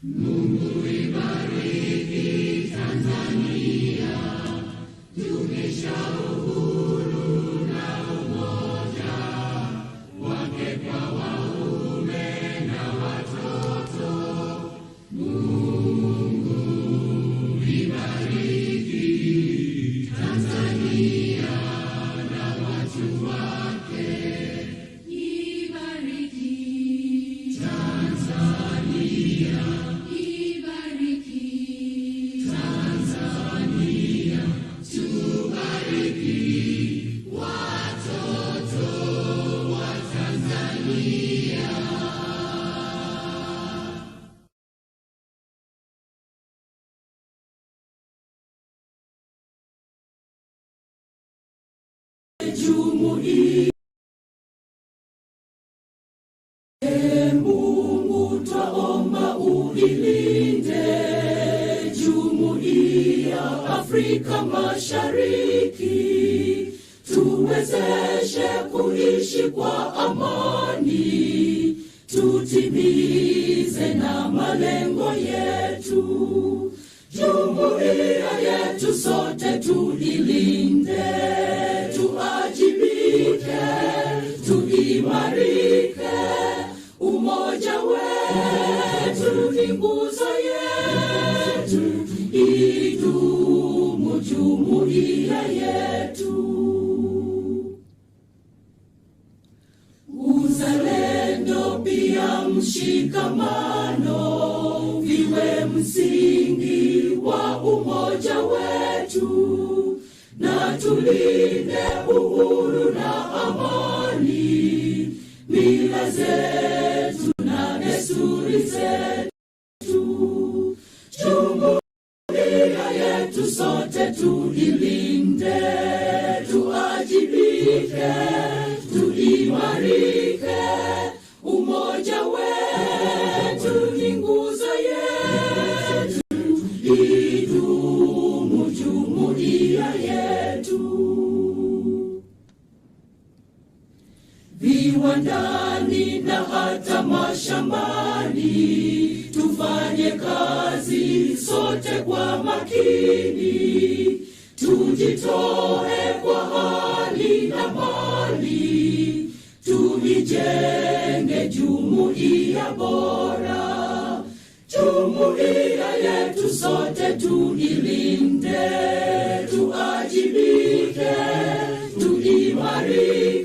Mungu ibariki Tanzania, dumisha uhuru na umoja wake kwa waume na watoto. Mungu ibariki Tanzania na watu wake. Ibariki Tanzania. Jubilee. Mungu twaomba uilinde Jumuiya Afrika Mashariki, tuwezeshe kuishi kwa amani, tutimize na malengo yetu. Jumuiya yetu sote tuilinde, tuajibike, tuimarike. Umoja wetu ni nguzo yetu, idumu jumuiya yetu. Uzalendo pia mshikamano viwe msingi wa umoja wetu, na tulinde uhuru na amani, mila zetu na desturi zetu. Jumuiya yetu sote tuilinde, tuajibike, tuimarike. Umoja wetu ni nguzo yetu, idumu jumuiya yetu. Viwandani na hata mashambani, tufanye kazi sote kwa makini, tujitoe kwa hali na mali, tuijenge jumuiya bora. Jumuiya yetu sote tuilinde, tuajibike, tuimarike.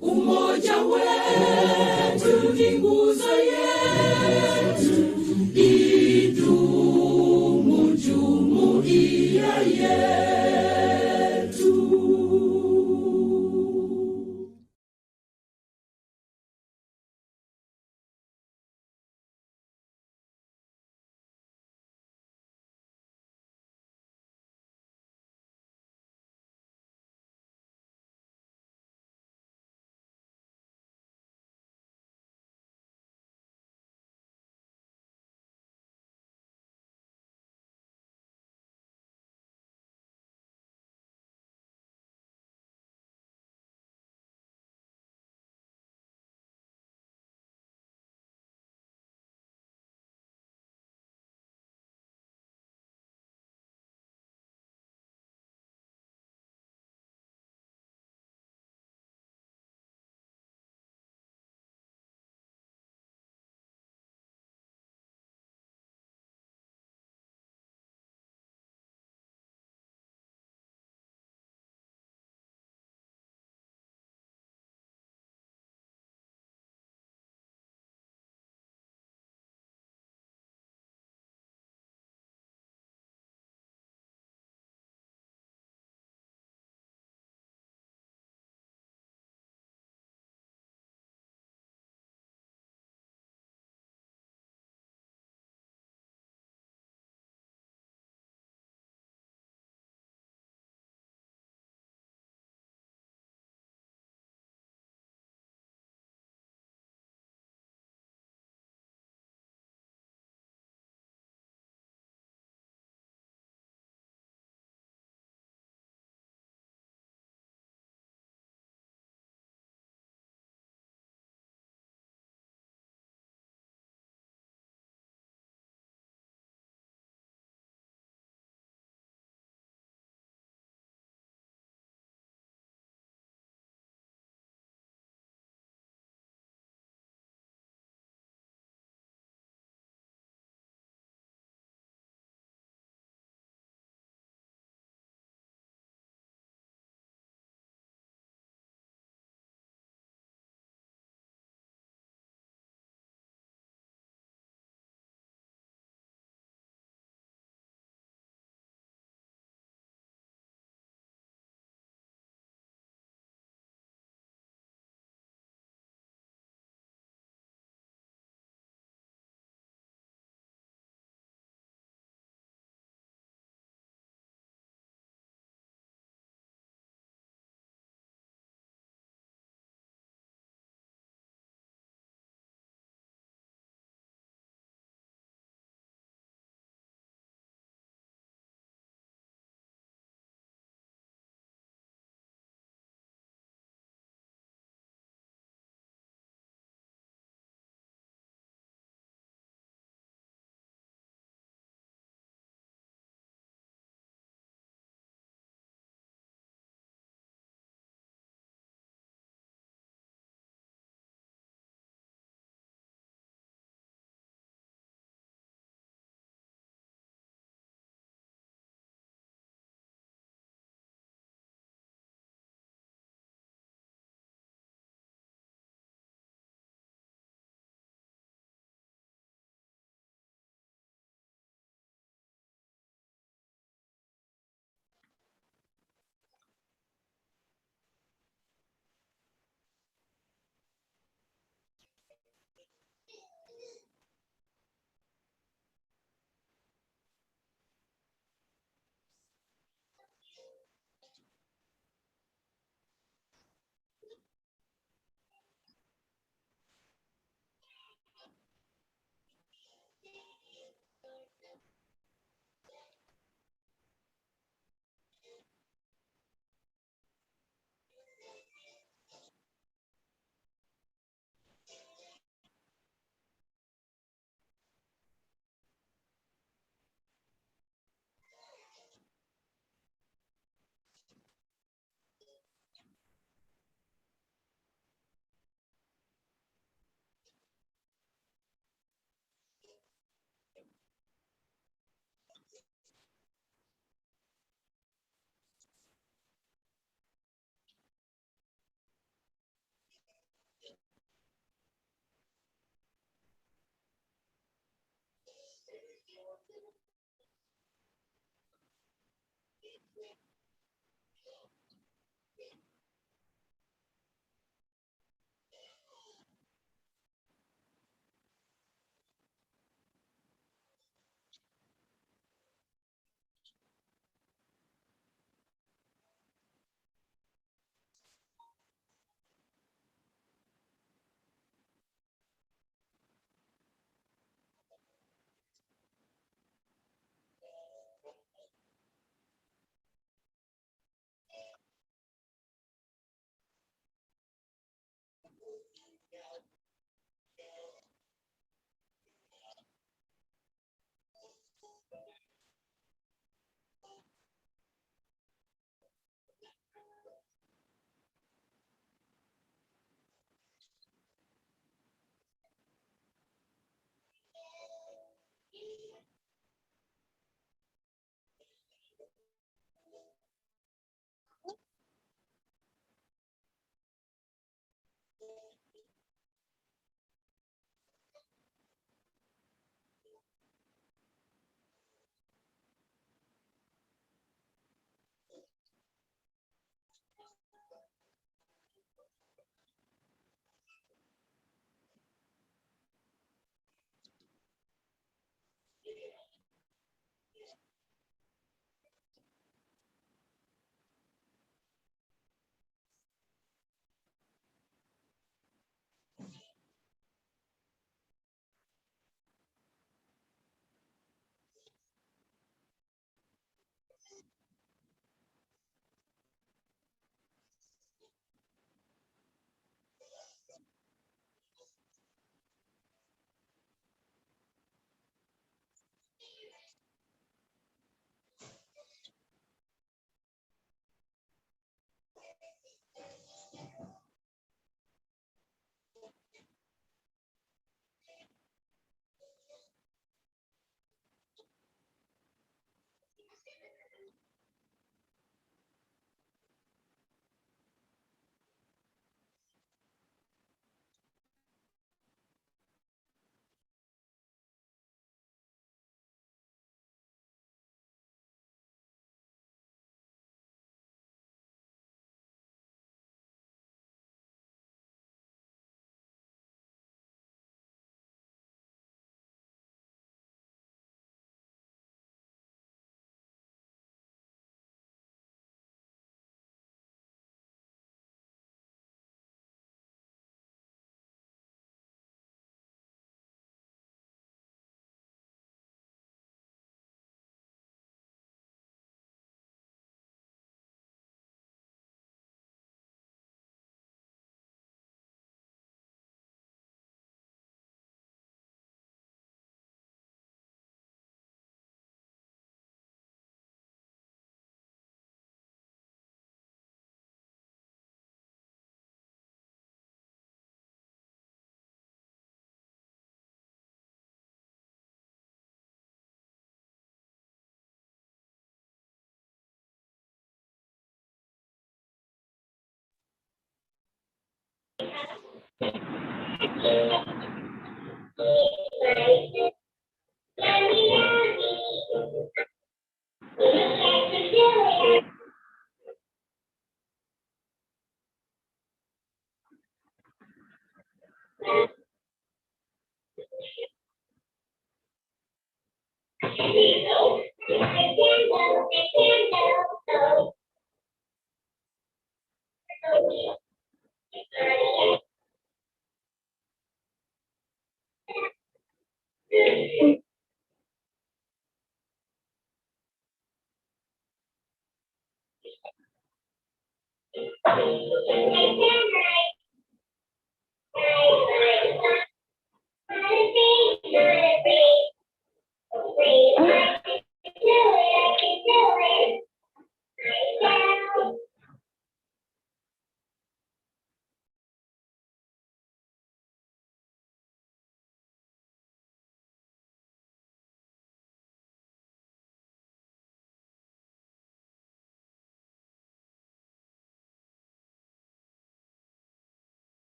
Umoja wetu ni nguzo yetu, idumu jumuiya yetu.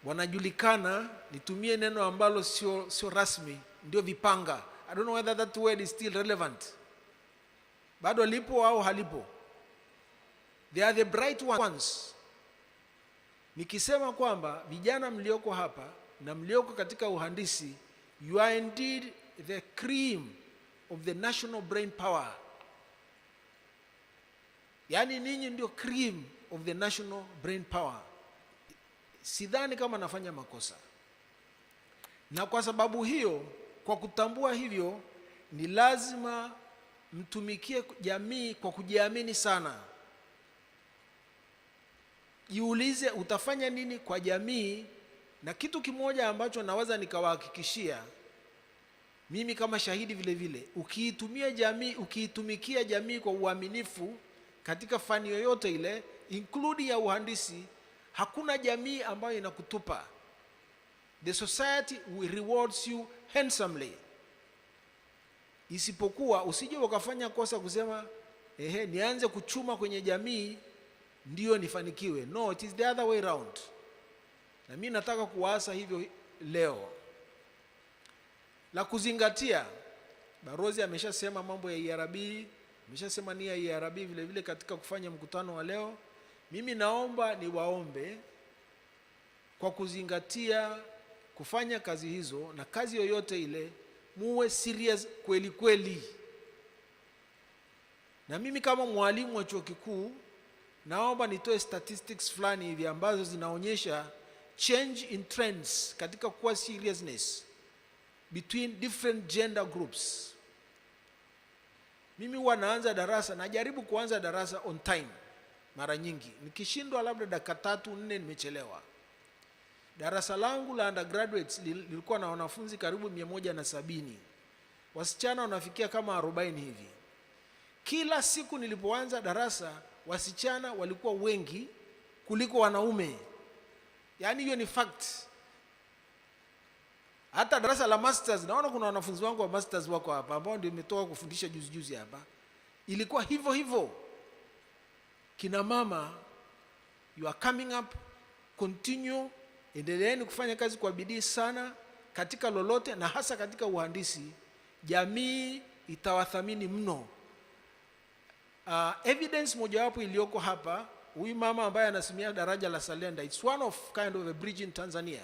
wanajulikana, nitumie neno ambalo sio rasmi, ndio vipanga. I don't know whether that word is still relevant. Bado lipo au halipo? They are the bright ones. Nikisema kwamba vijana mlioko hapa na mlioko katika uhandisi, you are indeed the cream of the national brain power. Yani ninyi ndio cream of the national brain power. Sidhani kama nafanya makosa. Na kwa sababu hiyo, kwa kutambua hivyo, ni lazima mtumikie jamii kwa kujiamini sana. Jiulize utafanya nini kwa jamii, na kitu kimoja ambacho naweza nikawahakikishia mimi kama shahidi vile vile, ukiitumikia jamii kwa uaminifu katika fani yoyote ile, including ya uhandisi, hakuna jamii ambayo inakutupa. The society will rewards you handsomely. Isipokuwa usije ukafanya kosa kusema nianze kuchuma kwenye jamii ndio nifanikiwe. No, it is the other way around. Na mimi nataka kuwaasa hivyo leo. La kuzingatia, Barozi ameshasema mambo ya ERB, ameshasema nia ya ERB vile vile katika kufanya mkutano wa leo. Mimi naomba niwaombe kwa kuzingatia kufanya kazi hizo, na kazi yoyote ile muwe serious kweli kweli. Na mimi kama mwalimu wa chuo kikuu naomba nitoe statistics fulani hivi ambazo zinaonyesha change in trends katika kuwa seriousness between different gender groups. Mimi huwa naanza darasa, najaribu kuanza darasa on time mara nyingi. Nikishindwa labda dakika 3-4 nimechelewa. Darasa langu la undergraduates lilikuwa na wanafunzi karibu 170. Wasichana wanafikia kama 40 hivi. Kila siku nilipoanza darasa, wasichana walikuwa wengi kuliko wanaume. Yaani hiyo ni fact. Hata darasa la masters, naona kuna wanafunzi wangu wa masters wako hapa ambao ndio nimetoka kufundisha juzi hapa. Ilikuwa hivyo hivyo. Kina mama, you are coming up, continue, endeleeni kufanya kazi kwa bidii sana katika lolote, na hasa katika uhandisi. Jamii itawathamini mno. Evidence mojawapo iliyoko hapa, huyu mama ambaye anasimamia daraja la Salenda, it's one of kind of a bridge in Tanzania,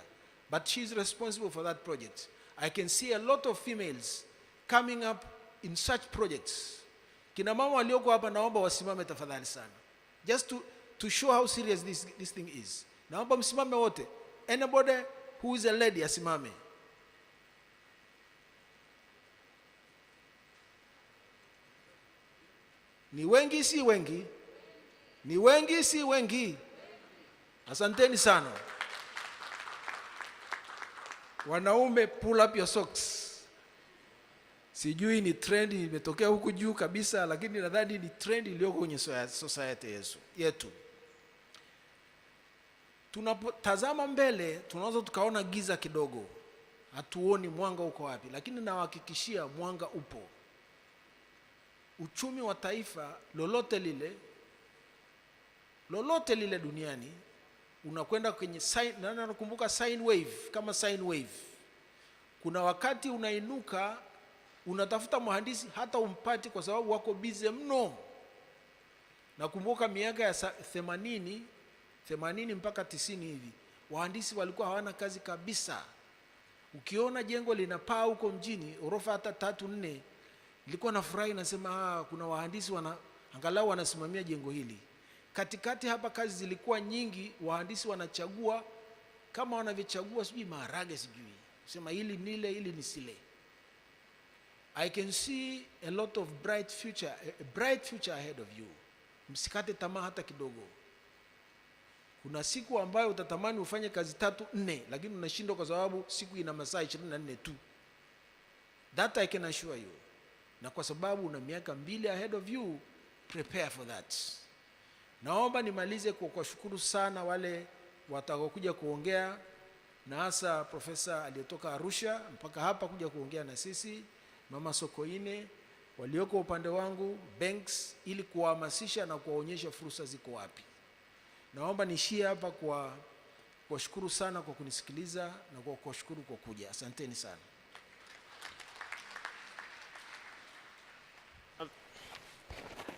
but she's responsible for that project. I can see a lot of females coming up in such projects. Kina mama walioko hapa naomba wasimame tafadhali sana. Just to show how serious this thing is. Naomba msimame wote. Anybody who is a lady asimame. Ni wengi si wengi? Ni wengi si wengi? Asanteni sana. Wanaume, pull up your socks. Sijui ni trend imetokea huku juu kabisa, lakini nadhani ni trend iliyoko kwenye society yetu. Tunapotazama mbele, tunaweza tukaona giza kidogo. Hatuoni mwanga uko wapi, lakini nawahakikishia mwanga upo. Uchumi wa taifa lolote lile duniani unakwenda kwenye nakumbuka sine wave, kama sine wave. Kuna wakati unainuka, unatafuta mhandisi hata umpati kwa sababu wako busy mno. Nakumbuka miaka ya 80 mpaka 90 hivi, wahandisi walikuwa hawana kazi kabisa. Ukiona jengo linapaa huko mjini, orofa hata 3-4, nilikuwa nafurahi, nasema kuna wahandisi angalau wanasimamia jengo hili. Katikati hapa kazi zilikuwa nyingi, wahandisi wanachagua kama wanavyochagua sijui maharage, sijui sema hili nile, hili nisile. I can see a lot of bright future ahead of you. Msikate tamaa hata kidogo. Kuna siku ambayo utatamani ufanye kazi 3-4, lakini unashindwa kwa sababu siku ina masaa 24 tu. That I can assure you. Na kwa sababu una miaka 2 ahead of you, prepare for that. Naomba nimalize kwa kuwashukuru sana wale watakaokuja kuongea, na hasa profesa aliyetoka Arusha mpaka hapa kuja kuongea na sisi, Mama Sokoine, walioko upande wangu, banks, ili kuhamasisha na kuwaonyesha fursa ziko wapi. Naomba nishie hapa kwa kuwashukuru sana kwa kunisikiliza na kwa kuwashukuru kwa kuja. Asanteni sana.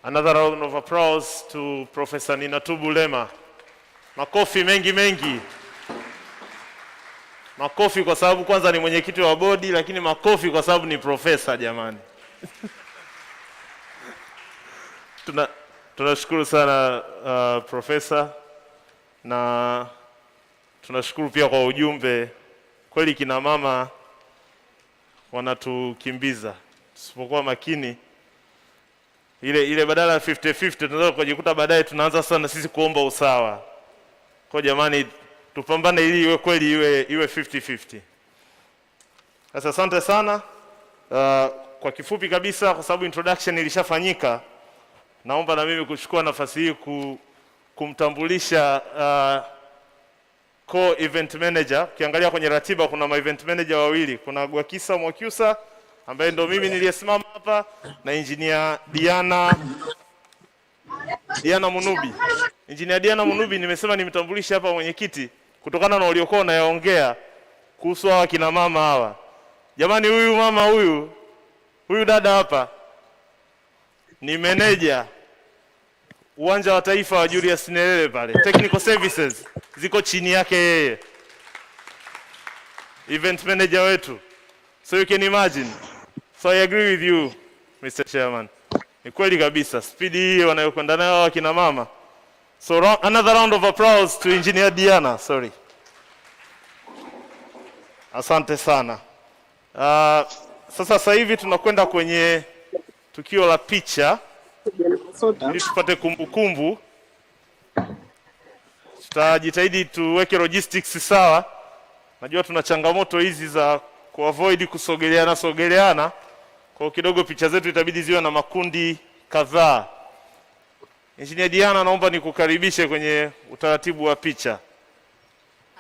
Another round of applause to Professor Ninatubu Lema. Makofi mengi mengi. Makofi kwa sababu kwanza ni mwenyekiti wa bodi, lakini makofi kwa sababu ni profesa jamani. Tunashukuru sana profesa, na tunashukuru pia kwa ujumbe. Kweli kina mama wanatukimbiza. Tusipokuwa makini ile badala ya 50-50 tunaweza kujikuta baadaye tunaanza sana sisi kuomba usawa. Kwa jamani tupambane ili iwe kweli iwe 50-50. Sasa asante sana. Kwa kifupi kabisa, kwa sababu introduction ilishafanyika, naomba na mimi kuchukua nafasi hii kumtambulisha co-event manager. Ukiangalia kwenye ratiba kuna ma-event manager wawili. Kuna Gwakisa Mwakyusa ambaye ndo mimi niliyesimama hapa, na engineer Diana Munubi. Engineer Diana Munubi nimesema nimtambulishe hapa mwenyekiti kutokana na waliokuwa wanayaongea kuhusu hawa kina mama hawa. Jamani, huyu mama huyu dada hapa ni manager uwanja wa taifa wa Julius Nyerere pale. Technical services ziko chini yake yeye. Event manager wetu. So you can imagine. So I agree with you, Mr. Chairman. Ni kweli kabisa. Speed hii wanayokwenda nayo wakina mama. So another round of applause to Engineer Diana. Sorry. Asante sana. Sasa hivi tunakwenda kwenye tukio la picha. Ili tupate kumbukumbu. Tutajitahidi tuweke logistics sawa. Najua tuna changamoto hizi za kuavoid kusogeleana. Kwa kidogo picha zetu itabidi ziwe na makundi kadhaa. Engineer Diana, naomba nikukaribishe kwenye utaratibu wa picha.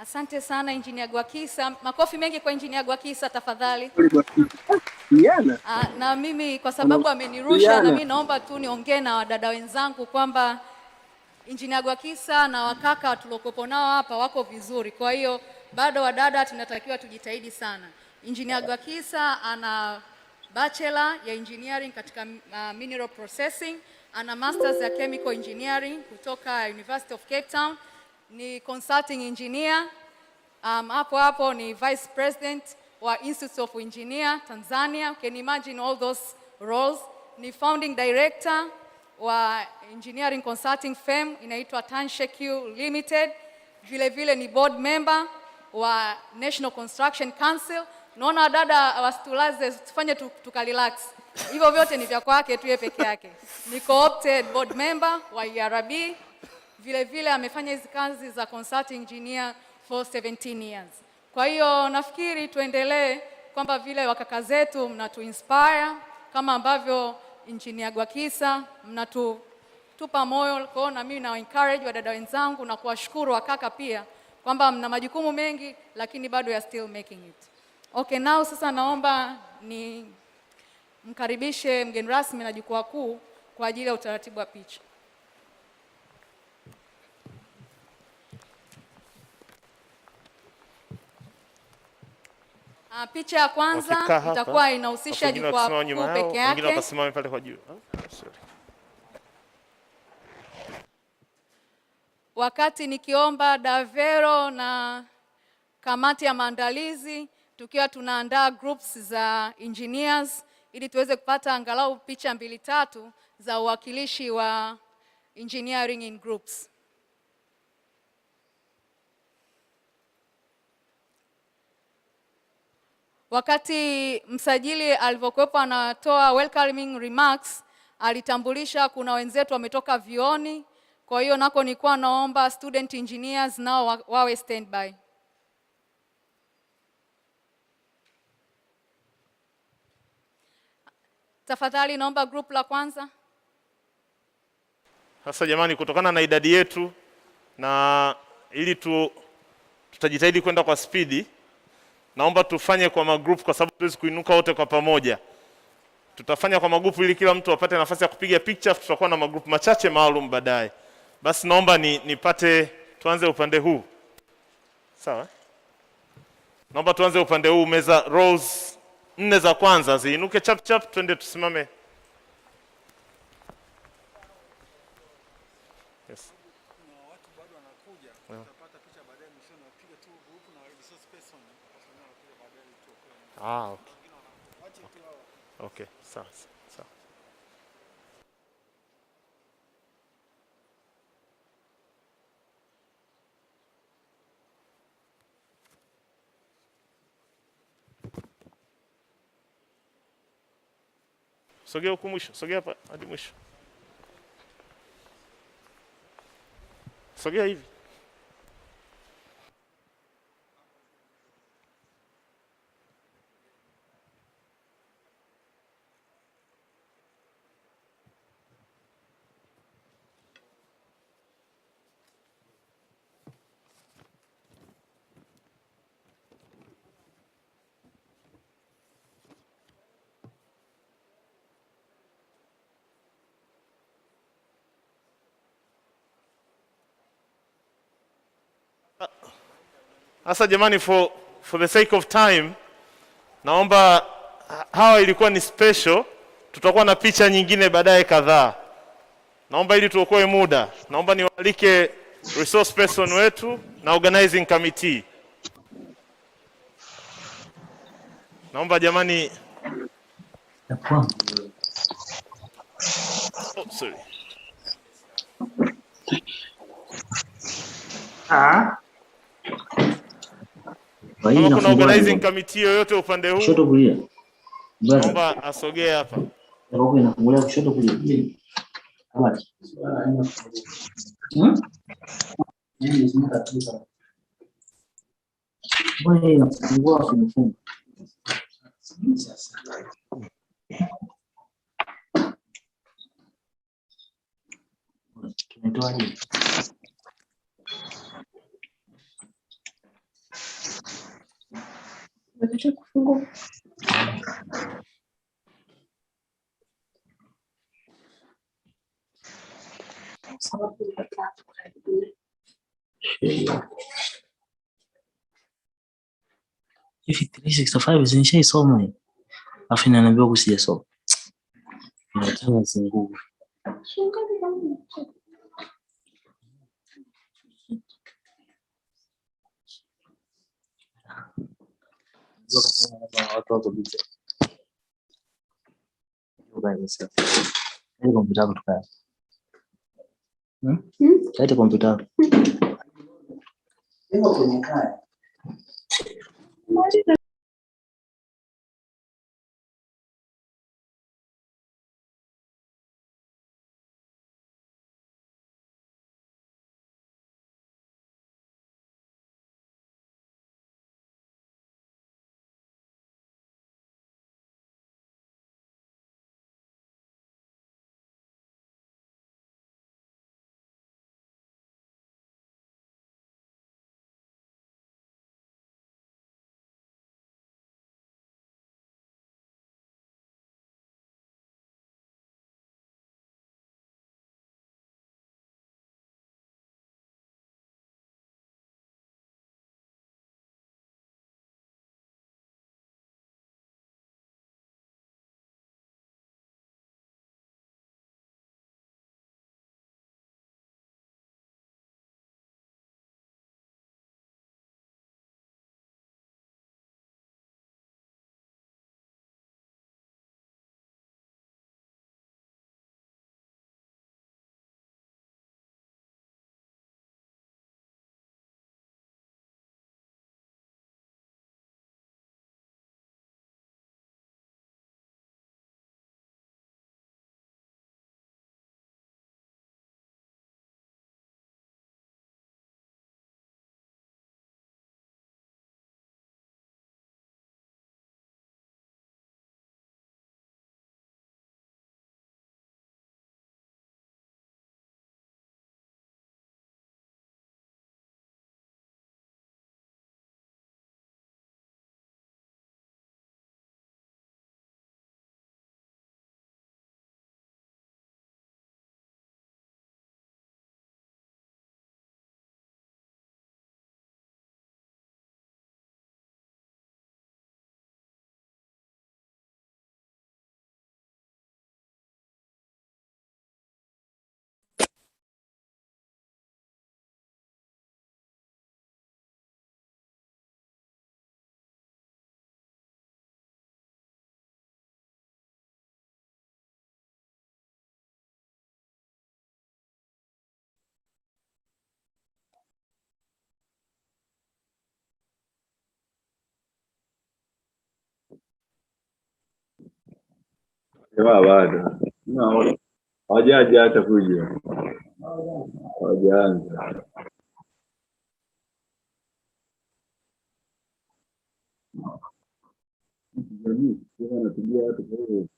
Asante sana Engineer Gwakisa. Makofi mengi kwa Engineer Gwakisa tafadhali. Na mimi kwa sababu amenirusha, na mimi naomba tu niongee na wadada wenzangu kwamba Engineer Gwakisa na wakaka tulokopo nao hapa wako vizuri. Kwa hiyo bado wadada tunatakiwa tujitahidi sana. Engineer Gwakisa ana bachelor ya engineering katika mineral processing, ana masters ya chemical engineering kutoka University of Cape Town, ni consulting engineer, hapo ni vice president wa Institute of Engineer Tanzania. You can imagine all those roles. Ni founding director wa engineering consulting firm inaitwa TANZANIA Limited. Vile ni board member wa National Construction Council. Naona dada wasitulaze tufanye tukarelax. Hivyo vyote ni vya kwake tu yeye peke yake. Ni co-opted board member wa ERB. Vile amefanya hizo kazi za consulting engineer for 17 years. Kwa hiyo nafikiri tuendelee kwamba vile wakaka zetu mnatu-inspire kama ambavyo Engineer Gwakisa mnatupa moyo. Kwa hiyo na mimi na encourage wadada wenzangu na kuwashukuru wakaka pia kwamba mna majukumu mengi lakini bado you are still making it. Okay, now sasa naomba ni mkaribishe mgeni rasmi na jukwaa kuu kwa ajili ya utaratibu wa picha. Picha ya kwanza itakuwa inahusisha jukwaa kuu peke yake. Wengine wakasimama pale kwa juu. Wakati nikiomba Davero na kamati ya maandalizi tukiwa tunaandaa groups za engineers ili tuweze kupata angalau picha 2-3 za uwakilishi wa engineering in groups. Wakati msajili alivyokuwepo anatoa welcoming remarks, alitambulisha kuna wenzetu wametoka vioni. Kwa hiyo nako nilikuwa naomba student engineers nao wawe standby. Tafadhali naomba group la kwanza. Sasa jamani, kutokana na idadi yetu na ili tutajitahidi kwenda kwa speedi, naomba tufanye kwa magroup kwa sababu tuwezi kuinuka wote kwa pamoja. Tutafanya kwa magrupu ili kila mtu apate nafasi ya kupiga picha. Tutakuwa na magrupu machache maalum baadaye. Basi naomba nipate tuanze upande huu. Sawa? Naomba tuanze upande huu, meza rows 4 za kwanza ziinuke chap chap, twende tusimame. Yes. Okay. Okay, sawa sawa. Sogea huku mwisho, sogea hapa hadi mwisho. Sogea hivi. Sasa jamani, for the sake of time, naomba hawa ilikuwa ni special, tutakuwa na picha nyingine baadaye kadhaa. Naomba ili tuokoe muda, naomba niwaalike resource person wetu na organizing committee. Naomba jamani. Oh, sorry. Kama kuna organizing committee yoyote upande huu, kushoto kulia, naomba asogee hapa. Roho inafungulia kushoto kulia. Habari. Mbona inafungua kufunga? Kimetoa nini? Unataka kufungua? Sababu nitakaa karibu. Hivi 365 zinishaisoma hii. Afu inaniambia kusijasoma. Nataka zinguvu. Watu wako bize. Ile kompyuta yako tukaa. Kaita kompyuta yako. Niko kwenye kaya. Bado no, hawajaja hata kuja, hawajaanza. Anapigia watu kwa hiyo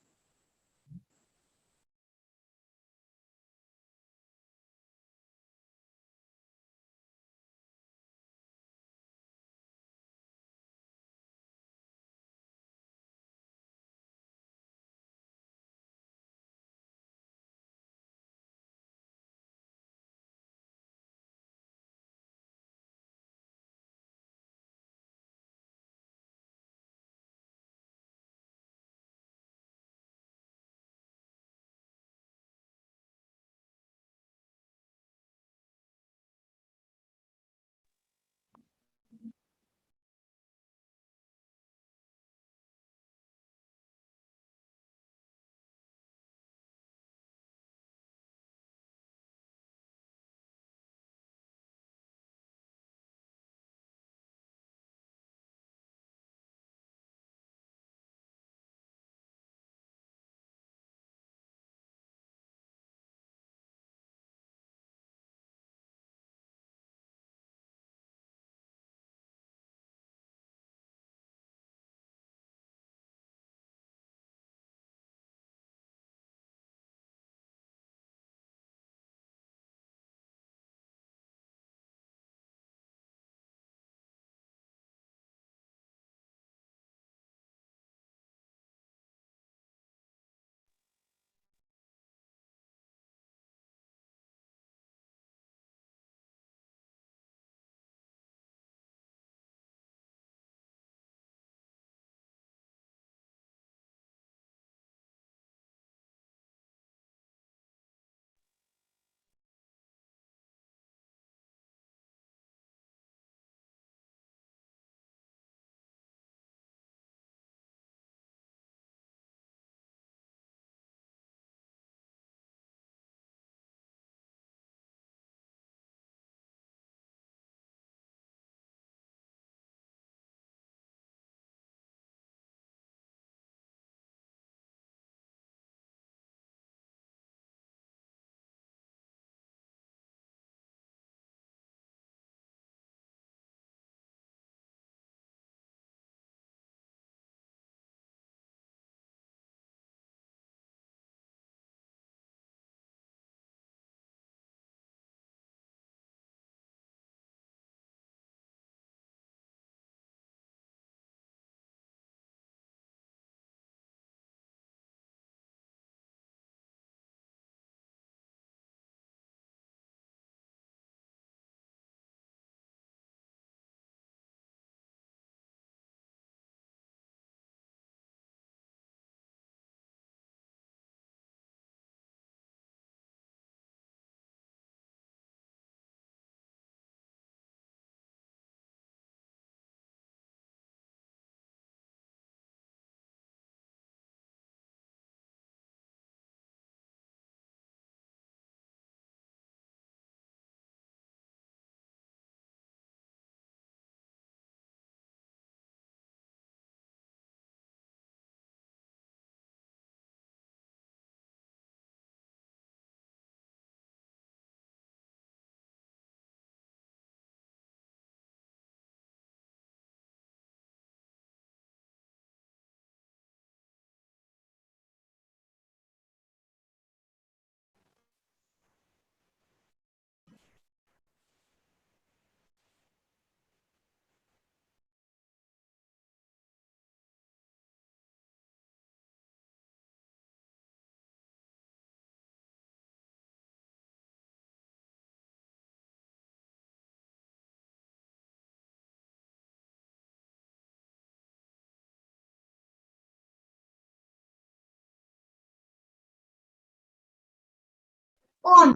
On.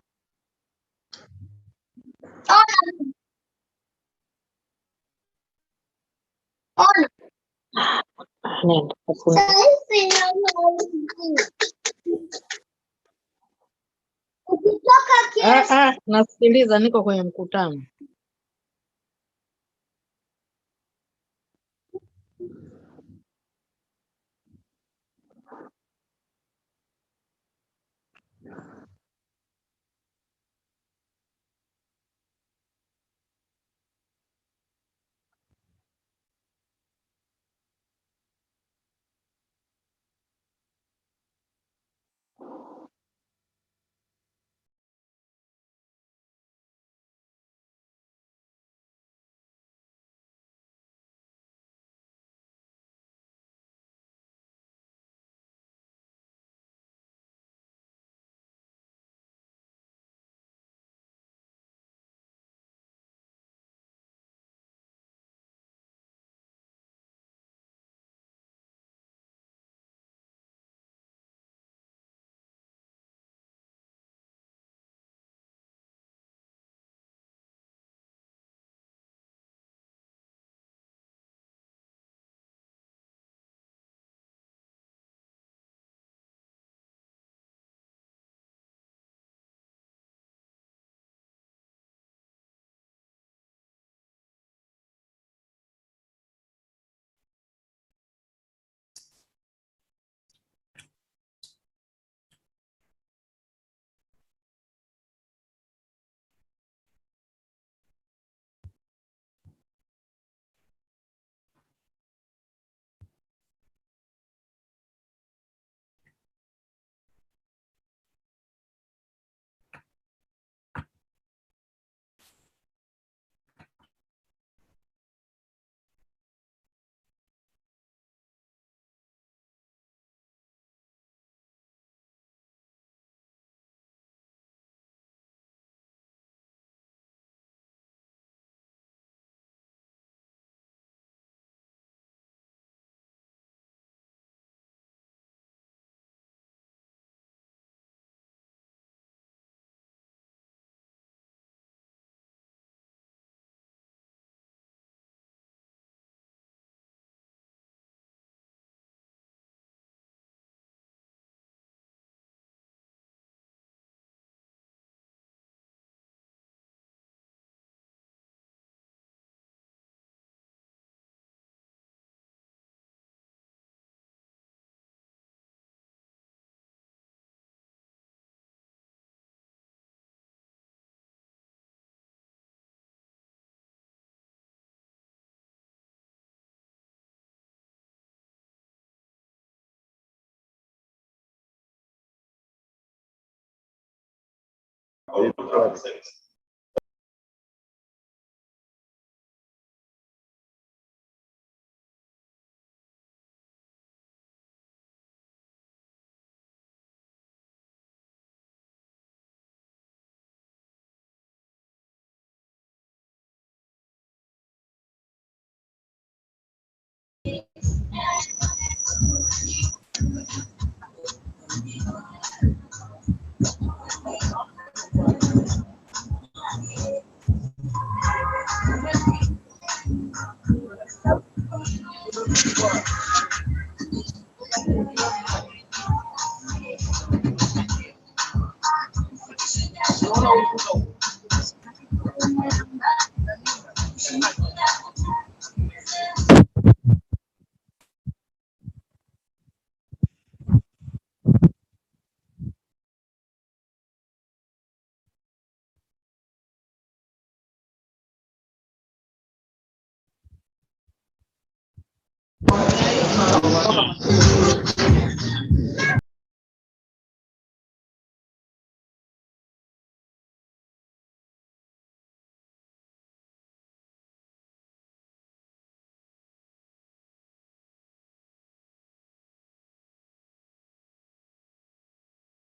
On. Nenda. Ukitoka kiasi. Nasikiliza, niko kwenye mkutano.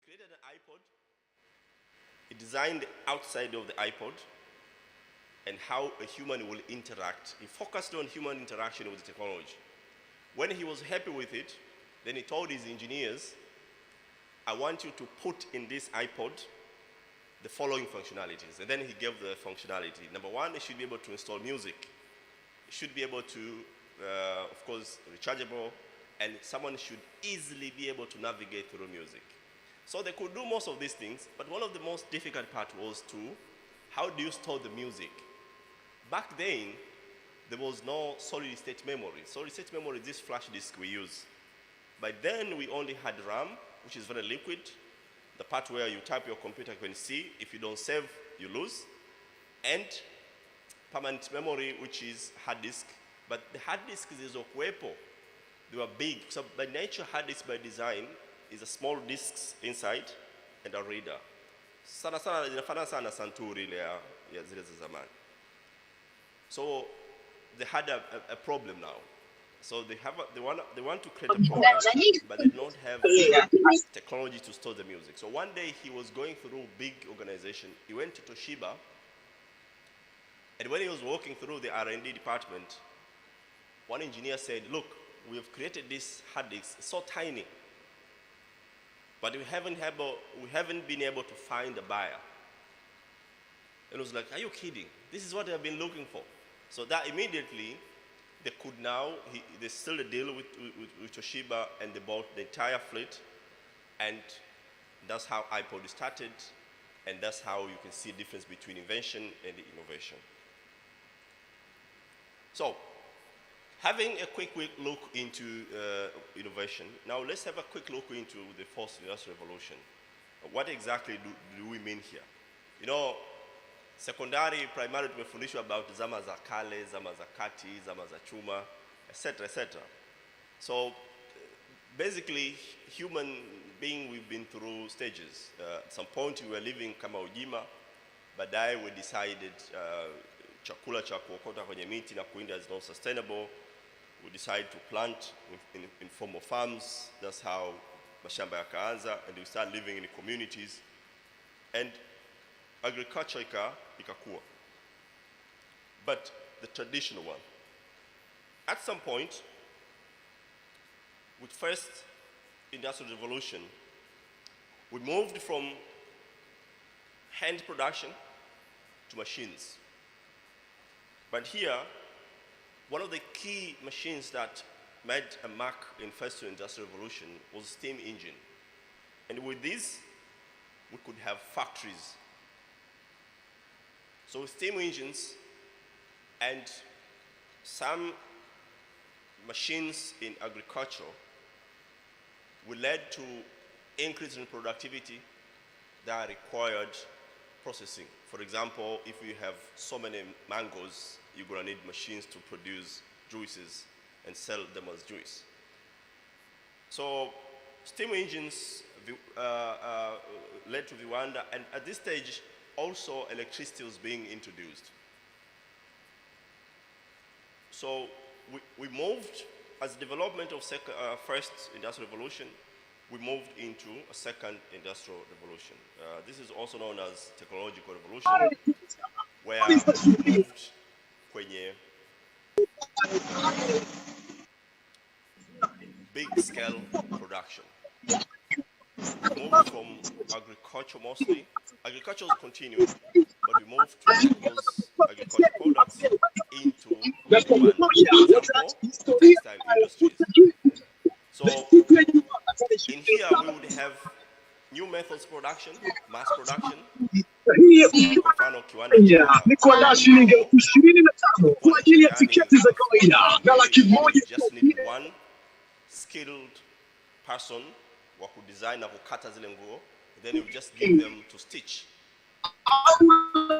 Created an iPod. He designed the outside of the iPod and how a human will interact. He focused on human interaction with the technology. When he was happy with it, then he told his engineers, I want you to put in this iPod the following functionalities. And then he gave the functionality. Number one, it should be able to install music. It should be able to, of course, rechargeable, and someone should easily be able to navigate through music. So they could do most of these things, but one of the most difficult part was how do you store the music? Back then, there was no solid state memory. Solid state memory is this flash disk we use. By then, we only had RAM, which is very liquid. The part where you type your computer, you can see. If you don't save, you lose. And permanent memory, which is hard disk. But the hard disk is okuwepo. They were big. So by nature, hard disk by design is a small disks inside and a reader. Sana sana zinafanana sana santuri ile ya zile za zamani. So they had a problem now. So they want to create a product, but they don't have technology to store the music. So one day he was going through a big organization. He went to Toshiba, and when he was walking through the R&D department, one engineer said, look, we have created this hard disk, it's so tiny, but we haven't been able to find a buyer. And it was like, are you kidding? This is what I've been looking for. So that immediately, they could now, they sealed a deal with Toshiba, and they bought the entire fleet, and that's how iPod started, and that's how you can see the difference between invention and innovation. So, having a quick look into innovation, now let's have a quick look into the fourth industrial revolution. What exactly do we mean here? You know, secondary, primary tumefundishwa about zama za kale, zama za kati, zama za chuma, etc., etc. So basically, human being, we've been through stages. At some point we were living kama ujima, baadaye we decided chakula cha kuokota kwenye miti na kuinda is not sustainable. We decided to plant in formal farms. That's how mashamba yakaanza, and we started living in communities. And agriculture ikakua. But the traditional one. At some point, with first industrial revolution, we moved from hand production to machines. But here, one of the key machines that made a mark in first industrial revolution was steam engine. And with this, we could have factories. So steam engines and some machines in agriculture will lead to increase in productivity that required processing. For example, if you have so many mangoes, you're going to need machines to produce juices and sell them as juice. So steam engines led to viwanda, and at this stage, also electricity was being introduced. So we moved, as development of first industrial revolution, we moved into a second industrial revolution. This is also known as technological revolution, where we moved kwenye big scale production. We moved from agriculture mostly. Agriculture was continued, but we moved to those agricultural products into textile industries. So in here we would have new methods production, mass production. Mfano kiwanda just need one skilled person wa kudesign na kukata zile nguo, then you just give them to stitch.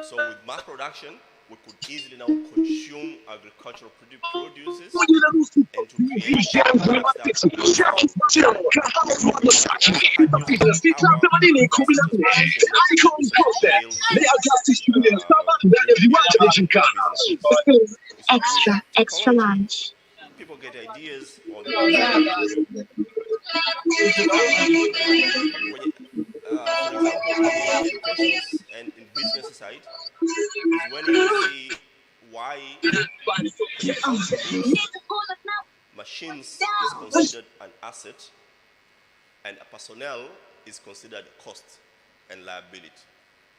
So with mass production, we could easily now consume agricultural produces and to Extra lunch. People get ideas on for example, in education and in business side, is when you see why machines is considered an asset and a personnel is considered cost and liability.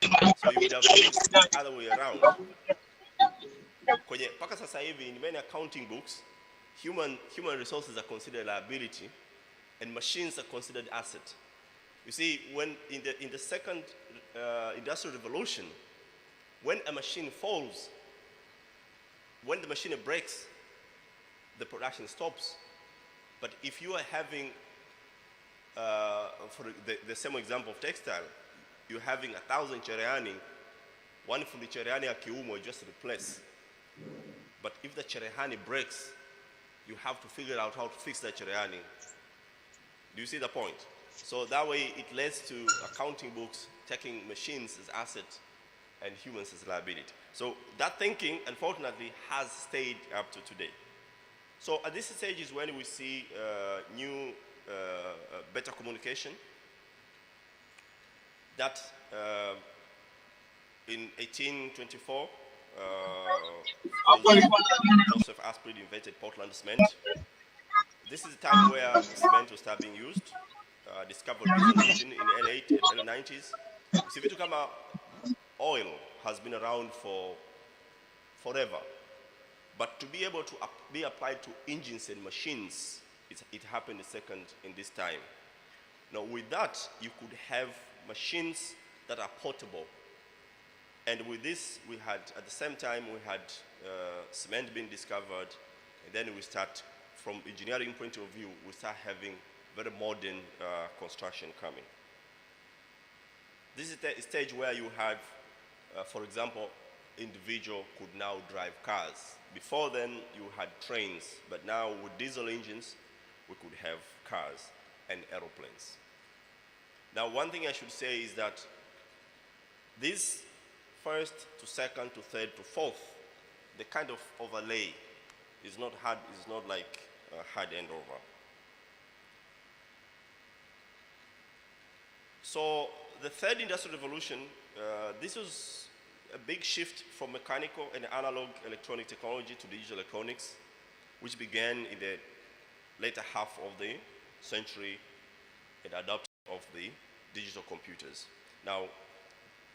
So you would have used the other way around. Kwenye paka sasa hivi in many accounting books, human resources are considered liability and machines are considered asset. You see, when in the second industrial revolution, when a machine falls, when the machine breaks, the production stops. But if you are having, for the same example of textile, you're having 1,000 cherehani, one fully cherehani akiumo you just replace. But if the cherehani breaks, you have to figure out how to fix that cherehani. Do you see the point? So that way it leads to accounting books taking machines as assets and humans as liability. So that thinking, unfortunately, has stayed up to today. So at this stage is when we see new, better communication. That in 1824, Joseph Asprey invented Portland cement. This is the time where cement will start being used. Discovered diesel engine in the early 90s. So vitu kama oil has been around for forever. But to be able to be applied to engines and machines, it happened in this time. Now with that, you could have machines that are portable. And with this, we had, at the same time, we had cement being discovered, and then we start, from engineering point of view, we start having very modern construction coming. This is the stage where you have, for example, individual could now drive cars. Before then, you had trains, but now with diesel engines, we could have cars and aeroplanes. Now, one thing I should say is that this first to second to third to fourth, the kind of overlay is not hard, is not like a hard end over. So the third industrial revolution, this was a big shift from mechanical and analog electronic technology to digital electronics, which began in the later half of the century and adoption of the digital computers. Now,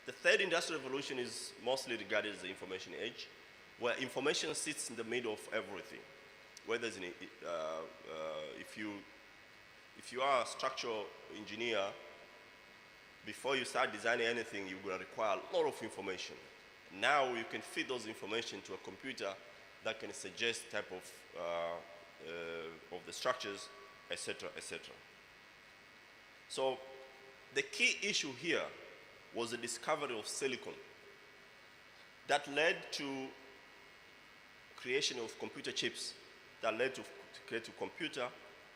the third industrial revolution is mostly regarded as the information age, where information sits in the middle of everything. Whether it's if you are a structural engineer, before you start designing anything, you're going to require a lot of information. Now you can feed those information to a computer that can suggest type of the structures, etc., etc. So the key issue here was the discovery of silicon that led to creation of computer chips that led to create a computer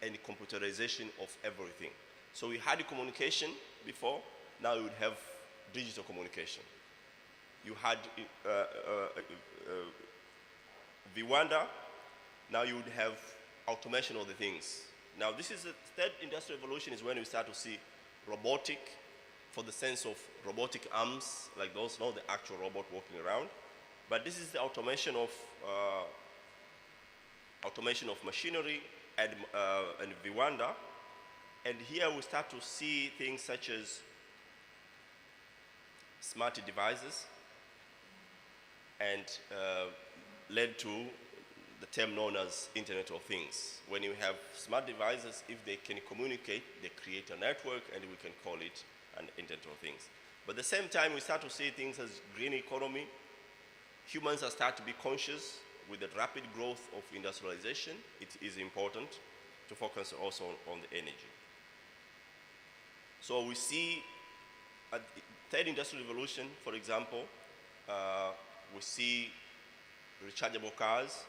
and computerization of everything. So we had communication before, now you would have digital communication. You had Viwanda, now you would have automation of the things. Now this is the third industrial revolution, is when we start to see robotic, for the sense of robotic arms, like those, not the actual robot walking around. But this is the automation of machinery and Viwanda. And here we start to see things such as smart devices, and led to the term known as Internet of Things. When you have smart devices, if they can communicate, they create a network, and we can call it an Internet of Things. But at the same time, we start to see things as green economy. Humans are starting to be conscious with the rapid growth of industrialization. It is important to focus also on the energy. So we see at the third industrial revolution, for example, we see rechargeable cars.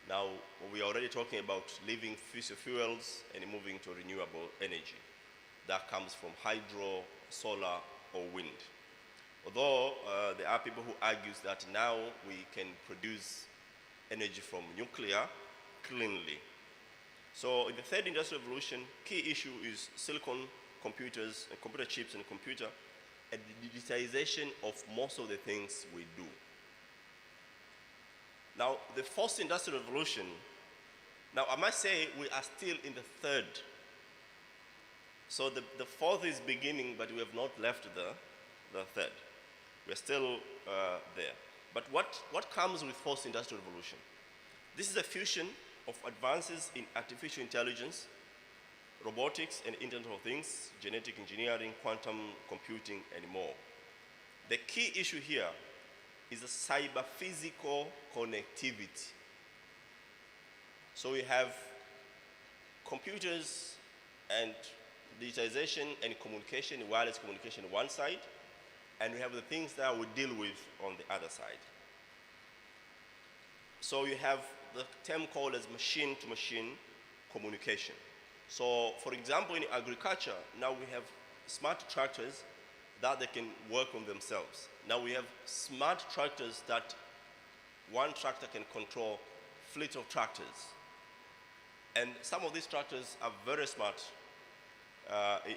Now we are already talking about leaving fossil fuels and moving to renewable energy. That comes from hydro, solar, or wind. Although there are people who argue that now we can produce energy from nuclear cleanly. So in the third industrial revolution, key issue is silicon computers, and computer chips and computer, and the digitization of most of the things we do. Now, the fourth industrial revolution, now I must say we are still in the third. So the fourth is beginning, but we have not left the third. We're still there. But what comes with fourth industrial revolution? This is a fusion of advances in artificial intelligence, robotics and Internet of Things, genetic engineering, quantum computing, and more. The key issue here is a cyber-physical connectivity. So we have computers and digitization and communication, wireless communication on one side, and we have the things that we deal with on the other side. So you have the term called as machine-to-machine communication. So, for example, in agriculture, now we have smart tractors that they can work on themselves. Now we have smart tractors that one tractor can control fleet of tractors. And some of these tractors are very smart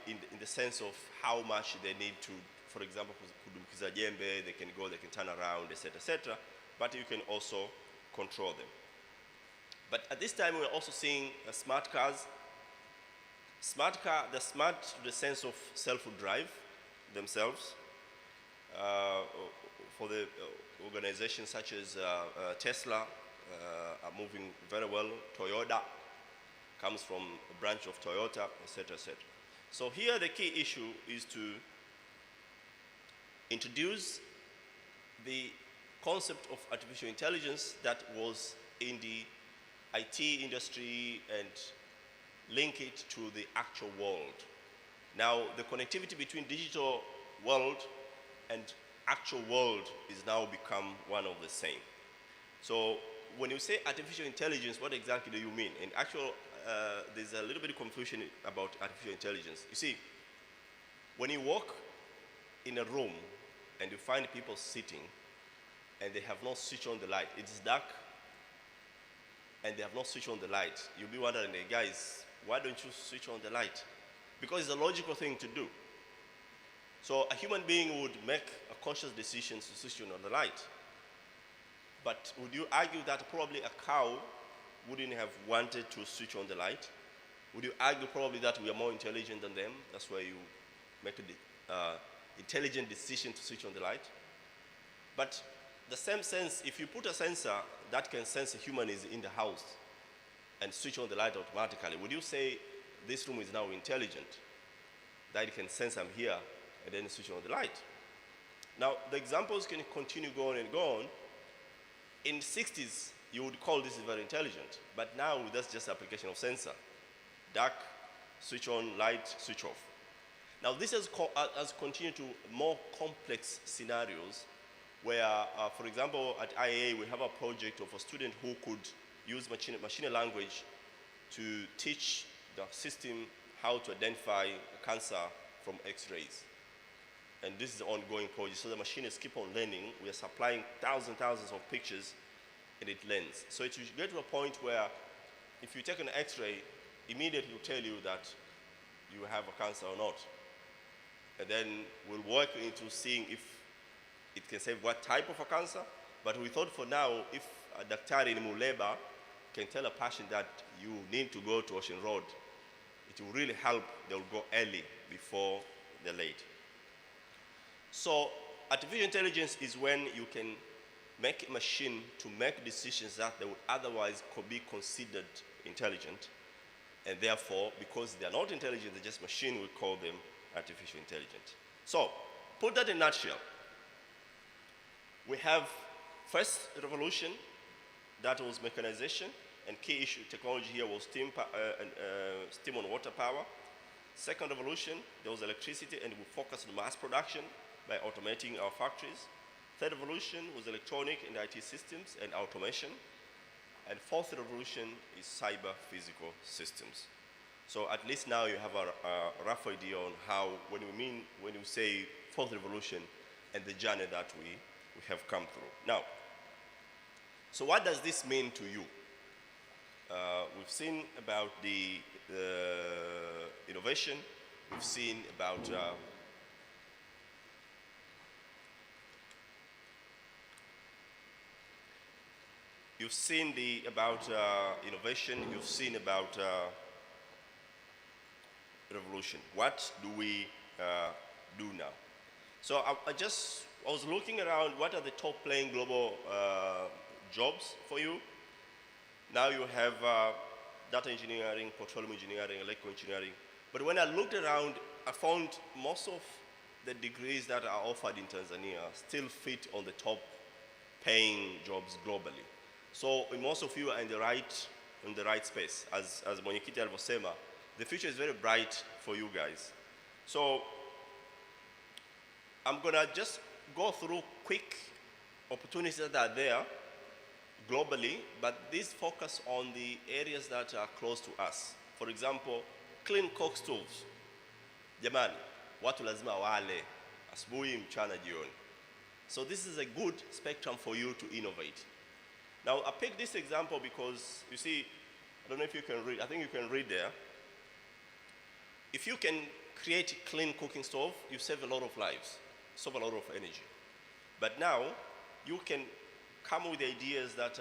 in the sense of how much they need to, for example, they can go, they can turn around, etc., etc. But you can also control them. But at this time, we're also seeing smart cars. Smart car, the smart to the sense of self-drive themselves. For the organizations such as Tesla are moving very well. Toyota comes from a branch of Toyota, etc., etc. So here the key issue is to introduce the concept of artificial intelligence that was in the IT industry and link it to the actual world. Now, the connectivity between digital world and actual world is now become one of the same. So when you say artificial intelligence, what exactly do you mean? In actual, there's a little bit of confusion about artificial intelligence. You see, when you walk in a room and you find people sitting and they have not switched on the light, it's dark and they have not switched on the light, you'll be wondering, hey guys, why don't you switch on the light? Because it's a logical thing to do. So a human being would make a conscious decision to switch on the light. But would you argue that probably a cow wouldn't have wanted to switch on the light? Would you argue probably that we are more intelligent than them? That's why you make an intelligent decision to switch on the light. But the same sense, if you put a sensor that can sense a human is in the house and switch on the light automatically, would you say this room is now intelligent, that it can sense I'm here and then switch on the light? Now, the examples can continue going and go on. In the 60s, you would call this very intelligent, but now that's just application of sensor. Dark, switch on, light, switch off. Now, this has continued to more complex scenarios where, for example, at IAA, we have a project of a student who could use machine language to teach the system how to identify cancer from X-rays. And this is an ongoing project. So the machines keep on learning. We are supplying thousands of pictures, and it learns. So it will get to a point where if you take an X-ray, immediately it will tell you that you have a cancer or not. And then we'll work into seeing if it can say what type of a cancer. But we thought for now, if a doctor in Muleba can tell a patient that you need to go to Ocean Road, it will really help. They'll go early before they're late. So artificial intelligence is when you can make a machine to make decisions that they would otherwise be considered intelligent. And therefore, because they are not intelligent, they're just machine, we call them artificial intelligence. So, put that in a nutshell. We have first revolution, that was mechanization, and key issue technology here was steam on water power. Second revolution, there was electricity, and we focused on mass production by automating our factories. Third revolution was electronic and IT systems and automation. And fourth revolution is cyber physical systems. So at least now you have a rough idea on how, when we say fourth revolution and the journey that we have come through. Now, so what does this mean to you? We've seen about the innovation. We've seen about you've seen about innovation. You've seen about revolution. What do we do now? So I was looking around. What are the top playing global jobs for you? Now you have data engineering, petroleum engineering, electrical engineering. But when I looked around, I found most of the degrees that are offered in Tanzania still fit on the top paying jobs globally. So most of you are in the right space. As Mwenyekiti alivyosema, the future is very bright for you guys. So I'm gonna just go through quick opportunities that are there globally, but these focus on the areas that are close to us. For example, clean cook stoves. Jamani, watu lazima wale asubuhi, mchana, jioni. So this is a good spectrum for you to innovate. Now, I picked this example because, you see, I don't know if you can read. I think you can read there. If you can create a clean cooking stove, you save a lot of lives, save a lot of energy. But now, you can come with ideas that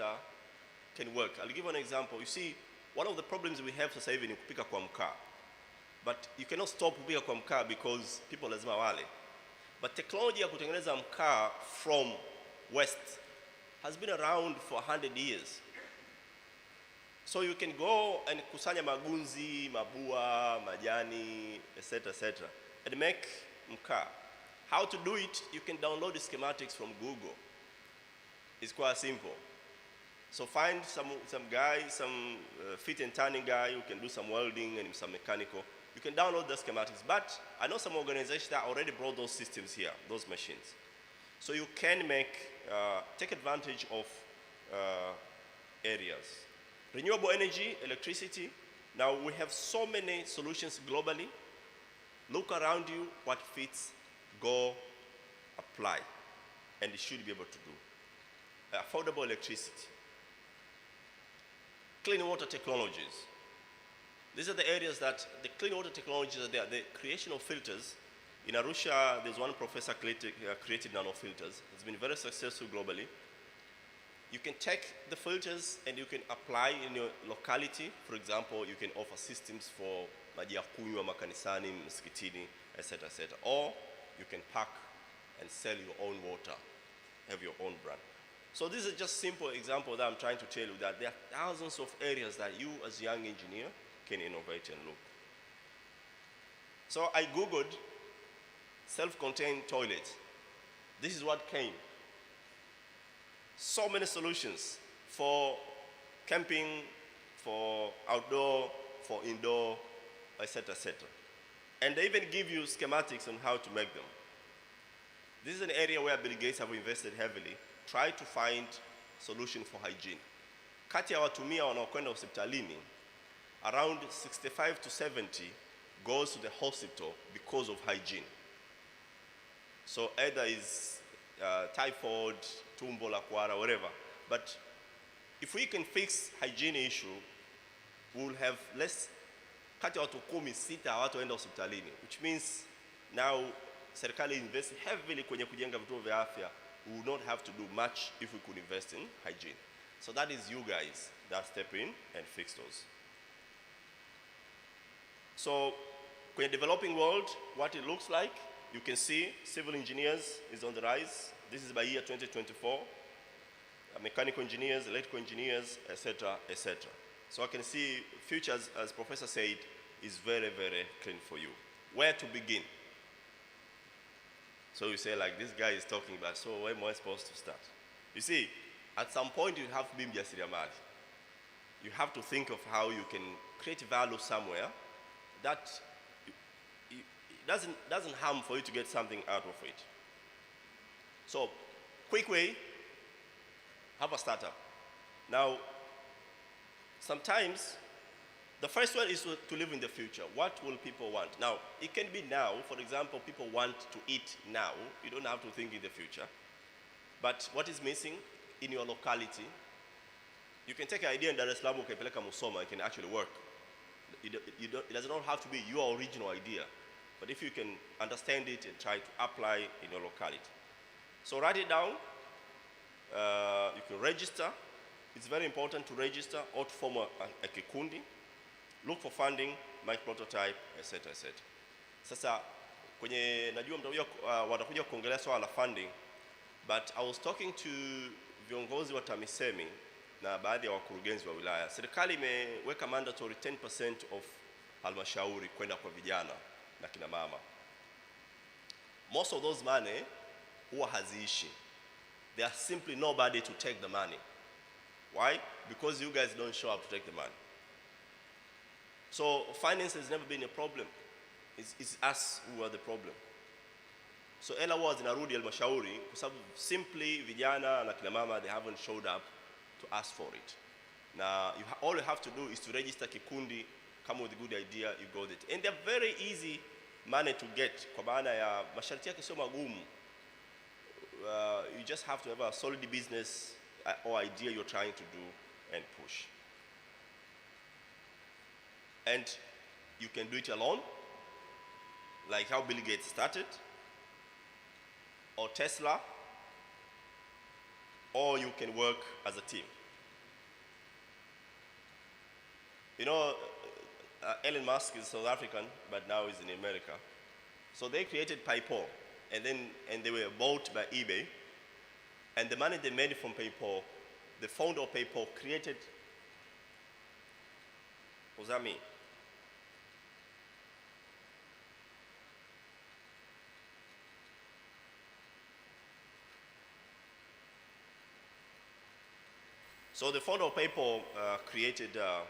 can work. I'll give you an example. You see, one of the problems we have sasa hivi ni kupika kwa mkaa. But you cannot stop kupika kwa mkaa because people lazima wale. But technology ya kutengeneza mkaa from waste has been around for 100 years. So you can go and kusanya magunzi, mabua, majani, etc., and make mkaa. How to do it? You can download the schematics from Google. It's quite simple. So find some guy, some fit and turning guy who can do some welding and some mechanical. You can download the schematics. But I know some organizations that already brought those systems here, those machines. So you can take advantage of areas. Renewable energy, electricity. Now we have so many solutions globally. Look around you, what fits, go apply. And you should be able to do. Affordable electricity. Clean water technologies. These are the areas that the clean water technologies are there. The creation of filters. In Arusha, there's one professor created nanofilters. It's been very successful globally. You can take the filters and you can apply in your locality. For example, you can offer systems for maji ya kunywa makanisani, msikitini, etc., etc. Or you can pack and sell your own water, have your own brand. So this is just simple example that I'm trying to tell you that there are thousands of areas that you as a young engineer can innovate and look. So I Googled self-contained toilets. This is what came. So many solutions for camping, for outdoor, for indoor, etc., etc. And they even give you schematics on how to make them. This is an area where Bill Gates have invested heavily. Try to find solution for hygiene. Kati ya watumia wanaokwenda hospitalini, around 65 to 70, goes to the hospital because of hygiene. So either is typhoid, tumbo la kuhara, whatever. But if we can fix hygiene issue, we will have less, kati ya watu 16 hawataenda hospitalini, which means now serikali invest heavily kwenye kujenga vituo vya afya. We will not have to do much if we could invest in hygiene. So that is you guys that step in and fix those. So in the developing world, what it looks like, you can see civil engineers is on the rise. This is by year 2024. Mechanical engineers, electrical engineers, etc., etc. So I can see future, as Professor said, is very, very clean for you. Where to begin? So you say, like, this guy is talking about, so where am I supposed to start? You see, at some point you have to be mjasiriamali. You have to think of how you can create value somewhere that it doesn't harm for you to get something out of it. So, quick way, have a startup. Now, sometimes, the first one is to live in the future. What will people want? Now, it can be now. For example, people want to eat now. You don't have to think in the future. But what is missing in your locality? You can take an idea in Dar es Salaam, ukipeleka Musoma, it can actually work. It does not have to be your original idea. But if you can understand it and try to apply in your locality. So write it down. You can register. It's very important to register or to form a kikundi. Look for funding, make prototype, etc., etc. Sasa kwenye najua watakuja kuongelea swala la funding, but I was talking to viongozi wa TAMISEMI na baadhi ya wakurugenzi wa wilaya. Serikali imeweka mandatory 10% of halmashauri kwenda kwa vijana na kina mama. Most of those money huwa haziishi. There are simply nobody to take the money. Why? Because you guys don't show up to take the money. So finance has never been a problem. It's us who are the problem. So ela huwa zinarudi halmashauri kwa sababu simply vijana na kina mama, they haven't showed up to ask for it. Now all you have to do is to register kikundi, come with a good idea, you got it. And they're very easy money to get. Kwa maana ya masharti yake sio magumu. You just have to have a solid business or idea you're trying to do and push. And you can do it alone, like how Bill Gates started, or Tesla, or you can work as a team. You know, Elon Musk is South African, but now he's in America. So they created PayPal, and they were bought by eBay. And the money they made from PayPal, the founder of PayPal created, what does that mean? So the founder of PayPal created a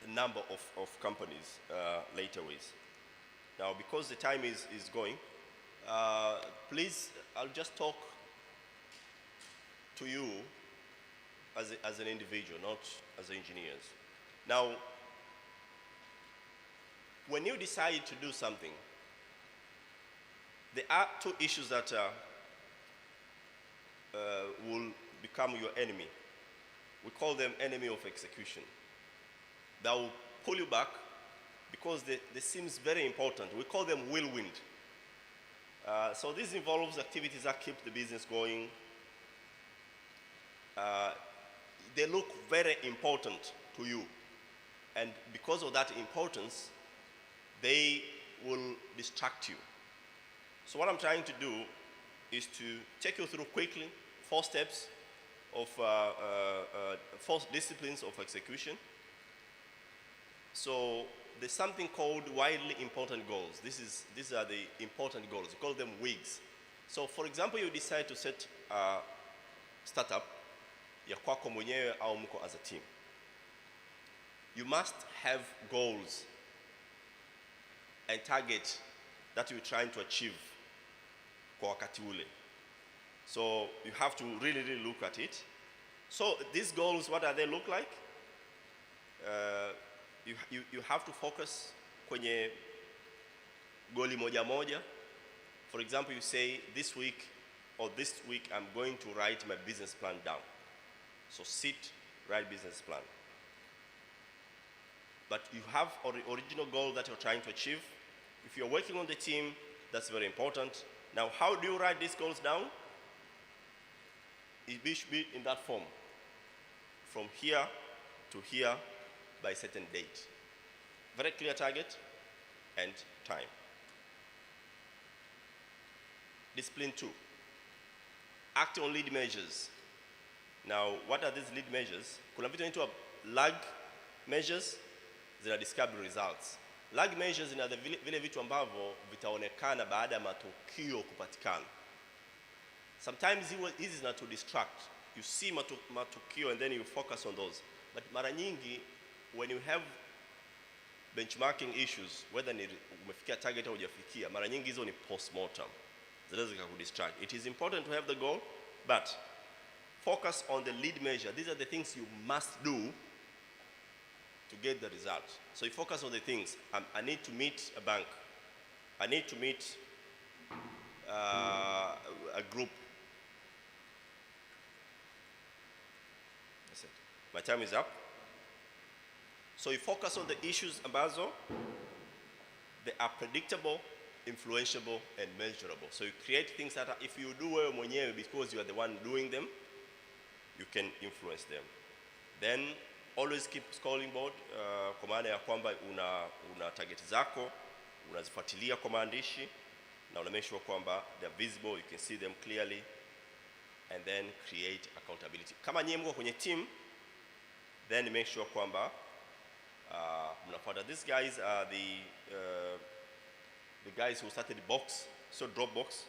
number of companies later ways. Now, because the time is going, please, I'll just talk to you as an individual, not as engineers. Now, when you decide to do something, there are two issues that will become your enemy. We call them enemy of execution. That will pull you back because they seem very important. We call them whirlwind. So this involves activities that keep the business going. They look very important to you. And because of that importance, they will distract you. So what I'm trying to do is to take you through quickly 4 steps of 4 disciplines of execution. So there's something called widely important goals. These are the important goals. We call them WIGs. So for example, you decide to set a startup ya kwako mwenyewe au mko as a team. You must have goals and target that you're trying to achieve kwa wakati ule. So you have to really look at it. So these goals, what do they look like? you have to focus kwenye goli moja moja. For example, you say this week I'm going to write my business plan down. So sit, write business plan. But you have original goal that you're trying to achieve. If you're working on the team, that's very important. Now, how do you write these goals down? It should be in that form. From here to here by a certain date. Very clear target and time. Discipline 2. Act on lead measures. Now, what are these lead measures? Kuna vitu inaitwa lag measures, zina discovery results. Lag measures ina vile vitu ambavyo vitaonekana baada ya matukio kupatikana. Sometimes hizi zina to distract. You see matukio and then you focus on those. But mara nyingi, when you have benchmarking issues, whether ni umefikia target au hujafikia, mara nyingi hizo ni post-mortem. Zinaweza kukudistract. It is important to have the goal, but focus on the lead measure. These are the things you must do to get the result. So you focus on the things. I need to meet a bank. I need to meet a group. That's it. My time is up. So you focus on the issues ambazo they are predictable, influenceable, and measurable. So you create things that are, if you do well mwenyewe because you are the one doing them, you can influence them. Then always keep scoring board, kwa maana ya kwamba una target zako, unazifuatilia kwa maandishi, na una make sure kwamba they are visible, you can see them clearly, and then create accountability. Kama nyinyi mko kwenye team, then make sure kwamba mnafuata. These guys are the guys who started Box, so Dropbox,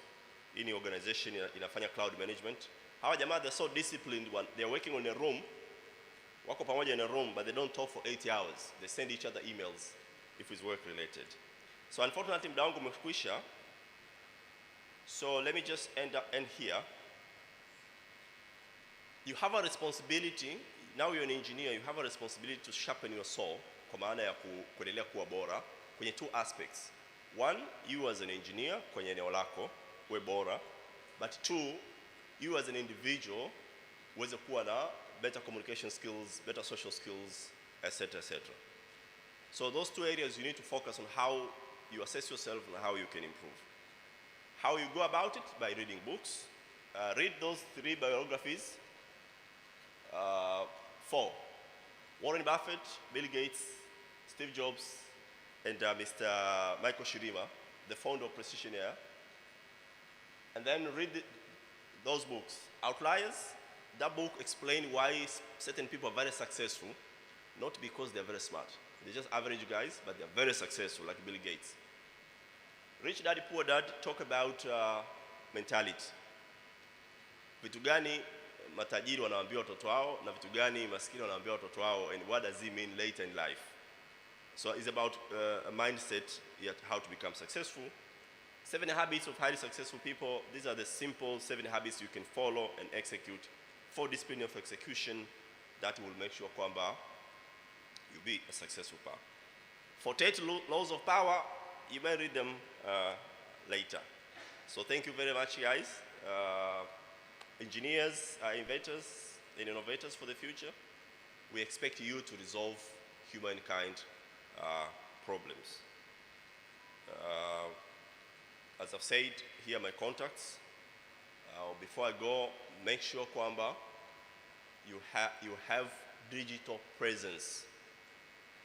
in the organization inafanya cloud management. Hawa jamaa, they're so disciplined. They're working on a room, wako pamoja in a room, but they don't talk for 80 hours. They send each other emails if it's work related. So unfortunately, muda wangu umekwisha. So let me just end here. You have a responsibility. Now you're an engineer, you have a responsibility to sharpen your saw, kwa maana ya kuendelea kuwa bora kwenye two aspects. One, you as an engineer kwenye eneo lako uwe bora, but two, you as an individual uweze kuwa na better communication skills, better social skills, etc., etc. So those two areas you need to focus on how you assess yourself and how you can improve. How you go about it? By reading books. Read those 3 biographies. 4. Warren Buffett, Bill Gates, Steve Jobs, and Mr. Michael Shirima, the founder of Precision Air. And then read those books. Outliers, that book explains why certain people are very successful, not because they're very smart. They're just average guys, but they're very successful, like Bill Gates. Rich Dad, Poor Dad talk about mentality. Vitu gani matajiri wanawaambia watoto wao na vitu gani maskini wanawaambia watoto wao, and what does it mean later in life? So it's about a mindset, yet how to become successful. 7 habits of highly successful people. These are the simple 7 habits you can follow and execute. 4 discipline of execution that will make sure kwamba you be a successful power. 48 laws of power, you may read them later. So thank you very much, guys. Engineers, inventors, and innovators for the future. We expect you to resolve humankind problems. As I've said, here are my contacts. Before I go, make sure kwamba you have digital presence.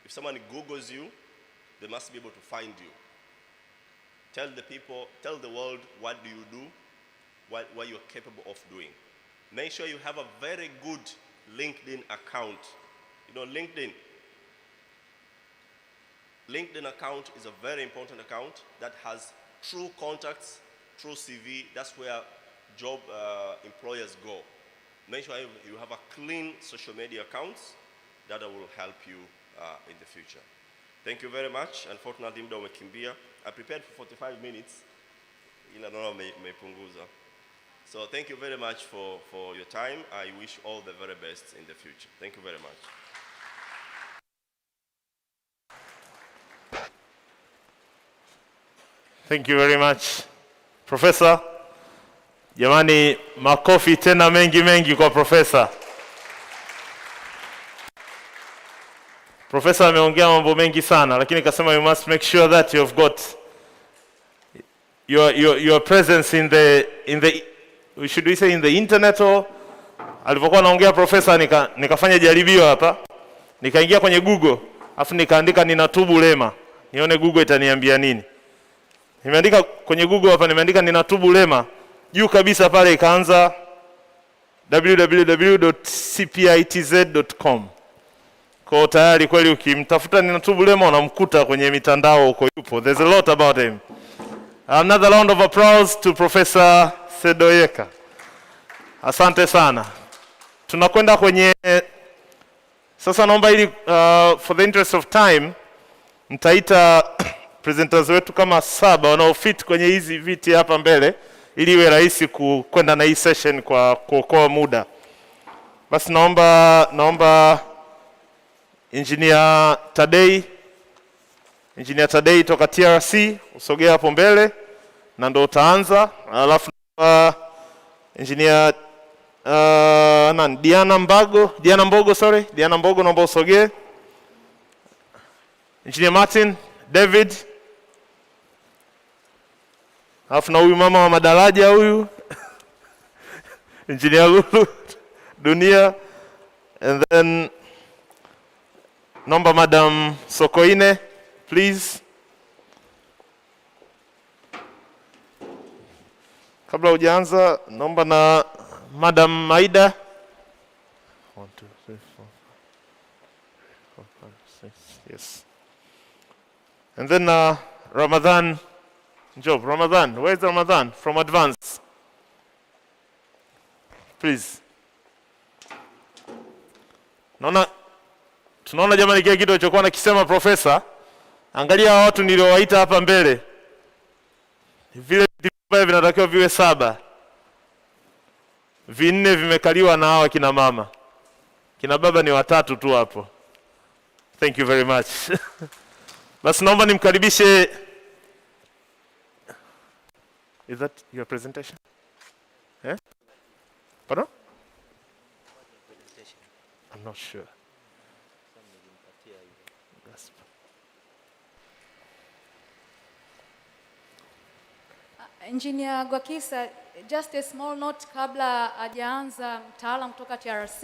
If someone Googles you, they must be able to find you. Tell the people, tell the world what do you do, what you're capable of doing. Make sure you have a very good LinkedIn account. You know, LinkedIn account is a very important account that has true contacts, true CV. That's where job employers go. Make sure you have a clean social media accounts that will help you in the future. Thank you very much. Unfortunately, muda umekimbia. I prepared for 45 minutes. Ila naona umepunguza. So thank you very much for your time. I wish all the very best in the future. Thank you very much. Thank you very much. Professor, jamani makofi tena mengi kwa professor. Professor ameongea mambo mengi sana, lakini kasema you must make sure that you have got your presence in the should we say in the internet. Or alipokuwa anaongea professor nikafanya jaribio hapa, nikaingia kwenye Google afu nikaandika ninatubu lema, nione Google itaniambia nini. Nimeandika kwenye Google hapa, nimeandika ninatubu lema, juu kabisa pale ikaanza www.cpitz.com. Kwa tayari kweli ukimtafuta ninatubu lema unamkuta kwenye mitandao huko yupo. There's a lot about him. Another round of applause to Professor Sedoyeka. Asante sana. Tunakwenda kwenye sasa, naomba ili for the interest of time nitaita presenters wetu kama 7 wanaofit kwenye hizi viti hapa mbele ili iwe rahisi kwenda na hii session kwa kuokoa muda. Basi naomba Engineer Tadei toka TRC usogea hapo mbele na ndo utaanza. Alafu Engineer Diana Mbogo naomba usogee. Engineer Martin, David. Alafu na huyu mama wa madaraja huyu Engineer Lulu Dunia, and then naomba Madam Sokoine please. Kabla hujaanza naomba na Madam Maida. 1 2 3 4 5 6. Yes. And then Ramadan Job. Ramadan, where's Ramadan from Advance? Please. Tunaona jamani kile kitu alichokuwa anakisema profesa. Angalia watu niliowaita hapa mbele. Vile vile vinatakiwa viwe 7. 4 vimekaliwa na hawa kina mama. Kina baba ni 3 tu hapo. Thank you very much. Basi naomba nimkaribishe. Is that your presentation? Eh? Pardon? I'm not sure. Engineer Gwakisa, just a small note kabla hajaanza mtaalamu kutoka TRC,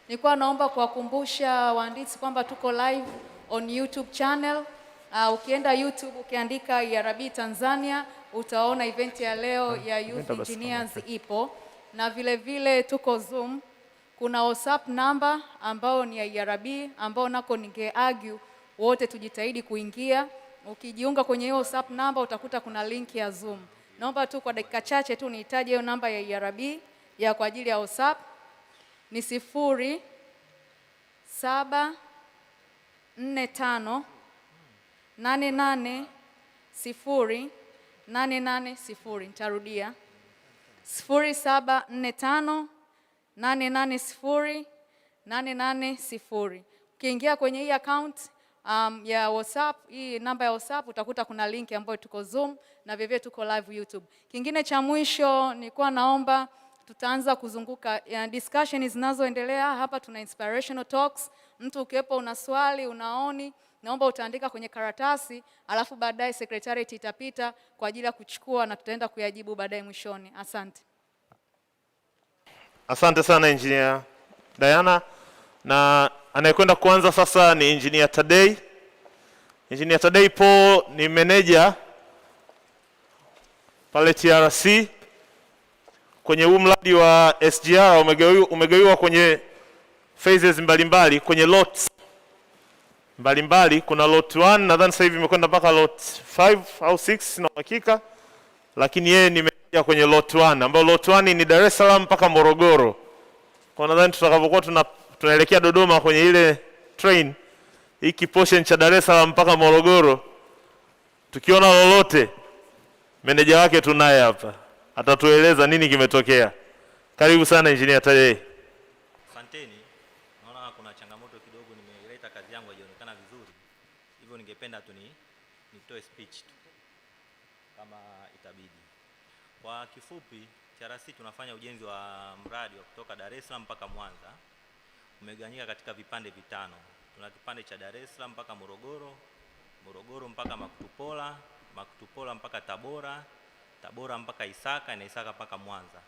nilikuwa naomba kuwakumbusha waandishi kwamba tuko live on YouTube channel. Ukienda YouTube ukiandika ERB Tanzania utaona event ya leo ya Youth Engineers ipo, na vile tuko Zoom. Kuna WhatsApp number ambao ni ya ERB ambao nako ningeargue wote tujitahidi kuingia. Ukijiunga kwenye hiyo WhatsApp number utakuta kuna link ya Zoom. Naomba tu kwa dakika chache tu nihitaji hiyo namba ya ERB ya kwa ajili ya WhatsApp. Ni 0745 880880. Nitarudia 0745 880880. Ukiingia kwenye hii account ya WhatsApp, hii namba ya WhatsApp utakuta kuna link ambayo tuko Zoom na vivyo tuko live YouTube. Kingine cha mwisho nilikuwa naomba tutaanza kuzunguka discussion zinazoendelea hapa. Tuna inspirational talks. Mtu ukiwepo una swali, unaoni, naomba utaandika kwenye karatasi, alafu baadaye secretariat itapita kwa ajili ya kuchukua na tutaenda kuyajibu baadaye mwishoni. Asante. Asante sana Engineer Diana. Na anayekwenda kuanza sasa ni Engineer Tadei. Engineer Tadei ni manager pale TRC. Kwenye huu mradi wa SGR umegawiwa kwenye phases mbalimbali, kwenye lots mbalimbali. Kuna lot 1 nadhani sasa hivi imekwenda mpaka lot 5 au 6 na hakika, lakini yeye ni manager kwenye lot 1 ambao lot 1 ni Dar es Salaam mpaka Morogoro. Kwa nadhani tutakapokuwa tunaelekea Dodoma kwenye ile train, hiki portion cha Dar es Salaam mpaka Morogoro, tukiona lolote meneja wake tunaye hapa, atatueleza nini kimetokea. Karibu sana Engineer Tadei. Asanteni. Naona kuna changamoto kidogo, nimeleta kazi yangu haionekana vizuri. Hivyo ningependa tu nitoe speech tu. kama itabidi. Kwa kifupi, TRC tunafanya ujenzi wa mradi wa kutoka Dar es Salaam mpaka Mwanza. Umegawanyika katika vipande vitano. Tuna kipande cha Dar es Salaam mpaka Morogoro, Morogoro mpaka Makutupola, Makutupola mpaka Tabora, Tabora mpaka Isaka na Isaka mpaka Mwanza.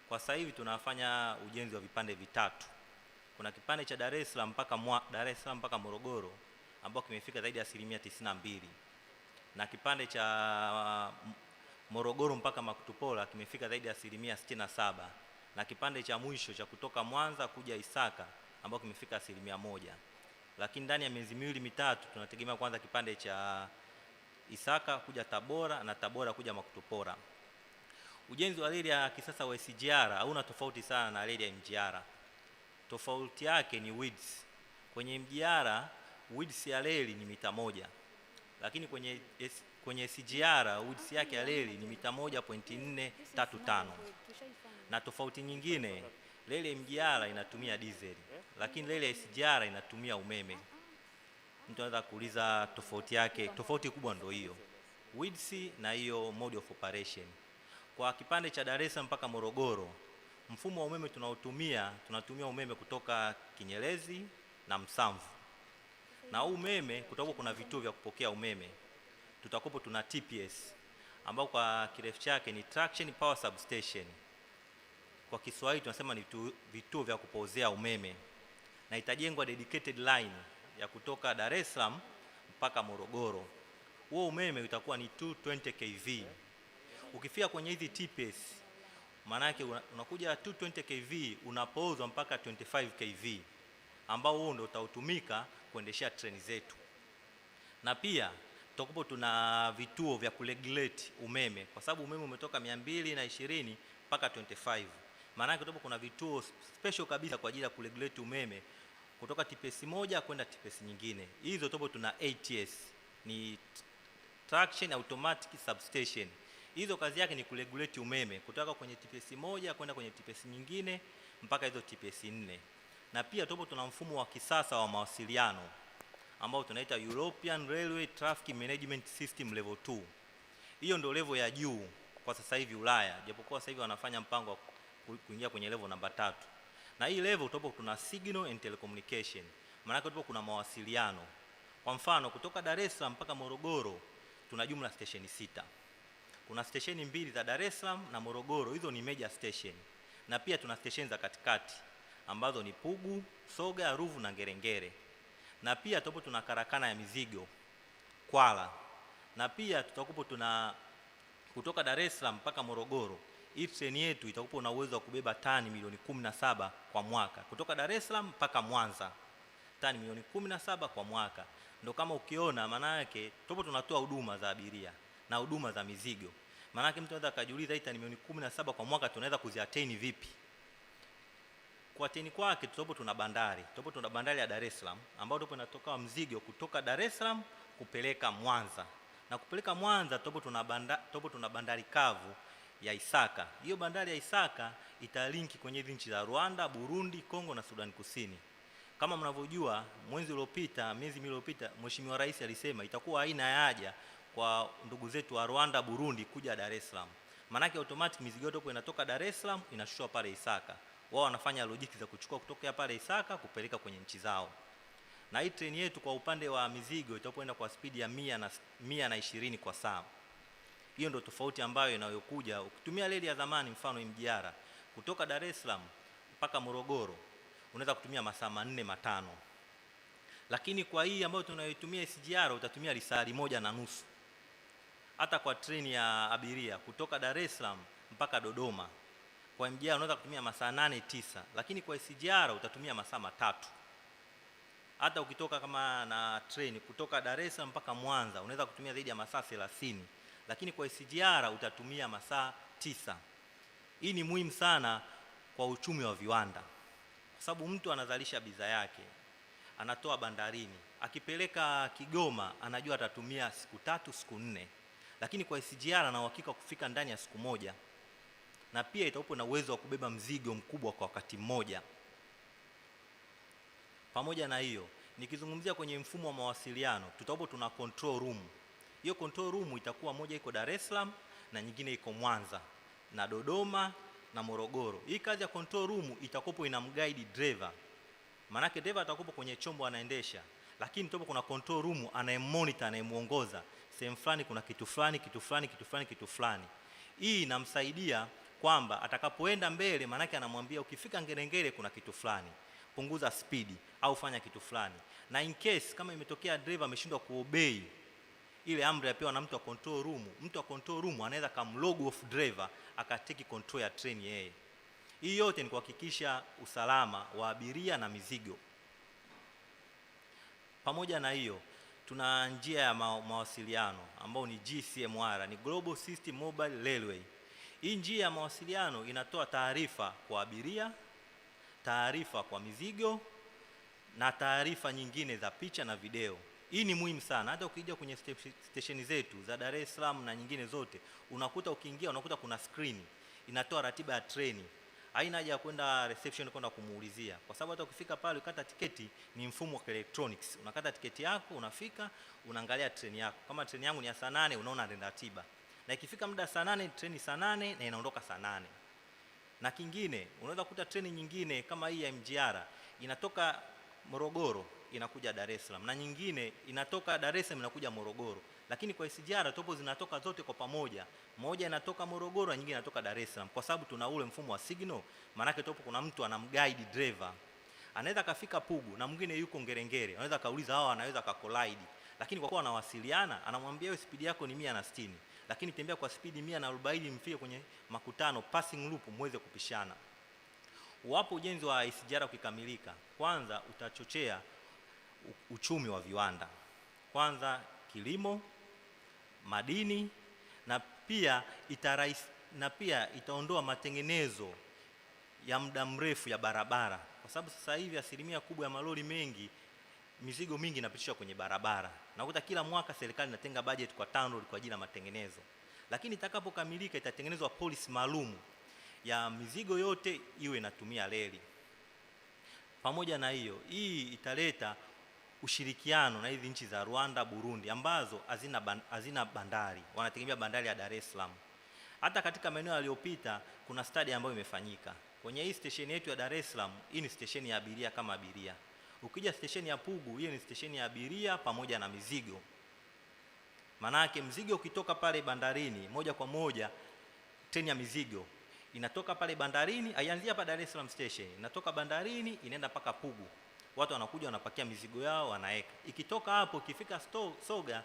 Kwa sasa hivi tunafanya ujenzi wa vipande vitatu. Kuna kipande cha Dar es Salaam mpaka Morogoro ambao kimefika zaidi ya 92%. Na kipande cha Morogoro mpaka Makutupola kimefika zaidi ya 67%. Na kipande cha mwisho cha kutoka Mwanza kuja Isaka ambao kimefika 1%. Lakini ndani ya miezi miwili mitatu tunategemea kwanza kipande cha Isaka kuja Tabora na Tabora kuja Makutupola. Ujenzi wa reli ya kisasa wa SGR hauna tofauti sana na reli ya MGR. Tofauti yake ni width. Kwenye MGR width ya reli ni mita 1. Lakini kwenye SGR width yake ya reli ni mita 1.435. Na tofauti nyingine, reli ya MGR inatumia diesel, lakini reli ya SGR inatumia umeme. Mtu anaweza kuuliza tofauti yake. Tofauti kubwa ndio hiyo, width na hiyo mode of operation. Kwa kipande cha Dar es Salaam mpaka Morogoro, mfumo wa umeme tunatumia umeme kutoka Kinyerezi na Msamvu. Na umeme kutakuwa kuna vituo vya kupokea umeme. Tutakopo tuna TPS ambao kwa kirefu chake ni Traction Power Substation. Kwa Kiswahili tunasema ni vituo vya kupozea umeme. Na itajengwa dedicated line ya kutoka Dar es Salaam mpaka Morogoro. Huo umeme utakuwa ni 220 kV. Ukifika kwenye hizi TPS, maana yake unakuja 220 kV unapozwa mpaka 25 kV ambao huo ndio utautumika kuendeshea treni zetu. Na pia tutakupo tuna vituo vya kuregulate umeme kwa sababu umeme umetoka 220 mpaka 25. Maana yake kuna vituo special kabisa kwa ajili ya kuregulate umeme kutoka TPS moja kwenda TPS nyingine. Hizo topo tuna ATS, ni Traction Automatic Substation. Hizo kazi yake ni kuregulate umeme kutoka kwenye TPS moja kwenda kwenye TPS nyingine mpaka hizo TPS 4. Na pia topo tuna mfumo wa kisasa wa mawasiliano ambao tunaita European Railway Traffic Management System Level 2. Hiyo ndio level ya juu kwa sasa hivi Ulaya, japokuwa sasa hivi wanafanya mpango wa kuingia kwenye level namba 3. Na hii level topo tuna signal and telecommunication. Maana yake topo kuna mawasiliano. Kwa mfano kutoka Dar es Salaam mpaka Morogoro tuna jumla station 6. Kuna station 2 za Dar es Salaam na Morogoro, hizo ni major station. Na pia tuna station za katikati ambazo ni Pugu, Soga, Ruvu na Ngerengere. Na pia tutakupo tuna karakana ya mizigo Kwala. Na pia tutakupo tuna kutoka Dar es Salaam mpaka Morogoro, hii treni yetu itakuwa na uwezo wa kubeba tani milioni 17 kwa mwaka. Kutoka Dar es Salaam mpaka Mwanza, tani milioni 17 kwa mwaka. Ndio kama ukiona, maana yake tutakuwa tunatoa huduma za abiria na huduma za mizigo. Maana yake mtu anaweza kujiuliza hii tani milioni 17 kwa mwaka tunaweza kuziattain vipi? Kwa attain kwake tutakuwa tuna bandari. Tutakuwa tuna bandari ya Dar es Salaam ambao ndipo inatoka mzigo kutoka Dar es Salaam kupeleka Mwanza. Na kupeleka Mwanza tutakuwa tuna bandari kavu ya Isaka. Hiyo bandari ya Isaka italinki kwenye nchi za Rwanda, Burundi, Kongo na Sudan Kusini. Kama mnavyojua, miezi iliyopita Mheshimiwa Rais alisema itakuwa haina haja kwa ndugu zetu wa Rwanda, Burundi kuja Dar es Salaam. Maana yake automatic mizigo yote inatoka Dar es Salaam inashushwa pale Isaka. Wao wanafanya logistics za kuchukua kutoka pale Isaka kupeleka kwenye nchi zao. Na hii treni yetu kwa upande wa mizigo itakwenda kwa spidi ya 120 kwa saa. Hiyo ndio tofauti ambayo inayokuja ukitumia reli ya zamani, mfano MGR kutoka Dar es Salaam mpaka Morogoro unaweza kutumia masaa 4-5. Lakini kwa hii ambayo tunayotumia SGR utatumia risali 1.5. Hata kwa treni ya abiria kutoka Dar es Salaam mpaka Dodoma kwa MGR unaweza kutumia masaa 8-9, lakini kwa SGR utatumia masaa 3. Hata ukitoka kama na treni kutoka Dar es Salaam mpaka Mwanza unaweza kutumia zaidi ya masaa 30, lakini kwa SGR utatumia masaa 9. Hii ni muhimu sana kwa uchumi wa viwanda, kwa sababu mtu anazalisha bidhaa yake, anatoa bandarini, akipeleka Kigoma anajua atatumia siku 3 siku 4, lakini kwa SGR ana uhakika kufika ndani ya siku 1. Na pia itakuwa na uwezo wa kubeba mzigo mkubwa kwa wakati mmoja. Pamoja na hiyo, nikizungumzia kwenye mfumo wa mawasiliano, tutakuwa tuna control room. Hiyo control room itakuwa moja iko Dar es Salaam na nyingine iko Mwanza na Dodoma na Morogoro. Hii kazi ya control room itakopo inamguide driver. Maana yake driver atakopo kwenye chombo anaendesha, lakini topo kuna control room anayemonitor, anayemuongoza. Sehemu fulani kuna kitu fulani, kitu fulani, kitu fulani, kitu fulani. Hii inamsaidia kwamba atakapoenda mbele, maana yake anamwambia ukifika Ngerengere kuna kitu fulani, punguza speed au fanya kitu fulani. Na in case kama imetokea driver ameshindwa kuobey ile amri apewa na mtu wa control room, mtu wa control room anaweza kumlog off driver akateki control ya train yeye. Hii yote ni kuhakikisha usalama wa abiria na mizigo. Pamoja na hiyo, tuna njia ya mawasiliano ambao ni GCMR, ni Global System Mobile Railway. Hii njia ya mawasiliano inatoa taarifa kwa abiria, taarifa kwa mizigo na taarifa nyingine za picha na video. Hii ni muhimu sana. Hata ukija kwenye stesheni zetu za Dar es Salaam na nyingine zote, unakuta ukiingia unakuta kuna screen inatoa ratiba ya treni. Haina haja ya kwenda reception kwenda kumuulizia, kwa sababu hata ukifika pale ukata tiketi ni mfumo wa electronics. Unakata tiketi yako, unafika, unaangalia treni yako. Kama treni yangu ni ya saa 8, unaona ratiba. Na ikifika muda saa 8, treni saa 8 na inaondoka saa 8. Na kingine, unaweza kukuta treni nyingine kama hii ya MGR inatoka Morogoro inakuja Dar es Salaam, na nyingine inatoka Dar es Salaam inakuja Morogoro. Lakini kwa SGR topo zinatoka zote kwa pamoja. Moja inatoka Morogoro na nyingine inatoka Dar es Salaam, kwa sababu tuna ule mfumo wa signal. Maana yake topo kuna mtu anamguide driver. Anaweza kafika Pugu na mwingine yuko Ngerengere, anaweza kauliza hao, anaweza kakolide. Lakini kwa kuwa wanawasiliana, anamwambia wewe speed yako ni 160, lakini tembea kwa speed 140 mfike kwenye makutano passing loop muweze kupishana. Wapo ujenzi wa SGR ukikamilika, kwanza utachochea uchumi wa viwanda. Kwanza kilimo, madini, na pia itaondoa matengenezo ya muda mrefu ya barabara, kwa sababu sasa hivi asilimia kubwa ya malori mengi, mizigo mingi inapitishwa kwenye barabara. Nakuta kila mwaka serikali inatenga budget kwa TANROADS kwa ajili ya matengenezo, lakini itakapokamilika itatengenezwa policy maalum ya mizigo yote iwe inatumia reli. Pamoja na hiyo, hii italeta ushirikiano na hizi nchi za Rwanda, Burundi ambazo hazina bandari, wanategemea bandari ya Dar es Salaam. Hata katika maeneo yaliyopita kuna study ambayo imefanyika. Kwenye hii station yetu ya Dar es Salaam, hii ni station ya abiria kama abiria. Ukija station ya Pugu, hii ni station ya abiria pamoja na mizigo. Manake mzigo ukitoka pale bandarini moja kwa moja, treni ya mizigo inatoka pale bandarini, haianzia hapa Dar es Salaam station, inatoka bandarini inaenda paka Pugu. Watu wanakuja wanapakia mizigo yao wanaeka. Ikitoka hapo ikifika Soga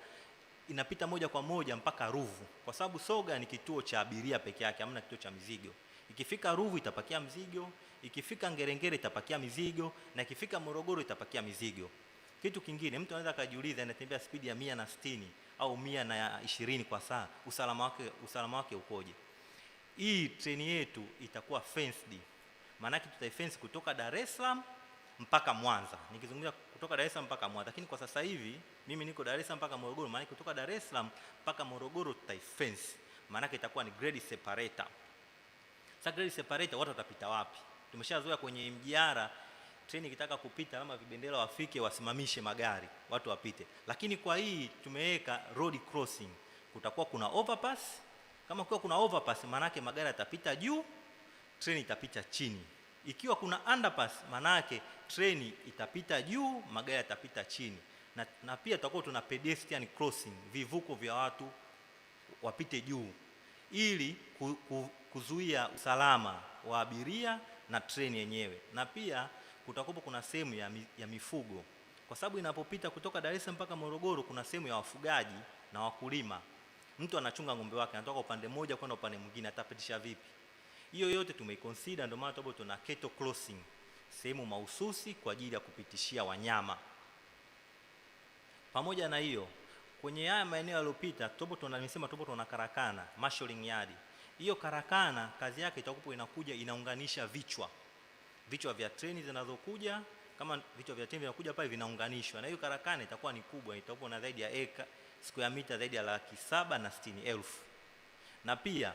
inapita moja kwa moja mpaka Ruvu, kwa sababu Soga ni kituo cha abiria peke yake, hamna kituo cha mizigo. Ikifika Ruvu itapakia mzigo, ikifika Ngerengere itapakia mizigo, na ikifika Morogoro itapakia mizigo. Kitu kingine, mtu anaweza kujiuliza anatembea speed ya 160 au 120 kwa saa, usalama wake ukoje? Hii treni yetu itakuwa fenced. Maana yake tutaifence kutoka Dar es Salaam mpaka Mwanza. Nikizungumzia kutoka Dar es Salaam mpaka Mwanza, lakini kwa sasa hivi mimi niko Dar es Salaam mpaka Morogoro. Maana kutoka Dar es Salaam mpaka Morogoro tutaifence. Maana yake itakuwa ni grade separator. Sasa grade separator watu watapita wapi? Tumeshazoea kwenye MGR treni ikitaka kupita kama vibendera wafike wasimamishe magari, watu wapite. Lakini kwa hii tumeweka road crossing. Kutakuwa kuna overpass. Kama kuna overpass, maana yake magari yatapita juu, treni itapita chini. Ikiwa kuna underpass, maana yake treni itapita juu, magari yatapita chini. Na pia tutakuwa tuna pedestrian crossing, vivuko vya watu wapite juu, ili kuzuia usalama wa abiria na treni yenyewe. Na pia kutakuwa kuna sehemu ya mifugo, kwa sababu inapopita kutoka Dar es Salaam mpaka Morogoro kuna sehemu ya wafugaji na wakulima. Mtu anachunga ng'ombe wake, anatoka upande mmoja kwenda upande mwingine, atapitisha vipi? Hiyo yote tumeiconsider, ndio maana tobo tuna cattle crossing, sehemu mahususi kwa ajili ya kupitishia wanyama. Pamoja na hiyo, kwenye haya maeneo yaliyopita tobo tuna karakana, marshalling yard. Hiyo karakana kazi yake itakuwa inakuja inaunganisha vichwa vya treni zinazokuja. Kama vichwa vya treni vinakuja pale vinaunganishwa, na hiyo karakana itakuwa ni kubwa, itakuwa na zaidi ya square meter zaidi ya 760,000. Na pia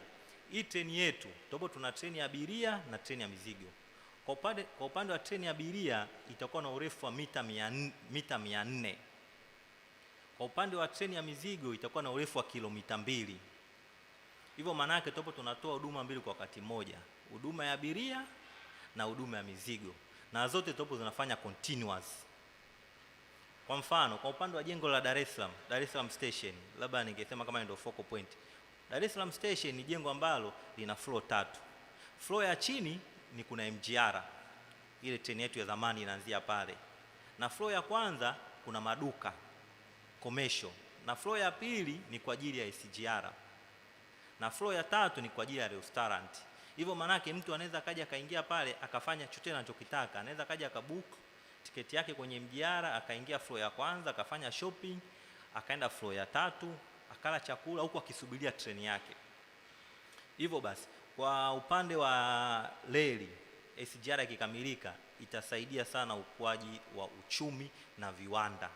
hii treni yetu tobo tuna treni ya abiria na treni ya mizigo. Kwa upande wa treni ya abiria itakuwa na urefu wa mita 400. Kwa upande wa treni ya mizigo itakuwa na urefu wa kilomita 2. Hivyo maana yake topo tunatoa huduma mbili kwa wakati mmoja, huduma ya abiria na huduma ya mizigo, na zote topo zinafanya continuous. Kwa mfano, kwa upande wa jengo la Dar es Salaam Station, labda ningesema kama ndio focal point. Dar es Salaam Station ni jengo ambalo lina floor 3. Floor ya chini ni kuna MGR, ile treni yetu ya zamani inaanzia pale, na floor ya kwanza kuna maduka commercial, na floor ya pili ni kwa ajili ya SGR, na floor ya tatu ni kwa ajili ya restaurant. Hivyo manake mtu anaweza kaja kaingia pale akafanya chochote anachokitaka. Anaweza kaja akabook tiketi yake kwenye MGR, akaingia floor ya kwanza, akafanya shopping, akaenda floor ya tatu, akala chakula huku akisubiria treni yake. Hivyo basi kwa upande wa reli, SGR ikikamilika itasaidia sana ukuaji wa uchumi na viwanda,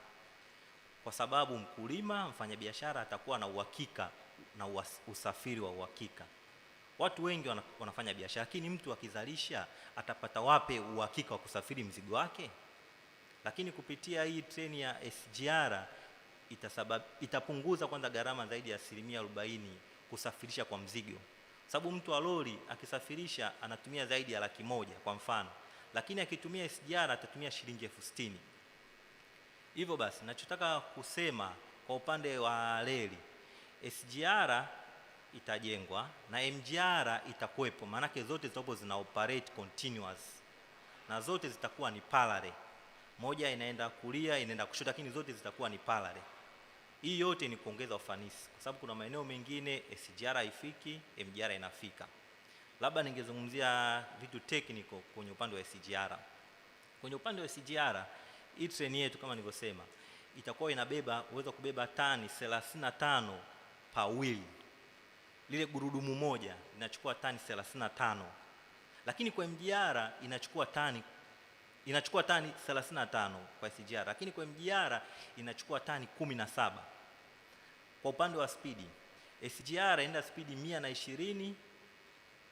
kwa sababu mkulima, mfanyabiashara atakuwa na uhakika na usafiri wa uhakika. Watu wengi wanafanya biashara, lakini mtu akizalisha atapata wapi uhakika wa kusafiri mzigo wake? Lakini kupitia hii treni ya SGR itapunguza kwanza gharama zaidi ya 40% kusafirisha kwa mzigo, sababu mtu wa lori akisafirisha anatumia zaidi ya 100,000 kwa mfano, lakini akitumia SGR atatumia shilingi 60,000. Hivyo basi nachotaka kusema kwa upande wa reli, SGR itajengwa na MGR itakuwepo, maanake zote zitakuwa zina operate continuous na zote zitakuwa ni parallel. Moja inaenda kulia, inaenda kushoto, lakini zote zitakuwa ni parallel. Hii yote ni kuongeza ufanisi, kwa sababu kuna maeneo mengine SGR haifiki, MGR inafika. Labda ningezungumzia vitu technical kwenye upande wa SGR. Kwenye upande wa SGR, hii treni yetu kama nilivyosema itakuwa inabeba uwezo kubeba tani 35 per wheel. Lile gurudumu moja inachukua tani 35, lakini kwa MGR inachukua tani 35 kwa SGR, lakini kwa MGR inachukua tani 17. Kwa upande wa spidi, SGR inaenda spidi 120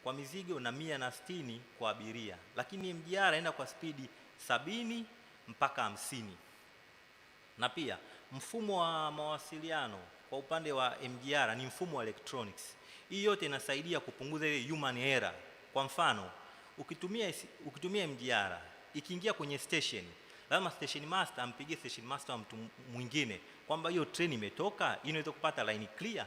kwa mizigo na 160 kwa abiria, lakini MGR inaenda kwa spidi 70 mpaka 50. Na pia mfumo wa mawasiliano kwa upande wa MGR ni mfumo wa electronics. Hii yote inasaidia kupunguza ile human error. Kwa mfano, ukitumia MGR ikiingia kwenye station, lazima station master ampigie station master wa mtu mwingine kwamba hiyo treni imetoka, inaweza kupata line clear.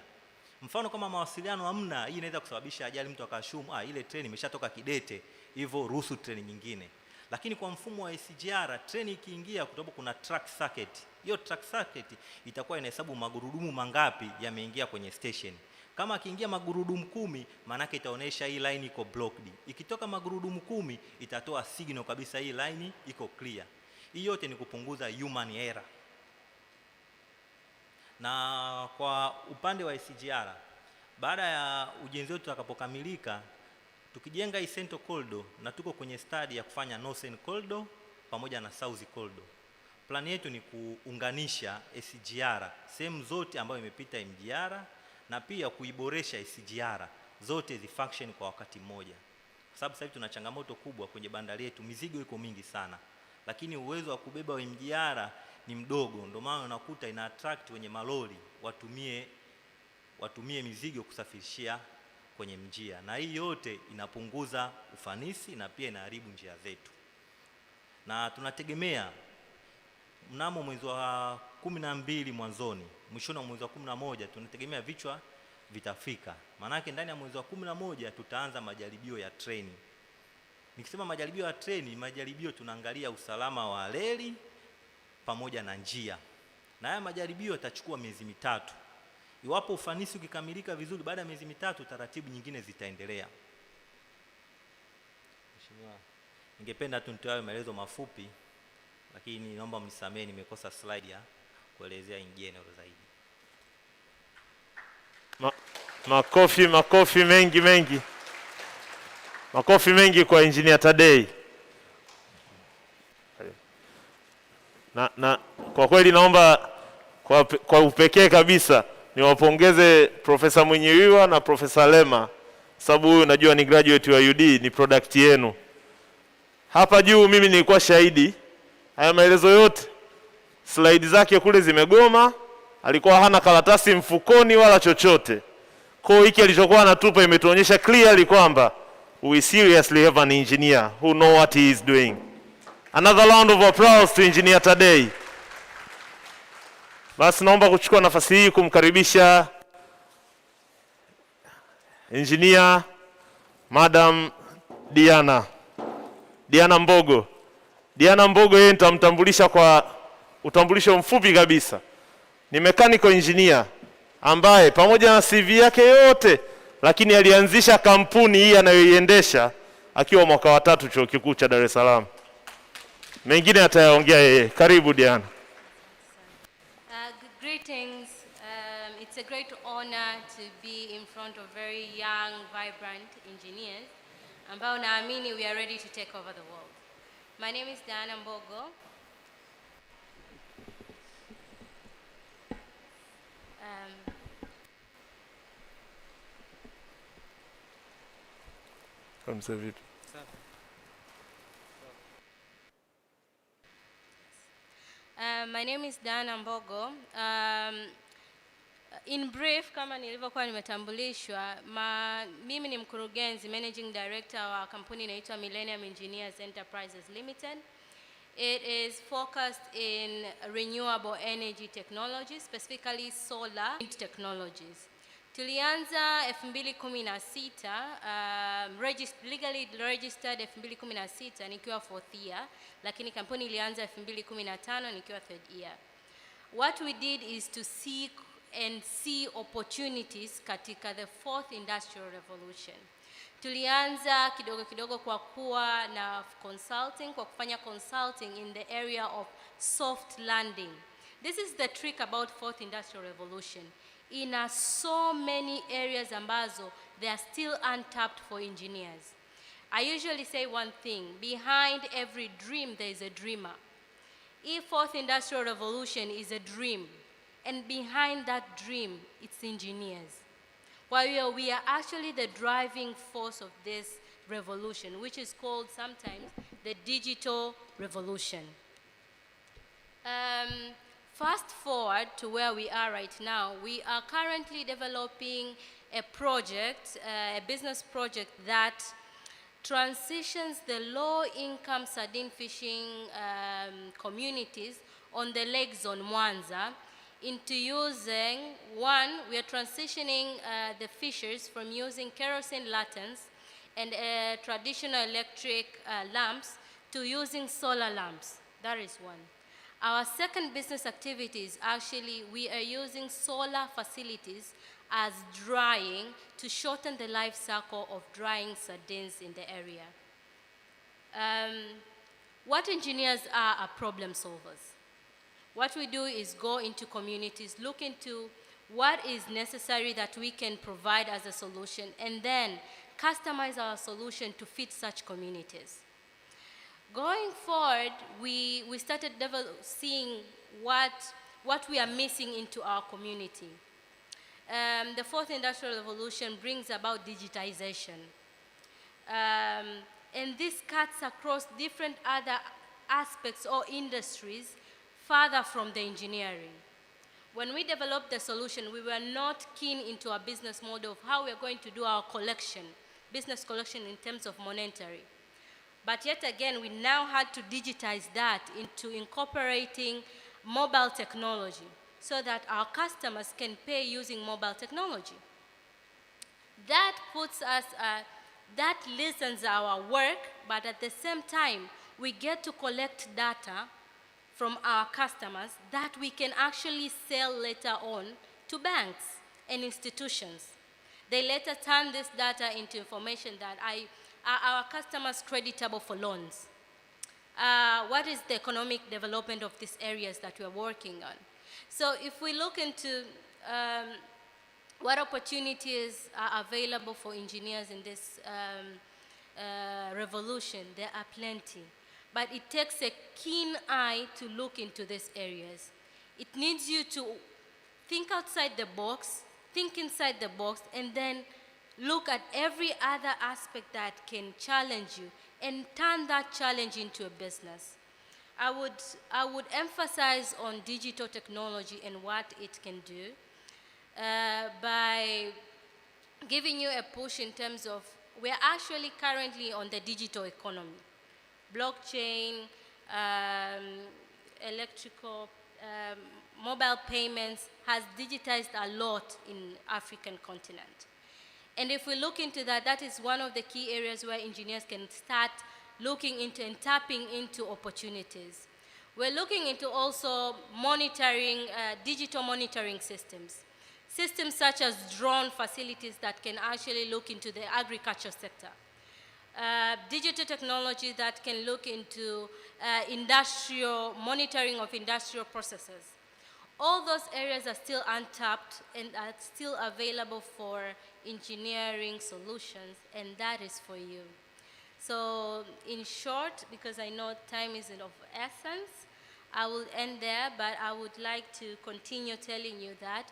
Mfano kama mawasiliano hamna, hii inaweza kusababisha ajali, mtu akashumu ile treni imeshatoka Kidete, hivyo ruhusu treni nyingine. Lakini kwa mfumo wa SGR, treni ikiingia kutoka kuna track circuit. Hiyo track circuit itakuwa inahesabu magurudumu mangapi yameingia kwenye station. Kama akiingia magurudumu 10, maana yake itaonesha hii line iko blocked. Ikitoka magurudumu 10, itatoa signal kabisa hii line iko clear. Hii yote ni kupunguza human error. Na kwa upande wa SGR, baada ya ujenzi wetu utakapokamilika, tukijenga hii Central Corridor na tuko kwenye stadi ya kufanya Northern Corridor pamoja na South Corridor. Plani yetu ni kuunganisha SGR sehemu zote ambayo imepita MGR na pia kuiboresha SGR zote zifunction kwa wakati mmoja. Kwa sababu sasa hivi tuna changamoto kubwa kwenye bandari yetu, mizigo iko mingi sana, lakini uwezo wa kubeba wa MGR ni mdogo. Ndio maana unakuta ina attract wenye malori watumie mizigo kusafirishia kwenye njia, na hii yote inapunguza ufanisi na pia inaharibu njia zetu. Na tunategemea mnamo mwezi wa 12 mwanzoni, mwishoni wa mwezi wa 11 tunategemea vichwa vitafika. Maanake ndani ya mwezi wa 11 tutaanza majaribio ya treni. Nikisema majaribio ya treni, majaribio tunaangalia usalama wa reli pamoja na njia. Na haya majaribio yatachukua miezi 3. Iwapo ufanisi ukikamilika vizuri, baada ya miezi 3 taratibu nyingine zitaendelea. Mheshimiwa, ningependa tu nitoe maelezo mafupi, lakini naomba mnisamehe nimekosa slide ya kuelezea in general zaidi. Makofi mengi. Makofi mengi kwa Engineer Tadei. Na kwa kweli naomba kwa upekee kabisa niwapongeze Profesa Mwinyiwiwa na Profesa Lema, sababu huyu najua ni graduate wa UD, ni product yenu. Hapa juu mimi nilikuwa shahidi, haya maelezo yote slide zake kule zimegoma, alikuwa hana karatasi mfukoni wala chochote. Kwa hiyo hiki alichokuwa anatupa imetuonyesha clearly kwamba we seriously have an engineer who know what he is doing. Another round of applause to Engineer Tadei. Basi naomba kuchukua nafasi hii kumkaribisha Engineer Madam Diana Mbogo. Diana Mbogo yeye nitamtambulisha kwa utambulisho mfupi kabisa. Ni mechanical engineer ambaye pamoja na CV yake yote, lakini alianzisha kampuni hii anayoiendesha akiwa mwaka wa 3 chuo kikuu cha Dar es Salaam. Mengine atayaongea yeye. Karibu Diana. Greetings. It's a great honor to be in front of very young, vibrant engineers ambao naamini we are ready to take over the world. My name is Diana Mbogo. My name is Diana Mbogo. In brief, kama nilivyokuwa nimetambulishwa, mimi ni mkurugenzi, managing director wa kampuni inaitwa Millennium Engineers Enterprises Limited. It is focused in renewable energy technologies, specifically solar technologies. Tulianza 2016, legally registered 2016 nikiwa 4th year, lakini kampuni ilianza 2015 nikiwa 3rd year. What we did is to seek and see opportunities katika the 4th industrial revolution. Tulianza kidogo kidogo kwa kuwa na consulting, kwa kufanya consulting in the area of soft landing. This is the trick about 4th industrial revolution. In so many areas ambazo they are still untapped for engineers. I usually say one thing, behind every dream there is a dreamer. If 4th industrial revolution is a dream, and behind that dream, it's engineers. While we are actually the driving force of this revolution, which is called sometimes the digital revolution. Fast forward to where we are right now, we are currently developing a project, a business project that transitions the low-income sardine fishing communities on the lakes on Mwanza into using, one, we are transitioning the fishers from using kerosene lanterns and traditional electric lamps to using solar lamps. That is one. Our second business activity is actually we are using solar facilities as drying to shorten the life cycle of drying sardines in the area. What engineers are problem solvers. What we do is go into communities, look into what is necessary that we can provide as a solution, and then customize our solution to fit such communities. Going forward, we started seeing what we are missing into our community. The 4th industrial revolution brings about digitization. And this cuts across different other aspects or industries further from the engineering. When we developed the solution, we were not keen into a business model of how we are going to do our collection, business collection in terms of monetary. But yet again, we now had to digitize that into incorporating mobile technology so that our customers can pay using mobile technology. That puts us, that lessens our work, but at the same time, we get to collect data from our customers that we can actually sell later on to banks and institutions. They later turn this data into information that are our customers creditable for loans? What is the economic development of these areas that we are working on? So if we look into what opportunities are available for engineers in this revolution, there are plenty. But it takes a keen eye to look into these areas. It needs you to think outside the box, think inside the box, and then look at every other aspect that can challenge you and turn that challenge into a business. I would emphasize on digital technology and what it can do by giving you a push in terms of, we are actually currently on the digital economy. Blockchain, electrical, mobile payments has digitized a lot in African continent. And if we look into that, that is one of the key areas where engineers can start looking into and tapping into opportunities. We're looking into also monitoring, digital monitoring systems. Systems such as drone facilities that can actually look into the agriculture sector. Digital technology that can look into industrial, monitoring of industrial processes. All those areas are still untapped and are still available for engineering solutions, and that is for you. So in short, because I know time is of essence, I will end there, but I would like to continue telling you that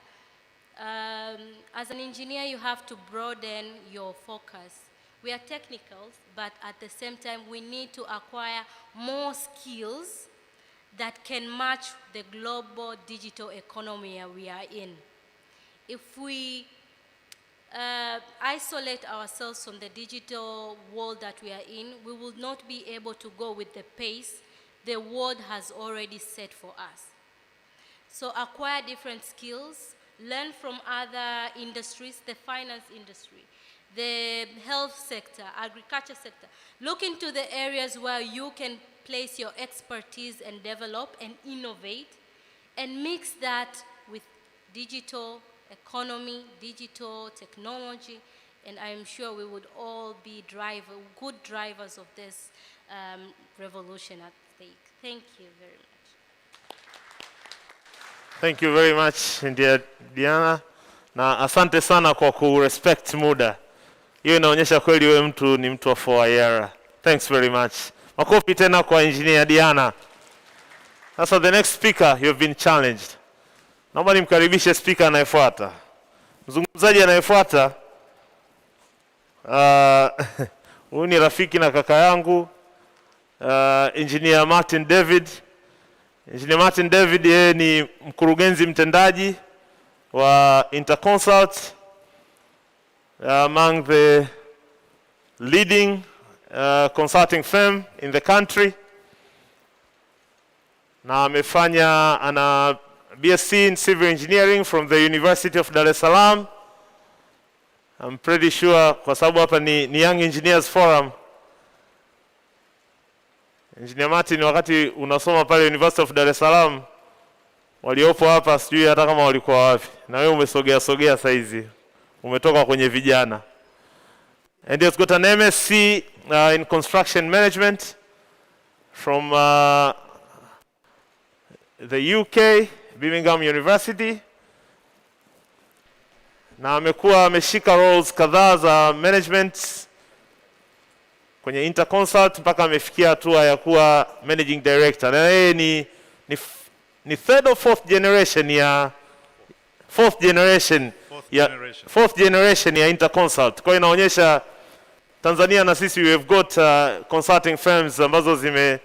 as an engineer, you have to broaden your focus. We are technicals, but at the same time, we need to acquire more skills that can match the global digital economy we are in. If we isolate ourselves from the digital world that we are in, we will not be able to go with the pace the world has already set for us. So acquire different skills, learn from other industries, the finance industry, the health sector, agriculture sector. Look into the areas where you can place your expertise and develop and innovate, and mix that with digital economy, digital technology, and I am sure we would all be good drivers of this revolution at stake. Thank you very much. Thank you very much, India Diana. Na asante sana kwa kurespect muda. Hiyo inaonyesha kweli wewe mtu ni mtu wa 4IR. Thanks very much. Makofi tena kwa Engineer Diana. Sasa the next speaker, you have been challenged. Naomba nimkaribishe speaker anayefuata. Mzungumzaji anayefuata huyu ni rafiki na kaka yangu, Engineer Martin David. Engineer Martin David yeye ni mkurugenzi mtendaji wa Interconsult, among the leading consulting firm in the country. Na amefanya ana BSc in Civil Engineering from the University of Dar es Salaam. I'm pretty sure kwa sababu hapa ni Young Engineers Forum. Engineer Martin, wakati unasoma pale University of Dar es Salaam, waliopo hapa sijui hata kama walikuwa wapi. Na wewe umesogea saizi. Umetoka kwenye vijana. And he has got an MSc in Construction Management from the UK, Birmingham University. Na ameshika roles kadhaa za management kwenye Interconsult mpaka amefikia hatua ya kuwa managing director. Na yeye ni third or fourth generation ya Interconsult. Kwa hiyo inaonyesha Tanzania na sisi we have got consulting firms ambazo zime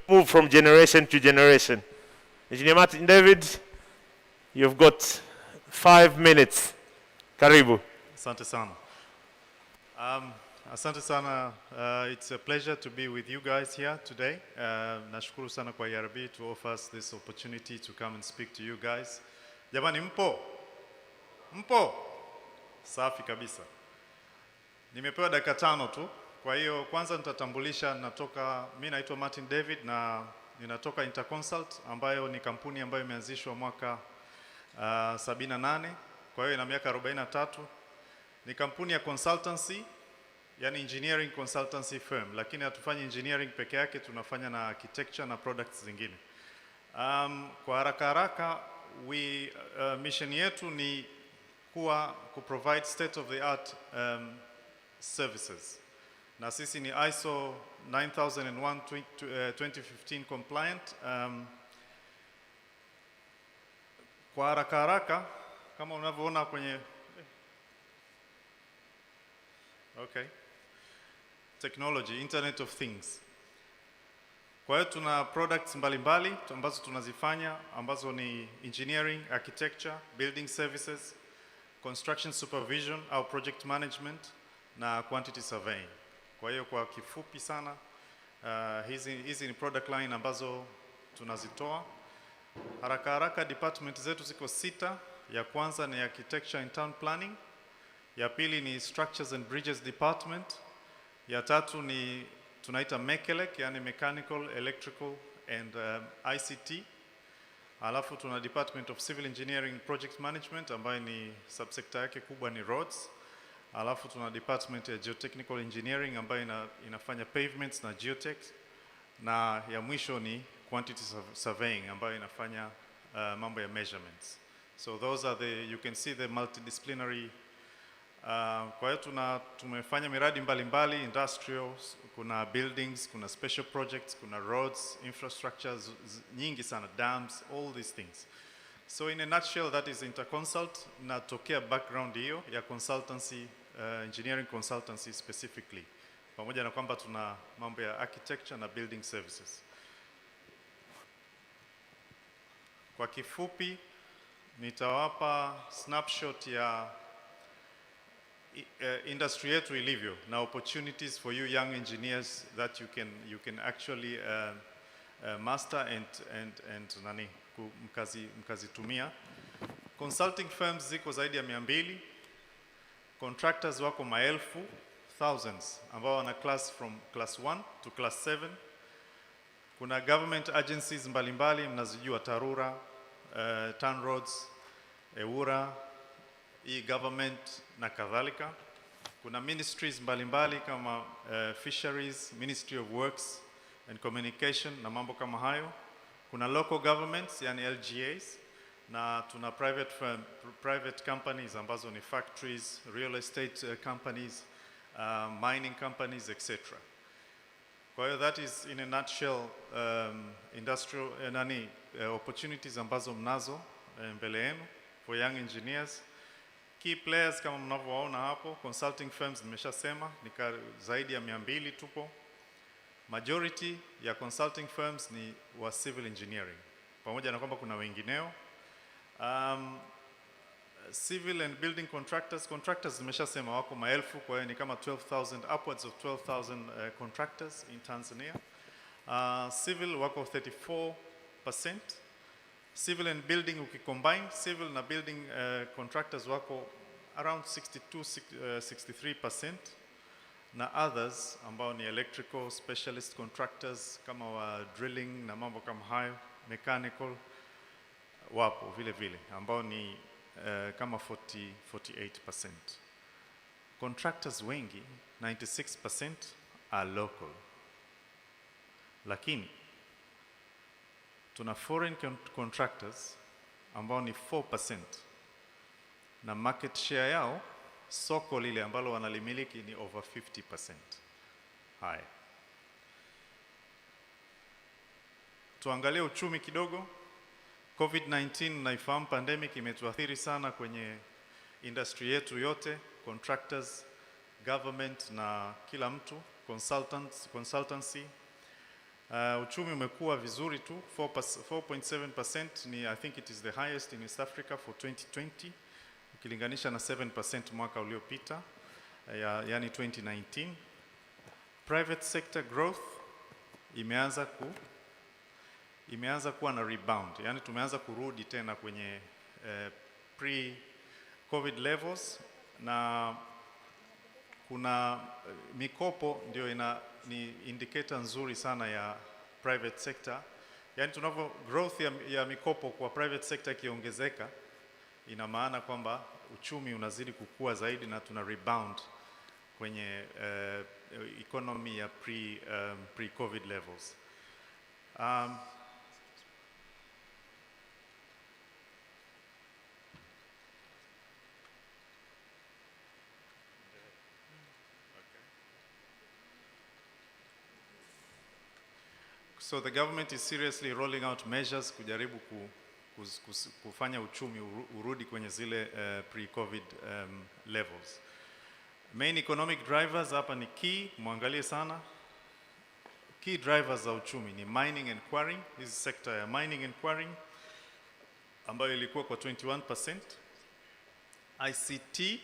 move from generation to generation. Engineer Martin David, you've got 5 minutes. Karibu. Asante sana. Asante sana. It's a pleasure to be with you guys here today. Nashukuru sana kwa ERB to offer us this opportunity to come and speak to you guys. Jamani mpo? Mpo? Safi kabisa. Nimepewa dakika 5 tu. Kwa hiyo kwanza nitatambulisha mimi naitwa Martin David na ninatoka Interconsult ambayo ni kampuni ambayo imeanzishwa mwaka 78. Kwa hiyo ina miaka 43. Ni kampuni ya consultancy, yani engineering consultancy firm, lakini hatufanyi engineering peke yake, tunafanya na architecture na products zingine. Kwa haraka mission yetu ni provide state of the art services. Na sisi ni ISO 9001 2015 compliant. Kwa haraka kama unavyoona kwenye technology, Internet of Things. Kwa hiyo tuna products mbalimbali ambazo tunazifanya ambazo ni engineering, architecture, building services, construction supervision au project management na quantity surveying. Kwa hiyo kwa kifupi sana hizi ni product line ambazo tunazitoa. Haraka haraka department zetu ziko 6. Ya kwanza ni architecture and town planning. Ya pili ni structures and bridges department. Ya tatu ni tunaita MECELEC, yani mechanical, electrical and ICT. Alafu tuna department of civil engineering project management ambayo ni subsector yake kubwa ni roads. Alafu tuna department ya geotechnical engineering ambayo inafanya pavements na geotech. Na ya mwisho ni quantity surveying ambayo inafanya mambo ya measurements. So those are you can see the multidisciplinary. Kwa hiyo tumefanya miradi mbalimbali, industrials, kuna buildings, kuna special projects, kuna roads, infrastructures nyingi sana, dams, all these things. So in a nutshell, that is Interconsult, natokea background hiyo ya consultancy, engineering consultancy specifically. Pamoja na kwamba tuna mambo ya architecture na building services. Kwa kifupi, nitawapa snapshot ya industry yetu ilivyo na opportunities for you young engineers that you can actually master and mkazitumia. Consulting firms ziko zaidi ya 200, contractors wako maelfu, thousands, ambao wana class from class 1 to class 7. Kuna government agencies mbalimbali mnazijua, TARURA, TANROADS, EURA, e-government na kadhalika. Kuna ministries mbalimbali kama Fisheries, Ministry of Works and Communication na mambo kama hayo. Kuna local governments, yani LGAs, na tuna private companies ambazo ni factories, real estate companies, mining companies, etc. Kwa hiyo that is in a nutshell industrial opportunities ambazo mnazo mbele yenu for young engineers. Key players kama mnavyoona hapo, consulting firms nimeshasema ni zaidi ya 200 tupo. Majority ya consulting firms ni wa civil engineering, pamoja na kwamba kuna wengineo. Civil and building contractors nimeshasema wako maelfu, kwa hiyo ni kama 12,000, upwards of 12,000 contractors in Tanzania. Civil wako 34%. Civil and building ukicombine, civil na building contractors wako around 63%. Na others ambao ni electrical specialist contractors kama wa drilling na mambo kama hayo, mechanical wapo vile vile ambao ni kama 48%. Contractors wengi 96% are local. Lakini tuna foreign contractors ambao ni 4% na market share yao soko lile ambalo wanalimiliki ni over 50%. Haya, tuangalie uchumi kidogo. COVID-19 naifahamu pandemic imetuathiri sana kwenye industry yetu yote, contractors, government na kila mtu, consultancy. Uchumi umekuwa vizuri tu, 4.7% ni, I think it is the highest in East Africa for 2020, ukilinganisha na 7% mwaka uliopita, yani 2019. Private sector growth imeanza kuwa na rebound, yani tumeanza kurudi tena kwenye pre-COVID levels, na kuna mikopo ndio ni indicator nzuri sana ya private sector. Yani growth ya mikopo kwa private sector ikiongezeka, ina maana kwamba uchumi unazidi kukua zaidi na tuna rebound kwenye economy ya pre-COVID levels. So the government is seriously rolling out measures kujaribu kufanya uchumi urudi kwenye zile pre-COVID levels. Main economic drivers hapa ni key, muangalie sana. key drivers za uchumi ni mining and quarrying. Hizi sekta ya mining and quarrying ambayo ilikuwa kwa 21%. ICT,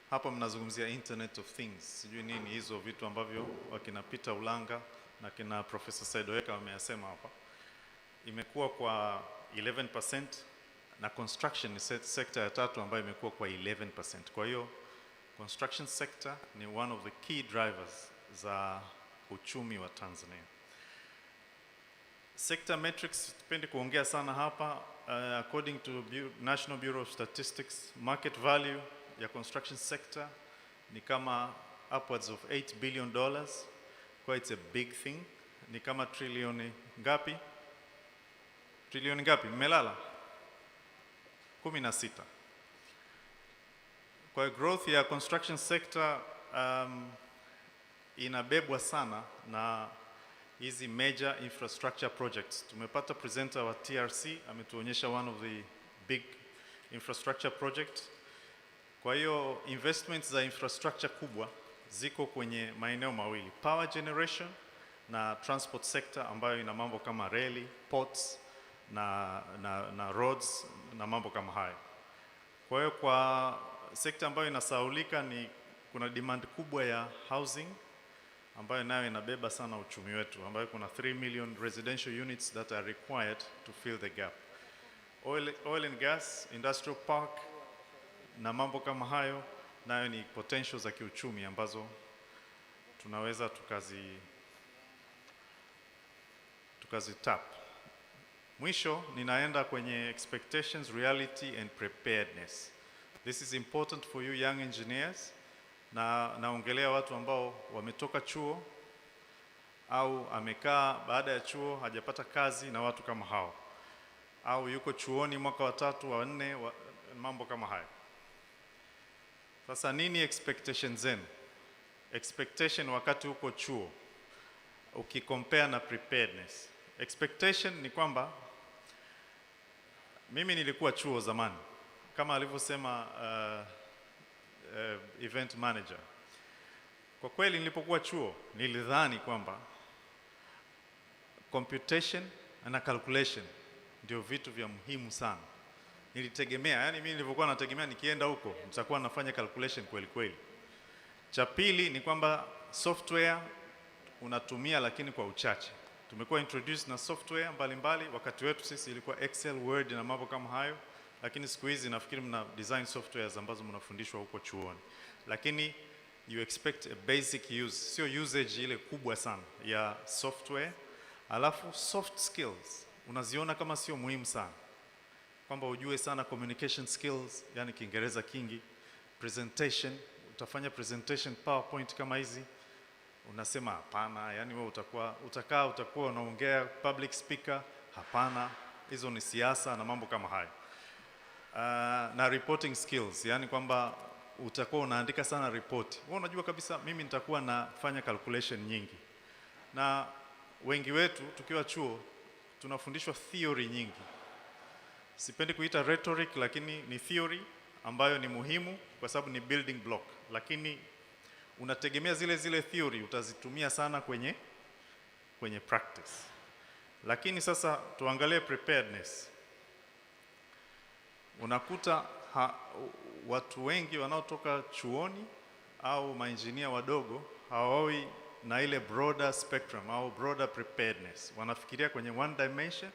hapa mnazungumzia Internet of Things, sijui nini hizo vitu ambavyo wakina Peter Ulanga na kina Professor Saidoweka wameyasema hapa, imekuwa kwa 11%, na construction ni sekta ya tatu ambayo imekuwa kwa 11%. Kwa hiyo construction sector ni one of the key drivers za uchumi wa Tanzania. Sector metrics tupendi kuongea sana hapa. According to National Bureau of Statistics, market value ya construction sector ni kama upwards of $8 billion. Kwa it's a big thing. Ni kama trilioni ngapi? Trilioni ngapi? Mmelala? 16. Kwa growth ya construction sector inabebwa sana na hizi major infrastructure projects. Tumepata presenter wa TRC ametuonyesha one of the big infrastructure projects. Kwa hiyo investments za infrastructure kubwa ziko kwenye maeneo mawili, power generation na transport sector, ambayo ina mambo kama reli, ports na roads na mambo kama hayo. Kwa hiyo kwa sekta ambayo inasaulika ni kuna demand kubwa ya housing ambayo nayo inabeba sana uchumi wetu, ambayo kuna 3 million residential units that are required to fill the gap. Oil and gas, industrial park na mambo kama hayo nayo ni potential za kiuchumi ambazo tunaweza tukazi tap. Mwisho ninaenda kwenye expectations, reality and preparedness. This is important for you young engineers. Na naongelea watu ambao wametoka chuo au amekaa baada ya chuo hajapata kazi, na watu kama hao, au yuko chuoni mwaka wa 3 wa 4 mambo kama hayo. Sasa nini expectations zenu? Expectation wakati uko chuo ukicompare na preparedness. Expectation ni kwamba mimi nilikuwa chuo zamani kama alivyosema event manager. Kwa kweli nilipokuwa chuo nilidhani kwamba computation na calculation ndio vitu vya muhimu sana. Nilitegemea, yani mimi nilivyokuwa nategemea nikienda huko nitakuwa nafanya calculation kweli kweli. Cha pili ni kwamba software unatumia lakini kwa uchache. Tumekuwa introduced na software mbalimbali, wakati wetu sisi ilikuwa Excel, Word na mambo kama hayo, lakini siku hizi nafikiri mna design softwares ambazo mnafundishwa huko chuoni. Lakini you expect a basic use, sio usage ile kubwa sana ya software. Alafu soft skills unaziona kama sio muhimu sana, kwamba ujue sana communication skills, yani Kiingereza kingi, presentation, utafanya presentation PowerPoint kama hizi, unasema hapana, yani wewe utakuwa unaongea public speaker, hapana, hizo ni siasa na mambo kama hayo. Na reporting skills, yani kwamba utakuwa unaandika sana report. Wewe unajua kabisa mimi nitakuwa nafanya calculation nyingi. Na wengi wetu tukiwa chuo tunafundishwa theory nyingi. Sipendi kuita rhetoric, lakini ni theory ambayo ni muhimu kwa sababu ni building block, lakini unategemea zile theory utazitumia sana kwenye practice. Lakini sasa tuangalie preparedness. Unakuta watu wengi wanaotoka chuoni au maengineer wadogo hawawi na ile broader spectrum au broader preparedness. Wanafikiria kwenye one dimension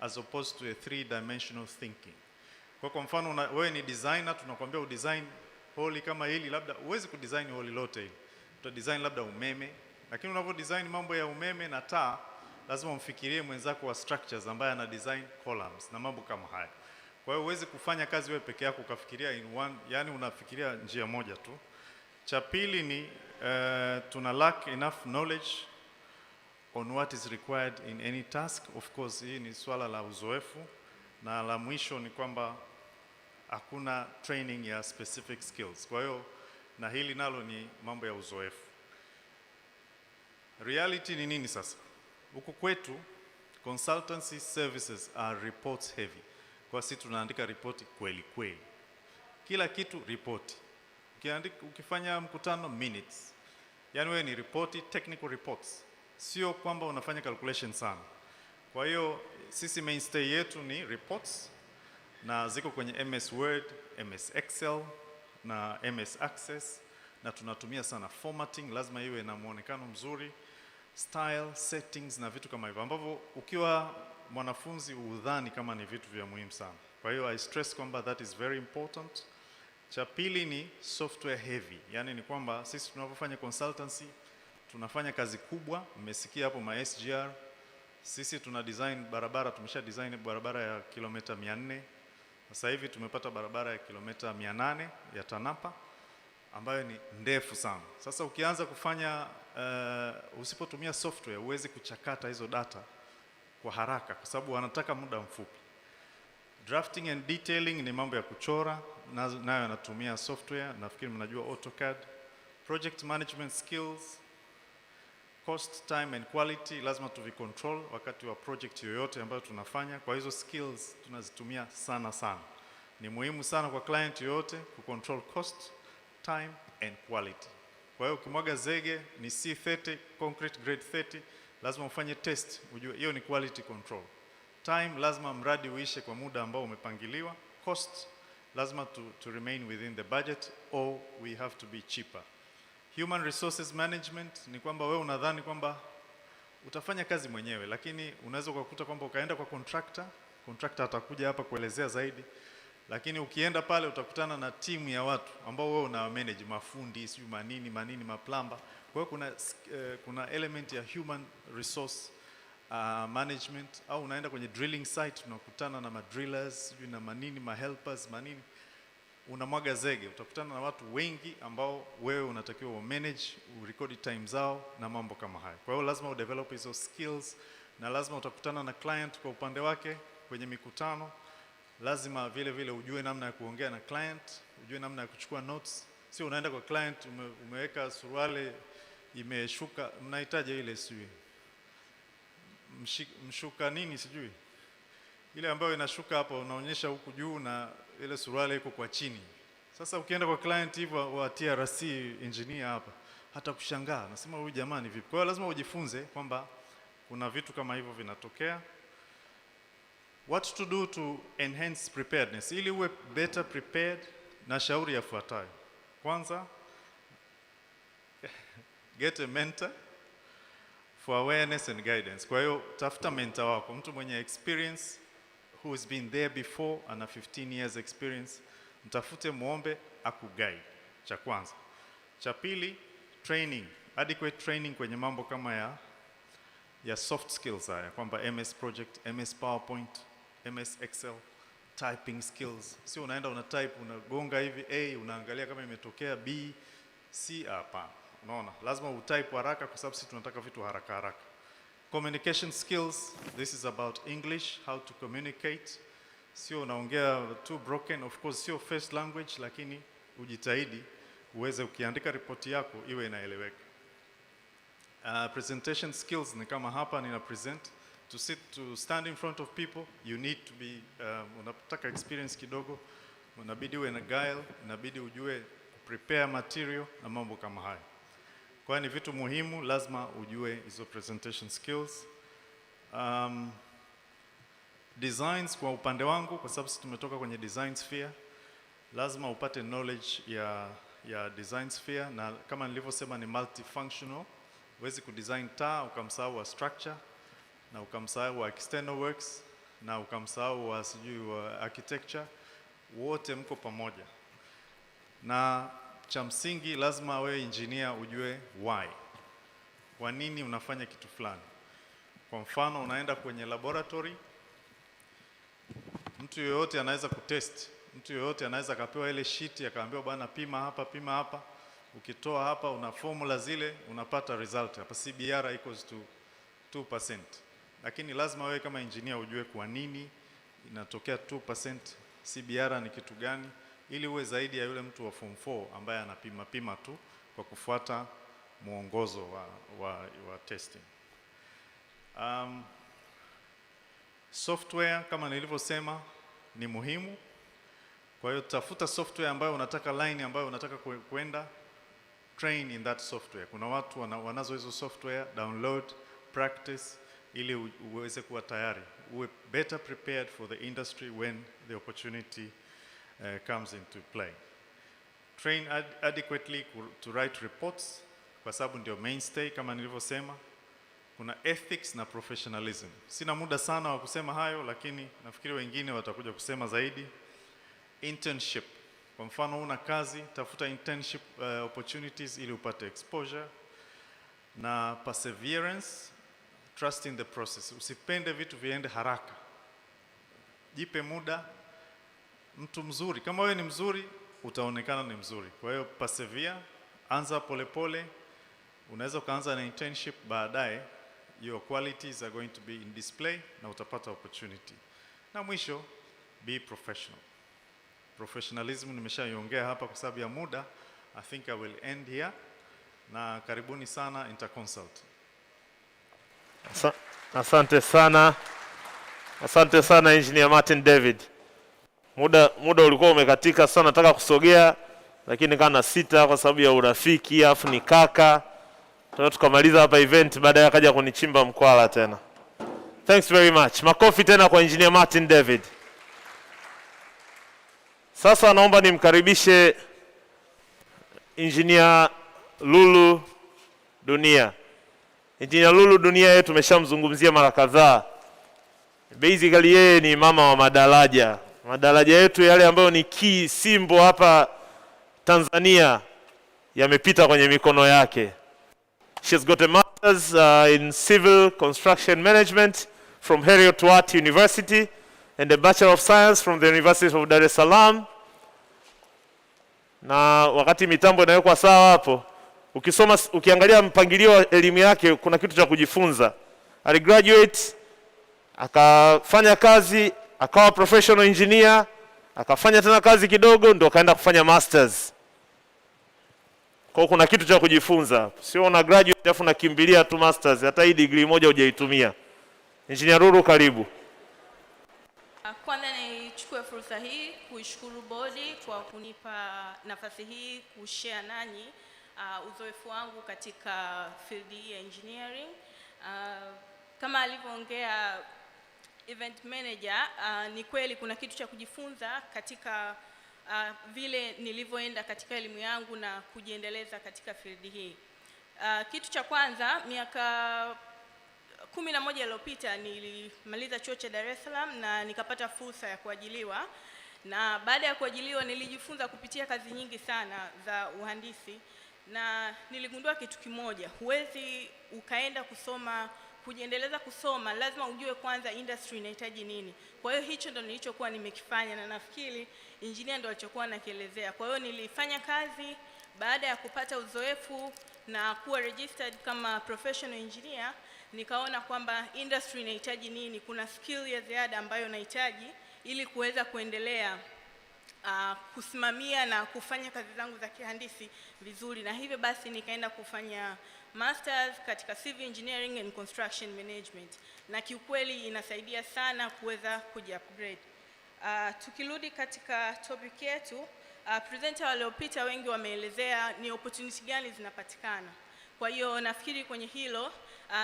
as opposed to a 3-dimensional thinking. Kwa mfano wewe ni designer, tunakwambia udesign holi kama hili, labda uwezi kudesign holi lote hili. Utadesign labda umeme, lakini unavyo design mambo ya umeme na taa lazima umfikirie mwenzako wa structures ambaye ana design columns na mambo kama haya. Kwa hiyo uwezi kufanya kazi wewe peke yako ukafikiria in one, yani unafikiria njia moja tu. Cha pili ni tuna lack enough knowledge on what is required in any task. Of course hii ni swala la uzoefu, na la mwisho ni kwamba hakuna training ya specific skills. Kwa hiyo na hili nalo ni mambo ya uzoefu. Reality ni nini sasa? Huku kwetu consultancy services are reports heavy. Kwa sisi tunaandika ripoti kweli kweli. Kila kitu ripoti. Ukifanya mkutano minutes. Yani wewe ni ripoti, technical reports. sio kwamba unafanya calculation sana. Kwa hiyo sisi mainstay yetu ni reports, na ziko kwenye MS Word, MS Excel na MS Access, na tunatumia sana formatting, lazima iwe na muonekano mzuri, style, settings na vitu kama hivyo ambavyo ukiwa mwanafunzi udhani kama ni vitu vya muhimu sana. Kwa hiyo I stress kwamba that is very important. Cha pili ni software heavy, yani ni kwamba sisi tunapofanya consultancy tunafanya kazi kubwa. Mmesikia hapo ma SGR, sisi tuna design barabara, tumesha design barabara ya kilomita 400. Sasa hivi tumepata barabara ya kilomita 800 ya TANAPA ambayo ni ndefu sana. Sasa ukianza kufanya usipotumia software uwezi kuchakata hizo data kwa haraka kwa sababu wanataka muda mfupi. Drafting and detailing ni mambo ya kuchora, nayo yanatumia software, nafikiri mnajua AutoCAD. Project management skills, cost, time and quality lazima tuvicontrol wakati wa project yoyote ambayo tunafanya. Kwa hizo skills tunazitumia sana sana. Ni muhimu sana kwa client yoyote kucontrol cost, time and quality. Kwa hiyo ukimwaga zege ni C30, concrete grade 30, lazima ufanye test ujue hiyo ni quality control. Time, lazima mradi uishe kwa muda ambao umepangiliwa. Cost, lazima to remain within the budget or we have to be cheaper. Human resources management ni kwamba wewe unadhani kwamba utafanya kazi mwenyewe, lakini unaweza kukuta kwamba ukaenda kwa contractor atakuja hapa kuelezea zaidi, lakini ukienda pale utakutana na timu ya watu ambao wewe una manage, mafundi, sio manini, maplamba. Kwa hiyo kuna element ya human resource management. Au unaenda kwenye drilling site unakutana na madrillers, na mahelpers, unamwaga zege, utakutana na watu wengi ambao wewe unatakiwa manage, urecord time zao na mambo kama haya. Kwa hiyo lazima udevelop hizo skills, na lazima utakutana na client kwa upande wake kwenye mikutano. Lazima vile vile ujue namna ya kuongea na client, ujue namna ya kuchukua notes. Sio unaenda kwa client umeweka suruali imeshuka, mnahitaji ile sijui mshuka nini sijui, ile ambayo inashuka hapa unaonyesha huku juu na ile suruali iko kwa chini. Sasa ukienda kwa client hivyo wa TRC engineer hapa hata kushangaa, nasema huyu jamani vipi? Kwa hiyo lazima ujifunze kwamba kuna vitu kama hivyo vinatokea. What to do to enhance preparedness, ili uwe better prepared, na shauri yafuatayo. Kwanza, get a mentor for awareness and guidance. Kwa hiyo tafuta mentor wako, mtu mwenye experience, who has been there before, ana 15 years experience. Mtafute, muombe akuguide. Cha kwanza. Cha pili, training, adequate training kwenye mambo kama ya soft skills haya, kwamba MS Project, MS PowerPoint, MS Excel, typing skills. Sio unaenda una type unagonga hivi A, unaangalia kama imetokea B, C, hapana. Unaona, lazima utype haraka kwa sababu sisi tunataka vitu haraka haraka. Communication skills, this is about English, how to communicate. Sio unaongea too broken, of course sio first language, lakini ujitahidi uweze ukiandika ripoti yako iwe inaeleweka. Presentation skills ni kama hapa nina present, to stand in front of people you need to be unataka experience kidogo, unabidi uwe na guile, inabidi ujue prepare material na mambo kama haya. Kwa hiyo ni vitu muhimu, lazima ujue hizo presentation skills. Designs kwa upande wangu, kwa sababu sisi tumetoka kwenye design sphere, lazima upate knowledge ya design sphere, na kama nilivyosema ni multifunctional. Huwezi kudesign taa ukamsahau wa structure, na ukamsahau wa external works, na ukamsahau wa sijui wa architecture. Wote mko pamoja. Na cha msingi lazima wewe engineer ujue why. Kwa nini unafanya kitu fulani? Kwa mfano unaenda kwenye laboratory, mtu yoyote anaweza kutest. Mtu yoyote anaweza kapewa ile sheet akaambiwa bwana pima hapa. Ukitoa hapa una formula zile unapata result. Hapa CBR equals to 2%. Lakini lazima wewe kama engineer ujue kwa nini inatokea 2%, CBR ni kitu gani, ili uwe zaidi ya yule mtu wa form 4 ambaye anapima tu kwa kufuata mwongozo wa testing. Software kama nilivyosema ni muhimu. Kwa hiyo tafuta software ambayo unataka, line ambayo unataka kwenda, train in that software. Kuna watu wanazo hizo software, download, practice ili uweze kuwa tayari, uwe better prepared for the industry when the opportunity comes into play. Train adequately to write reports, kwa sababu ndio mainstay kama nilivyosema. Kuna ethics na professionalism. Sina muda sana wa kusema hayo, lakini nafikiri wengine watakuja kusema zaidi. Internship. Kwa mfano una kazi, tafuta internship opportunities ili upate exposure. Na perseverance, trust in the process. Usipende vitu viende haraka. Jipe muda. Mtu mzuri, kama wewe ni mzuri, utaonekana ni mzuri. Kwa hiyo persevere, anza polepole. Unaweza kuanza na internship, baadaye your qualities are going to be in display na utapata opportunity. Na mwisho, be professional. Professionalism nimeshaiongea hapa kwa sababu ya muda. I think I will end here. Na karibuni sana Interconsult. Asante sana. Asante sana Engineer Martin David. Muda ulikuwa umekatika sana, nataka kusogea lakini kana sita kwa sababu ya urafiki, afu ni kaka. Tukamaliza hapa event, baadaye akaja kunichimba mkwala tena. Thanks very much. Makofi tena kwa Engineer Martin David. Sasa naomba nimkaribishe Engineer Lulu Dunia. Engineer Lulu Dunia yetu tumeshamzungumzia mara kadhaa. Basically yeye ni mama wa madaraja. Madaraja yetu yale ambayo ni key symbol hapa Tanzania yamepita kwenye mikono yake. She's got a master's in civil construction management from Heriot-Watt University and a Bachelor of Science from the University of Dar es Salaam. Na wakati mitambo inawekwa sawa hapo, ukiangalia mpangilio wa elimu yake kuna kitu cha kujifunza. Aligraduate, akafanya kazi, akawa professional engineer, akafanya tena kazi kidogo, ndio akaenda kufanya masters. Kwa kuna kitu cha kujifunza. Sio una graduate afu unakimbilia tu masters, hata hii degree moja hujaitumia. Engineer Lulu, karibu. Kwanza nichukue fursa hii kuishukuru bodi kwa kunipa nafasi hii kushare nanyi uzoefu wangu katika field ya engineering. Kama alivyoongea event manager, ni kweli kuna kitu cha kujifunza katika vile nilivyoenda katika elimu yangu na kujiendeleza katika field hii. Kitu cha kwanza, miaka 11 iliyopita nilimaliza chuo cha Dar es Salaam na nikapata fursa ya kuajiliwa. Na baada ya kuajiliwa nilijifunza kupitia kazi nyingi sana za uhandisi, na niligundua kitu kimoja: huwezi ukaenda kusoma kujiendeleza kusoma, lazima ujue kwanza industry inahitaji nini. Kwa hiyo hicho ndo nilichokuwa nimekifanya, na nafikiri engineer ndo alichokuwa anakielezea. Kwa hiyo nilifanya kazi, baada ya kupata uzoefu na kuwa registered kama professional engineer, nikaona kwamba industry inahitaji nini, kuna skill ya ziada ambayo nahitaji ili kuweza kuendelea kusimamia na kufanya kazi zangu za kihandisi vizuri. Na hivyo basi nikaenda kufanya masters katika civil engineering and construction management, na kiukweli inasaidia sana kuweza kuji-upgrade. Tukirudi katika topic yetu, presenter waliopita wengi wameelezea ni opportunity gani zinapatikana. Kwa hiyo nafikiri kwenye hilo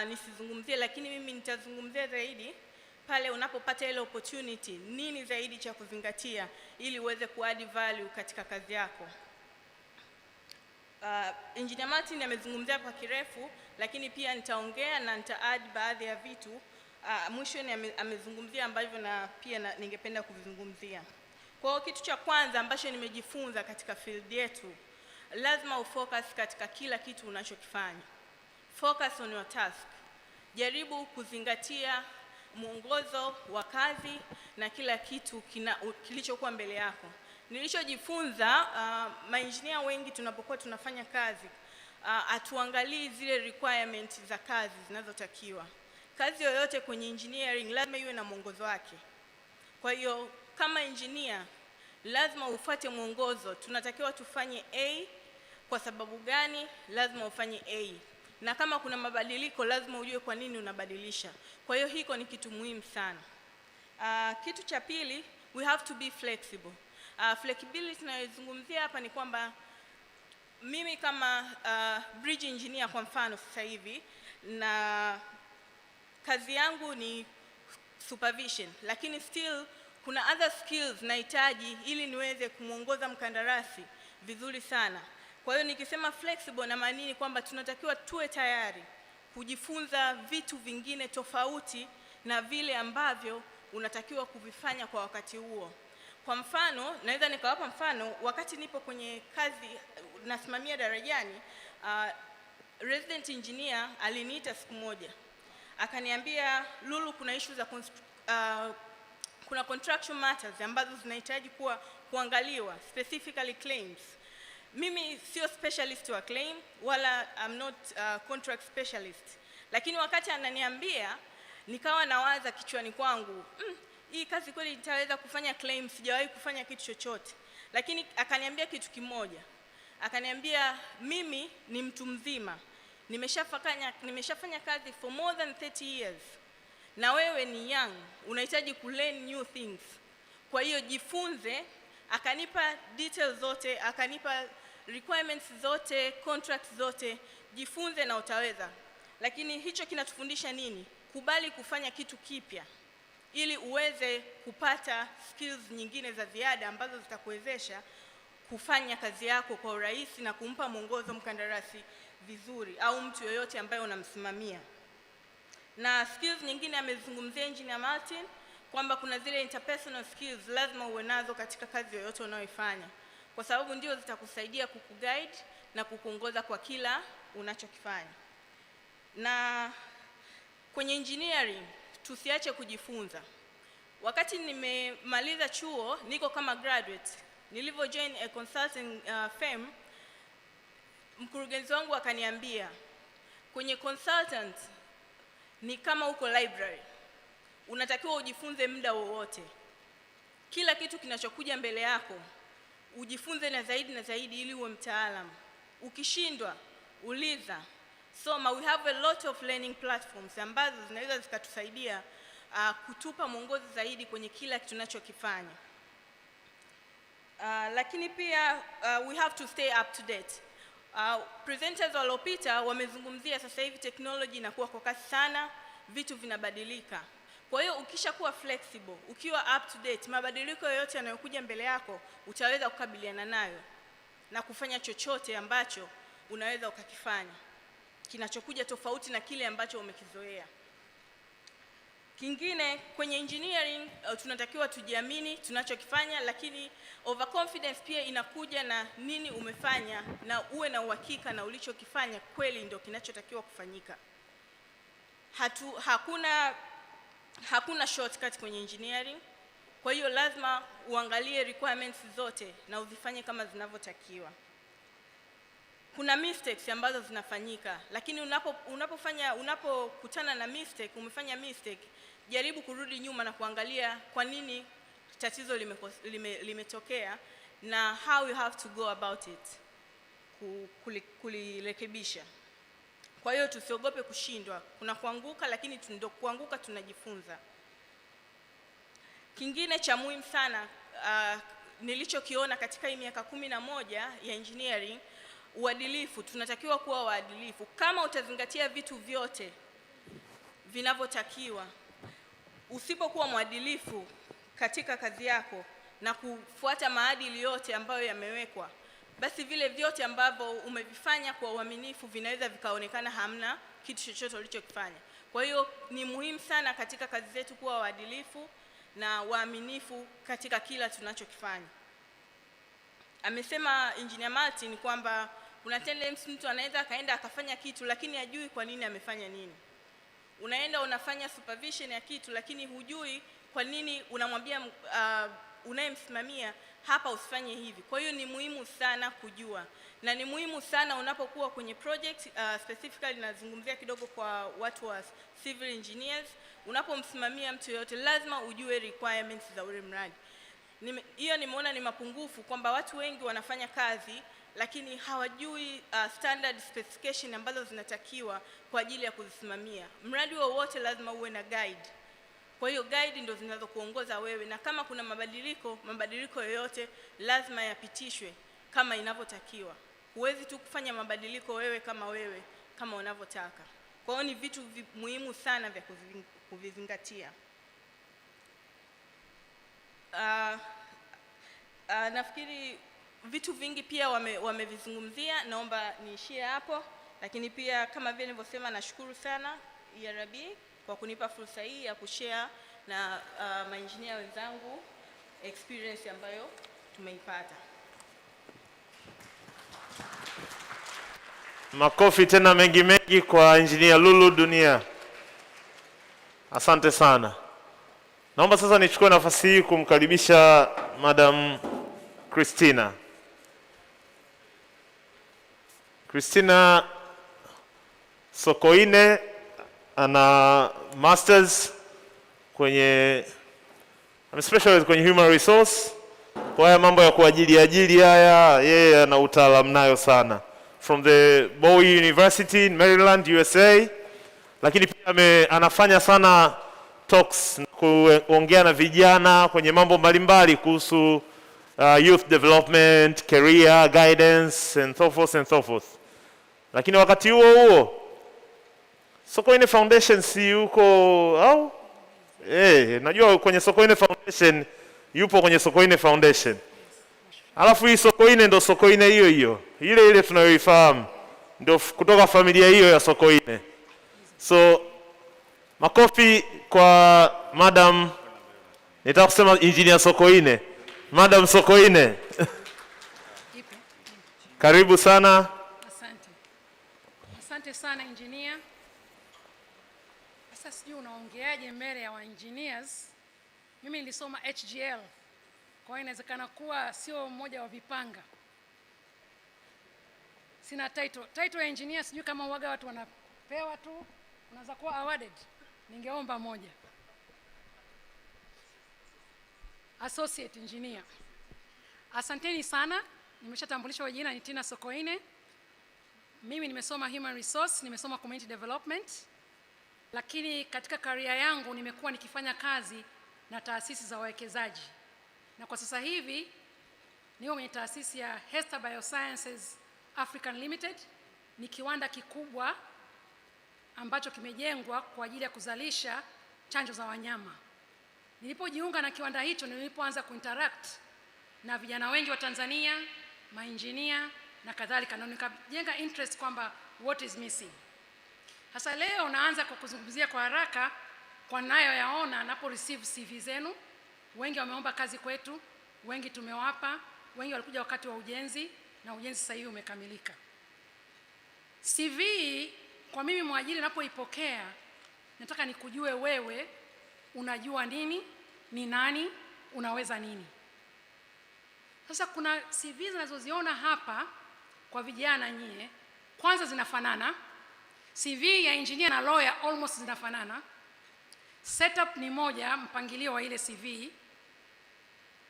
nisizungumzie, lakini mimi nitazungumzia zaidi pale unapopata ile opportunity, nini zaidi cha kuzingatia ili uweze kuadd value katika kazi yako. Engineer Martin amezungumzia kwa kirefu, lakini pia nitaongea na nita-add baadhi ya vitu. Mwishoni amezungumzia ambavyo na pia ningependa kuvizungumzia. Kwa hiyo kitu cha kwanza ambacho nimejifunza katika field yetu, lazima ufocus katika kila kitu unachokifanya. Focus on your task. Jaribu kuzingatia mwongozo wa kazi na kila kitu kilichokuwa mbele yako. Nilichojifunza, maengineer wengi tunapokuwa tunafanya kazi, atuangalii zile requirements za kazi zinazotakiwa. Kazi yoyote kwenye engineering lazima iwe na mwongozo wake. Kwa hiyo kama engineer lazima ufuate mwongozo. Tunatakiwa tufanye A, kwa sababu gani lazima ufanye A, na kama kuna mabadiliko lazima ujue kwa nini unabadilisha. Kwa hiyo hiko ni kitu muhimu sana. Kitu cha pili, we have to be flexible. Flexibility tunayozungumzia hapa ni kwamba mimi kama bridge engineer kwa mfano sasa hivi, na kazi yangu ni supervision, lakini still kuna other skills nahitaji ili niweze kumuongoza mkandarasi vizuri sana. Kwa hiyo nikisema flexible na maana kwamba tunatakiwa tuwe tayari kujifunza vitu vingine tofauti na vile ambavyo unatakiwa kuvifanya kwa wakati huo. Kwa mfano, naweza nikawapa mfano, wakati nipo kwenye kazi nasimamia darajani, resident engineer aliniita siku moja. Akaniambia, Lulu, kuna issue za kuna contractual matters ambazo zinahitaji kuangaliwa, specifically claims. Mimi sio specialist wa claim wala I'm not contract specialist. Lakini wakati ananiambia, nikawa nawaza kichwani kwangu, hii kazi kweli nitaweza kufanya claim? Sijawahi kufanya kitu chochote. Lakini akaniambia kitu kimoja. Akaniambia, mimi ni mtu mzima, nimeshafanya kazi for more than 30 years. Na wewe ni young, unahitaji kulearn new things. Kwa hiyo jifunze. Akanipa details zote, akanipa requirements zote, contracts zote, jifunze na utaweza. Lakini hicho kinatufundisha nini? Kubali kufanya kitu kipya ili uweze kupata skills nyingine za ziada ambazo zitakuwezesha kufanya kazi yako kwa urahisi na kumpa mwongozo mkandarasi vizuri au mtu yoyote ambaye unamsimamia. Na skills nyingine amezungumzia Engineer Martin kwamba kuna zile interpersonal skills lazima uwe nazo katika kazi yoyote unayoifanya, kwa sababu ndio zitakusaidia kukuguide na kukuongoza kwa kila unachokifanya. Na kwenye engineering tusiache kujifunza. Wakati nimemaliza chuo, niko kama graduate, nilivyo join a consulting firm, mkurugenzi wangu akaniambia, kwenye consultant ni kama uko library. Unatakiwa ujifunze muda wowote. Kila kitu kinachokuja mbele yako ujifunze na zaidi ili uwe mtaalamu. Ukishindwa, uliza, soma. We have a lot of learning platforms ambazo zinaweza zikatusaidia kutupa mwongozo zaidi kwenye kila kitu tunachokifanya. Lakini pia we have to stay up to date. Presenters waliopita wamezungumzia sasa hivi technology inakuwa kwa kasi sana, vitu vinabadilika. Kwa hiyo ukishakuwa flexible, ukiwa up to date, mabadiliko yoyote yanayokuja mbele yako utaweza kukabiliana nayo na kufanya chochote ambacho unaweza ukakifanya kinachokuja tofauti na kile ambacho umekizoea. Kingine kwenye engineering tunatakiwa tujiamini tunachokifanya, lakini overconfidence pia inakuja na nini umefanya na uwe na uhakika na ulichokifanya kweli ndio kinachotakiwa kufanyika. Hakuna shortcut kwenye engineering. Kwa hiyo lazima uangalie requirements zote na uzifanye kama zinavyotakiwa. Kuna mistakes ambazo zinafanyika, lakini unapokutana na mistake, umefanya mistake, jaribu kurudi nyuma na kuangalia kwa nini tatizo limetokea na how you have to go about it kulirekebisha. Kwa hiyo tusiogope kushindwa. Kuna kuanguka, lakini ndio kuanguka tunajifunza. Kingine cha muhimu sana nilichokiona katika hii miaka 11 ya engineering, uadilifu. Tunatakiwa kuwa waadilifu. Kama utazingatia vitu vyote vinavyotakiwa, usipokuwa mwadilifu katika kazi yako na kufuata maadili yote ambayo yamewekwa, basi vile vyote ambavyo umevifanya kwa uaminifu vinaweza vikaonekana hamna kitu chochote ulichokifanya. Kwa hiyo ni muhimu sana katika kazi zetu kuwa waadilifu na waaminifu katika kila tunachokifanya. Amesema Engineer Martin kwamba kuna tendency mtu anaweza kaenda akafanya kitu lakini hajui kwa nini amefanya nini. Unaenda unafanya supervision ya kitu lakini hujui kwa nini, unamwambia unayemsimamia hapa usifanye hivi. Kwa hiyo ni muhimu sana kujua, na ni muhimu sana unapokuwa kwenye project, specifically nazungumzia kidogo kwa watu wa civil engineers, unapomsimamia mtu yote lazima ujue requirements za ule mradi. Hiyo nimeona ni mapungufu kwamba watu wengi wanafanya kazi lakini hawajui standard specification ambazo zinatakiwa kwa ajili ya kuzisimamia. Mradi wowote lazima uwe na guide. Kwa hiyo guide ndio zinazokuongoza wewe, na kama kuna mabadiliko yoyote lazima yapitishwe kama inavyotakiwa. Huwezi tu kufanya mabadiliko wewe kama unavyotaka. Kwa hiyo ni vitu muhimu sana vya kuvizingatia. Nafikiri vitu vingi pia wamevizungumzia, naomba niishie hapo, lakini pia kama vile nilivyosema, nashukuru sana ERB kwa kunipa fursa hii ya kushare na maengineer wenzangu experience ambayo tumeipata. Makofi tena mengi kwa Engineer Lulu Dunia. Asante sana. Naomba sasa nichukue nafasi hii kumkaribisha Madam Christina Sokoine, ana masters kwenye specialized kwenye human resource. Kwa haya mambo ya kuajiri haya yeye ana utaalamu nayo sana, from the Bowie University in Maryland, USA. Lakini pia anafanya sana talks, kuongea na vijana kwenye mambo mbalimbali kuhusu youth development, career guidance and so forth. Lakini wakati huo Sokoine Foundation si yuko au? Najua kwenye Sokoine Foundation yupo kwenye Sokoine Foundation. Alafu hii Sokoine ndo Sokoine hiyo ile tunayoifahamu, ndio kutoka familia hiyo ya Sokoine. So makofi kwa Madam, nitaka kusema Engineer Sokoine. Madam Sokoine. Karibu sana. Asante sana engineer. Sasa sijui unaongeaje mbele ya engineers. Mimi nilisoma HGL. Kwa hiyo inawezekana kuwa sio mmoja wa vipanga. Sina title. Title ya engineer sijui kama uwaga watu wanapewa tu, unaweza kuwa awarded. Ningeomba moja. Associate engineer. Asanteni sana. Nimeshatambulishwa jina, ni Tina Sokoine. Mimi nimesoma human resource, nimesoma community development. Lakini katika career yangu nimekuwa nikifanya kazi na taasisi za wawekezaji. Na kwa sasa hivi niko kwenye taasisi ya Hester Biosciences African Limited. Ni kiwanda kikubwa ambacho kimejengwa kwa ajili ya kuzalisha chanjo za wanyama. Nilipojiunga na kiwanda hicho, nilipoanza kuinteract na vijana wengi wa Tanzania, maengineer na kadhalika, na nikajenga interest kwamba what is missing. Hasa leo naanza kwa kuzungumzia kwa haraka kwa nayo yaona napo receive CV zenu. Wengi wameomba kazi kwetu, wengi tumewapa, wengi walikuja wakati wa ujenzi, na ujenzi sasa hivi umekamilika. CV kwa mimi mwajiri napoipokea, nataka nikujue wewe unajua nini, ni nani, unaweza nini. Sasa kuna CV zinazoziona hapa kwa vijana nyie, kwanza zinafanana. CV ya engineer na lawyer almost zinafanana. Setup ni moja, mpangilio wa ile CV.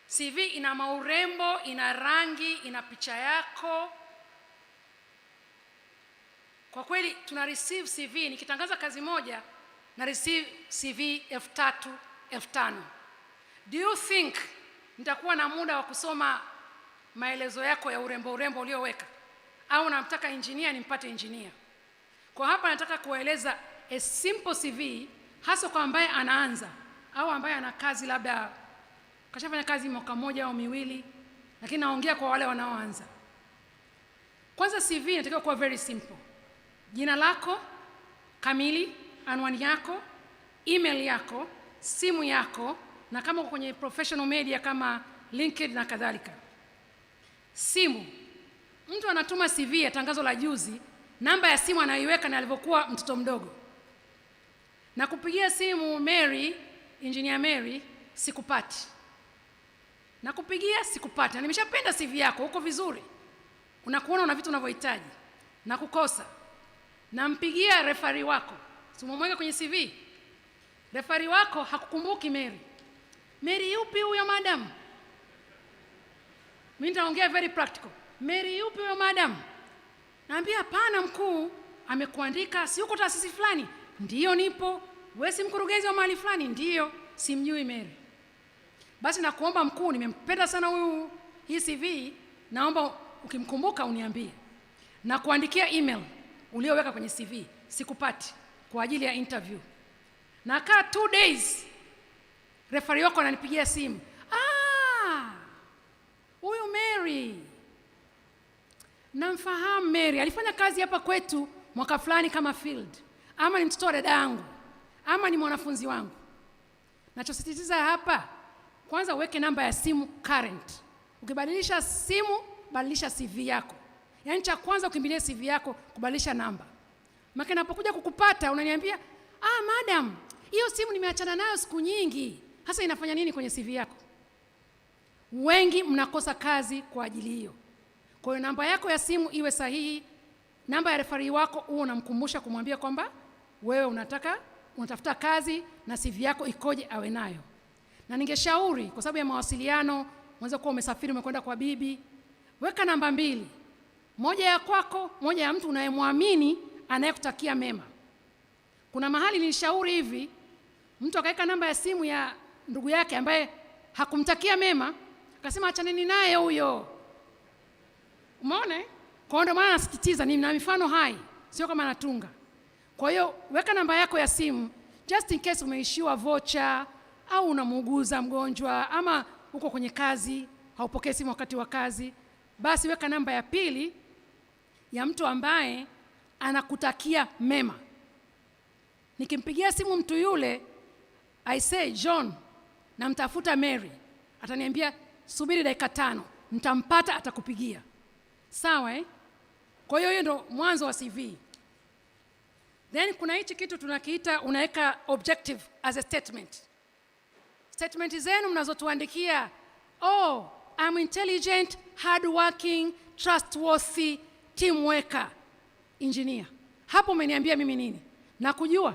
CV ina maurembo, ina rangi, ina picha yako. Kwa kweli tuna receive CV, nikitangaza kazi moja na receive CV 3,000, 5,000. Do you think nitakuwa na muda wa kusoma maelezo yako ya urembo ulioweka? Au namtaka engineer nimpate engineer? Kwa hapa nataka kueleza a simple CV, hasa kwa ambaye anaanza au ambaye ana kazi labda kashafanya kazi mwaka mmoja au miwili, lakini naongea kwa wale wanaoanza. Kwanza CV inatakiwa kuwa very simple. Jina lako kamili, anwani yako, email yako, simu yako, na kama kwenye professional media kama LinkedIn na kadhalika. Simu. Mtu anatuma CV ya tangazo la juzi, namba ya simu anaiweka na alivyokuwa mtoto mdogo. Na kupigia simu Mary, engineer Mary, sikupati. Na kupigia sikupati. Na nimeshapenda CV yako, uko vizuri. Unakuona una vitu unavyohitaji. Na kukosa. Na mpigia referee wako. Umemweka kwenye CV. Referee wako hakukumbuki Mary. Mary yupi huyo madam? Mimi nitaongea very practical. Mary yupi huyo madam? Naambia hapana mkuu, amekuandika si uko taasisi fulani? Ndiyo nipo. Wewe si mkurugenzi wa mahali fulani? Ndiyo. Simjui Mary. Basi nakuomba mkuu, nimempenda sana huyu hii CV, naomba ukimkumbuka uniambie. Na kuandikia email ulioweka kwenye CV, sikupati. kwa ajili ya interview. Na kaa 2 days, referee wako ananipigia simu. Huyu Mary, namfahamu Mary, alifanya kazi hapa kwetu mwaka fulani kama field, ama ni mtoto wa dada yangu, ama ni mwanafunzi wangu. Nachosisitiza hapa, kwanza uweke namba ya simu current. Ukibadilisha simu, badilisha CV yako. Yaani cha kwanza ukimbilie CV yako kubadilisha namba. Maana napokuja kukupata unaniambia, madam, hiyo simu nimeachana nayo siku nyingi. Hasa inafanya nini kwenye CV yako? Wengi mnakosa kazi kwa ajili hiyo. Kwa hiyo namba yako ya simu iwe sahihi. Namba ya referee wako uwe unamkumbusha kumwambia kwamba wewe unatafuta kazi na CV yako ikoje awe nayo. Na ningeshauri kwa sababu ya mawasiliano, unaweza kuwa umesafiri umekwenda kwa bibi, weka namba 2. Moja ya kwako, moja ya mtu unayemwamini anayekutakia mema. Kuna mahali nilishauri hivi, mtu akaweka namba ya simu ya ndugu yake ambaye hakumtakia mema, akasema achaneni naye huyo. Umeona? Kwa ndio maana nasisitiza, nina mifano hai, sio kama natunga. Kwa hiyo weka namba yako ya simu just in case umeishiwa voucher au unamuuguza mgonjwa ama uko kwenye kazi, haupokei simu wakati wa kazi. Basi weka namba ya 2 ya mtu ambaye anakutakia mema. Nikimpigia simu mtu yule, I say John, namtafuta Mary, ataniambia subiri dakika 5, nitampata, atakupigia. Sawa Kwa hiyo ndo mwanzo wa CV. Then kuna hichi kitu tunakiita, unaweka objective as a statement. Statement zenu mnazotuandikia, I'm intelligent, hardworking, trustworthy, team worker, engineer. Hapo umeniambia mimi nini? Nakujua?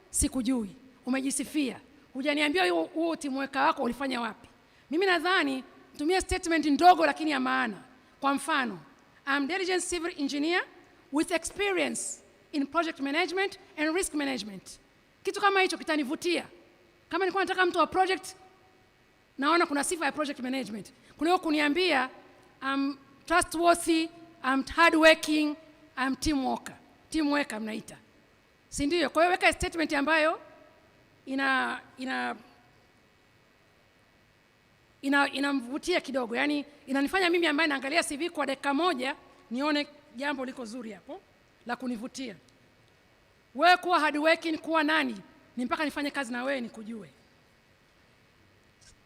Sikujui. Umejisifia. Hujaniambia huo team worker wako ulifanya wapi? Mimi nadhani tumia statement ndogo lakini ya maana. Kwa mfano, I'm diligent civil engineer with experience in project management and risk management. Kitu kama hicho kitanivutia. Kama nilikuwa nataka mtu wa project, naona kuna sifa ya project management. Kuliko kuniambia I'm trustworthy, I'm hardworking, I'm team worker. Team worker mnaita. Si ndio? Kwa hiyo weka statement ambayo inamvutia kidogo. Yaani inanifanya mimi ambaye naangalia CV kwa dakika 1 nione jambo liko zuri hapo la kunivutia. Wewe kuwa hardworking, kuwa nani? Ni mpaka nifanye kazi na wewe nikujue.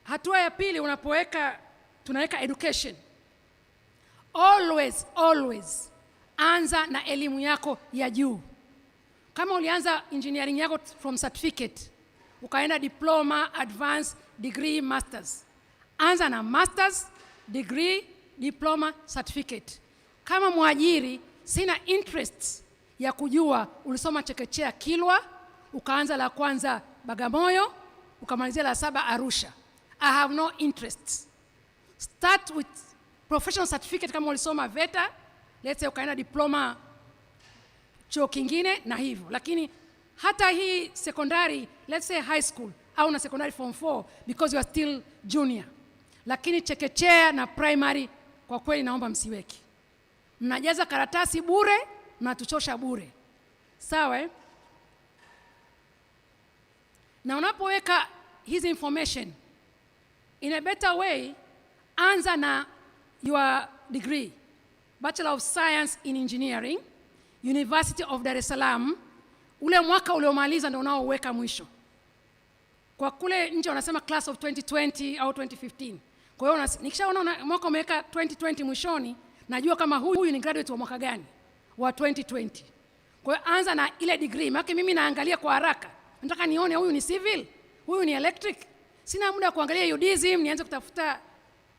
Hatua ya 2 unapoweka, tunaweka education. Always anza na elimu yako ya juu. Kama ulianza engineering yako from certificate, ukaenda diploma, advanced, degree, masters, anza na masters, degree, diploma, certificate. Kama mwajiri, sina interest ya kujua ulisoma chekechea Kilwa, ukaanza la kwanza Bagamoyo, ukamalizia la 7 Arusha. I have no interest. Start with professional certificate kama ulisoma VETA, let's say ukaenda diploma chuo kingine na hivyo. Lakini hata hii secondary, let's say high school au na secondary form 4 because you are still junior. Lakini chekechea na primary kwa kweli naomba msiweki. Mnajaza karatasi bure, mnatuchosha bure. Sawa Na unapoweka hizi information in a better way, anza na your degree, Bachelor of Science in Engineering, University of Dar es Salaam. Ule mwaka uliomaliza ndio unaoweka mwisho. Kwa kule nje wanasema class of 2020 au 2015. Kwa hiyo nikishaona mwaka umeweka 2020 mwishoni, najua kama huyu ni graduate wa mwaka gani, wa 2020. Kwa hiyo anza na ile degree. Maana mimi naangalia kwa haraka, nataka nione huyu ni civil, huyu ni electric. Sina muda kuangalia UDSM nianze kutafuta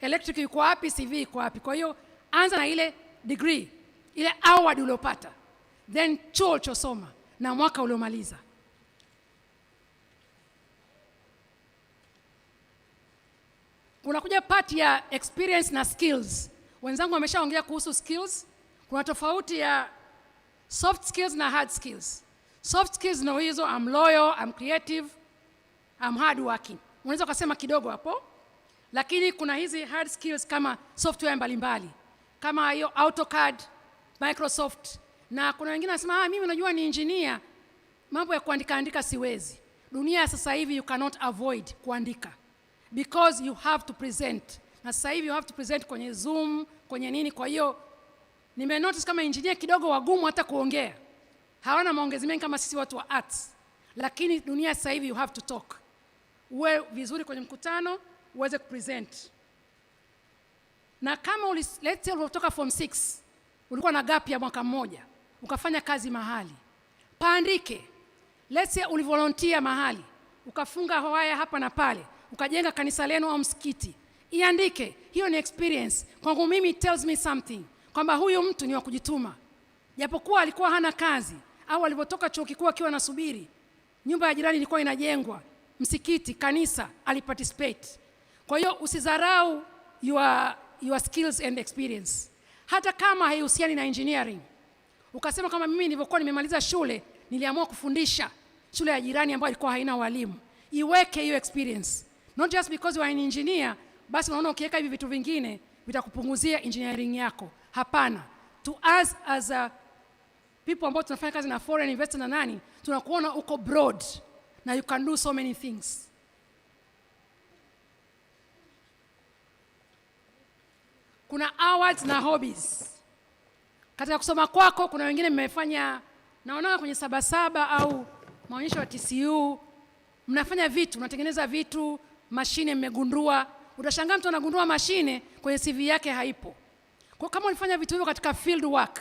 electric yuko wapi, CV yuko wapi. Kwa hiyo anza na ile degree, ile award uliopata, then chuo ulichosoma na mwaka uliomaliza. Unakuja part ya experience na skills. Wenzangu wameshaongea kuhusu skills. Kuna tofauti ya soft skills na hard skills. Soft skills ndio hizo, I'm loyal, I'm creative, I'm hard working. Unaweza kusema kidogo hapo. Lakini kuna hizi hard skills kama software mbalimbali, kama hiyo AutoCAD, Microsoft. Na kuna wengine wanasema mimi najua ni engineer, mambo ya kuandika siwezi. Dunia sasa hivi you cannot avoid kuandika, because you have to present. Na sasa hivi you have to present kwenye Zoom, kwenye nini. Kwa hiyo nimenotice kama engineer kidogo wagumu hata kuongea, hawana maongezi mengi kama sisi watu wa arts. Lakini dunia sasa hivi you have to talk. Uwe vizuri kwenye mkutano, uweze kupresent. Na kama let's say ulitoka form 6, ulikuwa na gap ya mwaka mmoja, ukafanya kazi mahali, paandike. Let's say ulivolunteer mahali, ukafunga hawaya hapa na pale, ukajenga kanisa lenu au msikiti, iandike. Hiyo ni experience. Kwangu mimi it tells me something, kwamba huyu mtu ni wa kujituma. Japokuwa alikuwa hana kazi, au alipotoka chuo kikuu akiwa anasubiri, nyumba ya jirani ilikuwa inajengwa, msikiti, kanisa, aliparticipate. Kwa hiyo usidharau your skills and experience. Hata kama haihusiani na engineering. Ukasema kama mimi nilipokuwa nimemaliza shule, niliamua kufundisha shule ya jirani ambayo ilikuwa haina walimu. Iweke hiyo experience. Not just because you are an engineer, basi unaona ukiweka hivi vitu vingine vitakupunguzia engineering yako. Hapana. To us as a people ambao tunafanya kazi na foreign investor na nani, tunakuona uko broad na you can do so many things. Kuna awards na hobbies. Katika kusoma kwako kuna wengine mmefanya, naona kwenye Sabasaba au maonyesho ya TCU, mnafanya vitu, mnatengeneza vitu, mashine mmegundua. Utashangaa mtu anagundua mashine kwenye CV yake haipo. Kwa kama ulifanya vitu hivyo katika field work,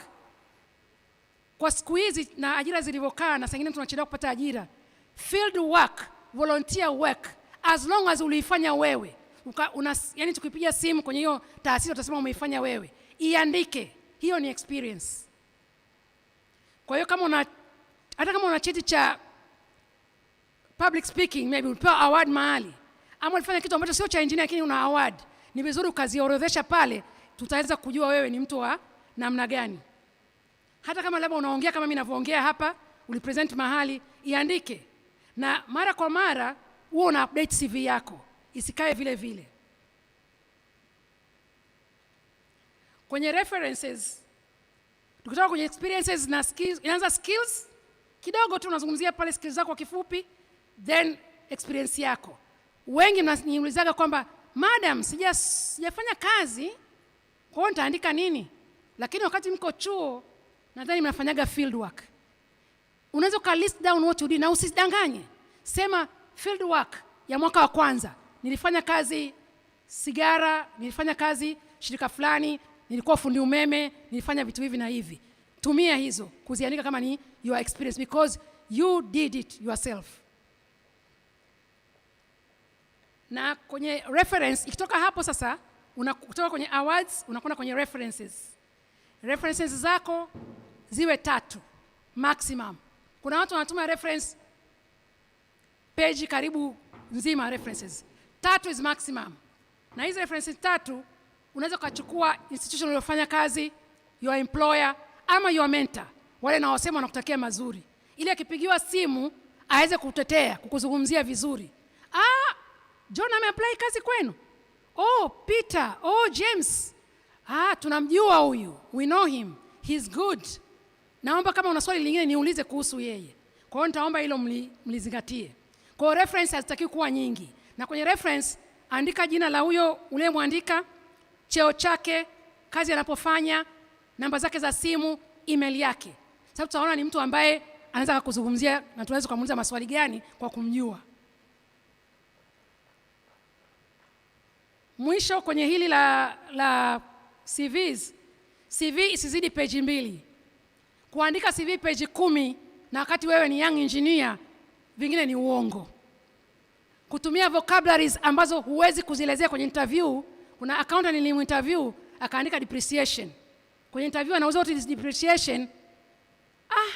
kwa siku hizi na ajira zilivyokaa na sengine tunachelewa kupata ajira, field work, volunteer work, as long as uliifanya wewe, yani tukipiga simu kwenye hiyo taasisi utasema umeifanya wewe, iandike. Hiyo ni experience. Kwa hiyo hata kama una cheti cha public speaking, maybe ulipewa award mahali, ama ulifanya kitu ambacho sio cha engineer lakini una award, ni vizuri ukaziorodhesha pale, tutaweza kujua wewe ni mtu wa namna gani. Hata kama labda unaongea kama mimi ninavyoongea hapa, ulipresent mahali, iandike. Na mara kwa mara uwe una update CV yako, isikae vile vile. Kwenye references, tukitoka kwenye experiences na skills, inaanza skills kidogo tu, unazungumzia pale skills zako kwa kifupi, then experience yako. Wengi mnaniulizaga kwamba madam, sijafanya kazi, kwa hiyo nitaandika nini? Lakini wakati mko chuo, nadhani mnafanyaga field work. Unaweza ka list down what you did na usidanganye. Sema field work ya mwaka wa kwanza, nilifanya kazi sigara, nilifanya kazi shirika fulani, nilikuwa fundi umeme, nilifanya vitu hivi na hivi. Tumia hizo kuziandika kama ni your experience, because you did it yourself. Na kwenye reference, ikitoka hapo sasa, kutoka kwenye awards, unakwenda kwenye references. References zako ziwe 3 maximum. Kuna watu wanatuma reference page karibu nzima references. 3 is maximum. Na hizo references 3 unaweza kuchukua institution uliyofanya kazi, your employer ama your mentor, wale na wasema wanakutakia mazuri, ili akipigiwa simu aweze kutetea, kukuzungumzia vizuri. John ameapply kazi kwenu? Oh, Peter, oh James. Tunamjua huyu. We know him. He's good. Naomba kama una swali lingine niulize kuhusu yeye. Kwa hiyo nitaomba hilo mlizingatie. Kwa hiyo reference hazitakiwi kuwa nyingi. Na kwenye reference andika jina la huyo uliyemwandika, cheo chake, kazi anapofanya, namba zake za simu, email yake. Sababu tutaona ni mtu ambaye anaweza kukuzungumzia na tunaweza kumuuliza maswali gani kwa kumjua. Mwisho kwenye hili la CVs, CV isizidi page 2. Kuandika CV page 10 na wakati wewe ni young engineer, vingine ni uongo. Kutumia vocabularies ambazo huwezi kuzielezea kwenye interview. Kuna accountant niliminterview akaandika depreciation. Kwenye interview anauza what is depreciation?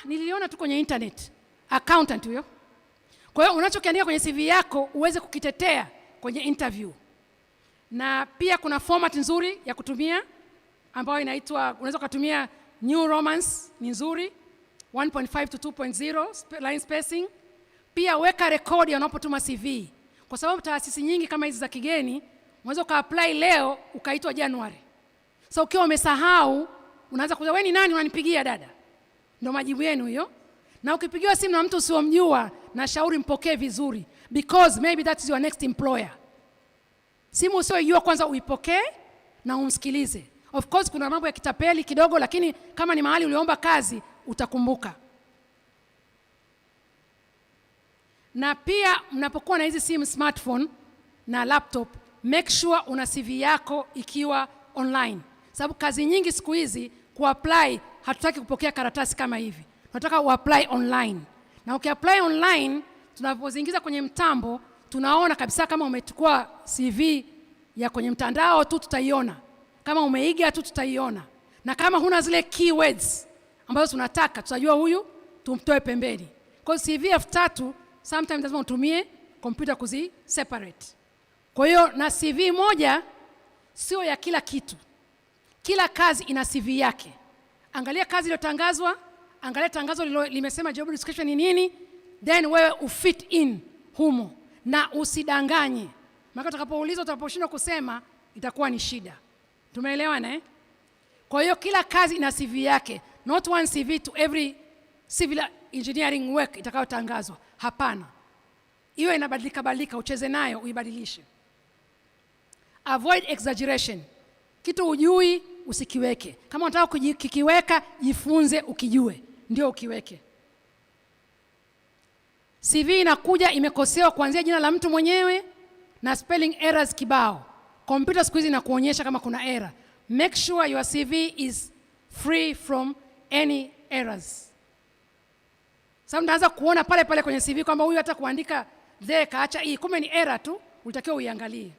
Niliona tu kwenye internet. Accountant huyo. Kwa hiyo unachokiandika kwenye CV yako uweze kukitetea kwenye interview. Na pia kuna format nzuri ya kutumia ambayo inaitwa, unaweza kutumia New Romance, ni nzuri, 1.5 to 2.0 line spacing. Pia weka rekodi unapotuma CV, kwa sababu taasisi nyingi kama hizi za kigeni unaweza ukaapply leo ukaitwa January. So ukiwa umesahau unaanza kuuliza wewe ni nani unanipigia dada? Ndio majibu yenu hiyo. Na ukipigiwa simu na mtu usiomjua, na shauri mpokee vizuri, because maybe that is your next employer. Simu usiyojua kwanza uipokee na umsikilize. Of course kuna mambo ya kitapeli kidogo, lakini kama ni mahali uliomba kazi utakumbuka. Na pia mnapokuwa na hizi simu, smartphone na laptop, make sure una CV yako ikiwa online. Sababu kazi nyingi siku hizi kuapply hatutaki kupokea karatasi kama hivi. Tunataka uapply online. Na ukiapply online, tunapoziingiza kwenye mtambo, tunaona kabisa kama umechukua CV ya kwenye mtandao tu tutaiona. Kama umeiga tu tutaiona. Na kama huna zile keywords ambazo tunataka, tutajua huyu tumtoe pembeni. Kwa CV F3 sometimes lazima utumie kompyuta kuzi separate. Kwa hiyo na CV moja sio ya kila kitu. Kila kazi ina CV yake. Angalia kazi iliyotangazwa, angalia tangazo limesema job description ni nini, then wewe ufit in humo na usidanganye. Maana utakapoulizwa, utakaposhindwa kusema, itakuwa ni shida. Tumeelewana eh? Kwa hiyo kila kazi ina CV yake. Not one CV to every civil engineering work itakayotangazwa. Hapana. Hiyo inabadilika, ucheze nayo, uibadilishe. Avoid exaggeration. Kitu hujui usikiweke. Kama unataka kukiweka, jifunze ukijue, ndio ukiweke. CV inakuja imekosewa kuanzia jina la mtu mwenyewe na spelling errors kibao. Kompyuta siku hizi inakuonyesha kama kuna error. Make sure your CV is free from any errors. Sasa mtaanza kuona pale pale kwenye CV kwamba huyu hata kuandika the kaacha hii, kumbe ni error tu, ulitakiwa uiangalie.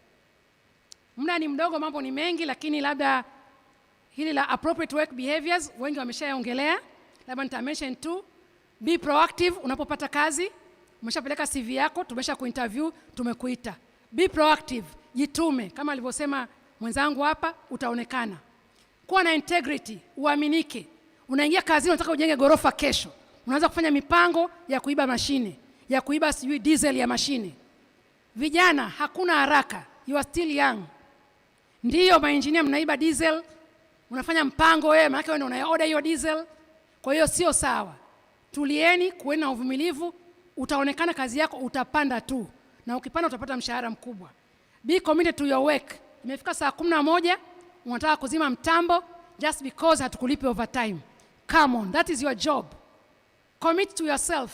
Muda ni mdogo, mambo ni mengi, lakini labda hili la appropriate work behaviors wengi wameshaongelea. Labda nita mention tu, be proactive unapopata kazi. Umeshapeleka CV yako, tumesha kuinterview, tumekuita. Be proactive, jitume kama alivyosema mwenzangu hapa, utaonekana. Kuwa na integrity, uaminike. Unaingia kazini unataka ujenge gorofa kesho. Unaanza kufanya mipango ya kuiba mashine, ya kuiba sijui diesel ya mashine. Vijana, hakuna haraka. You are still young. Ndiyo maengineer mnaiba diesel, unafanya mpango wewe, maana wewe ndio unaorder hiyo diesel. Kwa hiyo sio sawa. Tulieni, kuweni na uvumilivu, utaonekana kazi yako, utapanda tu. Na ukipanda utapata mshahara mkubwa. Be committed to your work. Imefika saa 11, unataka kuzima mtambo just because hatukulipi overtime. Come on, that is your job. Commit to yourself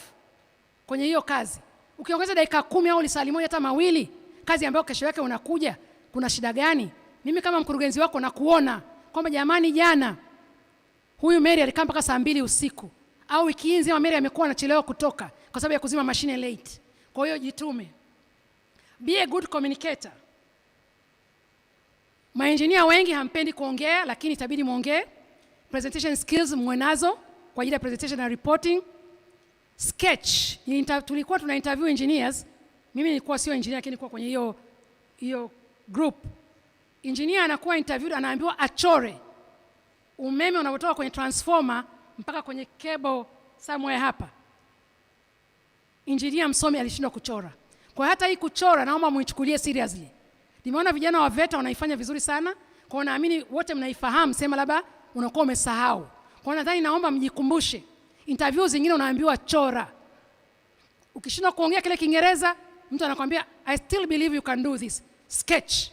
kwenye hiyo kazi. Ukiongeza dakika 10 au lisali moja hata mawili, kazi ambayo kesho yake unakuja, kuna shida gani? Mimi kama mkurugenzi wako nakuona kwamba jamani, jana huyu Mary alikaa mpaka saa 2 usiku, au wiki nzima Mary amekuwa anachelewa kutoka kwa sababu ya kuzima mashine late. Kwa hiyo jitume. Be a good communicator. Maengineer wengi hampendi kuongea, lakini itabidi muongee. Presentation skills mwenazo kwa ajili ya presentation na reporting. Sketch. Tulikuwa tuna interview engineers. Mimi nilikuwa sio engineer, lakini nilikuwa kwenye hiyo group. Engineer anakuwa interviewed, anaambiwa achore umeme unapotoka kwenye transformer mpaka kwenye cable somewhere hapa. Engineer msomi alishindwa kuchora. Kwa hata hii kuchora naomba muichukulie seriously. Nimeona vijana wa VETA wanaifanya vizuri sana. Kwa naamini wote mnaifahamu, sema labda unakuwa umesahau. Kwa nadhani naomba mjikumbushe. Interview zingine unaambiwa chora. Ukishindwa kuongea kile Kiingereza, mtu anakuambia I still believe you can do this. Sketch.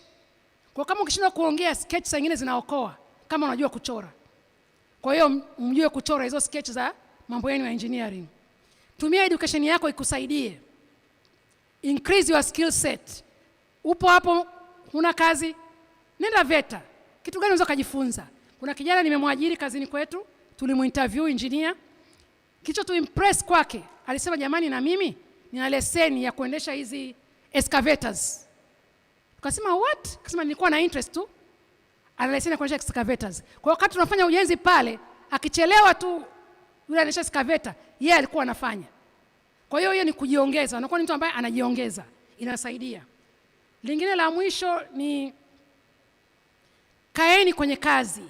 Kwa kama ukishindwa kuongea, sketch zingine zinaokoa kama unajua kuchora. Kwa hiyo mjue kuchora hizo sketch za mambo yenu ya engineering. Tumia education yako ikusaidie. Increase your skill set. Upo hapo huna kazi, nenda VETA. Kitu gani unaweza kujifunza? Kuna kijana nimemwajiri kazini kwetu, tulimuinterview engineer. Kicho tu impress kwake, alisema jamani, na mimi nina leseni ya kuendesha hizi excavators. Tukasema what? Akasema nilikuwa na interest tu. Ana leseni ya kuendesha excavators. Kwa wakati tunafanya ujenzi pale, akichelewa tu yule anaendesha excavator, yeye alikuwa anafanya. Kwa hiyo ni kujiongeza, anakuwa ni mtu ambaye anajiongeza, inasaidia. Lingine la mwisho ni kaeni kwenye kazi.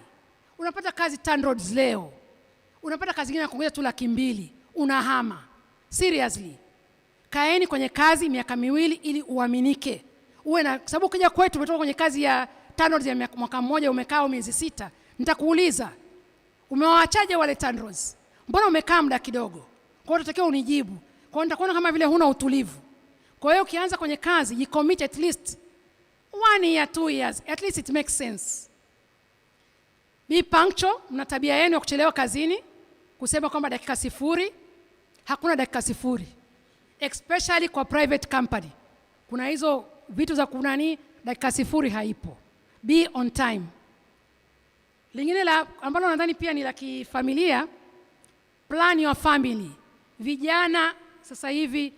Unapata kazi TANROADS leo, unapata kazi nyingine kuongeza tu 200,000, unahama. Seriously, kaeni kwenye kazi miaka 2 ili uaminike. Uwe na sababu ukija kwetu umetoka kwenye kazi ya TANROADS ya mwaka mmoja, umekaa miezi 6, nitakuuliza umewaachaje wale TANROADS? Mbona umekaa muda kidogo? hiyo unatakiwa unijibu. Kwa hiyo nitakuona kama vile huna utulivu. Kwa hiyo ukianza kwenye kazi, jicommit at least 1 year, 2 years, at least it makes sense. Be punctual, mna tabia yenu ya kuchelewa kazini, kusema kwamba dakika 0, hakuna dakika 0. Especially kwa private company. Kuna hizo vitu za kunani, dakika 0 haipo. Be on time. Lingine la ambalo nadhani pia ni la kifamilia, plan your family. Vijana sasa hivi,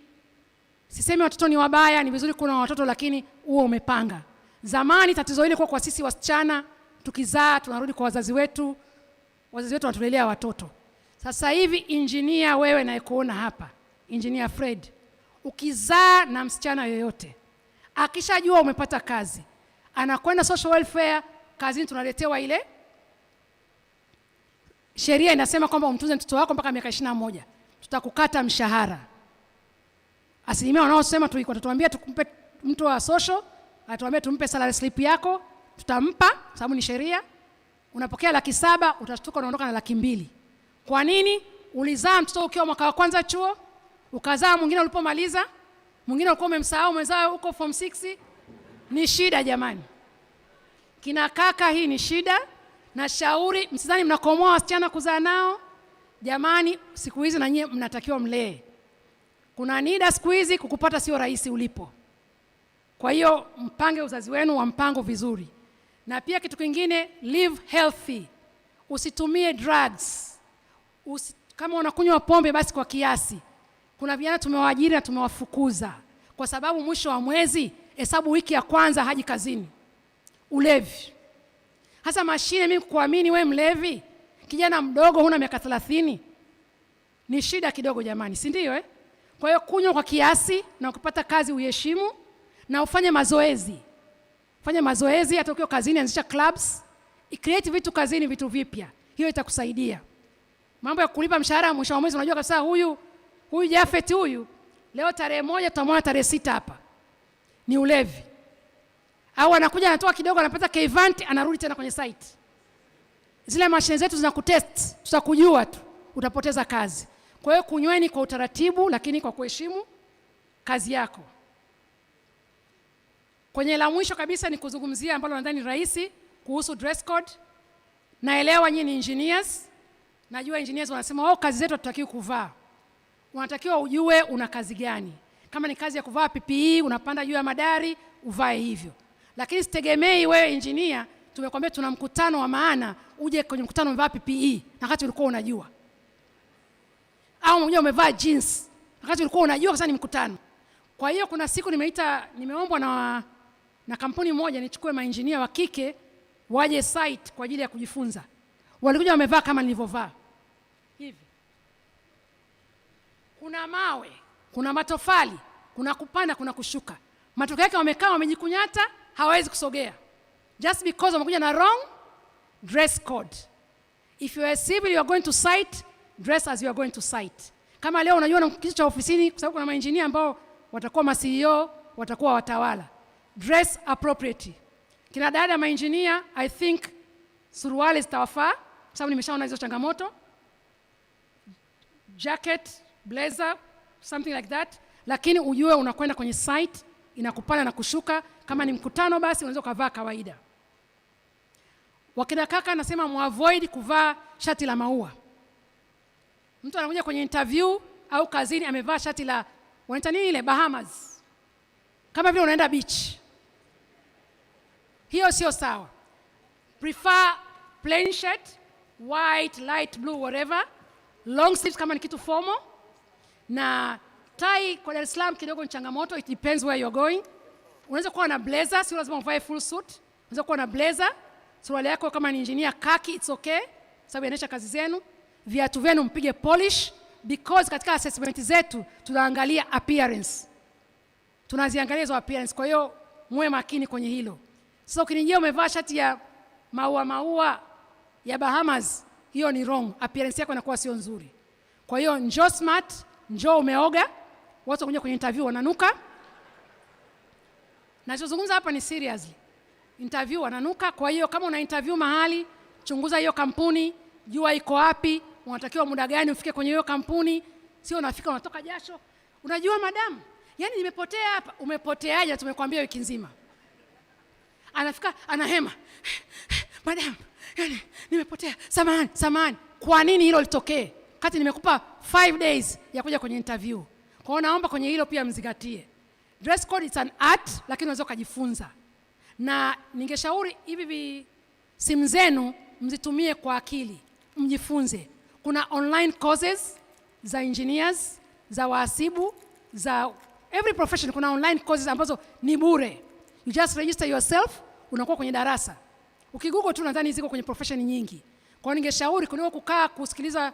sisemi watoto ni wabaya, ni vizuri kuna watoto, lakini huo umepanga. Zamani tatizo ile kwa sisi wasichana, tukizaa tunarudi kwa wazazi wetu wanatulelea watoto. Sasa hivi engineer, wewe nayekuona hapa, engineer Fred, ukizaa na msichana yoyote, akishajua umepata kazi, anakwenda social welfare, kazini tunaletewa ile sheria inasema kwamba umtunze mtoto wako mpaka miaka 21, tutakukata mshahara. Asilimia wanaosema tutatuambia tukumpe mtu wa social, atuambia tumpe salary slip yako, tutampa sababu ni sheria. Unapokea 700,000, utashtuka unaondoka na 200,000. Kwa nini? Ulizaa mtoto ukiwa mwaka wa kwanza chuo, ukazaa mwingine ulipomaliza, mwingine ulikuwa umemsahau, umezaa huko form 6. Ni shida jamani. Kina kaka, hii ni shida. Na shauri, msidhani mnakomoa wasichana kuzaa nao. Jamani, siku hizi na nyie mnatakiwa mlee. Kuna nida siku hizi, kukupata sio rahisi ulipo. Kwa hiyo mpange uzazi wenu wa mpango vizuri. Na pia kitu kingine, live healthy. Usitumie drugs. Kama unakunywa pombe basi kwa kiasi. Kuna vijana tumewaajiri na tumewafukuza kwa sababu mwisho wa mwezi hesabu wiki ya kwanza haji kazini. Ulevi. Hasa mashine, mimi kuamini wewe mlevi, kijana mdogo huna miaka 30, ni shida kidogo jamani, si ndio? Kwa hiyo kunywa kwa kiasi, na ukipata kazi uheshimu na ufanye mazoezi. Fanya mazoezi hata ukiwa kazini, anzisha clubs, create vitu kazini, vitu vipya. Hiyo itakusaidia. Mambo ya kulipa mshahara mwisho wa mwezi, unajua kabisa huyu Jafet huyu leo tarehe 1 tutamwona tarehe 6 hapa. Ni ulevi. Au anakuja anatoa kidogo, anapata kevanti, anarudi tena kwenye site. Zile mashine zetu zinakutest, tutakujua tu, utapoteza kazi. Kwa hiyo kunyweni kwa utaratibu, lakini kwa kuheshimu kazi yako. Kwenye la mwisho kabisa ni kuzungumzia ambalo nadhani rahisi, kuhusu dress code. Naelewa nyinyi ni engineers. Najua engineers wanasema kazi zetu hatutakiwi kuvaa. Unatakiwa ujue una kazi gani. Kama ni kazi ya kuvaa PPE, unapanda juu ya madari, uvae hivyo. Lakini sitegemei wewe engineer, tumekwambia tuna mkutano wa maana, uje kwenye mkutano umevaa PPE na wakati ulikuwa unajua. Au mmoja umevaa jeans na wakati ulikuwa unajua sasa ni mkutano. Kwa hiyo kuna siku nimeombwa na kampuni moja nichukue maengineer wa kike waje site kwa ajili ya kujifunza. Walikuja wamevaa kama nilivyovaa. Hivi. Kuna mawe, kuna matofali, kuna kupanda, kuna kushuka. Matokeo yake wamekaa wamejikunyata, hawawezi kusogea. Just because wamekuja na wrong dress code. If you are civil, you are going to site, dress as you are going to site. Kama leo unajua na kitu cha ofisini, kwa sababu kuna maengineer ambao watakuwa ma-CEO, watakuwa watawala. Dress appropriately. Kina dada maengineer, I think suruali zitawafaa, kwa sababu nimeshaona hizo changamoto. Jacket, blazer, something like that. Lakini ujue unakwenda kwenye site, inakupanda na kushuka. Kama ni mkutano basi unaweza kuvaa kawaida. Wakina kaka nasema muavoid kuvaa shati la maua. Mtu anakuja kwenye interview au kazini amevaa shati la wanaita nini ile Bahamas. Kama vile unaenda beach. Hiyo sio sawa. Prefer plain shirt, white, light blue, whatever. Long sleeves kama ni kitu formal. Na tie kwa Dar es Salaam kidogo ni changamoto, it depends where you're going. Unaweza kuwa na blazer, sio lazima uvae full suit. Unaweza kuwa na blazer, suruali yako kama ni engineer khaki, it's okay, sababu inaonyesha kazi zenu. Viatu vyenu mpige polish, because katika assessment zetu tunaangalia appearance. Tunaziangalia hizo appearance, kwa hiyo muwe makini kwenye hilo. Sasa ukinijia umevaa shati ya maua ya Bahamas, hiyo ni wrong, appearance yako inakuwa sio nzuri. Kwa hiyo njoo smart, njoo umeoga, watu wanakuja kwenye interview wananuka. Nachozungumza hapa ni seriously. Interview wananuka, kwa hiyo kama una interview mahali, chunguza hiyo kampuni, jua iko wapi, unatakiwa muda gani ufike kwenye hiyo kampuni. sio unafika unatoka jasho. Unajua madam, yani nimepotea hapa. Umepoteaje? Tumekwambia wiki nzima. Anafika anahema, madam, yani nimepotea, samahani. Kwa nini hilo litokee? Kati nimekupa 5 days ya kuja kwenye interview. Kwa hiyo naomba kwenye hilo pia mzingatie. Dress code is an art, lakini unaweza kujifunza. Na ningeshauri hivi simu zenu mzitumie kwa akili, mjifunze. Kuna online courses za engineers, za wahasibu, za every profession. Kuna online courses ambazo ni bure. You just register yourself, unakuwa kwenye darasa. Ukigoogle tu nadhani ziko kwenye profession nyingi. Kwa hiyo ningeshauri kuliko kukaa kusikiliza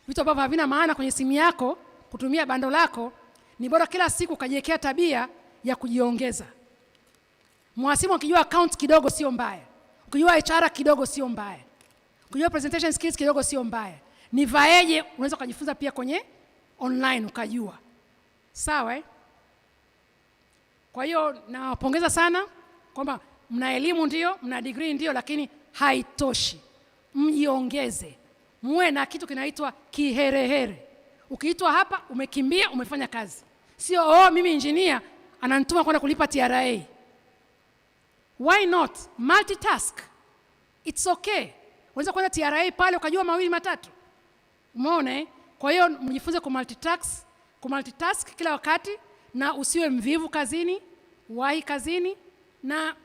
vitu ambavyo havina maana kwenye simu yako, kutumia bando lako, ni bora kila siku kajiwekea tabia ya kujiongeza. Mhasibu akijua account kidogo sio mbaya. Ukijua HR kidogo sio mbaya. Ukijua presentation skills kidogo sio mbaya. Nivaeje unaweza kujifunza pia kwenye online ukajua. Sawa eh? Kwa hiyo nawapongeza sana kwamba mna elimu ndio, mna degree ndio, lakini haitoshi. Mjiongeze. Muwe na kitu kinaitwa kiherehere. Ukiitwa hapa umekimbia, umefanya kazi. Sio mimi engineer ananituma kwenda kulipa TRA. Why not multitask? It's okay. Unaweza kwenda TRA pale ukajua 2 3. Umeona eh? Kwa hiyo mjifunze kumultitask kila wakati, na usiwe mvivu kazini, wahi kazini, na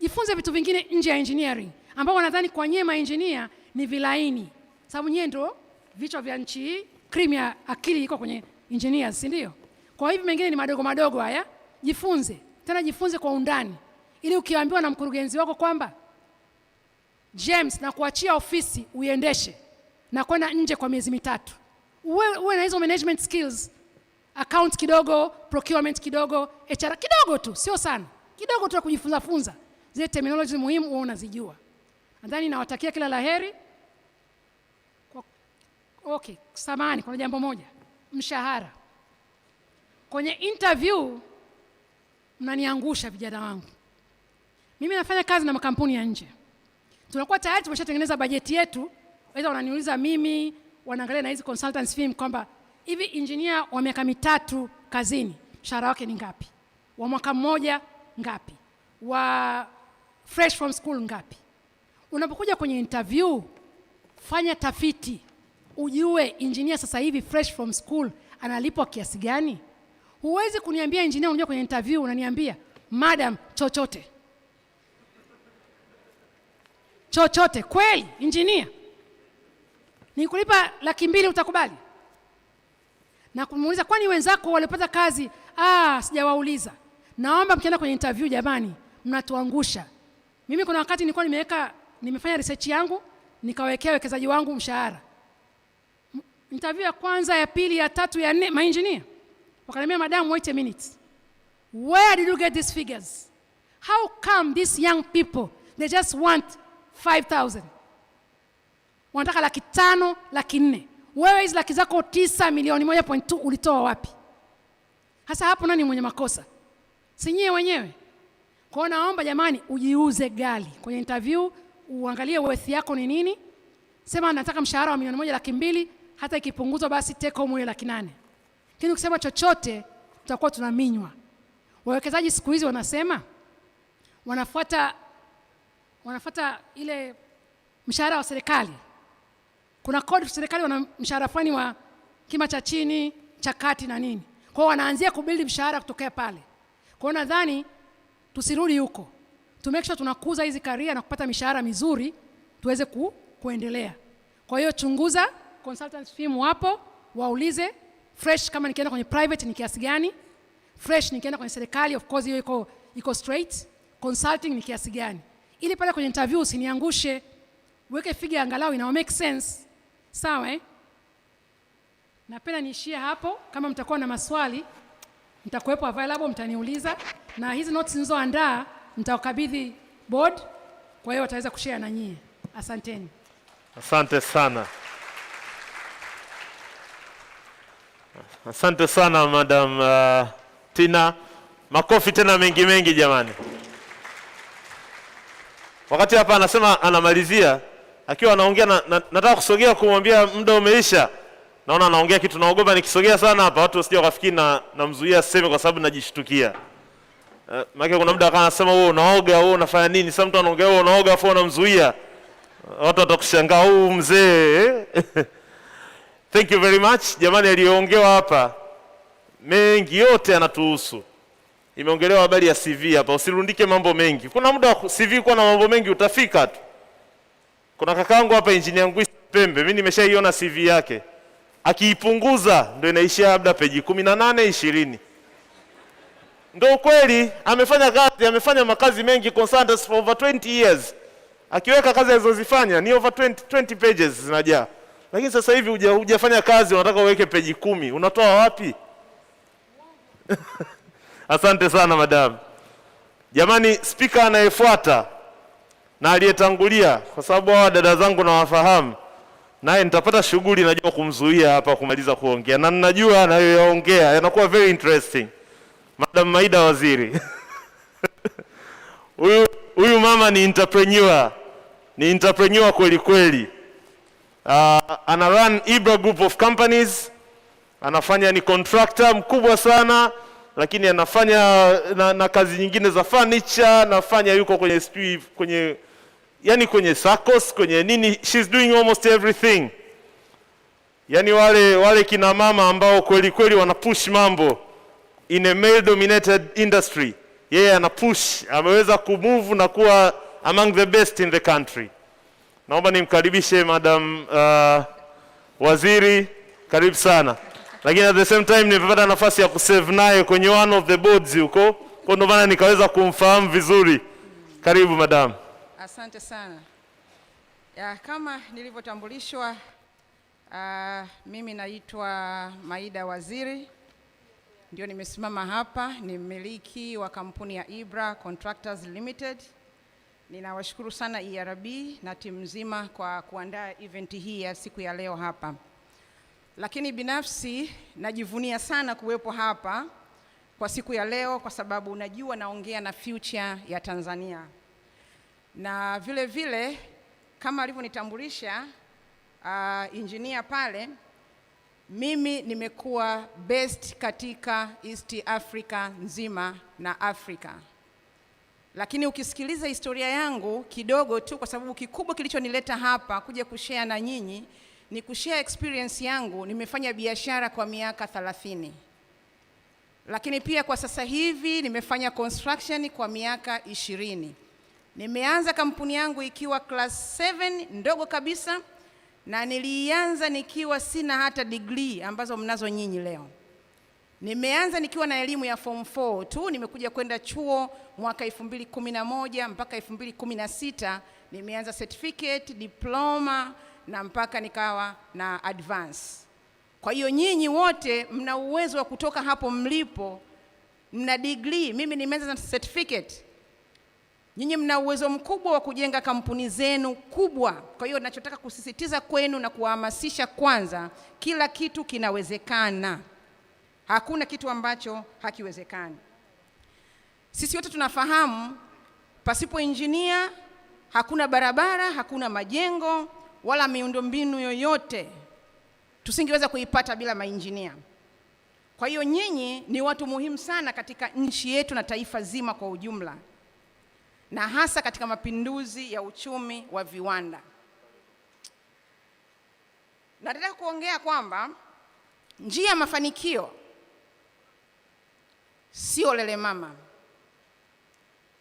jifunze vitu vingine nje ya engineering ambao wanadhani kwa nyema engineer ni vilaini. Sababu nyie ndio vichwa vya nchi hii, cream ya akili iko kwenye engineers, si ndio? Kwa hivyo mengine ni madogo haya. Jifunze. Tena jifunze kwa undani. Ili ukiambiwa na mkurugenzi wako kwamba James na kuachia ofisi uiendeshe na kwenda nje kwa miezi 3. Uwe na hizo management skills. Account kidogo, procurement kidogo, HR kidogo tu, sio sana. Kidogo tu ya kujifunza. Zile terminology muhimu uwe unazijua. Nadhani nawatakia kila laheri. Okay, samahani, kuna jambo moja. Mshahara. Kwenye interview mnaniangusha vijana wangu. Mimi nafanya kazi na makampuni ya nje. Tunakuwa tayari tumeshatengeneza bajeti yetu. Waweza wananiuliza mimi, wanaangalia na hizi consultants firm kwamba hivi engineer wa miaka 3 kazini, mshahara wake ni ngapi? Wa mwaka mmoja ngapi? Wa fresh from school ngapi? Unapokuja kwenye interview, fanya tafiti. Ujue engineer sasa hivi fresh from school analipwa kiasi gani? Huwezi kuniambia engineer unajua kwenye interview unaniambia, "Madam, chochote." Chochote kweli engineer? Nikulipa 200,000 utakubali? Na kumuuliza kwani wenzako walipata kazi? Sijawauliza. Naomba mkienda kwenye interview jamani, mnatuangusha. Mimi kuna wakati nilikuwa nimefanya research yangu, nikawekea wekezaji wangu mshahara. Interview ya kwanza, ya pili, ya tatu, ya 4, engineer wakaniambia, "Madam, wait a minute. Where did you get these figures? How come these young people they just want 5,000? Wanataka 500,000, 400,000. Wewe hizo laki zako 9 milioni 1.2 ulitoa wapi?" Hasa hapo nani mwenye makosa? Si nyie wenyewe. Kwa hiyo naomba jamani, ujiuze gali kwenye interview, uangalie worth yako ni nini. Sema nataka mshahara wa milioni 1,200,000, hata ikipunguzwa basi take home 800,000. Lakini ukisema chochote tutakuwa tunaminywa. Wawekezaji siku hizi wanasema wanafuata ile mshahara wa serikali. Kuna code ya serikali wana mshahara fulani wa kima cha chini, cha kati na nini. Kwa hiyo wanaanzia kubuild mshahara kutokea pale. Kwa hiyo nadhani tusirudi huko. To make sure tunakuza hizi career na kupata mishahara mizuri tuweze kuendelea. Kwa hiyo chunguza consultants firm wapo, waulize fresh kama nikienda kwenye private ni kiasi gani? Fresh nikienda kwenye serikali of course hiyo iko straight. Consulting ni kiasi gani? Ili pale kwenye interview usiniangushe. Weke figure angalau ina make sense. Sawa eh? Napenda niishie hapo. Kama mtakuwa na maswali nitakuwepo available, mtaniuliza, na hizi notes nilizoandaa nitawakabidhi board, kwa hiyo wataweza kushare na nyie. Asanteni. Asante sana. Asante sana Madam Tina. Makofi tena mengi jamani. Wakati hapa anasema anamalizia, akiwa anaongea nataka kusogea kumwambia muda umeisha. Naona naongea kitu naogopa nikisogea sana hapa watu wasije wakafikiri namzuia sema kwa sababu najishtukia. Maana kuna muda akanasema wewe unaoga, wewe unafanya nini? Sasa mtu anaongea wewe unaoga afu unamzuia. Watu watakushangaa huyu mzee. Thank you very much. Jamani aliyoongewa hapa mengi yote yanatuhusu. Imeongelewa habari ya CV hapa, usirundike mambo mengi. Kuna muda CV kwa na mambo mengi utafika tu. Kuna kakaangu hapa engineer Ngwisi Pembe, mimi nimeshaiona CV yake. Akiipunguza ndio inaishia labda peji 18 20. Ndio kweli amefanya makazi mengi consultants for over 20 years. Akiweka kazi alizozifanya ni over 20 pages zinajaa. Lakini sasa hivi hujafanya kazi unataka uweke peji 10. Unatoa wapi? Asante sana madam. Jamani, speaker anayefuata na aliyetangulia kwa sababu hawa dada zangu na wafahamu, naye nitapata shughuli najua kumzuia hapa kumaliza kuongea. Na ninajua anayoyaongea yanakuwa very interesting. Madam Maida Waziri. Huyu mama ni entrepreneur. Ni entrepreneur kweli kweli. Ana run ERB group of companies. Anafanya ni contractor mkubwa sana, lakini anafanya na kazi nyingine za furniture, anafanya yuko kwenye SACCOS, kwenye nini, she's doing almost everything. Yani wale kina mama ambao kweli kweli wana push mambo in a male dominated industry. Yeye ana push, ameweza kumove na kuwa among the best in the country. Naomba nimkaribishe Madam Waziri, karibu sana. Lakini at the same time nimepata nafasi ya kusave naye kwenye one of the boards huko. Kwa ndio maana nikaweza kumfahamu vizuri. Karibu madam. Asante sana. Kama nilivyotambulishwa, mimi naitwa Maida Waziri. Ndio nimesimama hapa, ni mmiliki wa kampuni ya ERB Contractors Limited. Ninawashukuru sana ERB na timu nzima kwa kuandaa event hii ya siku ya leo hapa. Lakini binafsi najivunia sana kuwepo hapa kwa siku ya leo kwa sababu unajua naongea na future ya Tanzania. Na vile vile kama alivyonitambulisha engineer pale, mimi nimekuwa best katika East Africa nzima na Afrika. Lakini ukisikiliza historia yangu kidogo tu, kwa sababu kikubwa kilichonileta hapa kuja kushare na nyinyi ni kushare experience yangu. Nimefanya biashara kwa miaka 30. Lakini pia kwa sasa hivi nimefanya construction kwa miaka 20. Nimeanza kampuni yangu ikiwa class 7 ndogo kabisa, na nilianza nikiwa sina hata degree ambazo mnazo nyinyi leo. Nimeanza nikiwa na elimu ya form 4 tu, nimekuja kwenda chuo mwaka 2011 mpaka 2016, nimeanza certificate, diploma na mpaka nikawa na advance. Kwa hiyo nyinyi wote mna uwezo wa kutoka hapo mlipo, mna degree, mimi nimeanza na certificate. Nyinyi mna uwezo mkubwa wa kujenga kampuni zenu kubwa. Kwa hiyo ninachotaka kusisitiza kwenu na kuhamasisha, kwanza, kila kitu kinawezekana. Hakuna kitu ambacho hakiwezekani. Sisi wote tunafahamu pasipo engineer hakuna barabara, hakuna majengo wala miundombinu yoyote tusingeweza kuipata bila maengineer. Kwa hiyo nyinyi ni watu muhimu sana katika nchi yetu na taifa zima kwa ujumla, na hasa katika mapinduzi ya uchumi wa viwanda. Nataka kuongea kwamba njia ya mafanikio sio lele mama.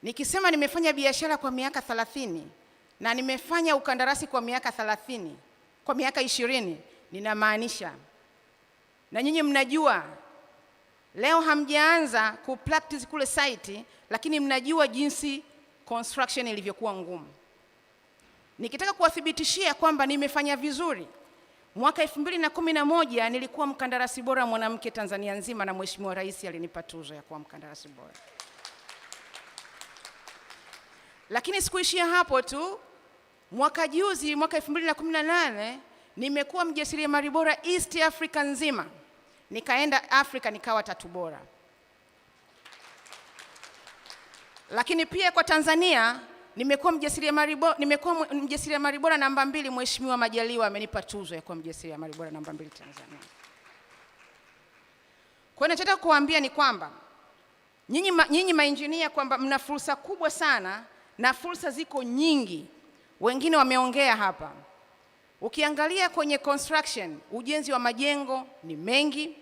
Nikisema nimefanya biashara kwa miaka 30 na nimefanya ukandarasi kwa miaka 30, kwa miaka 20, ninamaanisha. Na nyinyi mnajua leo hamjaanza kupractice kule site, lakini mnajua jinsi construction ilivyokuwa ngumu. Nikitaka kuwathibitishia kwamba nimefanya vizuri, mwaka 2011 nilikuwa mkandarasi bora mwanamke Tanzania nzima, na Mheshimiwa Rais alinipa tuzo ya kuwa mkandarasi bora. Lakini sikuishia hapo tu. Mwaka juzi, mwaka 2018, nimekuwa mjasiriamali bora East Africa nzima. Nikaenda Afrika nikawa tatu bora. Lakini pia kwa Tanzania nimekuwa mjasiriamali bora namba 2. Mheshimiwa Majaliwa amenipa tuzo ya kuwa mjasiriamali bora namba 2 Tanzania. Kwa hiyo nachotaka kuambia ni kwamba nyinyi mainjinia kwamba mna fursa kubwa sana, na fursa ziko nyingi. Wengine wameongea hapa. Ukiangalia kwenye construction, ujenzi wa majengo ni mengi.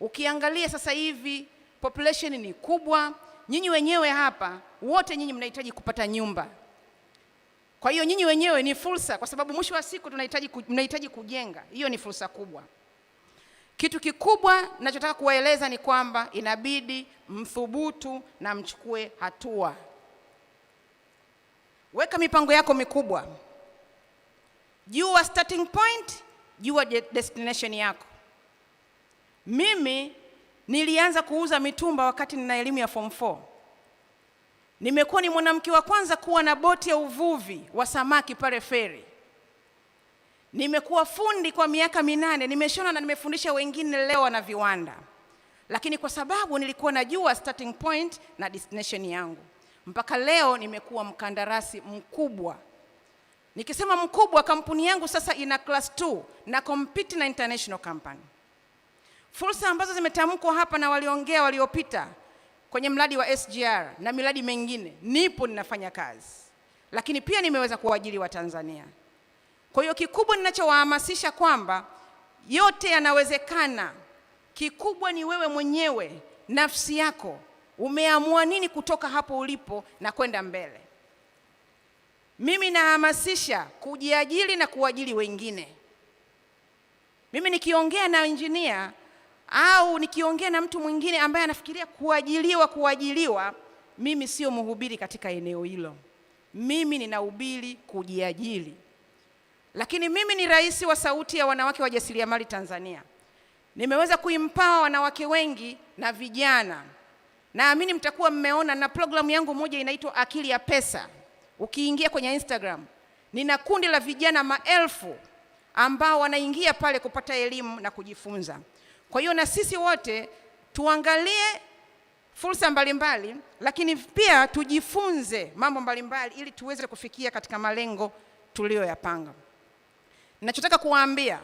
Ukiangalia sasa hivi population ni kubwa. Nyinyi wenyewe hapa wote nyinyi mnahitaji kupata nyumba. Kwa hiyo nyinyi wenyewe ni fursa, kwa sababu mwisho wa siku mnahitaji kujenga. Hiyo ni fursa kubwa. Kitu kikubwa ninachotaka kuwaeleza ni kwamba inabidi mthubutu na mchukue hatua. Weka mipango yako mikubwa. Jua starting point, jua destination yako. Mimi nilianza kuuza mitumba wakati nina elimu ya form 4. Nimekuwa ni mwanamke wa kwanza kuwa na boti ya uvuvi wa samaki pale feri. Nimekuwa fundi kwa miaka 8, nimeshona na nimefundisha wengine leo na viwanda. Lakini kwa sababu nilikuwa najua starting point na destination yangu, mpaka leo nimekuwa mkandarasi mkubwa. Nikisema mkubwa, kampuni yangu sasa ina class 2 na compete na international company. Fursa ambazo zimetamkwa hapa na waliongea waliopita kwenye mradi wa SGR na miradi mengine, nipo ninafanya kazi. Lakini pia nimeweza kuajiri wa Tanzania. Kwa hiyo kikubwa ninachowahamasisha kwamba yote yanawezekana. Kikubwa ni wewe mwenyewe, nafsi yako. Umeamua nini kutoka hapo ulipo na kwenda mbele. Mimi nahamasisha kujiajiri na kuajiri wengine. Mimi nikiongea na engineer au nikiongea na mtu mwingine ambaye anafikiria kuajiliwa, mimi sio mhubiri katika eneo hilo. Mimi ninahubiri kujiajiri. Lakini mimi ni rais wa sauti ya wanawake wajasiriamali Tanzania. Nimeweza kuimpawa wanawake wengi na vijana. Naamini mtakuwa mmeona na programu yangu moja inaitwa Akili ya Pesa. Ukiingia kwenye Instagram, nina kundi la vijana maelfu ambao wanaingia pale kupata elimu na kujifunza. Kwa hiyo na sisi wote tuangalie fursa mbalimbali, lakini pia tujifunze mambo mbalimbali ili tuweze kufikia katika malengo tuliyoyapanga. Ninachotaka kuwaambia,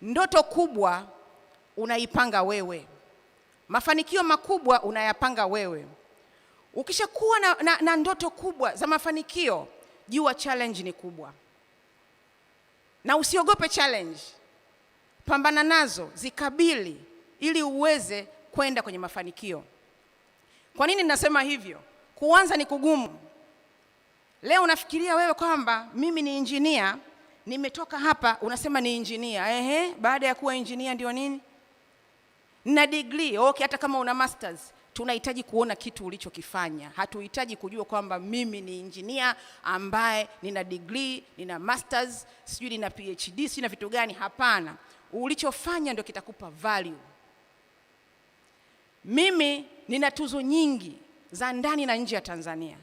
ndoto kubwa unaipanga wewe. Mafanikio makubwa unayapanga wewe. Ukishakuwa na ndoto kubwa za mafanikio, jua challenge ni kubwa. Na usiogope challenge. Pambana nazo, zikabili ili uweze kwenda kwenye mafanikio. Kwa nini ninasema hivyo? Kuanza ni kugumu. Leo unafikiria wewe kwamba mimi ni engineer, nimetoka hapa unasema ni engineer. Baada ya kuwa engineer ndio nini? Na degree. Okay, hata kama una masters, tunahitaji kuona kitu ulichokifanya. Hatuhitaji kujua kwamba mimi ni engineer ambaye nina degree, nina masters, sijui nina PhD, sina vitu gani. Hapana. Ulichofanya ndio kitakupa value. Mimi nina tuzo nyingi za ndani na nje ya Tanzania.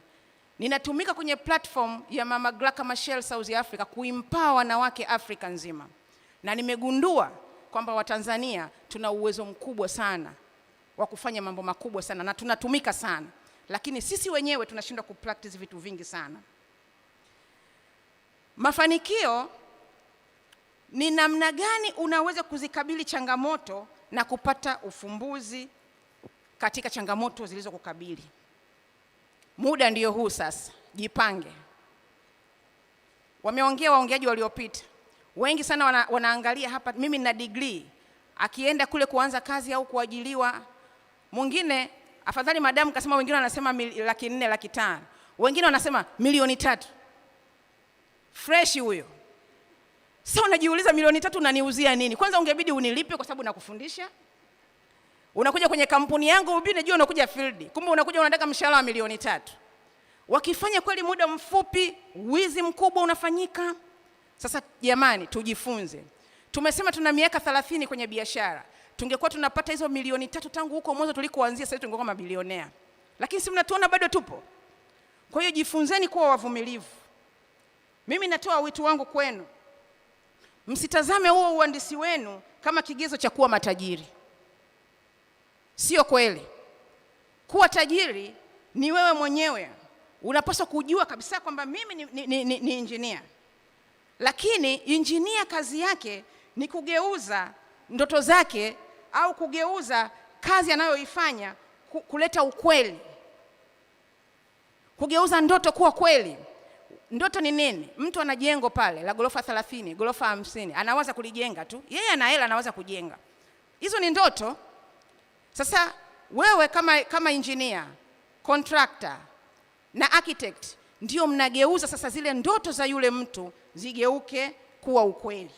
Ninatumika kwenye platform ya Mama Glaka Machel South Africa kuimpawa wanawake Afrika nzima. Na nimegundua kwamba Watanzania tuna uwezo mkubwa sana wa kufanya mambo makubwa sana na tunatumika sana. Lakini sisi wenyewe tunashindwa kupractice vitu vingi sana. Mafanikio ni namna gani unaweza kuzikabili changamoto na kupata ufumbuzi katika changamoto zilizokukabili. Muda ndio huu sasa, jipange. Wameongea waongeaji waliopita. Wengi sana wanaangalia hapa, mimi nina degree. Akienda kule kuanza kazi au kuajiliwa, mwingine afadhali madamu kasema, wengine wanasema 400,000, 500,000. Wengine wanasema 3,000,000. Fresh huyo. Sasa unajiuliza 3,000,000 unaniuzia nini? Kwanza ungebidi unilipe kwa sababu nakufundisha. Unakuja kwenye kampuni yangu, ubini jua unakuja field. Kumbe unakuja unataka mshahara wa 3,000,000. Wakifanya kweli muda mfupi, wizi mkubwa unafanyika. Sasa jamani, tujifunze. Tumesema tuna miaka 30 kwenye biashara. Tungekuwa tunapata hizo 3,000,000 tangu huko mwanzo tulikoanzia, sasa tungekuwa mabilionea. Lakini si mnatuona bado tupo. Kwa hiyo jifunzeni kuwa wavumilivu. Mimi natoa wito wangu kwenu. Msitazame huo uhandisi wenu kama kigezo cha kuwa matajiri. Sio kweli. Kuwa tajiri ni wewe mwenyewe unapaswa kujua kabisa kwamba mimi ni engineer. Lakini engineer kazi yake ni kugeuza ndoto zake au kugeuza kazi anayoifanya kuleta ukweli. Kugeuza ndoto kuwa kweli. Ndoto ni nini? Mtu ana jengo pale la ghorofa 30, ghorofa 50, anawaza kulijenga tu. Yeye ana hela, anawaza kujenga. Hizo ni ndoto. Sasa wewe kama engineer, contractor na architect ndio mnageuza sasa zile ndoto za yule mtu zigeuke kuwa ukweli.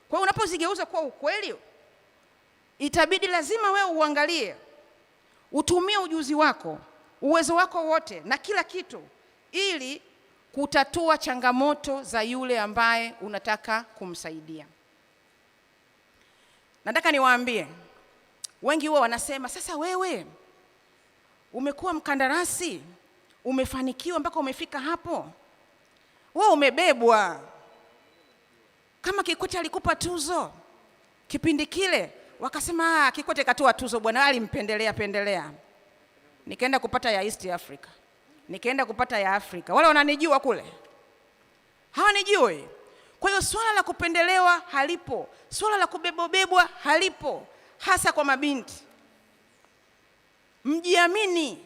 Kwa hiyo unapozigeuza kuwa ukweli, itabidi lazima wewe uangalie, utumie ujuzi wako, uwezo wako wote na kila kitu ili kutatua changamoto za yule ambaye unataka kumsaidia. Nataka niwaambie, wengi huwa wanasema, sasa wewe umekuwa mkandarasi, umefanikiwa mpaka umefika hapo, wewe umebebwa. Kama Kikwete alikupa tuzo kipindi kile, wakasema Kikwete katoa tuzo bwana, alimpendelea. Nikaenda kupata ya East Africa, nikaenda kupata ya Afrika. Wale wananijua kule, hawanijui. Kwa hiyo swala la kupendelewa halipo, swala la kubebwa halipo, hasa kwa mabinti. Mjiamini.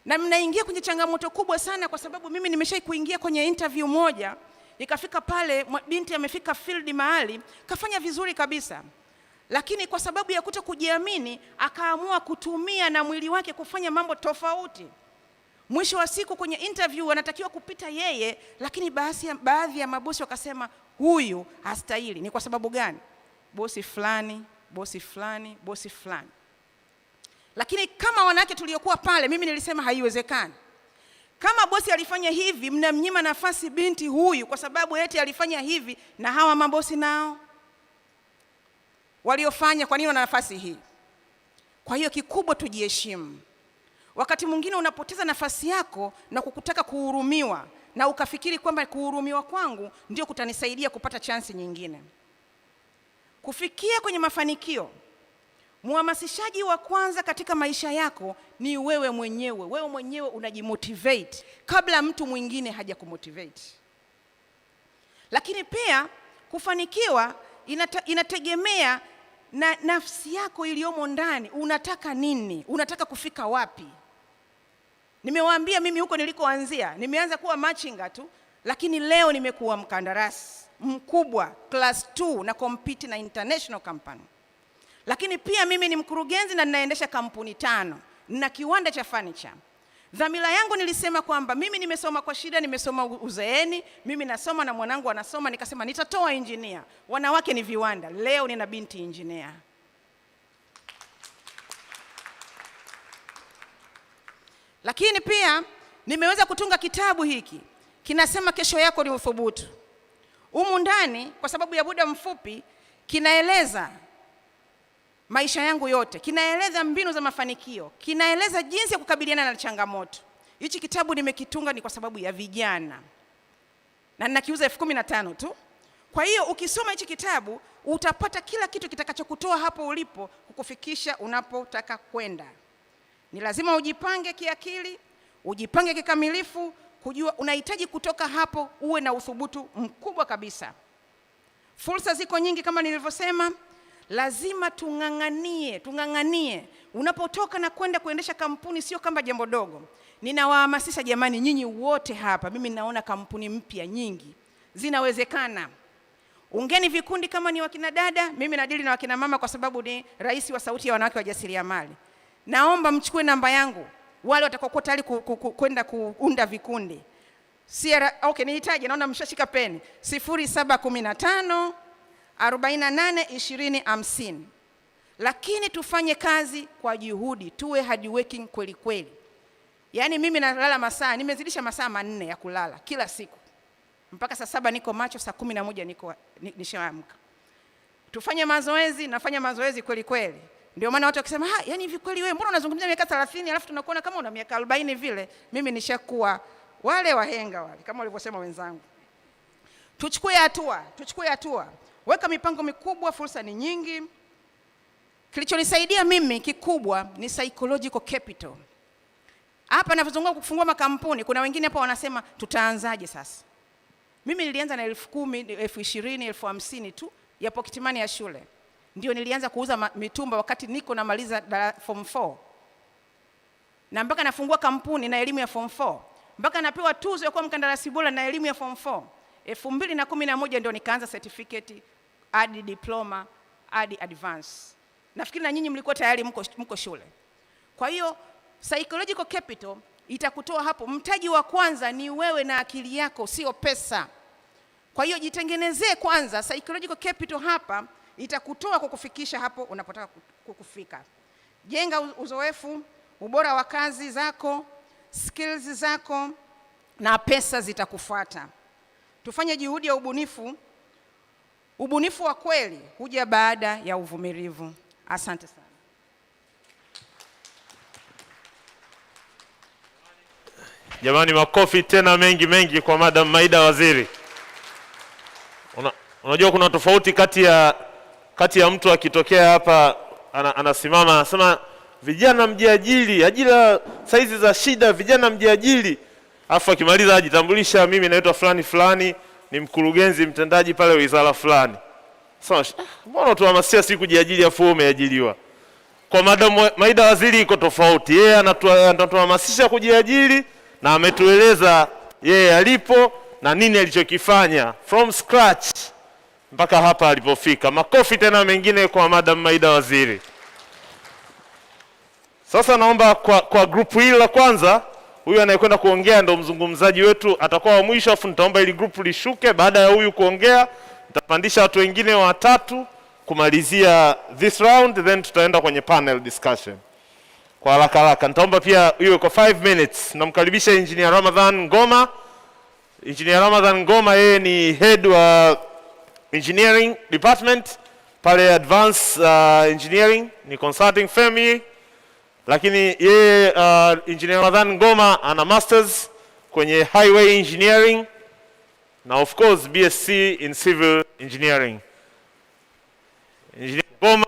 Na mnaingia kwenye changamoto kubwa sana, kwa sababu mimi nimeshai kuingia kwenye interview moja, ikafika pale binti amefika field mahali kafanya vizuri kabisa, lakini kwa sababu ya kuto kujiamini akaamua kutumia na mwili wake kufanya mambo tofauti. Mwisho wa siku kwenye interview anatakiwa kupita yeye, lakini baadhi ya mabosi wakasema huyu hastahili. Ni kwa sababu gani? Bosi fulani. Lakini kama wanawake tuliokuwa pale, mimi nilisema haiwezekani. Kama bosi alifanya hivi, mnamnyima nafasi binti huyu kwa sababu eti alifanya hivi, na hawa mabosi nao waliofanya, kwa nini wana nafasi hii? Kwa hiyo kikubwa tujiheshimu. Wakati mwingine unapoteza nafasi yako na kukutaka kuhurumiwa, na ukafikiri kwamba kuhurumiwa kwangu ndio kutanisaidia kupata chansi nyingine. Kufikia kwenye mafanikio, muhamasishaji wa kwanza katika maisha yako ni wewe mwenyewe. Wewe mwenyewe unajimotivate kabla mtu mwingine hajakumotivate. Lakini pia kufanikiwa inategemea na nafsi yako iliyomo ndani. Unataka nini? Unataka kufika wapi? Nimewaambia mimi huko nilikoanzia, nimeanza kuwa machinga tu, lakini leo nimekuwa mkandarasi mkubwa class 2 na compete na international company. Lakini pia mimi ni mkurugenzi na ninaendesha kampuni 5 na kiwanda cha furniture. Dhamira yangu nilisema kwamba mimi nimesoma kwa shida, nimesoma uzeeni, mimi nasoma na mwanangu anasoma, nikasema nitatoa engineer. Wanawake ni viwanda. Leo nina binti engineer. Lakini pia nimeweza kutunga kitabu hiki. Kinasema kesho yako ni uthubutu. Humu ndani kwa sababu ya muda mfupi kinaeleza maisha yangu yote, kinaeleza mbinu za mafanikio, kinaeleza jinsi ya kukabiliana na changamoto. Hichi kitabu nimekitunga ni kwa sababu ya vijana. Na ninakiuza 15,000 tu. Kwa hiyo ukisoma hichi kitabu utapata kila kitu kitakachokutoa hapo ulipo kukufikisha unapotaka kwenda. Ni lazima ujipange kiakili, ujipange kikamilifu, kujua unahitaji kutoka hapo uwe na uthubutu mkubwa kabisa. Fursa ziko nyingi kama nilivyosema, lazima tunganganie. Unapotoka na kwenda kuendesha kampuni sio kama jambo dogo. Ninawahamasisha jamani, nyinyi wote hapa, mimi naona kampuni mpya nyingi zinawezekana. Ungeni vikundi kama ni wakina dada, mimi nadili na wakina mama kwa sababu ni rais wa sauti ya wanawake wajasiriamali. Naomba mchukue namba yangu, wale watakokuwa tayari kwenda kuunda vikundi. Okay, nihitaji, naona mshashika peni. 0715 48 20 50. Lakini tufanye kazi kwa juhudi, tuwe hard working kweli kweli. Yaani mimi nalala masaa, nimezidisha masaa 4 ya kulala kila siku. Mpaka saa 7 niko macho, saa 11 nishaamka. Tufanye mazoezi, nafanya mazoezi kweli kweli. Ndio maana watu wakisema, yani hivi kweli wewe mbona unazungumzia miaka 30 alafu tunakuona kama una miaka 40 vile? Mimi nishakuwa wale wahenga wale kama walivyosema wenzangu. Tuchukue hatua. Weka mipango mikubwa, fursa ni nyingi. Kilichonisaidia mimi kikubwa ni psychological capital. Hapa ninavyozungumza kufungua makampuni, kuna wengine hapa wanasema tutaanzaje sasa? Mimi nilianza na 10,000, 20,000, 50,000 tu ya pocket money ya shule. Ndio nilianza kuuza mitumba wakati niko namaliza form 4. Na mpaka nafungua kampuni na elimu ya form 4. Mpaka napewa tuzo ya kuwa mkandarasi bora na elimu ya form 4. 2011 ndio nikaanza certificate hadi diploma hadi advance. Nafikiri na nyinyi mlikuwa tayari mko shule. Kwa hiyo psychological capital itakutoa hapo. Mtaji wa kwanza ni wewe na akili yako, sio pesa. Kwa hiyo jitengenezee kwanza psychological capital, hapa itakutoa kukufikisha hapo unapotaka kukufika. Jenga uzoefu, ubora wa kazi zako, skills zako, na pesa zitakufuata. Tufanye juhudi ya ubunifu. Ubunifu wa kweli huja baada ya uvumilivu. Asante sana. Jamani, makofi tena mengi kwa Madam Maida Waziri. Unajua kuna tofauti kati ya mtu akitokea hapa anasimama anasema vijana mjiajiri, ajira saizi za shida, vijana mjiajiri. Afu akimaliza ajitambulisha, mimi naitwa fulani, ni mkurugenzi mtendaji pale wizara fulani. Sasa mbona tuhamasisha siku kujiajiri afu umeajiriwa? Kwa Madam Maida Waziri iko tofauti. Yeye anatuhamasisha kujiajiri na ametueleza yeye alipo na nini alichokifanya from scratch mpaka hapa alipofika. Makofi tena mengine kwa Madam Maida Waziri. Sasa naomba kwa grupu hili la kwanza, huyu anayekwenda kuongea ndo mzungumzaji wetu, atakuwa wa mwisho, afu nitaomba ili grupu lishuke. Baada ya huyu kuongea, nitapandisha watu wengine watatu kumalizia this round, then tutaenda kwenye panel discussion. Kwa haraka nitaomba pia iwe kwa 5 minutes. Namkaribisha Engineer Ramadhan Ngoma. Engineer Ramadhan Ngoma yeye ni head wa engineering department pale Advanced Engineering, ni consulting firm hii. Lakini yeye Engineer Ramadhan Ngoma ana masters kwenye highway engineering na of course BSc in civil engineering. Engineer Ngoma,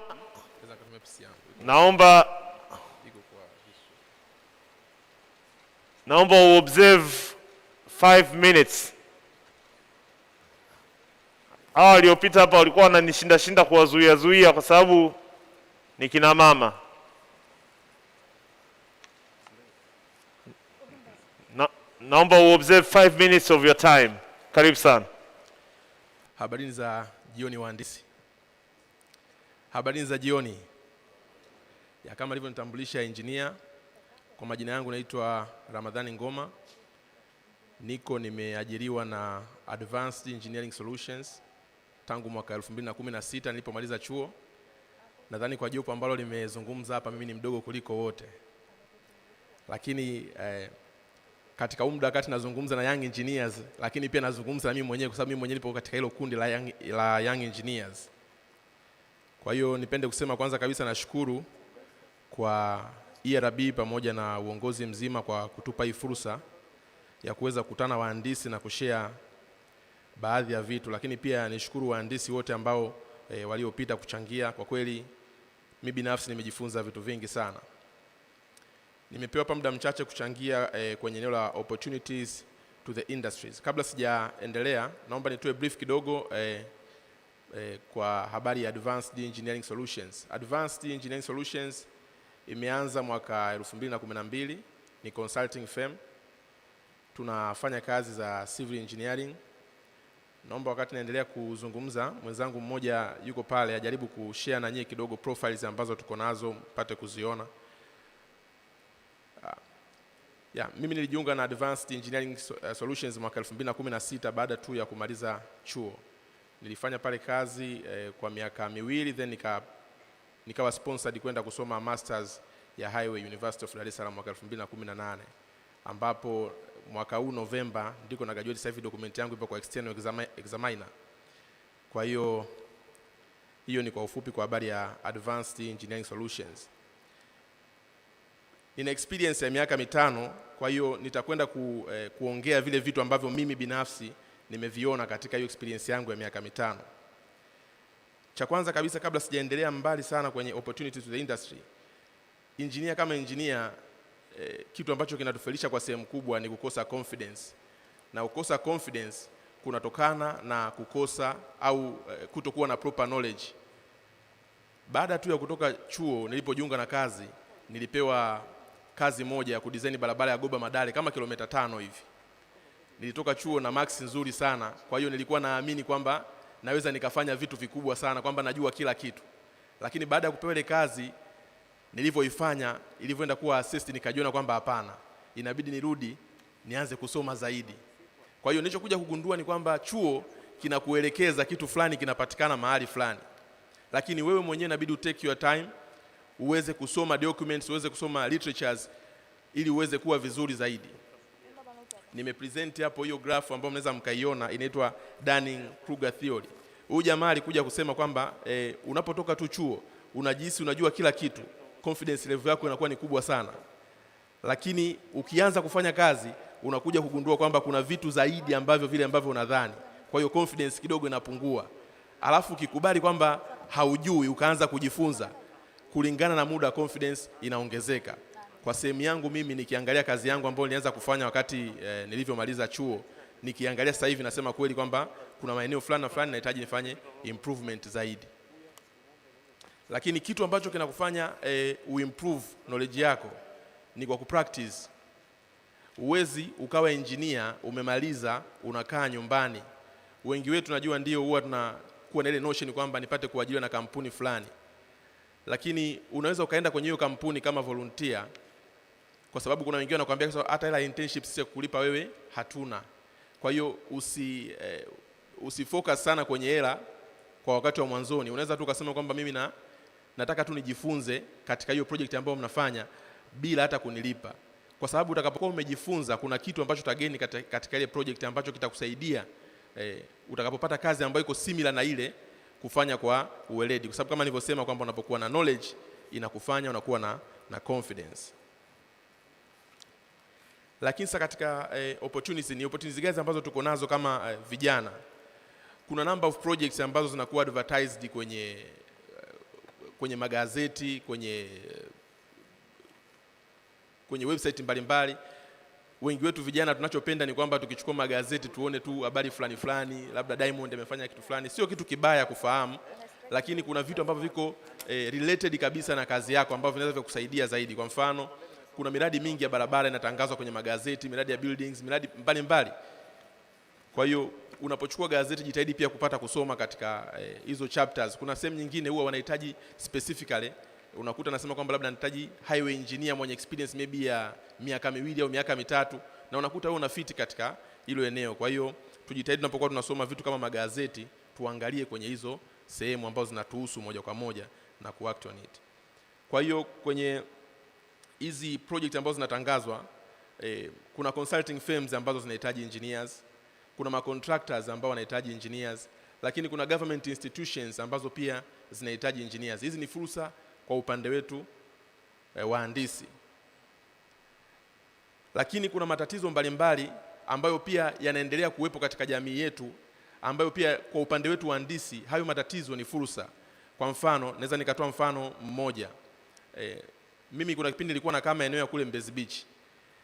naomba uobserve 5 minutes. Hawa waliopita hapa walikuwa wananishinda kuwazuia kwa sababu ni kina mama. Naomba uobserve 5 minutes of your time. Karibu sana. Habari za jioni wahandisi. Habari za jioni. Ya kama alivyonitambulisha engineer, kwa majina yangu naitwa Ramadhani Ngoma. Nimeajiriwa na Advanced Engineering Solutions tangu mwaka 2016 nilipomaliza chuo. Nadhani kwa jopo ambalo limezungumza hapa mimi ni mdogo kuliko wote. Lakini katika muda wakati nazungumza na young engineers, lakini pia nazungumza na mimi mwenyewe kwa sababu mimi mwenyewe nipo katika hilo kundi la young engineers. Kwa hiyo nipende kusema kwanza kabisa nashukuru kwa ERB pamoja na uongozi mzima kwa kutupa hii fursa ya kuweza kukutana wahandisi na kushare baadhi ya vitu, lakini pia nishukuru wahandisi wote ambao waliopita kuchangia. Kwa kweli mimi binafsi nimejifunza vitu vingi sana. Nimepewa hapa muda mchache kuchangia kwenye eneo la opportunities to the industries. Kabla sijaendelea, naomba nitoe brief kidogo kwa habari ya Advanced Engineering Solutions. Advanced Engineering Solutions imeanza mwaka 2012, ni consulting firm. Tunafanya kazi za civil engineering. Naomba wakati naendelea kuzungumza, mwenzangu mmoja yuko pale ajaribu kushare na nyie kidogo profiles ambazo tuko nazo mpate kuziona. Mimi nilijiunga na Advanced Engineering Solutions mwaka 2016 baada tu ya kumaliza chuo. Nilifanya pale kazi kwa miaka miwili, then nikawa sponsored kwenda kusoma masters ya Highway University of Dar es Salaam mwaka 2018, ambapo mwaka huu November ndiko na graduate. Sasa hivi document yangu ipo kwa external examiner. Kwa hiyo ni kwa ufupi kwa habari ya Advanced Engineering Solutions. Nina experience ya miaka 5, kwa hiyo nitakwenda kuongea vile vitu ambavyo mimi binafsi nimeviona katika hiyo experience yangu ya miaka 5. Cha kwanza kabisa, kabla sijaendelea mbali sana kwenye opportunity to the industry, engineer kama engineer kitu ambacho kinatufelisha kwa sehemu kubwa ni kukosa confidence, na kukosa confidence kunatokana na kukosa au kutokuwa na proper knowledge. Baada tu ya kutoka chuo, nilipojiunga na kazi, nilipewa kazi moja ya kudesign barabara ya Goba Madale kama kilomita 5 hivi. Nilitoka chuo na marks nzuri sana, kwa hiyo nilikuwa naamini kwamba naweza nikafanya vitu vikubwa sana, kwamba najua kila kitu. Lakini baada ya kupewa ile kazi, nilivyoifanya, ilivyoenda kuwa assist, nikajiona kwamba hapana, inabidi nirudi nianze kusoma zaidi. Kwa hiyo nilichokuja kugundua ni kwamba chuo kinakuelekeza kitu fulani kinapatikana mahali fulani, lakini wewe mwenyewe inabidi take your time, uweze kusoma documents, uweze kusoma literatures ili uweze kuwa vizuri zaidi. Nimepresent hapo hiyo graph ambayo mnaweza mkaiona, inaitwa Dunning-Kruger theory. Huyu jamaa alikuja kusema kwamba unapotoka tu chuo unajihisi unajua kila kitu, confidence level yako inakuwa ni kubwa sana, lakini ukianza kufanya kazi unakuja kugundua kwamba kuna vitu zaidi ambavyo vile ambavyo unadhani, kwa hiyo confidence kidogo inapungua. Alafu ukikubali kwamba haujui, ukaanza kujifunza, kulingana na muda confidence inaongezeka. Kwa sehemu yangu mimi, nikiangalia kazi yangu ambayo nilianza kufanya wakati nilivyomaliza chuo, nikiangalia sasa hivi nasema kweli kwamba kuna maeneo fulani na fulani nahitaji nifanye improvement zaidi. Lakini kitu ambacho kinakufanya uimprove knowledge yako ni kwa kupractice. Uwezi ukawa engineer umemaliza unakaa nyumbani. Wengi wetu najua ndio huwa tunakuwa na ile notion kwamba nipate kuajiriwa na kampuni fulani, lakini unaweza ukaenda kwenye hiyo kampuni kama volunteer, kwa sababu kuna wengine wanakuambia hata ile internship sisi kulipa wewe hatuna. Kwa hiyo usifocus sana kwenye hela kwa wakati wa mwanzoni. Unaweza tu ukasema kwamba mimi nataka tu nijifunze katika hiyo project ambayo mnafanya bila hata kunilipa, kwa sababu utakapokuwa umejifunza kuna kitu ambacho utageni katika ile project ambacho kitakusaidia utakapopata kazi ambayo iko similar na ile kufanya kwa uweledi, kwa sababu kama nilivyosema kwamba unapokuwa na knowledge inakufanya unakuwa na confidence. Lakini sasa katika opportunities gani ambazo tuko nazo kama vijana? Kuna number of projects ambazo zinakuwa advertised kwenye magazeti, kwenye website mbalimbali. Wengi wetu vijana tunachopenda ni kwamba tukichukua magazeti tuone tu habari fulani fulani, labda Diamond amefanya kitu fulani. Sio kitu kibaya kufahamu, lakini kuna vitu ambavyo viko related kabisa na kazi yako ambavyo vinaweza kukusaidia zaidi. Kwa mfano, kuna miradi mingi ya barabara inatangazwa kwenye magazeti, miradi ya buildings, miradi mbalimbali. Kwa hiyo unapochukua gazeti jitahidi pia kupata kusoma katika hizo chapters. Kuna sehemu nyingine huwa wanahitaji specifically, unakuta nasema kwamba labda nahitaji highway engineer mwenye experience maybe ya miaka 2 au miaka 3, na unakuta wewe unafiti katika hilo eneo. Kwa hiyo tujitahidi tunapokuwa tunasoma vitu kama magazeti tuangalie kwenye hizo sehemu ambazo zinatuhusu moja kwa moja na kuact on it. Kwa hiyo kwenye hizi project ambazo zinatangazwa, kuna consulting firms ambazo zinahitaji engineers, kuna ma contractors ambao wanahitaji engineers, lakini kuna government institutions ambazo pia zinahitaji engineers. Hizi ni fursa kwa upande wetu wahandisi. Lakini kuna matatizo mbalimbali ambayo pia yanaendelea kuwepo katika jamii yetu, ambayo pia kwa upande wetu wahandisi hayo matatizo ni fursa. Kwa mfano, naweza nikatoa mfano mmoja. Mimi kuna kipindi nilikuwa na kama eneo ya kule Mbezi Beach.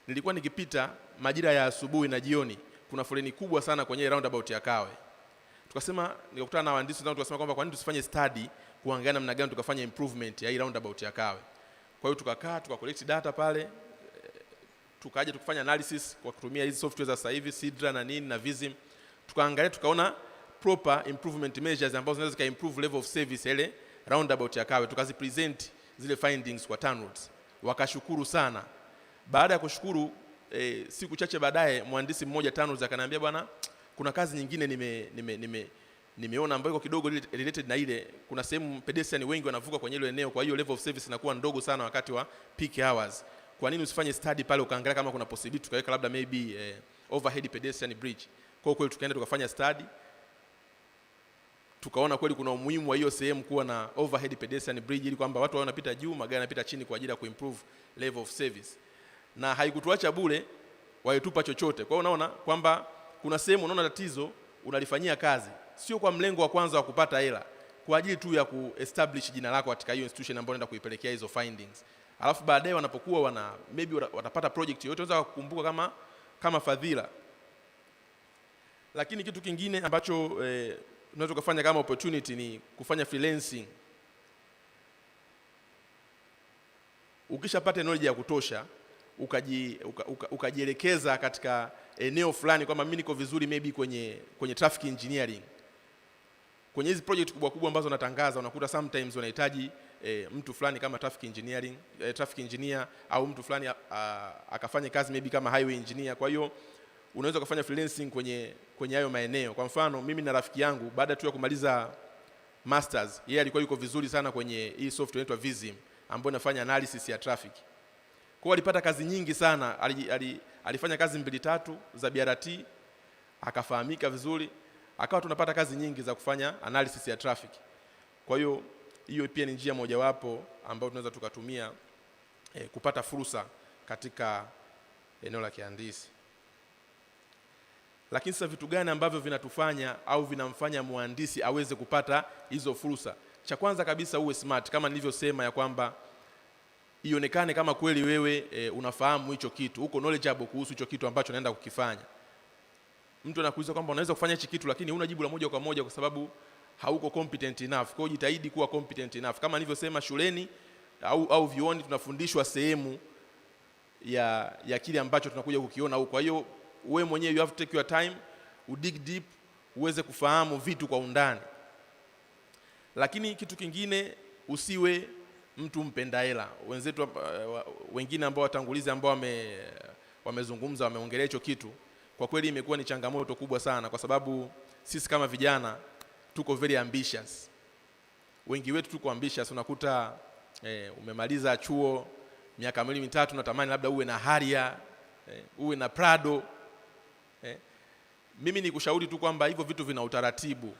Nilikuwa nikipita majira ya asubuhi na jioni, kuna foleni kubwa sana kwenye roundabout ya Kawe. Nikakutana na wahandisi nao, tukasema kwamba kwa nini tusifanye study kuangalia namna gani tukafanya improvement ya hii roundabout ya Kawe. Kwa hiyo tukakaa collect data pale, tukaja tukafanya analysis kwa kutumia hizi software za sasa hivi Sidra na nini na Vism. Tukaangalia tukaona proper improvement measures ambazo zinaweza zika improve level of service ile roundabout ya Kawe. Tukazipresent zile findings kwa TANROADS. Wakashukuru sana. Baada ya kushukuru, siku chache baadaye mhandisi mmoja TANROADS akaniambia, bwana, kuna kazi nyingine nimeona ambayo iko kidogo related na ile. Kuna sehemu pedestrian wengi wanavuka kwenye ile eneo, kwa hiyo level of service inakuwa ndogo sana wakati wa peak hours. Kwa nini usifanye study pale ukaangalia kama kuna possibility tukaweka labda maybe overhead pedestrian bridge. Kwa hiyo tukaenda tukafanya study, tukaona kweli kuna umuhimu wa hiyo sehemu kuwa na overhead pedestrian bridge ili kwamba watu wanapita juu, magari yanapita chini kwa ajili ya kuimprove level of service. Na haikutuacha bure, walitupa chochote. Kwa hiyo unaona kwamba kuna sehemu unaona tatizo unalifanyia kazi, sio kwa mlengo wa kwanza wa kupata hela, kwa ajili tu ya kuestablish jina lako katika hiyo institution ambayo unaenda kuipelekea hizo findings. alafu baadaye wanapokuwa maybe watapata project yote unaweza kukumbuka kama fadhila. Lakini kitu kingine ambacho unaweza kufanya kama opportunity ni kufanya freelancing. Ukishapata knowledge ya kutosha ukajielekeza katika eneo fulani kwamba mimi niko vizuri maybe kwenye traffic engineering. Kwenye hizi project kubwa kubwa ambazo natangaza unakuta sometimes wanahitaji mtu fulani kama traffic engineer au mtu fulani akafanya kazi maybe kama highway engineer. Kwa hiyo unaweza kufanya freelancing kwenye hayo maeneo. Kwa mfano mimi na rafiki yangu baada tu ya kumaliza masters, yeye alikuwa yuko vizuri sana kwenye hii software inaitwa Vism ambayo inafanya analysis ya traffic. Kwa hiyo alipata kazi nyingi sana, alifanya kazi 2-3 za BRT, akafahamika vizuri, akawa tunapata kazi nyingi za kufanya analysis ya traffic. Kwa hiyo pia ni njia mojawapo ambayo tunaweza tukatumia kupata fursa katika eneo la kihandisi. Lakini sasa vitu gani ambavyo vinatufanya au vinamfanya mhandisi aweze kupata hizo fursa? Cha kwanza kabisa uwe smart, kama nilivyosema ya kwamba ionekane kama kweli wewe unafahamu hicho kitu, uko knowledgeable kuhusu hicho kitu ambacho unaenda kukifanya. Mtu anakuuliza kwamba unaweza kufanya hichi kitu lakini huna jibu la moja kwa moja kwa sababu hauko competent enough. Kwa hiyo jitahidi kuwa competent enough. Kama nilivyosema shuleni au vioni tunafundishwa sehemu ya kile ambacho tunakuja kukiona huko. Kwa hiyo wewe mwenyewe you have to take your time, dig deep, uweze kufahamu vitu kwa undani. Lakini kitu kingine usiwe mtu mpenda hela. Wenzetu wengine ambao watangulizi ambao wamezungumza wameongelea hicho kitu. Kwa kweli imekuwa ni changamoto kubwa sana kwa sababu sisi kama vijana tuko very ambitious. Wengi wetu tuko ambitious, unakuta umemaliza chuo miaka 2-3 unatamani labda uwe na Harrier, uwe na Prado. Mimi nikushauri tu kwamba hivyo vitu vina utaratibu.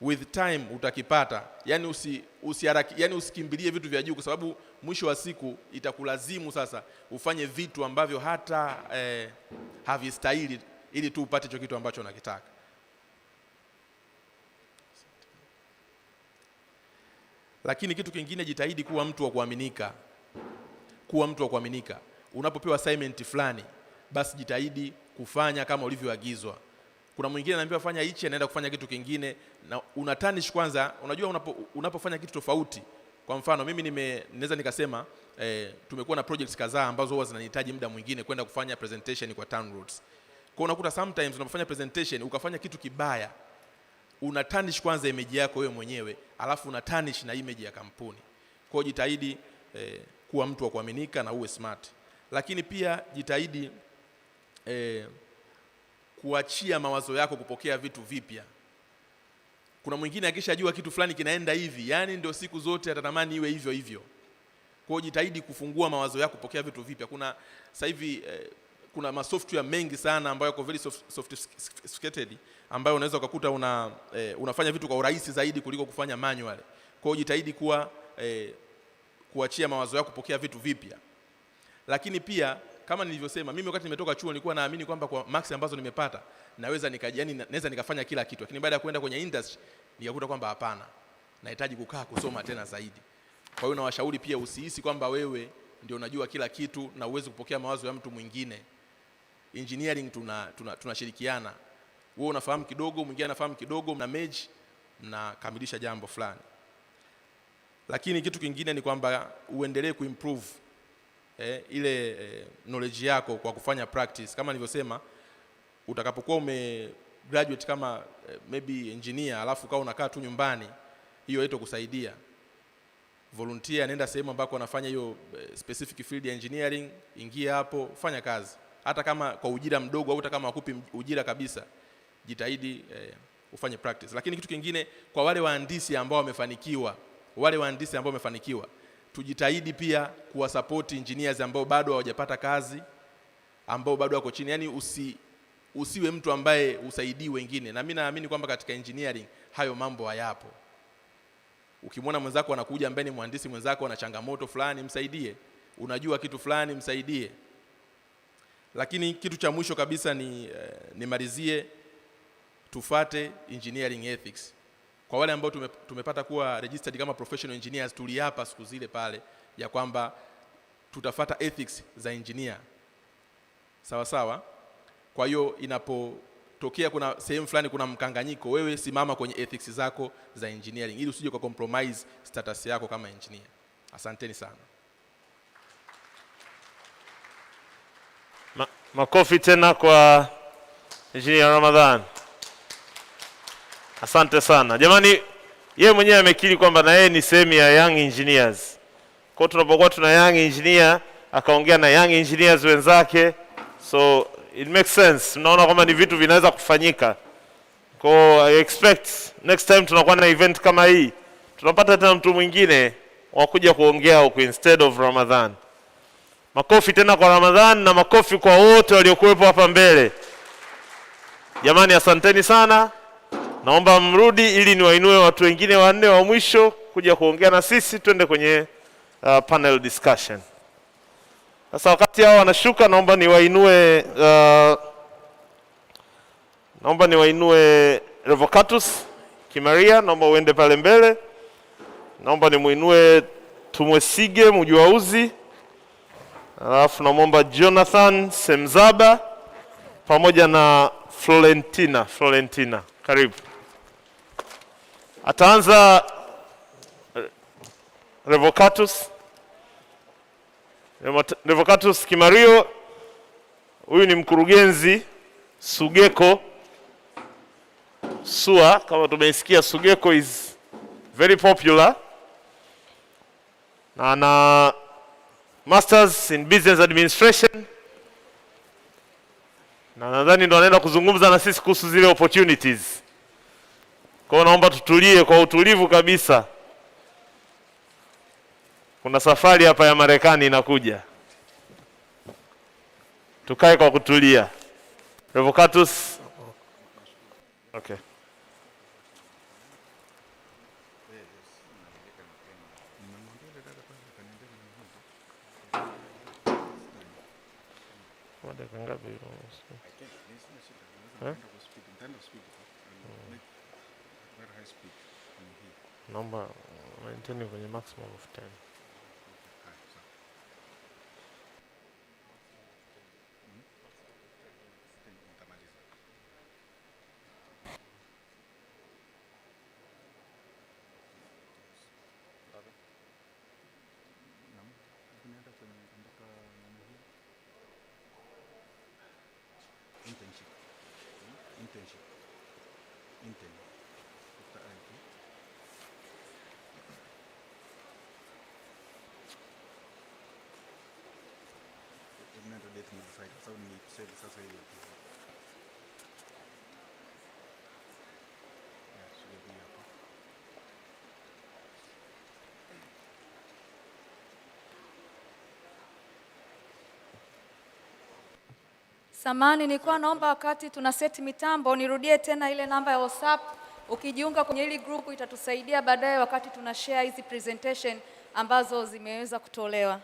With time utakipata. Yaani usikimbilie vitu vya juu kwa sababu mwisho wa siku itakulazimu sasa ufanye vitu ambavyo hata havistahili ili tu upate hicho kitu ambacho unakitaka. Lakini kitu kingine, jitahidi kuwa mtu wa kuaminika. Kuwa mtu wa kuaminika. Unapopewa assignment fulani, basi jitahidi kufanya kama ulivyoagizwa. Kuna mwingine anaambiwa fanya hichi, anaenda kufanya kitu kingine na unatanish kwanza. Unajua unapofanya kitu tofauti. Kwa mfano mimi naweza nikasema tumekuwa na projects kadhaa ambazo huwa zinahitaji muda mwingine kwenda kufanya presentation kwa town roads. Kwa unakuta sometimes unapofanya presentation ukafanya kitu kibaya, unatanish kwanza image yako wewe mwenyewe, alafu unatanish na image ya kampuni. Kwa hiyo jitahidi kuwa mtu wa kuaminika na uwe smart. Lakini pia jitahidi kuachia mawazo yako kupokea vitu vipya. Kuna mwingine akishajua kitu fulani kinaenda hivi, yani ndio siku zote atatamani iwe hivyo hivyo. Kwa hiyo jitahidi kufungua mawazo yako kupokea vitu vipya. Kuna sasa hivi kuna masoftware mengi sana ambayo yako very sophisticated ambayo unaweza kukuta unafanya vitu kwa urahisi zaidi kuliko kufanya manual. Kwa hiyo jitahidi kuachia mawazo yako kupokea vitu vipya. Lakini pia kama nilivyosema, mimi wakati nimetoka chuo nilikuwa naamini kwamba kwa marks ambazo nimepata naweza nikafanya kila kitu. Lakini baada ya kwenda kwenye industry nikakuta kwamba hapana, nahitaji kukaa kusoma tena zaidi. Kwa hiyo nawashauri pia usihisi kwamba wewe ndio unajua kila kitu na uweze kupokea mawazo ya mtu mwingine. Engineering tunashirikiana. Wewe unafahamu kidogo, mwingine anafahamu kidogo, mna merge, mnakamilisha jambo fulani. Lakini kitu kingine ni kwamba uendelee kuimprove ile knowledge yako kwa kufanya practice. Kama nilivyosema, utakapokuwa graduate kama maybe engineer alafu kama unakaa tu nyumbani, hiyo haitakusaidia. Volunteer, nenda sehemu ambako wanafanya hiyo specific field ya engineering, ingia hapo, fanya kazi. Hata kama kwa ujira mdogo au hata kama wakupi ujira kabisa, jitahidi ufanye practice. Lakini kitu kingine, kwa wale wahandisi ambao wamefanikiwa, tujitahidi pia kuwasupport engineers ambao bado hawajapata kazi, ambao bado wako chini. Yani usiwe mtu ambaye usaidii wengine. Na mimi naamini kwamba katika engineering hayo mambo hayapo. Ukimwona mwenzako anakuja ambaye ni mhandisi mwenzako ana changamoto fulani, msaidie. Unajua kitu fulani, msaidie. Lakini kitu cha mwisho kabisa nimalizie, tufate engineering ethics. Kwa wale ambao tumepata kuwa registered kama professional engineers, tuliapa siku zile pale ya kwamba tutafata ethics za engineer. Sawa sawa? Kwa hiyo inapotokea kuna sehemu fulani kuna mkanganyiko, wewe simama kwenye ethics zako za engineering ili usije kwa compromise status yako kama engineer. Asanteni sana. Makofi tena kwa Engineer Ramadhan. Asante sana. Jamani, yeye mwenyewe amekiri kwamba na yeye ni sehemu ya young engineers. Kwa tunapokuwa tuna young engineer, akaongea na young engineers wenzake, so it makes sense. Mnaona kwamba ni vitu vinaweza kufanyika. Kwa I expect next time tunakuwa na event kama hii, tunapata tena mtu mwingine wa kuja kuongea huko instead of Ramadhan. Makofi tena kwa Ramadhan na makofi kwa wote waliokuwepo hapa mbele. Jamani, asanteni sana. Naomba mrudi ili niwainue watu wengine wanne wa mwisho kuja kuongea na sisi, twende kwenye panel discussion. Sasa wakati hao wanashuka, naomba niwainue Revocatus Kimaria, naomba uende pale mbele. Naomba nimuinue Tumwesige Mjuauzi. Alafu naomba Jonathan Semzaba pamoja na Florentina. Karibu. Ataanza Revocatus Kimario. Huyu ni mkurugenzi Sugeko SUA, kama tumesikia Sugeko is very popular. Na ana Masters in Business Administration. Na nadhani ndo anaenda kuzungumza na sisi kuhusu zile opportunities. Kwa hiyo naomba tutulie kwa utulivu kabisa. Kuna safari hapa ya Marekani inakuja. Tukae kwa kutulia. Revocatus. Okay. Naomba maintain kwenye maximum of 10. Samani, nilikuwa naomba wakati tuna set mitambo nirudie tena ile namba ya WhatsApp. Ukijiunga kwenye hili group itatusaidia baadaye wakati tuna share hizi presentation ambazo zimeweza kutolewa.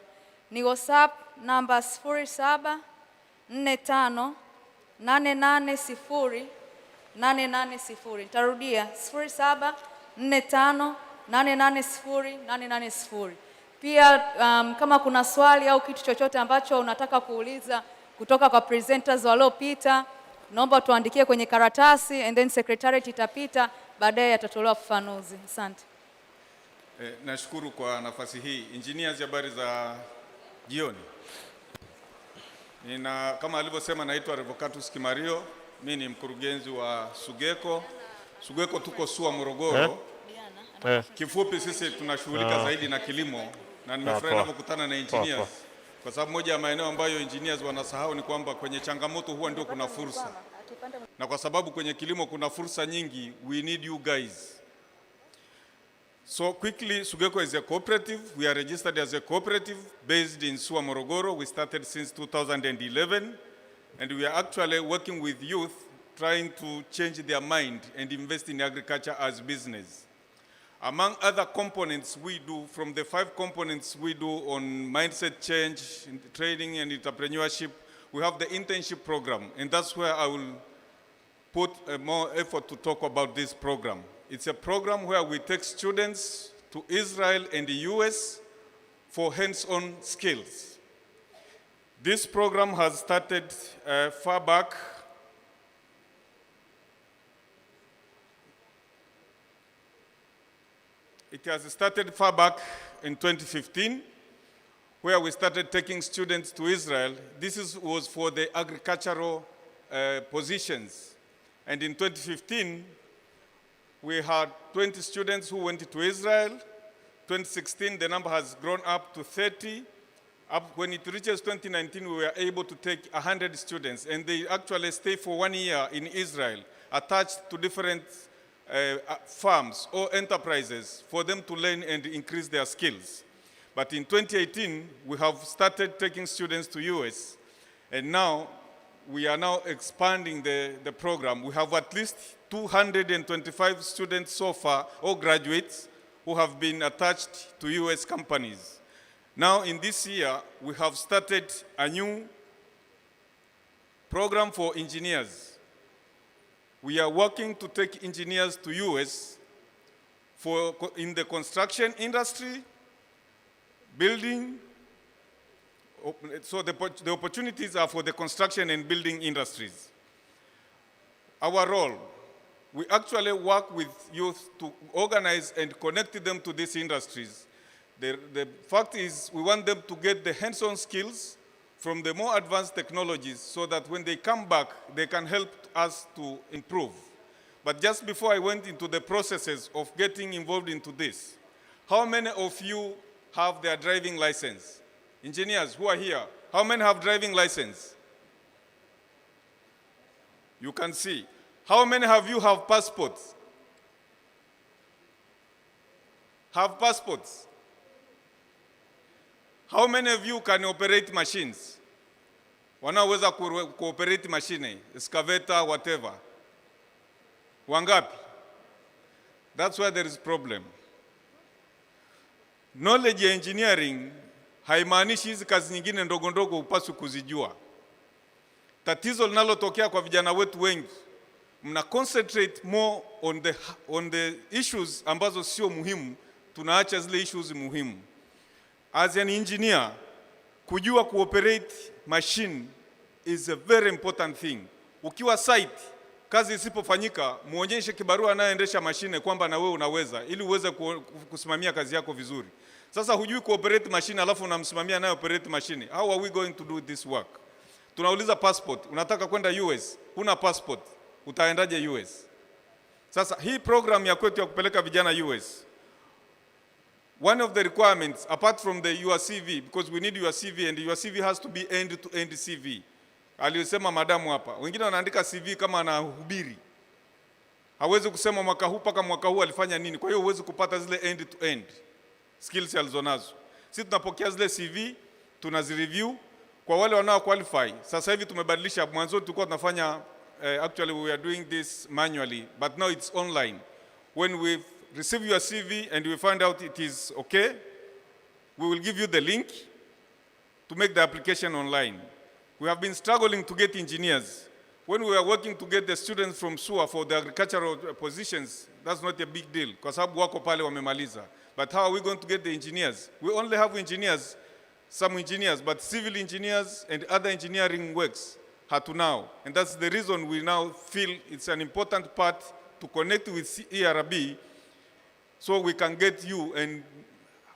Ni WhatsApp namba 0745880880. Nitarudia 0745880880. Pia kama kuna swali au kitu chochote ambacho unataka kuuliza kutoka kwa presenters waliopita, naomba tuandikie kwenye karatasi and then secretariat itapita, baadaye atatolewa ufafanuzi. Asante. Nashukuru kwa nafasi hii. Engineers, habari za jioni. Kama alivyosema, naitwa Revocatus Kimario. Mimi ni mkurugenzi wa Sugeko. Sugeko tuko SUA Morogoro. Kifupi sisi tunashughulika zaidi na kilimo, na nimefurahi ninapokutana na engineers. Kwa sababu moja ya maeneo ambayo engineers wanasahau ni kwamba kwenye changamoto huwa ndio kuna fursa. Na kwa sababu kwenye kilimo kuna fursa nyingi, we need you guys. So quickly, Sugeko is a cooperative. We are registered as a cooperative based in SUA Morogoro. We started since 2011, and we are actually working with youth trying to change their mind and invest in agriculture as business. Among other components we do, from the 5 components we do on mindset change, training and entrepreneurship, we have the internship program, and that's where I will put more effort to talk about this program. It's a program where we take students to Israel and the US for hands-on skills. This program has started far back. It has started far back in 2015, where we started taking students to Israel. This was for the agricultural positions. And in 2015, we had 20 students who went to Israel. 2016, the number has grown up to 30. When it reaches 2019, we were able to take 100 students, and they actually stay for 1 year in Israel, attached to different farms or enterprises for them to learn and increase their skills. But in 2018, we have started taking students to US, and now we are now expanding the program. We have at least 225 students so far, or graduates, who have been attached to US companies. Now, in this year, we have started a new program for engineers. We are working to take engineers to US in the construction industry, building. So the opportunities are for the construction and building industries. Our role, we actually work with youth to organize and connect them to these industries. The fact is, we want them to get the hands-on skills from the more advanced technologies so that when they come back, they can help us to improve. But just before I went into the processes of getting involved into this, how many of you have their driving license? Engineers who are here, how many have driving license? You can see. How many of you have passports? Have passports? How many of you can operate machines? Wanaweza kuoperate machine, excavator, whatever. Wangapi? That's where there is problem. Knowledge ya engineering haimaanishi hizi kazi nyingine ndogo ndogo upaswi kuzijua. Tatizo linalotokea kwa vijana wetu wengi, mna concentrate more on the issues ambazo sio muhimu, tunaacha zile issues muhimu. As an engineer, kujua kuoperate machine is a very important thing. Ukiwa site, kazi isipofanyika, muonyeshe kibarua anayeendesha mashine kwamba na wewe unaweza, ili uweze kusimamia kazi yako vizuri. Sasa hujui kuoperate machine alafu unamsimamia anaye operate machine. How are we going to do this work? Tunauliza passport, unataka kwenda US, huna passport, utaendaje US? Sasa hii program ya kwetu ya kupeleka vijana US, one of the requirements, apart from your CV, because we need your CV, and your CV has to be end-to-end CV. Aliyosema madamu hapa. Wengine wanaandika CV kama anahubiri. Hawezi kusema mwaka huu mpaka mwaka huu alifanya nini. Kwa hiyo huwezi kupata zile end-to-end skills alizonazo. Sisi tunapokea zile CV, tunazireview kwa wale wanao qualify. Sasa hivi tumebadilisha. Mwanzo tulikuwa tunafanya actually we are doing this manually, but now it's online. When we receive your CV and we find out it is okay, we will give you the link to make the application online. We have been struggling to get engineers. When we are working to get the students from SUA for the agricultural positions, that's not a big deal, kwa sababu wako pale wamemaliza. But how are we going to get the engineers? We only have engineers, some engineers, but civil engineers and other engineering works hatunao. And that's the reason we now feel it's an important part to connect with ERB, so we can get you and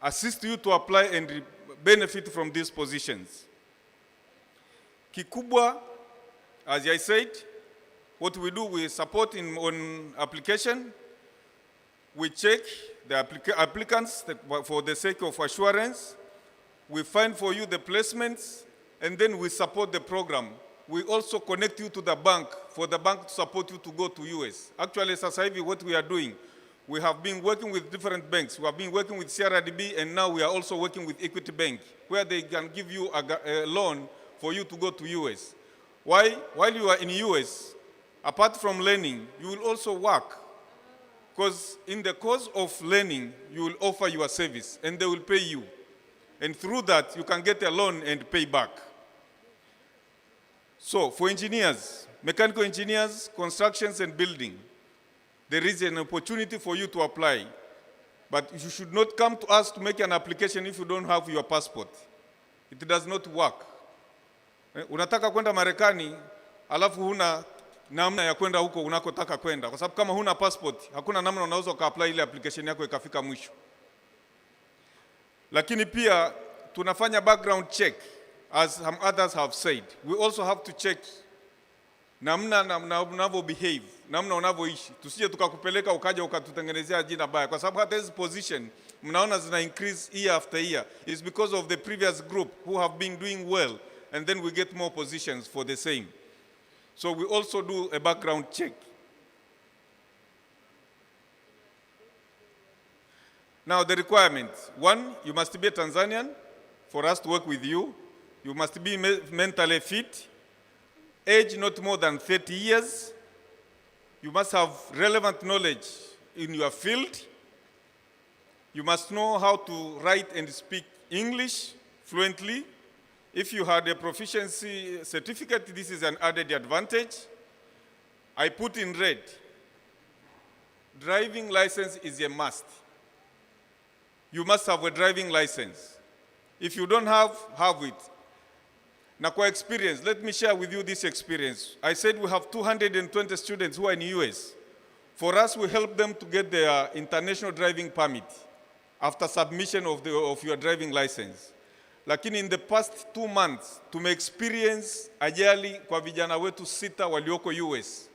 assist you to apply and benefit from these positions. Kikubwa, as I said, what we do, we support on application. We check the applicants for the sake of assurance. We find for you the placements, and then we support the program. We also connect you to the bank for the bank to support you to go to US. Actually, sasa hivi what we are doing, we have been working with different banks. We have been working with CRDB, and now we are also working with Equity Bank, where they can give you a loan for you to go to US. Why? While you are in US, apart from learning, you will also work. Because in the course of learning, you will offer your service, and they will pay you. And through that, you can get a loan and pay back. So for engineers, mechanical engineers, constructions and building, there is an opportunity for you to apply. But you should not come to us to make an application if you don't have your passport. It does not work. Unataka kwenda Marekani alafu huna namna ya kwenda huko unakotaka kwenda, kwa sababu kama huna passport hakuna namna unaweza ukaapply ile application yako ikafika mwisho. Lakini pia tunafanya background check, as some others have said. We also have to check namna unavyo behave, namna unavyoishi. Tusije tukakupeleka ukaja ukatutengenezea jina baya, kwa sababu hata hizi position mnaona zina increase year after year is because of the previous group who have been doing well, and then we get more positions for the same. So we also do a background check. Now the requirements. 1, you must be a Tanzanian for us to work with you. You must be mentally fit. Age not more than 30 years. You must have relevant knowledge in your field. You must know how to write and speak English fluently. If you had a proficiency certificate, this is an added advantage. I put in red. Driving license is a must. You must have a driving license. If you don't have it. Now, kwa experience, let me share with you this experience. I said we have 220 students who are in the US. For us, we help them to get their international driving permit after submission of your driving license. Lakini in the past 2 months, tume-experience ajali kwa vijana wetu 6 walioko US.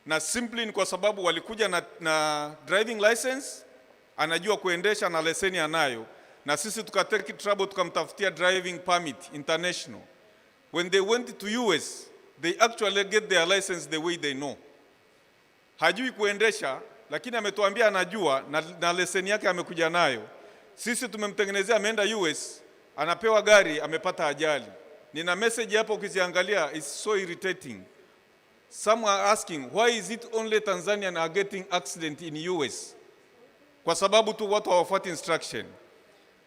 Na simply ni kwa sababu walikuja na driving license, anajua kuendesha na leseni anayo, na sisi tukateki trouble tukamtafutia driving permit international. When they went to US, they actually get their license the way they know. Hajui kuendesha, lakini ametuambia anajua na leseni yake amekuja nayo. Sisi tumemtengenezea, ameenda US, anapewa gari, amepata ajali. Nina message hapo ukiziangalia, it's so irritating. Some are asking, why is it only Tanzanians are getting accident in US? Kwa sababu tu watu hawafuati instruction.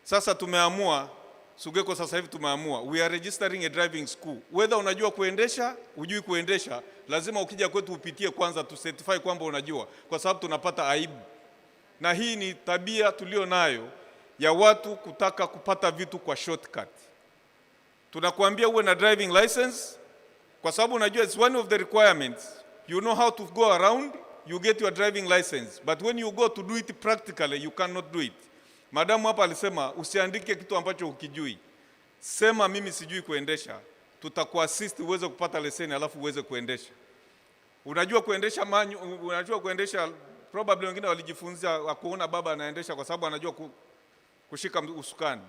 Sasa tumeamua, Sugeko sasa hivi tumeamua, we are registering a driving school. Whether unajua kuendesha, hujui kuendesha, lazima ukija kwetu upitie kwanza tu certify kwamba unajua, kwa sababu tunapata aibu. Na hii ni tabia tulio nayo ya watu kutaka kupata vitu kwa shortcut. Tunakuambia uwe na driving license kwa sababu unajua it's one of the requirements. You know how to go around, you get your driving license. But when you go to do it practically, you cannot do it. Madamu hapa alisema usiandike kitu ambacho ukijui. Sema mimi sijui kuendesha. Tutakuassist uweze kupata leseni alafu uweze kuendesha. Unajua kuendesha probably wengine walijifunza kuona baba anaendesha kwa sababu anajua kushika usukani.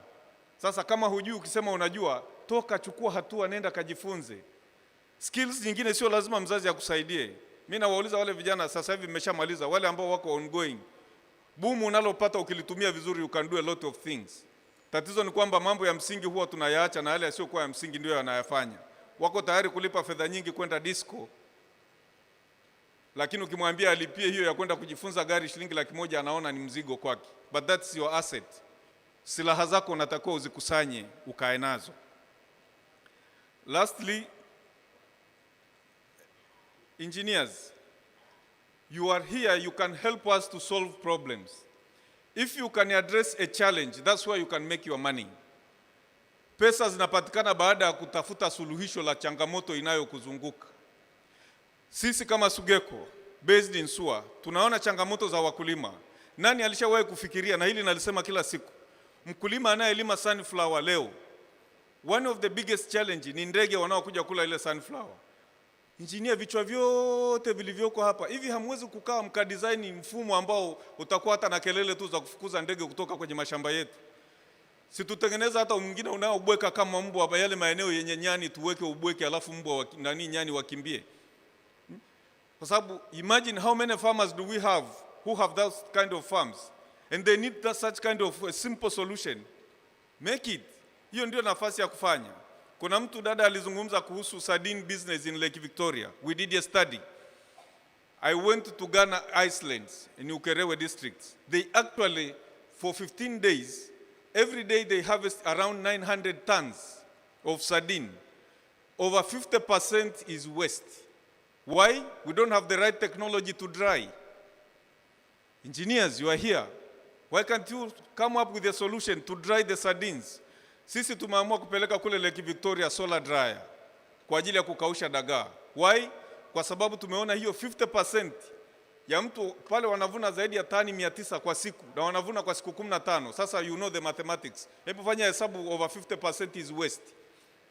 Sasa kama hujui, ukisema unajua, toka chukua hatua, nenda kajifunze. Skills nyingine sio lazima mzazi akusaidie. Mimi nawauliza wale vijana sasa hivi mmeshamaliza, wale ambao wako ongoing. Boom unalopata ukilitumia vizuri, you can do a lot of things. Tatizo ni kwamba mambo ya msingi huwa tunayaacha na yale yasiyokuwa ya msingi ndio yanayafanya. Wako tayari kulipa fedha nyingi kwenda disco. Lakini ukimwambia alipie hiyo ya kwenda kujifunza gari shilingi 100,000 anaona ni mzigo kwake. But that's your asset. Silaha zako unatakiwa uzikusanye ukae nazo. Lastly, engineers, you are here, you can help us to solve problems. If you can address a challenge, that's where you can make your money. Pesa zinapatikana baada ya kutafuta suluhisho la changamoto inayokuzunguka. Sisi kama Sugeko, based in SUA, tunaona changamoto za wakulima. Nani alishawahi kufikiria, na hili nalisema kila siku, mkulima anayelima sunflower leo, one of the biggest challenge ni ndege wanaokuja kula ile sunflower. Engineer, vichwa vyote vilivyoko hapa, hivi hamwezi kukaa mkadesign mfumo ambao utakuwa hata na kelele tu za kufukuza ndege kutoka kwenye mashamba yetu? Si tutengeneza hata mwingine unaobweka kama mbwa, yale maeneo yenye nyani tuweke ubweke, alafu mbwa nyani wakimbie. Kwa sababu imagine how many farmers do we have who have that kind of farms, and they need such kind of a simple solution. Make it. Hiyo ndio nafasi ya kufanya. Kuna mtu dada alizungumza kuhusu sardine business in Lake Victoria. We did a study. I went to Ghana Islands in Ukerewe district. They actually, for 15 days, every day they harvest around 900 tons of sardine. Over 50% is waste. Why? We don't have the right technology to dry. Engineers, you are here. Why can't you come up with a solution to dry the sardines? Sisi tumeamua kupeleka kule Lake Victoria solar dryer kwa ajili ya kukausha dagaa. Why? Kwa sababu tumeona hiyo 50% ya mtu pale wanavuna zaidi ya tani 900 kwa siku na wanavuna kwa siku 15. Sasa you know the mathematics. Hebu fanya hesabu, over 50% is waste.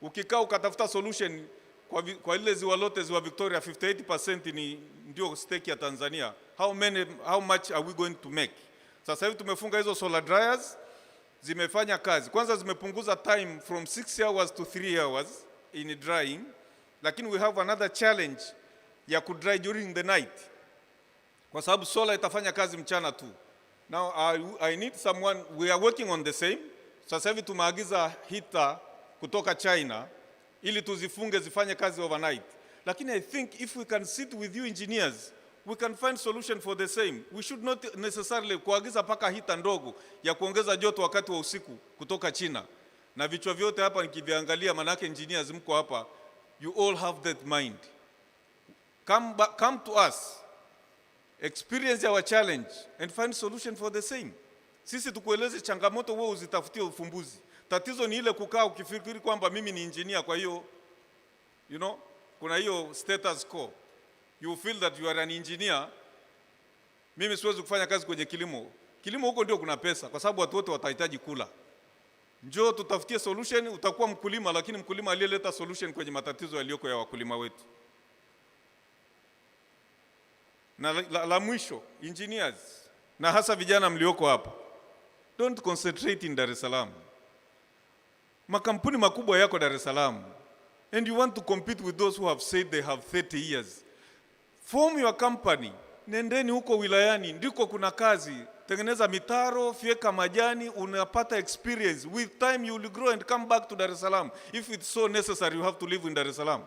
Ukikaa ukatafuta solution kwa ile ziwa lote, ziwa Victoria, 58% ni ndio stake ya Tanzania. How much are we going to make? Sasa hivi tumefunga hizo solar dryers, zimefanya kazi. Kwanza zimepunguza time from 6 hours to 3 hours in drying, lakini we have another challenge ya kudry during the night, kwa sababu solar itafanya kazi mchana tu. Now I need someone, we are working on the same. Sasa hivi tumeagiza heater kutoka China ili tuzifunge zifanye kazi overnight. Lakini I think if we can sit with you engineers, we can find solution for the same. We should not necessarily kuagiza paka heater ndogo ya kuongeza joto wakati wa usiku kutoka China. Na vichwa vyote hapa nikiviangalia, manake engineers mko hapa, you all have that mind. Come to us, experience our challenge and find solution for the same. Sisi tukueleze changamoto, wewe uzitafutie ufumbuzi. Tatizo ni ile kukaa ukifikiri kwamba mimi ni engineer, kwa hiyo you know, kuna hiyo status quo. You feel that you are an engineer. Mimi siwezi kufanya kazi kwenye kilimo. Kilimo huko ndio kuna pesa, kwa sababu watu wote watahitaji kula. Njoo tutafutie solution, utakuwa mkulima, lakini mkulima aliyeleta solution kwenye matatizo yaliyoko ya wakulima wetu. Na la mwisho, engineers na hasa vijana mlioko hapa, don't concentrate in Dar es Salaam. Makampuni makubwa yako Dar es Salaam, and you want to compete with those who have said they have 30 years. Form your company, nendeni huko wilayani, ndiko kuna kazi. Tengeneza mitaro, fieka majani, unapata experience. With time you will grow and come back to Dar es Salaam. If it's so necessary, you have to live in Dar es Salaam.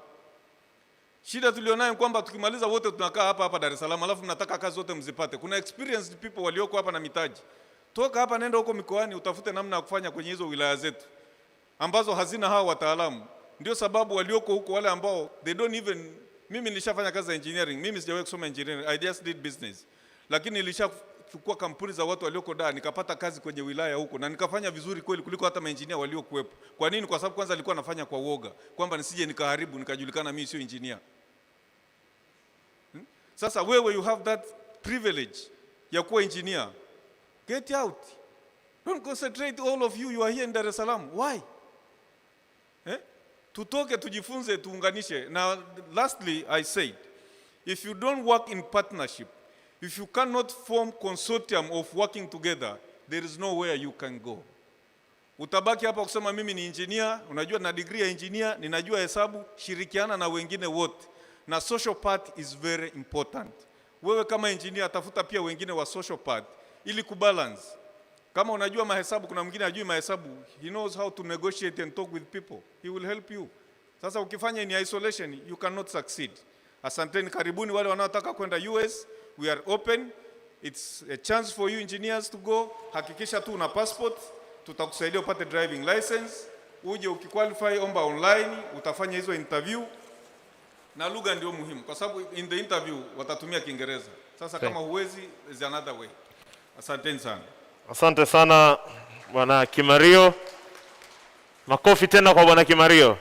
Shida tulionayo kwamba tukimaliza wote tunakaa hapa Dar es Salaam, alafu mnataka kazi zote mzipate. Kuna experienced people walioko hapa na mitaji. Toka hapa nenda huko mikoani, utafute namna ya kufanya kwenye hizo wilaya zetu ambazo hazina hao wataalamu. Ndio sababu walioko huko wale ambao they don't even, mimi nilishafanya kazi ya engineering, mimi sijawahi kusoma engineering, I just did business. Lakini nilishachukua kampuni za watu walioko Dar, nikapata kazi kwenye wilaya huko na nikafanya vizuri kweli kuliko hata maengineer waliokuwepo. Kwa nini? Kwa sababu kwanza nilikuwa nafanya kwa uoga, kwamba nisije nikaharibu nikajulikana mimi sio engineer. Sasa wewe you have that privilege ya kuwa engineer. Get out. Don't concentrate, all of you are here in Dar es Salaam. Why? Tutoke tujifunze, tuunganishe. Now lastly I said, if you don't work in partnership, if you cannot form consortium of working together, there is nowhere you can go. Utabaki hapa kusema mimi ni engineer, unajua na degree ya engineer, ninajua hesabu, shirikiana na wengine wote. Na social part is very important. Wewe kama engineer tafuta pia wengine wa social part ili kubalance. Kama unajua mahesabu, kuna mwingine hajui mahesabu, he knows how to negotiate and talk with people. He will help you. Sasa ukifanya in isolation, you cannot succeed. Asanteni, karibuni wale wanaotaka kwenda US. We are open. It's a chance for you engineers to go. Hakikisha tu una passport, tutakusaidia upate driving license. Uje ukiqualify, omba online, utafanya hizo interview. Na lugha ndio muhimu, kwa sababu in the interview watatumia Kiingereza. Sasa kama huwezi, is another way. Asanteni sana. Asante sana Bwana Kimario. Makofi tena kwa Bwana Kimario.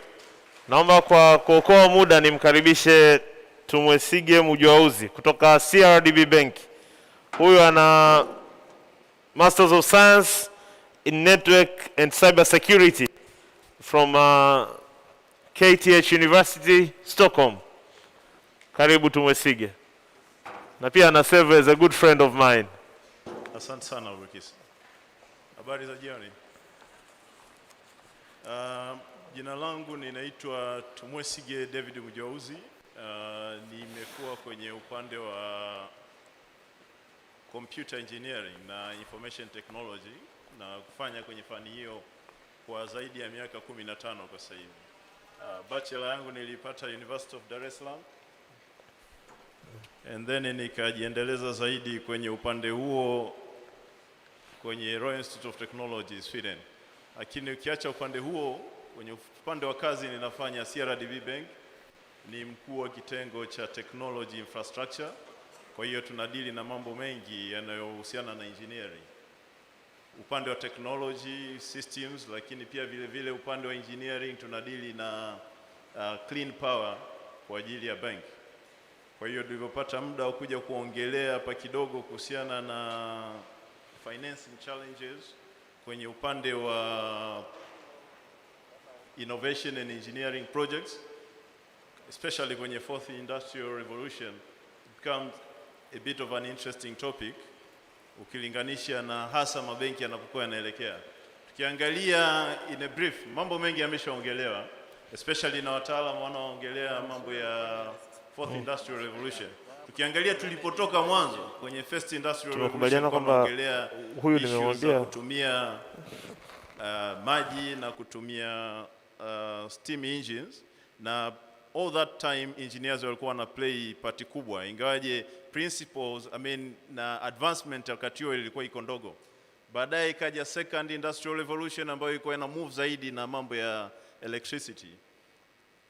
Naomba kwa kuokoa muda nimkaribishe Tumwesige Mujwauzi kutoka CRDB Bank. Huyu ana Masters of Science in Network and Cyber Security from KTH University, Stockholm. Karibu Tumwesige. Na pia ana serve as a good friend of mine. Asante sana Ubekisi. Habari za jioni. Jina langu ninaitwa Tumwesige David Mujwauzi. Nimekuwa kwenye upande wa computer engineering na information technology na kufanya kwenye fani hiyo kwa zaidi ya miaka 15 kwa sasa hivi. Bachelor yangu nilipata University of Dar es Salaam. And then nikajiendeleza zaidi kwenye upande huo kwenye Royal Institute of Technology Sweden. Lakini ukiacha upande huo, kwenye upande wa kazi ninafanya CRDB Bank, ni mkuu wa kitengo cha technology infrastructure. Kwa hiyo tunadili na mambo mengi yanayohusiana na engineering. upande wa technology systems, lakini pia vile vile upande wa engineering tunadili na clean power kwa ajili ya bank. Kwa hiyo tulipopata muda wa kuja kuongelea hapa kidogo kuhusiana na financing challenges kwenye upande wa innovation and engineering projects, especially kwenye fourth industrial revolution, it becomes a bit of an interesting topic ukilinganisha na hasa mabenki yanapokuwa yanaelekea. Tukiangalia in a brief, mambo mengi yameshaongelewa, especially na wataalamu wanaoongelea mambo ya fourth industrial revolution. Tukiangalia tulipotoka mwanzo kwenye first industrial revolution, tunaongelea huyu nimemwambia kutumia maji na kutumia steam engines, na all that time engineers walikuwa na play part kubwa, ingawaje principles na advancement wakati huo ilikuwa iko ndogo. Baadaye ikaja second industrial revolution ambayo ilikuwa ina move zaidi na mambo ya electricity,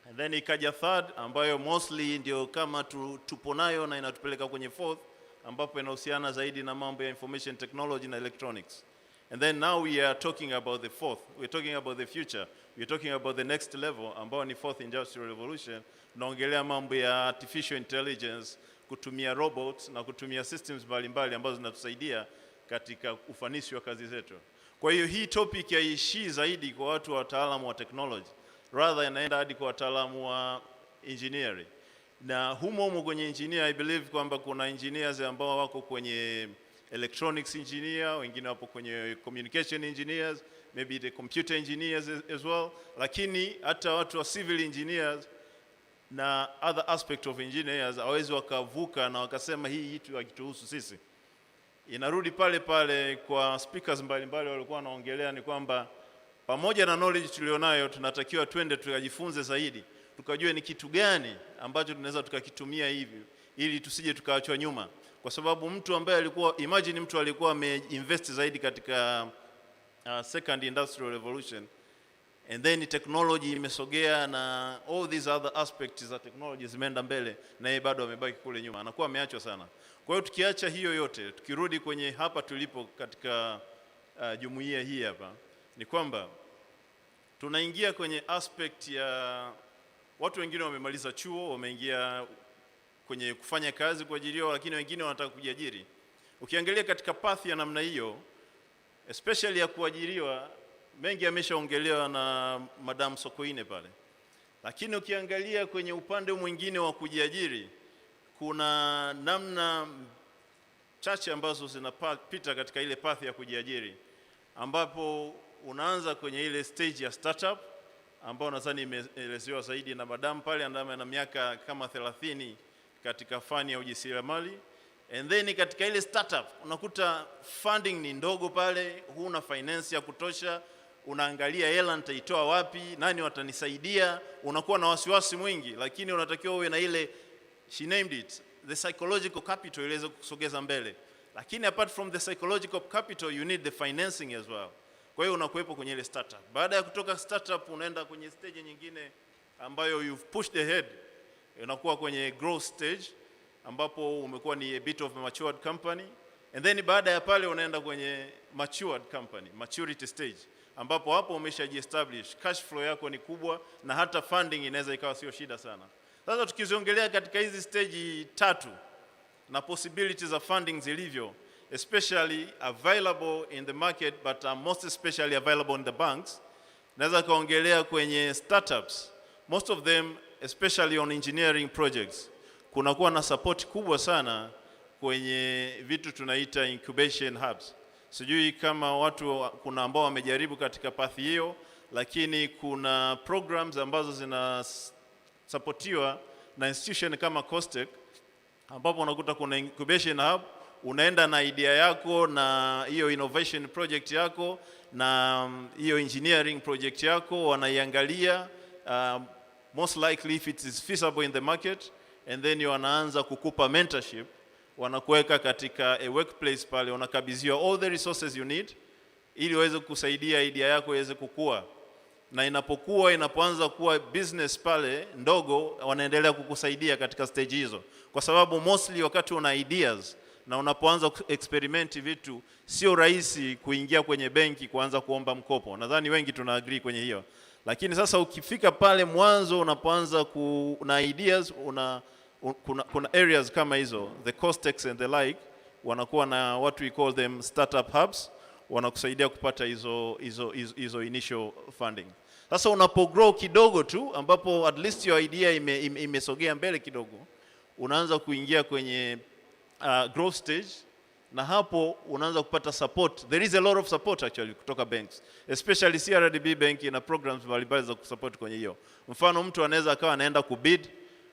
and then ikaja third ambayo mostly ndio kama tupo nayo na inatupeleka kwenye fourth ambapo inahusiana zaidi na mambo ya information technology na electronics. And then now we are talking about the fourth, we're talking about the future, we're talking about the next level ambao ni fourth industrial revolution. Naongelea mambo ya artificial intelligence, kutumia robots na kutumia systems mbalimbali ambazo zinatusaidia katika ufanisi wa kazi zetu. Kwa hiyo hii topic haiishii zaidi kwa watu wa wataalamu wa technology, rather inaenda hadi kwa wataalamu wa engineering. Na humo kwenye engineer, I believe kwamba kuna engineers ambao wako kwenye electronics engineer, wengine wapo kwenye communication engineers, maybe the computer engineers as well, lakini hata watu wa civil engineers na other aspect of engineers hawezi wakavuka na wakasema hii kitu hakituhusu sisi. Inarudi pale pale kwa speakers mbalimbali walikuwa wanaongelea, ni kwamba pamoja na knowledge tulionayo tunatakiwa twende tukajifunze zaidi, tukajue ni kitu gani ambacho tunaweza tukakitumia hivi ili tusije tukaachwa nyuma. Kwa sababu mtu ambaye alikuwa, imagine mtu alikuwa ameinvest zaidi katika second industrial revolution, and then technology imesogea na all these other aspects za technology zimeenda mbele, na yeye bado amebaki kule nyuma, anakuwa ameachwa sana. Kwa hiyo tukiacha hiyo yote, tukirudi kwenye hapa tulipo katika jumuiya hii hapa, ni kwamba tunaingia kwenye aspect ya watu wengine wamemaliza chuo, wameingia kwenye kufanya kazi kwa ajili yao, lakini wengine wanataka kujiajiri. Ukiangalia katika path ya namna hiyo, especially ya kuajiriwa, mengi yameshaongelewa na Madam Sokoine pale. Lakini ukiangalia kwenye upande mwingine wa kujiajiri, kuna namna chache ambazo zinapita katika ile path ya kujiajiri, ambapo unaanza kwenye ile stage ya startup ambao nadhani imeelezewa zaidi na Madam pale, ambaye ana miaka kama 30 katika fani ya ujasiriamali. And then katika ile startup unakuta funding ni ndogo pale, huna finance ya kutosha, unaangalia hela nitaitoa wapi, nani watanisaidia, unakuwa na wasiwasi mwingi, lakini unatakiwa uwe na ile, she named it, the psychological capital iweze kusogeza mbele. Lakini apart from the psychological capital, you need the financing as well. Kwa hiyo unakuwepo kwenye ile startup. Baada ya kutoka startup unaenda kwenye stage nyingine ambayo you've pushed ahead, unakuwa kwenye growth stage ambapo umekuwa ni a bit of a matured company, and then baada ya pale unaenda kwenye matured company, maturity stage, ambapo hapo umeshajiestablish, cash flow yako ni kubwa na hata funding inaweza ikawa sio shida sana. Sasa tukiziongelea katika hizi stage tatu na possibilities of funding zilivyo, especially available in the market but are most especially available in the banks, naweza kaongelea kwenye startups, most of them especially on engineering projects, kunakuwa na support kubwa sana kwenye vitu tunaita incubation hubs. Sijui kama watu kuna ambao wamejaribu katika path hiyo, lakini kuna programs ambazo zinasupportiwa na institution kama COSTECH, ambapo unakuta kuna incubation hub, unaenda na idea yako na hiyo innovation project yako na hiyo engineering project yako, wanaiangalia most likely if it is feasible in the market, and then wanaanza kukupa mentorship, wanakuweka katika a workplace pale, unakabidhiwa all the resources you need ili waweze kusaidia idea yako iweze kukua, na inapoanza kuwa business pale ndogo, wanaendelea kukusaidia katika stage hizo, kwa sababu mostly wakati una ideas na unapoanza experiment vitu sio rahisi kuingia kwenye benki kuanza kuomba mkopo. Nadhani wengi tuna agree kwenye hiyo. Lakini sasa ukifika pale mwanzo unapoanza kuna ideas, kuna areas kama hizo, the Costex and the like, wanakuwa na what we call them startup hubs, wanakusaidia kupata hizo initial funding. Sasa unapogrow kidogo tu, ambapo at least your idea imesogea mbele kidogo, unaanza kuingia kwenye growth stage, na hapo unaanza kupata support. There is a lot of support actually kutoka banks, especially CRDB bank ina programs mbalimbali za kusupport kwenye hiyo. Mfano mtu anaweza akawa anaenda kubid,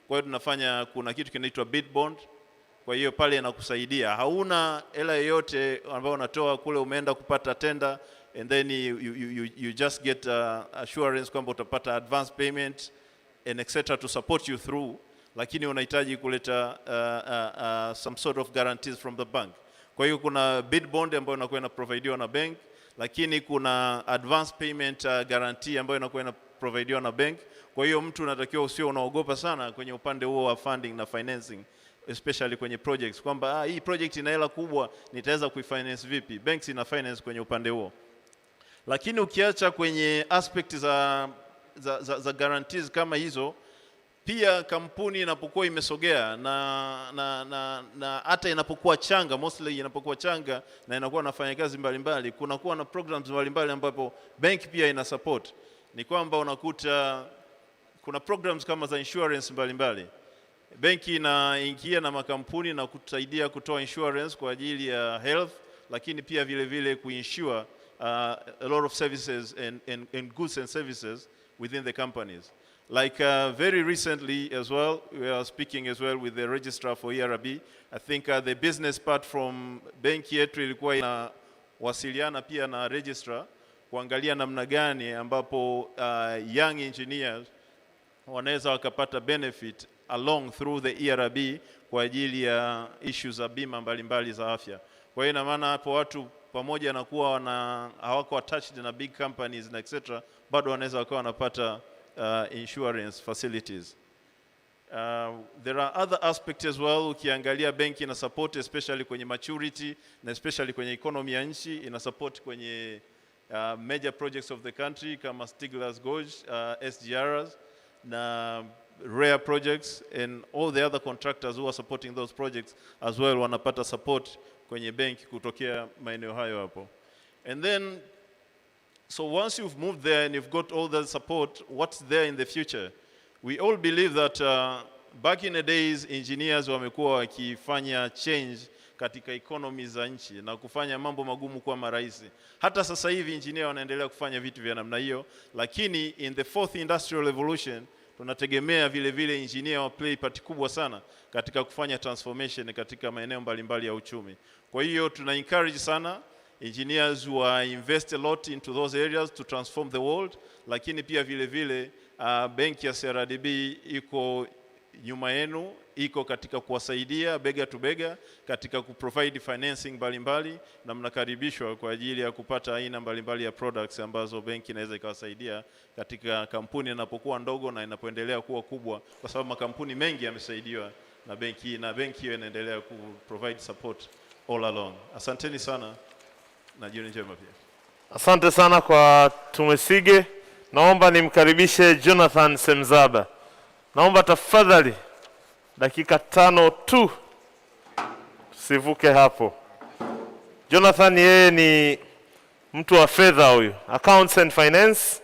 kwa hiyo tunafanya, kuna kitu kinaitwa bid bond. Kwa hiyo pale inakusaidia, hauna hela yoyote ambayo unatoa kule, umeenda kupata tender and then you just get assurance kwamba utapata advance payment and etc to support you through, lakini unahitaji kuleta some sort of guarantees from the bank. Kwa hiyo kuna bid bond ambayo inakuwa inaprovidiwa na bank, lakini kuna advance payment guarantee ambayo inakuwa inaprovidiwa na bank. Kwa hiyo mtu unatakiwa usio unaogopa sana kwenye upande huo wa funding na financing, especially kwenye projects, kwamba hii project ina hela kubwa, nitaweza kuifinance vipi? Banks ina finance kwenye upande huo. Lakini ukiacha kwenye aspect za guarantees kama hizo, pia kampuni inapokuwa imesogea na hata inapokuwa changa, mostly inapokuwa changa na inakuwa nafanya kazi mbalimbali, kunakuwa na programs mbalimbali ambapo bank pia ina support. Ni kwamba unakuta kuna programs kama za insurance mbalimbali. Benki inaingia na makampuni na kutusaidia kutoa insurance kwa ajili ya health, lakini pia vile vile kuinsure a lot of services and goods and services within the companies. Like very recently as well, we are speaking as well with the registrar for ERB. I think the business part from benki yetu ilikuwa inawasiliana pia na registrar kuangalia namna gani ambapo young engineers wanaweza wakapata benefit along through the ERB kwa ajili ya issues za bima mbalimbali za afya. Kwa hiyo ina maana hapo watu pamoja na kuwa hawako attached na big companies na etc, bado wanaweza wakawa wanapata insurance facilities. There are other aspects as well. Ukiangalia benki na support especially kwenye maturity na especially kwenye economy ya nchi, ina support kwenye major projects of the country kama Stigler's Gorge, SGRs na rare projects, and all the other contractors who are supporting those projects as well wanapata support kwenye benki kutokea maeneo hayo hapo. And then so once you've moved there and you've got all the support, what's there in the future? We all believe that back in the days engineers wamekuwa wakifanya change katika economy za nchi na kufanya mambo magumu kuwa marahisi. Hata sasa hivi engineer wanaendelea kufanya vitu vya namna hiyo, lakini in the fourth industrial revolution tunategemea vile vile engineer wa play part kubwa sana katika kufanya transformation katika maeneo mbalimbali ya uchumi. Kwa hiyo tuna encourage sana engineers who invest a lot into those areas to transform the world, lakini pia vile vile benki ya CRDB iko nyuma yenu, iko katika kuwasaidia bega to bega katika kuprovide financing mbalimbali, na mnakaribishwa kwa ajili ya kupata aina mbalimbali ya products ambazo benki inaweza ikawasaidia katika kampuni inapokuwa ndogo na inapoendelea kuwa kubwa, kwa sababu makampuni mengi yamesaidiwa na benki, na benki hiyo inaendelea ku provide support all along. Asanteni sana na jioni njema pia. Asante sana kwa Tumesige. Naomba nimkaribishe Jonathan Semzaba. Naomba tafadhali dakika 5 tu, sivuke hapo. Jonathan yeye ni mtu wa fedha huyu, accounts and finance,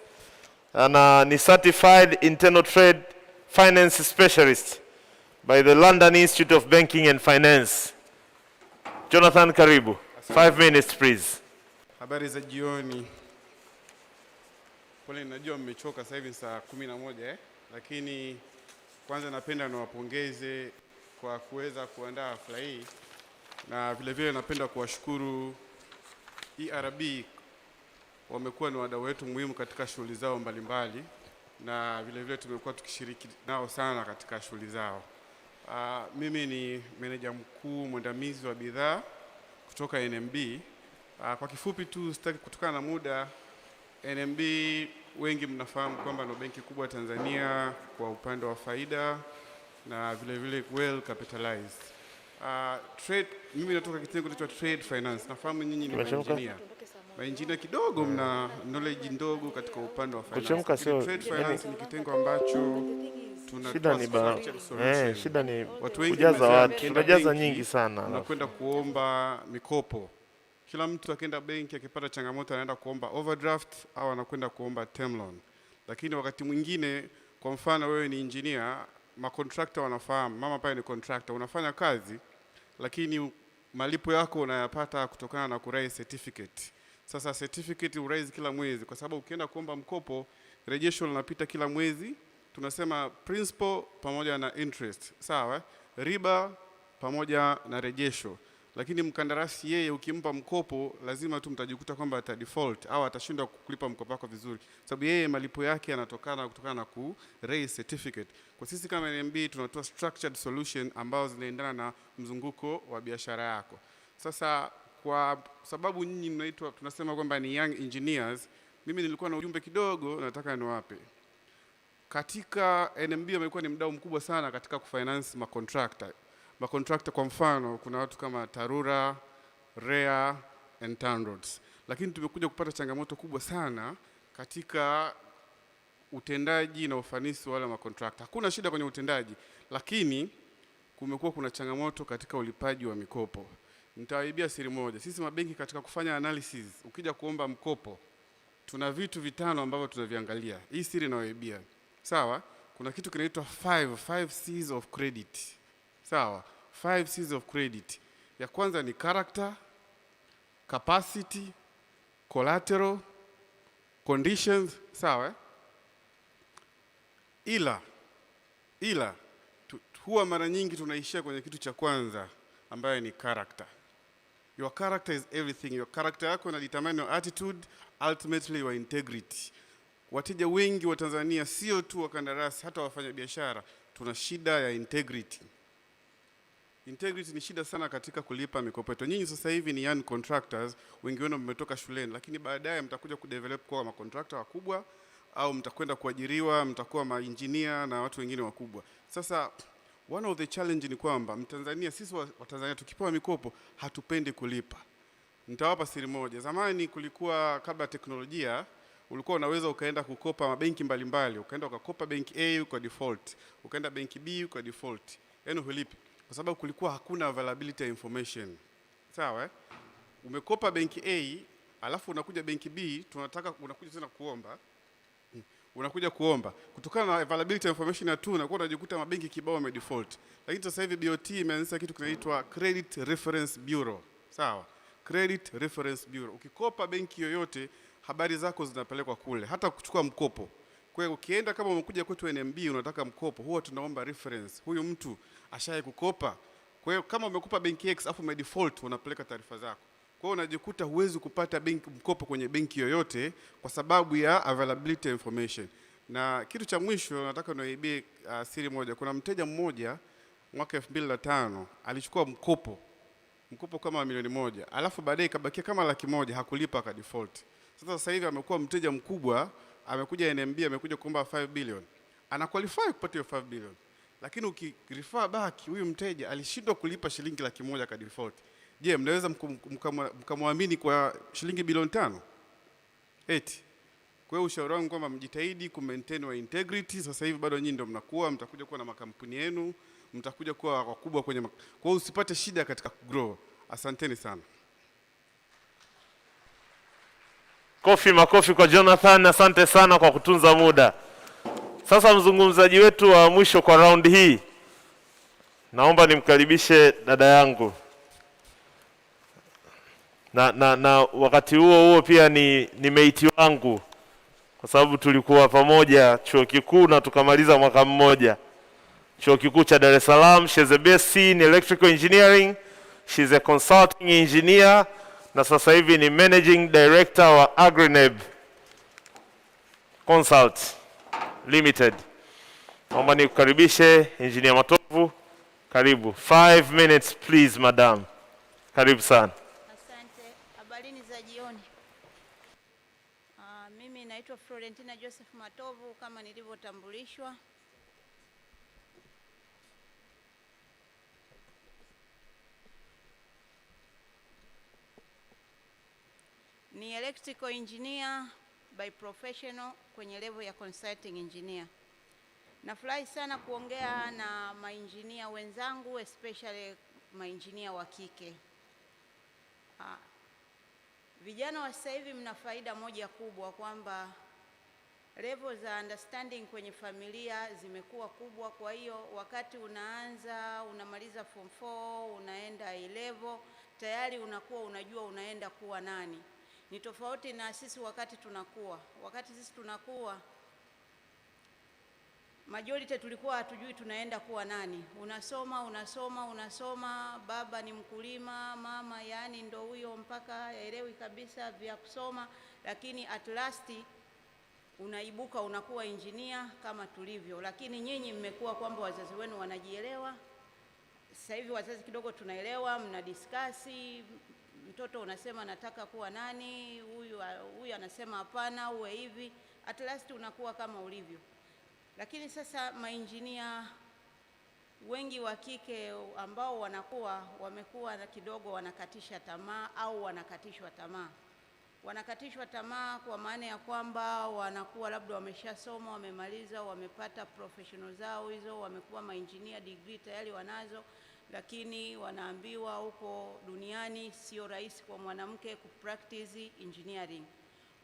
na ni certified internal trade finance specialist by the London Institute of Banking and Finance. Jonathan, karibu. 5 minutes please. Habari za jioni. Pole, najua mmechoka sasa hivi saa 11 lakini kwanza napenda niwapongeze kwa kuweza kuandaa hafla hii, na vile vile napenda kuwashukuru ERB. Wamekuwa ni wadau wetu muhimu katika shughuli zao mbalimbali, na vile vile tumekuwa tukishiriki nao sana katika shughuli zao. Mimi ni meneja mkuu mwandamizi wa bidhaa kutoka NMB. Kwa kifupi tu, sitaki kutokana na muda, NMB wengi mnafahamu kwamba ni benki kubwa Tanzania kwa upande wa faida na vile vile well capitalized. Trade, mimi natoka kitengo cha trade finance. Nafahamu nyinyi ni engineer. Engineer kidogo mna knowledge ndogo katika upande wa finance. Trade finance ni kitengo ambacho shida ni watu wengi kujaza watu, tunajaza nyingi sana. Unakwenda kuomba mikopo. Kila mtu akienda benki akipata changamoto anaenda kuomba overdraft au anakwenda kuomba term loan. Lakini wakati mwingine, kwa mfano wewe ni engineer, macontractor wanafahamu, mama pale ni contractor, unafanya kazi lakini malipo yako unayapata kutokana na kuraise certificate. Sasa certificate uraise kila mwezi, kwa sababu ukienda kuomba mkopo rejesho linapita kila mwezi. Tunasema principal pamoja na interest, sawa? Riba pamoja na rejesho. Lakini mkandarasi yeye ukimpa mkopo lazima tu mtajikuta kwamba ata default au atashindwa kulipa mkopo wako vizuri, sababu yeye malipo yake yanatokana kutokana na ku raise certificate. Kwa sisi kama NMB tunatoa structured solution ambazo zinaendana na mzunguko wa biashara yako. Sasa kwa sababu nyinyi mnaitwa, tunasema kwamba ni young engineers, mimi nilikuwa na ujumbe kidogo nataka niwape. Katika NMB amekuwa ni mdau mkubwa sana katika kufinance macontractor. Macontractor kwa mfano kuna watu kama Tarura, REA and TANROADS. Lakini tumekuja kupata changamoto kubwa sana katika utendaji na ufanisi wa wale macontractor. Hakuna shida kwenye utendaji, lakini kumekuwa kuna changamoto katika ulipaji wa mikopo. Nitawaibia siri moja. Sisi mabenki katika kufanya analysis, ukija kuomba mkopo, tuna vitu vitano ambavyo tunaviangalia. Hii siri nawaibia. Sawa? Kuna kitu kinaitwa 5 C's of credit. Sawa? 5 C's of credit. Ya kwanza ni character, capacity, collateral, conditions. Sawa? Ila huwa mara nyingi tunaishia kwenye kitu cha kwanza ambayo ni character. Your character is everything. Your character yako ina determine your attitude, ultimately your integrity. Wateja wengi wa Tanzania sio tu wakandarasi, hata wafanya biashara tuna shida ya integrity. Integrity ni shida sana katika kulipa mikopo yetu. Nyinyi sasa hivi ni young contractors, wengi wenu mmetoka shuleni, lakini baadaye mtakuja kudevelop kwa macontractor wakubwa au mtakwenda kuajiriwa, mtakuwa maengineer na watu wengine wakubwa. Sasa one of the challenge ni kwamba Mtanzania, sisi wa Tanzania tukipewa mikopo hatupendi kulipa. Nitawapa siri moja. Zamani kulikuwa, kabla teknolojia, ulikuwa unaweza ukaenda kukopa mabenki mbalimbali, ukaenda ukakopa benki A uka default, ukaenda benki B uka default. Yaani hulipi kwa sababu kulikuwa hakuna availability ya information. Sawa? Umekopa benki A, alafu unakuja benki B, tunataka unakuja tena kuomba. Unakuja kuomba. Kutokana na availability ya information ya tu, unakuwa unajikuta mabenki kibao yame default. Lakini sasa hivi BOT imeanzisha kitu kinaitwa Credit Reference Bureau. Sawa? Credit Reference Bureau. Ukikopa benki yoyote, habari zako zinapelekwa kule, hata kuchukua mkopo. Kwa hiyo ukienda kama umekuja kwetu NMB unataka mkopo, huwa tunaomba reference. Huyu mtu ashaye kukopa. Kwa hiyo kama umekopa benki X afu ume default, unapeleka taarifa zako. Kwa hiyo unajikuta huwezi kupata mkopo kwenye benki yoyote kwa sababu ya availability information. Na kitu cha mwisho nataka niwaibie siri moja. Kuna mteja mmoja mwaka 2005 alichukua mkopo kama milioni 1, alafu baadaye ikabakia kama 100,000, hakulipa aka default. Sasa hivi amekuwa mteja mkubwa, amekuja NMB, amekuja kuomba 5 billion. Ana qualify kupata hiyo 5 billion. Lakini ukirefer back, huyu mteja alishindwa kulipa shilingi 100,000 aka default. Je, mnaweza mkamwamini kwa shilingi bilioni 5? Eti. Kwa hiyo ushauri wangu kwamba mjitahidi ku maintain wa integrity. Sasa hivi bado nyinyi ndio mnakuwa, mtakuja kuwa na makampuni yenu, mtakuja kuwa wakubwa kwenye kwa hiyo usipate shida katika kugrow. Asanteni sana. Makofi kwa Jonathan, asante sana kwa kutunza muda. Sasa mzungumzaji wetu wa mwisho kwa round hii, naomba nimkaribishe dada yangu. Na wakati huo pia ni mate wangu, kwa sababu tulikuwa pamoja chuo kikuu na tukamaliza mwaka mmoja chuo kikuu cha Dar es Salaam. She's a BSc in electrical engineering, she's a consulting engineer, na sasa hivi ni managing director wa Agrineb Consult Limited. Naomba nikukaribishe Engineer Matovu. Karibu. 5 minutes please madam. Karibu sana. Asante. Habarini za jioni. Mimi naitwa Florentina Joseph Matovu kama nilivyotambulishwa. ni electrical engineer by professional kwenye level ya consulting engineer. Nafurahi sana kuongea na mainjinia wenzangu, especially mainjinia wa kike. Vijana wa sasa hivi mna faida moja kubwa, kwamba level za understanding kwenye familia zimekuwa kubwa. Kwa hiyo wakati unamaliza form 4 unaenda A-level, tayari unakuwa unajua unaenda kuwa nani. Ni tofauti na sisi wakati sisi tunakuwa majority tulikuwa hatujui tunaenda kuwa nani. Unasoma, baba ni mkulima, mama yani ndo huyo mpaka haelewi kabisa vya kusoma, lakini at last unaibuka unakuwa engineer kama tulivyo. Lakini nyinyi mmekuwa kwamba wazazi wenu wanajielewa. Sasa hivi wazazi kidogo tunaelewa, mnadiskasi, mtoto unasema nataka kuwa nani, huyu anasema hapana, uwe hivi, at last unakuwa kama ulivyo. Lakini sasa mainjinia wengi wa kike ambao wamekuwa kidogo wanakatisha tamaa au wanakatishwa tamaa. Wanakatishwa tamaa kwa maana ya kwamba wanakuwa labda wameshasoma, wamemaliza, wamepata professional zao hizo, wamekuwa mainjinia, degree tayari wanazo, lakini wanaambiwa huko duniani sio rahisi kwa mwanamke kupractice engineering.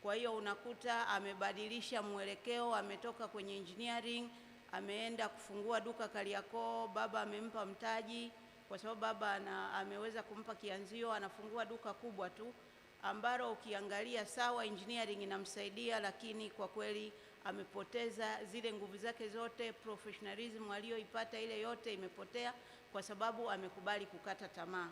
Kwa hiyo unakuta amebadilisha mwelekeo, ametoka kwenye engineering, ameenda kufungua duka Kariakoo, baba amempa mtaji, kwa sababu baba ameweza kumpa kianzio, anafungua duka kubwa tu, ambalo ukiangalia sawa engineering inamsaidia, lakini kwa kweli amepoteza zile nguvu zake zote, professionalism aliyoipata ile yote imepotea kwa sababu amekubali kukata tamaa.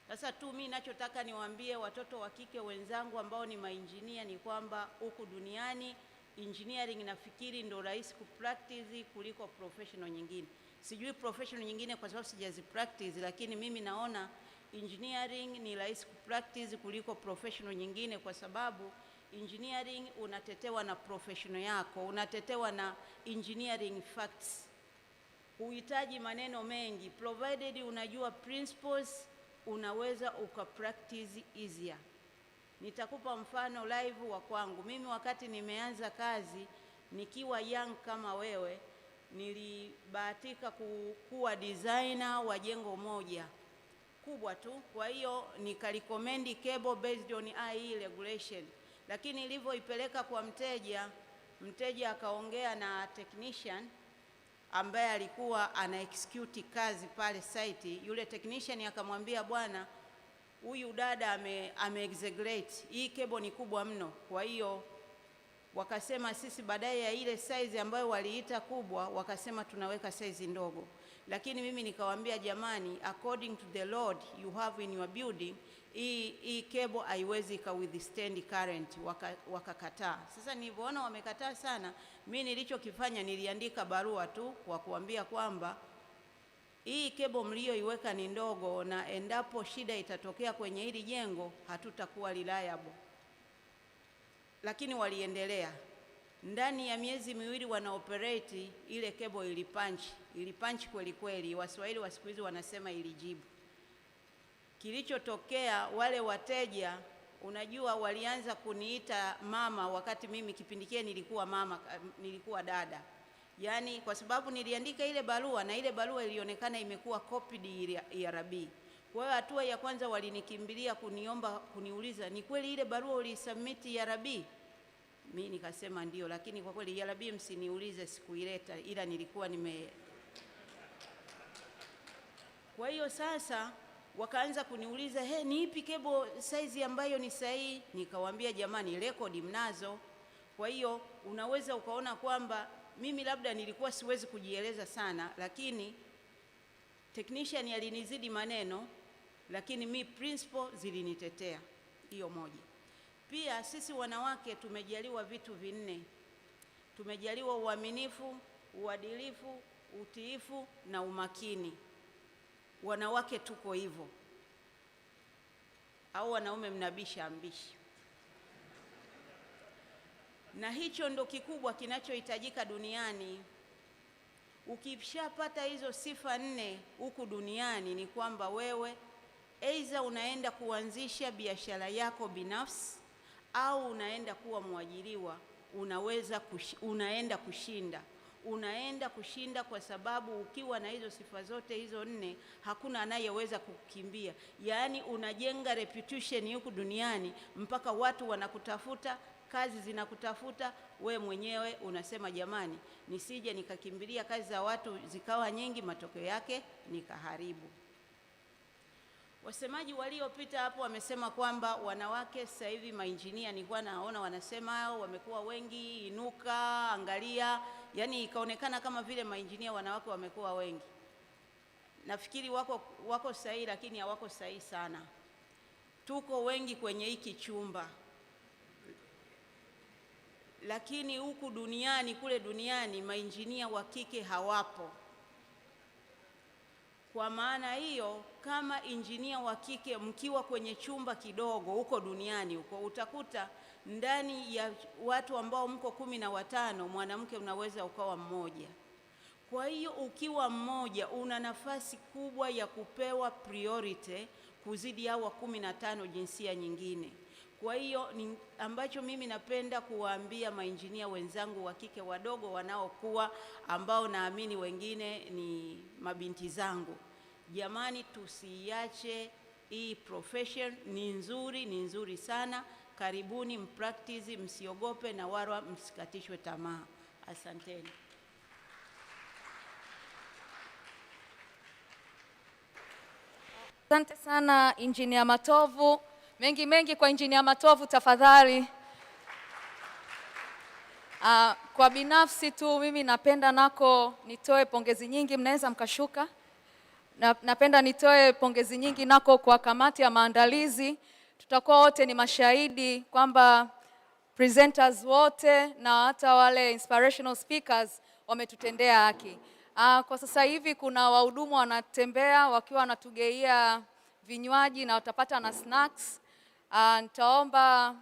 Sasa mimi ninachotaka niwaambie watoto wa kike wenzangu ambao ni mainjinia ni kwamba huku duniani engineering nafikiri ndio rahisi kupractice kuliko professional nyingine. Sijui professional nyingine kwa sababu sijazi practice, lakini mimi naona engineering ni rahisi kupractice kuliko professional nyingine, kwa sababu engineering unatetewa na professional yako, unatetewa na engineering facts. Huhitaji maneno mengi, provided unajua principles, unaweza ukapractice easier. Nitakupa mfano live wa kwangu. Mimi wakati nimeanza kazi nikiwa young kama wewe, nilibahatika kuwa designer wa jengo moja kubwa tu. Kwa hiyo nikarecommend cable based on IE regulation, lakini nilivyoipeleka kwa mteja akaongea na technician ambaye alikuwa ana execute kazi pale site. Yule technician akamwambia, bwana, huyu dada ame exaggerate, hii cable ni kubwa mno. Kwa hiyo wakasema sisi baadaye ya ile size ambayo waliita kubwa, wakasema tunaweka size ndogo. Lakini mimi nikawaambia, jamani, according to the load you have in your building, hii cable haiwezi ka withstand current. Wakakataa. Sasa nilipoona wamekataa sana, mimi nilichokifanya niliandika barua tu kwa kuambia kwamba hii cable mlioiweka ni ndogo, na endapo shida itatokea kwenye hili jengo hatutakuwa reliable. Lakini waliendelea. Ndani ya miezi miwili wana operate, ile cable ilipunch kweli kweli. Waswahili wa siku hizi wanasema ilijibu. Kilichotokea, wale wateja, unajua, walianza kuniita mama, wakati mimi kipindi kile nilikuwa dada. Yaani kwa sababu niliandika ile barua, na ile barua ilionekana imekuwa copied ERB. Kwa hiyo hatua ya kwanza walinikimbilia kuniuliza, ni kweli ile barua ulisubmit ERB? Mimi nikasema ndio, lakini kwa kweli ERB msiniulize, sikuileta, ila nilikuwa Kwa hiyo sasa wakaanza kuniuliza, ni ipi cable size ambayo ni sahihi? Nikawaambia, jamani, record mnazo. Kwa hiyo unaweza ukaona kwamba mimi labda nilikuwa siwezi kujieleza sana, lakini technician alinizidi maneno, lakini mi principal zilinitetea. Hiyo moja. Pia sisi wanawake tumejaliwa vitu vinne. Tumejaliwa uaminifu, uadilifu, utiifu na umakini. Wanawake tuko hivyo. Au wanaume mnabisha ambishi. Na hicho ndo kikubwa kinachohitajika duniani. Ukishapata hizo sifa 4 huku duniani, ni kwamba wewe Aidha unaenda kuanzisha biashara yako binafsi au unaenda kuwa mwajiriwa, unaenda kushinda. Unaenda kushinda kwa sababu ukiwa na hizo sifa zote hizo 4, hakuna anayeweza kukimbia. Yaani unajenga reputation huku duniani mpaka watu wanakutafuta, kazi zinakutafuta, we mwenyewe unasema jamani, nisije nikakimbilia kazi za watu zikawa nyingi, matokeo yake nikaharibu. Wasemaji waliopita hapo wamesema kwamba wanawake sasa hivi mainjinia, nilikuwa naona wanasema wamekuwa wengi, inuka, angalia, yani ikaonekana kama vile mainjinia wanawake wamekuwa wengi. Nafikiri wako sahihi, lakini hawako sahihi sana. Tuko wengi kwenye hiki chumba, lakini huku duniani, kule duniani mainjinia wa kike hawapo. Kwa maana hiyo, kama injinia wa kike mkiwa kwenye chumba kidogo huko duniani huko, utakuta ndani ya watu ambao mko 15 mwanamke unaweza ukawa mmoja. Kwa hiyo ukiwa mmoja una nafasi kubwa ya kupewa priority kuzidi hawa 15 jinsia nyingine. Kwa hiyo ni ambacho mimi napenda kuwaambia mainjinia wenzangu wa kike wadogo wanaokuwa, ambao naamini wengine ni mabinti zangu. Jamani, tusiache hii profession, ni nzuri sana. Karibuni mpractice, msiogope na wala msikatishwe tamaa. Asanteni. Asante sana Engineer Matovu. Mengi kwa Engineer Matovu tafadhali. Kwa binafsi tu mimi napenda nako nitoe pongezi nyingi, mnaweza mkashuka. Napenda nitoe pongezi nyingi nako kwa kamati ya maandalizi. Tutakuwa wote ni mashahidi kwamba presenters wote na hata wale inspirational speakers wametutendea haki. Kwa sasa hivi kuna wahudumu wanatembea wakiwa wanatugeia vinywaji na watapata na snacks. Nitaomba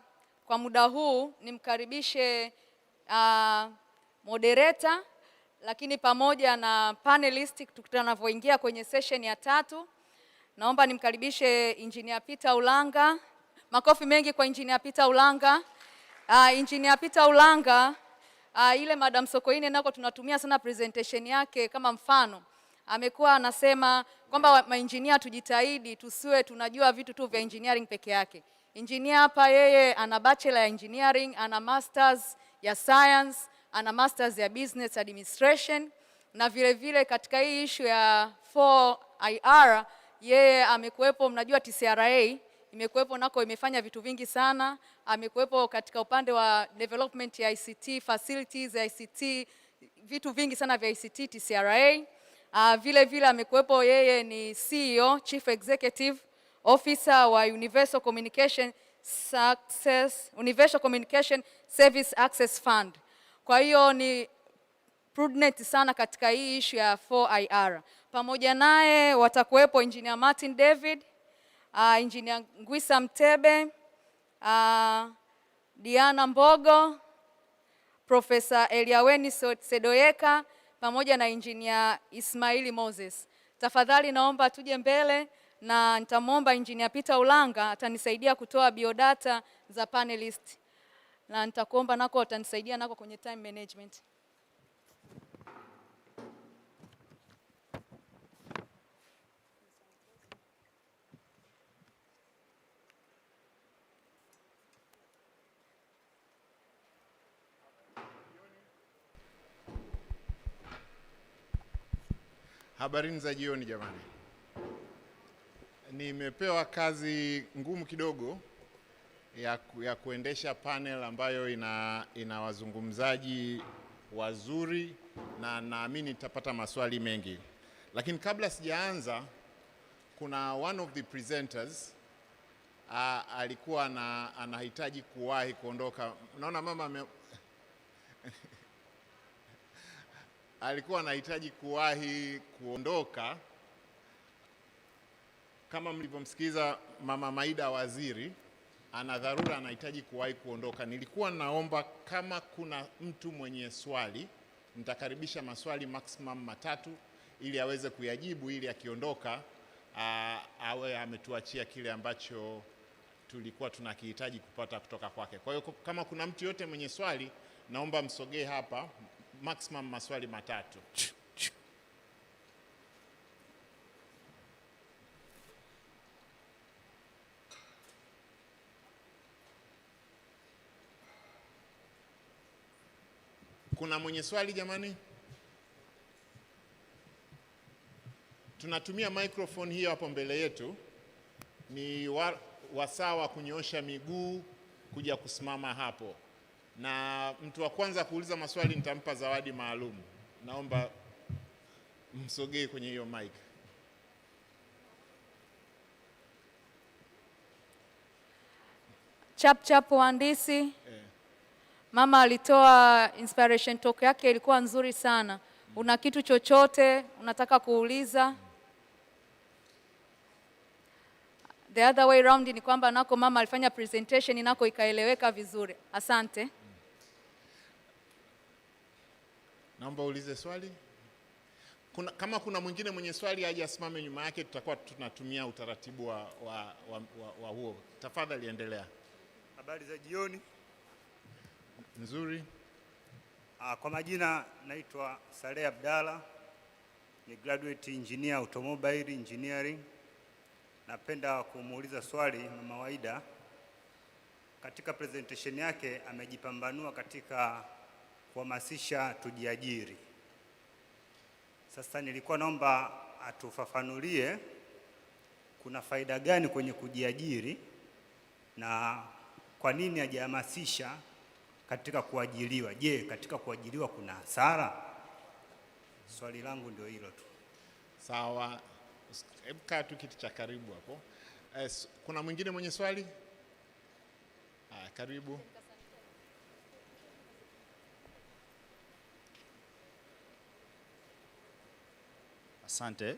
kwa muda huu nimkaribishe moderator, lakini pamoja na panelist tutakavyoingia kwenye session ya 3. Naomba nimkaribishe Engineer Peter Ulanga. Makofi mengi kwa Engineer Peter Ulanga. Engineer Peter Ulanga, ile Madam Sokoine nako tunatumia sana presentation yake kama mfano. Amekuwa anasema kwamba maengineer tujitahidi tusiwe tunajua vitu tu vya engineering peke yake. Engineer hapa yeye ana bachelor ya engineering, ana masters ya science, ana masters ya business administration, na vile vile katika hii issue ya 4IR yeye amekuwepo, mnajua TCRA imekuwepo nako imefanya vitu vingi sana. Amekuwepo katika upande wa development ya ICT, facilities ya ICT, vitu vingi sana vya ICT TCRA. Vile vile amekuwepo yeye ni CEO, Chief Executive Officer wa Universal Communication Service Access Fund. Kwa hiyo ni prudent sana katika hii issue ya 4IR. Pamoja naye watakuwepo Engineer Martin David, Engineer Ngwisa Mtebe, Diana Mbogo, Professor Eliaweni Sedoyeka, pamoja na Engineer Ismaili Moses. Tafadhali naomba tuje mbele na nitamwomba Engineer Peter Ulanga atanisaidia kutoa biodata za panelist. Na nitakuomba nako atanisaidia nako kwenye time management. Habarini za jioni jamani. Nimepewa kazi ngumu kidogo ya kuendesha panel ambayo ina wazungumzaji wazuri na naamini nitapata maswali mengi. Lakini kabla sijaanza, kuna one of the presenters alikuwa anahitaji kuwahi kuondoka. Unaona mama alikuwa anahitaji kuwahi kuondoka. Kama mlivyomsikiza Mama Maida Waziri, ana dharura, anahitaji kuwahi kuondoka. Nilikuwa naomba kama kuna mtu mwenye swali, nitakaribisha maswali maximum 3 ili aweze kuyajibu, ili akiondoka awe ametuachia kile ambacho tulikuwa tunakihitaji kupata kutoka kwake. Kwa hiyo kama kuna mtu yote mwenye swali, naomba msogee hapa, maximum maswali 3. Kuna mwenye swali jamani? Tunatumia microphone hiyo hapo mbele yetu. Ni wasaa wa kunyoosha miguu kuja kusimama hapo. Na mtu wa kwanza kuuliza maswali nitampa zawadi maalum. Naomba msogee kwenye hiyo mic. Chap wahandisi. Mama alitoa inspiration talk yake, ilikuwa nzuri sana. Una kitu chochote unataka kuuliza? The other way round ni kwamba nako mama alifanya presentation nako ikaeleweka vizuri. Asante. Naomba ulize swali. Kama kuna mwingine mwenye swali aje asimame nyuma yake, tutakuwa tunatumia utaratibu wa huo. Tafadhali endelea. Habari za jioni. Nzuri. Kwa majina naitwa Saleh Abdalla, ni graduate engineer automobile engineering. Napenda kumuuliza swali Mama Waida. Katika presentation yake amejipambanua katika kuhamasisha tujiajiri. Sasa nilikuwa naomba atufafanulie kuna faida gani kwenye kujiajiri na kwa nini hajahamasisha katika kuajiriwa. Je, katika kuajiriwa kuna hasara? Swali langu ndio hilo tu. Sawa. Hebu kaa tu kiti cha karibu hapo. Kuna mwingine mwenye swali? Karibu. Asante.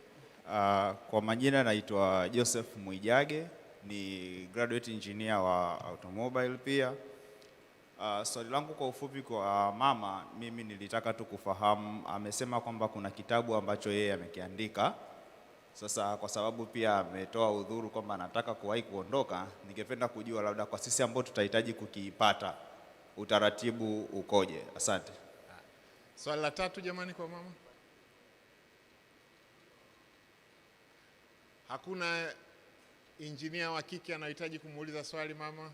Kwa majina naitwa Joseph Mwijage, ni graduate engineer wa automobile pia. Swali langu kwa ufupi kwa mama, mimi nilitaka tu kufahamu, amesema kwamba kuna kitabu ambacho yeye amekiandika. Sasa kwa sababu pia ametoa udhuru kwamba anataka kuwahi kuondoka, ningependa kujua labda kwa sisi ambao tutahitaji kukipata, utaratibu ukoje? Asante. Swali la 3 jamani kwa mama. Hakuna engineer wa kike anahitaji kumuuliza swali mama?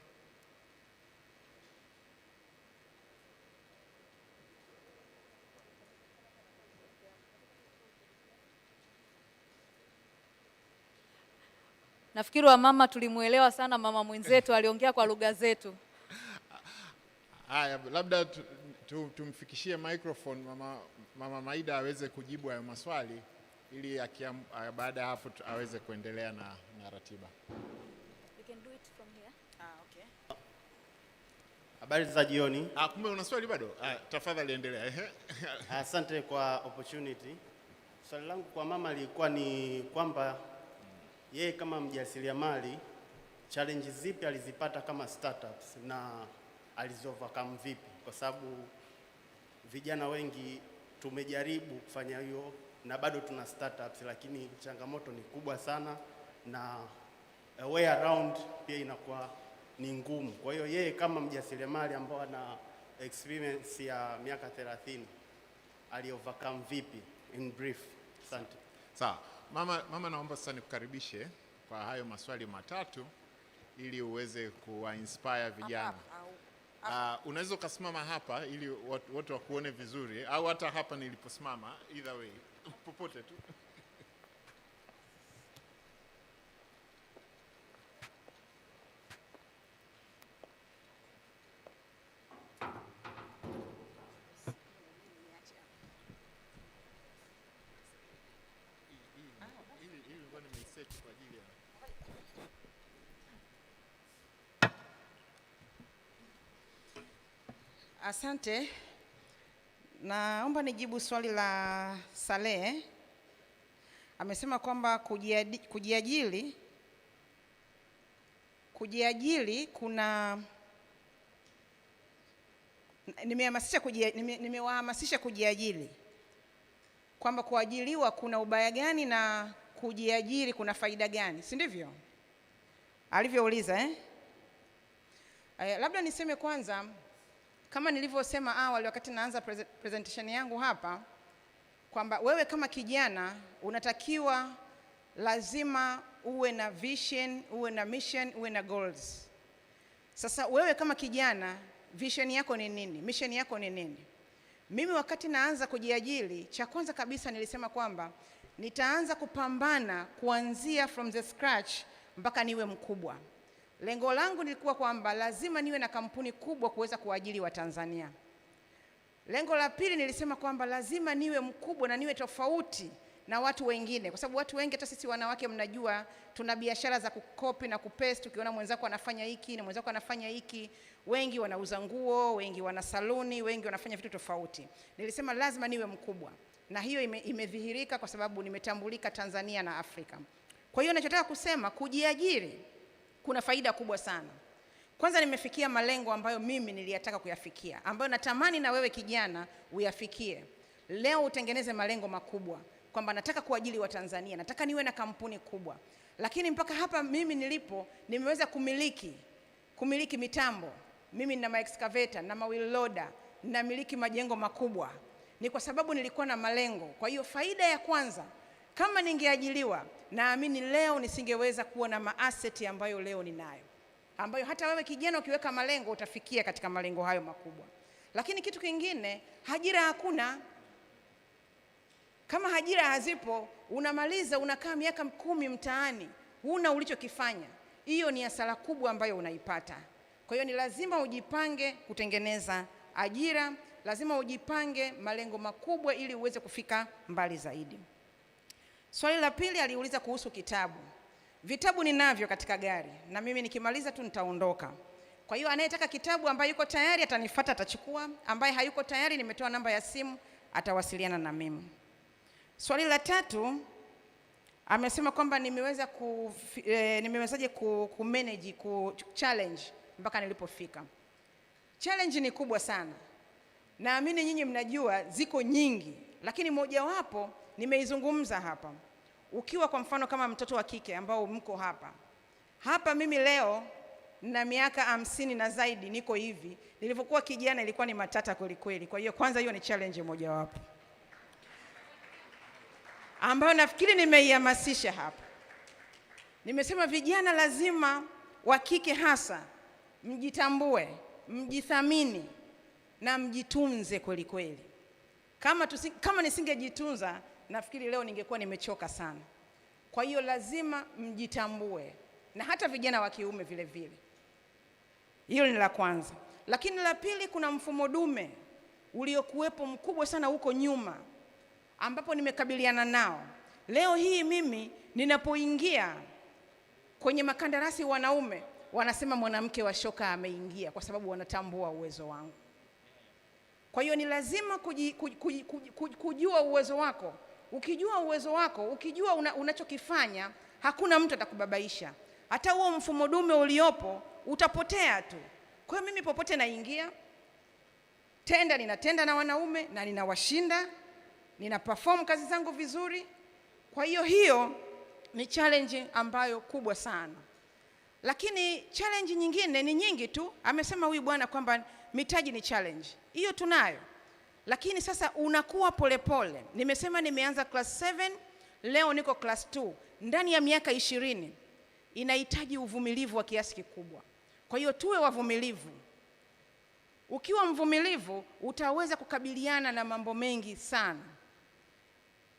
Nafikiri wa mama tulimuelewa sana mama mwenzetu, aliongea kwa lugha zetu. Haya, labda tumfikishie microphone mama Maida aweze kujibu hayo maswali ili baada ya hapo aweze kuendelea na ratiba. You can do it from here. Okay. Habari za jioni. Kumbe una swali bado? Tafadhali endelea. Asante kwa opportunity. Swali langu kwa mama lilikuwa ni kwamba yeye kama mjasiriamali, challenge zipi alizipata kama startups na alizovercome vipi? Kwa sababu vijana wengi tumejaribu kufanya hiyo na bado tuna startups, lakini changamoto ni kubwa sana na a way around pia inakuwa ni ngumu. Kwa hiyo yeye kama mjasiriamali ambao ana experience ya miaka 30 aliovercome vipi in brief? Asante. Sawa. Mama naomba sasa nikukaribishe kwa hayo maswali 3 ili uweze kuinspire vijana. Unaweza ukasimama hapa ili watu wakuone vizuri, au hata hapa niliposimama, either way, popote tu. Asante. Naomba nijibu swali la Saleh. Amesema kwamba kujiajiri kuna nimewahamasisha kujiajiri kwamba kuajiriwa kuna ubaya gani na kujiajiri kuna faida gani, si ndivyo alivyouliza labda niseme kwanza, kama nilivyosema awali wakati naanza presentation yangu hapa, kwamba wewe kama kijana unatakiwa lazima uwe na vision, uwe na mission, uwe na goals. Sasa wewe kama kijana, vision yako ni nini? Mission yako ni nini? Mimi wakati naanza kujiajiri, cha kwanza kabisa nilisema kwamba nitaanza kupambana kuanzia from the scratch mpaka niwe mkubwa. Lengo langu lilikuwa kwamba lazima niwe na kampuni kubwa kuweza kuajiri wa Tanzania. Lengo la pili nilisema kwamba lazima niwe mkubwa na niwe tofauti na watu wengine, kwa sababu watu wengi, hata sisi wanawake mnajua, tuna biashara za kukopi na kupaste. Ukiona mwenzako anafanya hiki na mwenzako anafanya hiki, wengi wanauza nguo, wengi wana saluni, wengi wanafanya vitu tofauti. Nilisema lazima niwe mkubwa, na hiyo imedhihirika kwa sababu nimetambulika Tanzania na Afrika. Kwa hiyo ninachotaka kusema, kujiajiri kuna faida kubwa sana. Kwanza nimefikia malengo ambayo mimi niliyataka kuyafikia, ambayo natamani na wewe kijana uyafikie. Leo utengeneze malengo makubwa, kwamba nataka kuajiri wa Tanzania, nataka niwe na kampuni kubwa. Lakini mpaka hapa mimi nilipo, nimeweza kumiliki mitambo. Mimi nina excavator na wheel loader, ninamiliki majengo makubwa. Ni kwa sababu nilikuwa na malengo. Kwa hiyo faida ya kwanza, kama ningeajiriwa, naamini leo nisingeweza kuwa na maasset ambayo leo ninayo, ambayo hata wewe kijana ukiweka malengo utafikia katika malengo hayo makubwa. Lakini kitu kingine, ajira hakuna. Kama ajira hazipo, unamaliza unakaa miaka 10 mtaani, huna ulichokifanya. Hiyo ni hasara kubwa ambayo unaipata. Kwa hiyo ni lazima ujipange kutengeneza ajira, lazima ujipange malengo makubwa ili uweze kufika mbali zaidi. Swali la pili aliuliza kuhusu kitabu. Vitabu ninavyo katika gari, na mimi nikimaliza tu nitaondoka. Kwa hiyo anayetaka kitabu, ambaye yuko tayari atanifuata atachukua, ambaye hayuko tayari nimetoa namba ya simu, atawasiliana na mimi. Swali la tatu amesema kwamba nimewezaje kumanage challenge mpaka nilipofika. Challenge ni kubwa sana. Naamini nyinyi mnajua ziko nyingi, lakini mojawapo nimeizungumza hapa. Ukiwa kwa mfano kama mtoto wa kike ambao mko hapa mimi leo na miaka 50 na zaidi niko hivi. Nilipokuwa kijana ilikuwa ni matata kweli kweli. Kwa hiyo kwanza hiyo ni challenge mojawapo ambayo nafikiri nimeihamasisha hapa. Nimesema vijana lazima wa kike hasa mjitambue, mjithamini na mjitunze kweli kweli. Kama nisingejitunza, nafikiri leo ningekuwa nimechoka sana. Kwa hiyo lazima mjitambue, na hata vijana wa kiume vile vile. Hilo ni la kwanza. Lakini la pili, kuna mfumo dume uliokuwepo mkubwa sana huko nyuma, ambapo nimekabiliana nao. Leo hii mimi ninapoingia kwenye makandarasi wanaume, wanasema mwanamke wa shoka ameingia, kwa sababu wanatambua uwezo wangu. Kwa hiyo ni lazima kujua uwezo wako. Ukijua uwezo wako, ukijua unachokifanya, hakuna mtu atakubabaisha. Hata huo mfumo dume uliopo utapotea tu. Kwa hiyo mimi popote naingia, ninatenda na wanaume na ninawashinda, nina perform kazi zangu vizuri. Kwa hiyo ni challenge ambayo kubwa sana. Lakini challenge nyingine ni nyingi tu. Amesema huyu bwana kwamba mitaji ni challenge. Hiyo tunayo. Lakini sasa unakuwa polepole. Nimesema nimeanza class 7, leo niko class 2. Ndani ya miaka 20 inahitaji uvumilivu wa kiasi kikubwa. Kwa hiyo tuwe wavumilivu. Ukiwa mvumilivu utaweza kukabiliana na mambo mengi sana.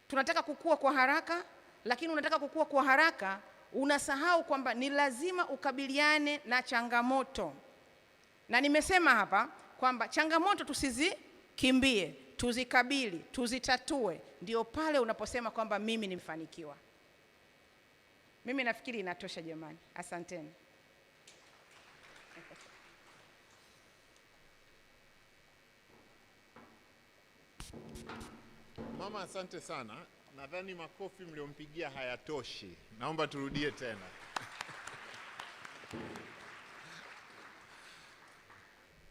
Tunataka kukua kwa haraka, lakini unataka kukua kwa haraka unasahau kwamba ni lazima ukabiliane na changamoto. Na nimesema hapa kwamba changamoto tusizikimbie, tuzikabili, tuzitatue. Ndio pale unaposema kwamba mimi nimefanikiwa. Mimi nafikiri inatosha jamani. Asanteni. Mama, asante sana. Nadhani makofi mliompigia hayatoshi. Naomba turudie tena.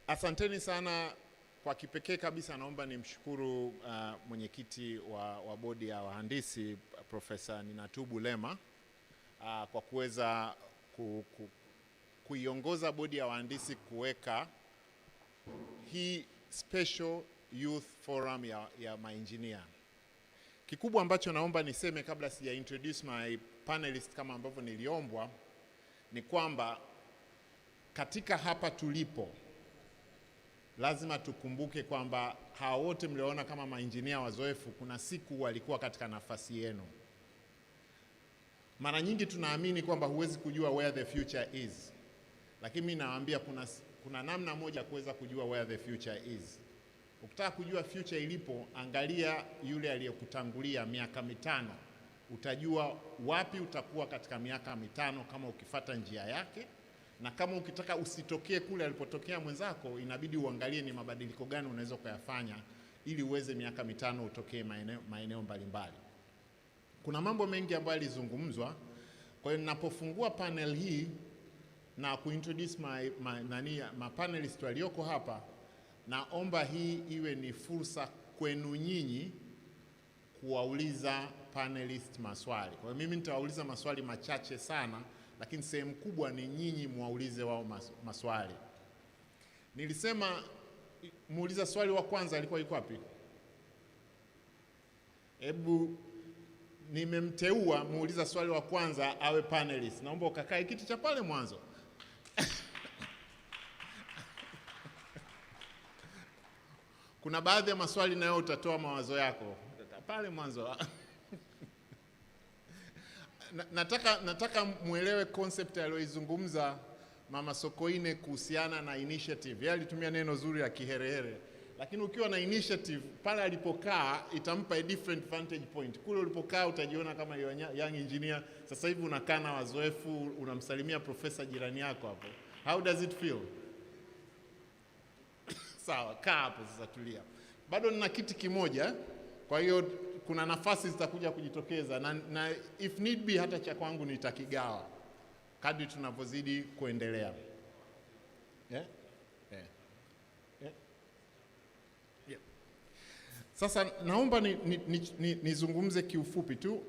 Asanteni sana Kwa kipekee kabisa naomba nimshukuru mwenyekiti wa bodi ya wahandisi Profesa Ninatubu Lema kwa kuweza kuiongoza bodi ya wahandisi kuweka hii special youth forum ya maengineer. Kikubwa ambacho naomba niseme kabla sija introduce my panelist kama ambavyo niliombwa ni kwamba katika hapa tulipo lazima tukumbuke kwamba hawa wote mliona kama maengineer wazoefu kuna siku walikuwa katika nafasi yenu. Mara nyingi tunaamini kwamba huwezi kujua where the future is. Lakini mimi nawaambia kuna namna moja kuweza kujua where the future is. Ukitaka kujua future ilipo, angalia yule aliyekutangulia miaka 5. Utajua wapi utakuwa katika miaka 5 kama ukifata njia yake, na kama ukitaka usitokee kule alipotokea mwenzako, inabidi uangalie ni mabadiliko gani unaweza kuyafanya ili uweze miaka 5 utokee maeneo mbalimbali. Kuna mambo mengi ambayo yalizungumzwa. Kwa hiyo ninapofungua panel hii na kuintroduce my panelists walioko hapa, naomba hii iwe ni fursa kwenu nyinyi kuwauliza panelist maswali. Kwa hiyo mimi nitawauliza maswali machache sana, lakini sehemu kubwa ni nyinyi muwaulize wao maswali. Nilisema muuliza swali wa kwanza alikuwa yuko wapi? Hebu nimemteua muuliza swali wa kwanza awe panelist. Naomba ukakae kiti cha pale mwanzo. Kuna baadhi ya maswali nayo utatoa mawazo yako pale mwanzo. Nataka muelewe concept aliyoizungumza Mama Sokoine kuhusiana na initiative. Yeye alitumia neno zuri la kiherehere. Lakini ukiwa na initiative pale alipokaa itampa a different vantage point. Kule ulipokaa utajiona kama young engineer, sasa hivi unakaa na wazoefu, unamsalimia profesa jirani yako hapo. How does it feel? Sawa, kaa hapo sasa, tulia. Bado nina kiti kimoja, kwa hiyo kuna nafasi zitakuja kujitokeza na if need be hata cha kwangu nitakigawa kadri tunavyozidi kuendelea. Yeah? Yeah. Yeah. Yeah. Sasa naomba nizungumze kiufupi tu.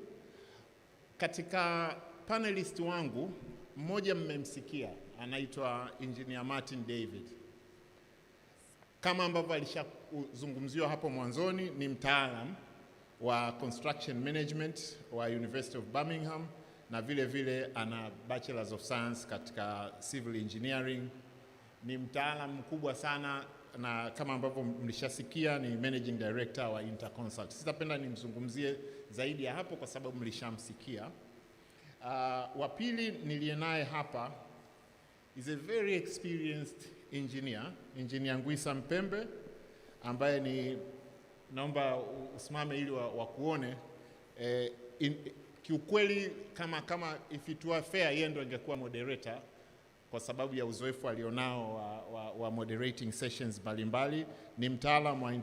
Katika panelist wangu mmoja mmemsikia, anaitwa Engineer Martin David. Kama ambavyo alishazungumziwa hapo mwanzoni, ni mtaalam wa construction management wa University of Birmingham, na vile vile ana Bachelors of Science katika civil engineering. Ni mtaalam mkubwa sana, na kama ambavyo mlishasikia ni managing director wa Interconsult. Sitapenda nimzungumzie zaidi ya hapo kwa sababu mlishamsikia. Wa pili niliye naye hapa is a very experienced engineer Ngwisa Mpembe, ambaye ni, naomba usimame ili wakuone. Kiukweli kama if it were fair, yeye ndo angekuwa moderator kwa sababu ya uzoefu alionao wa moderating sessions mbalimbali. Ni mtaalamu wa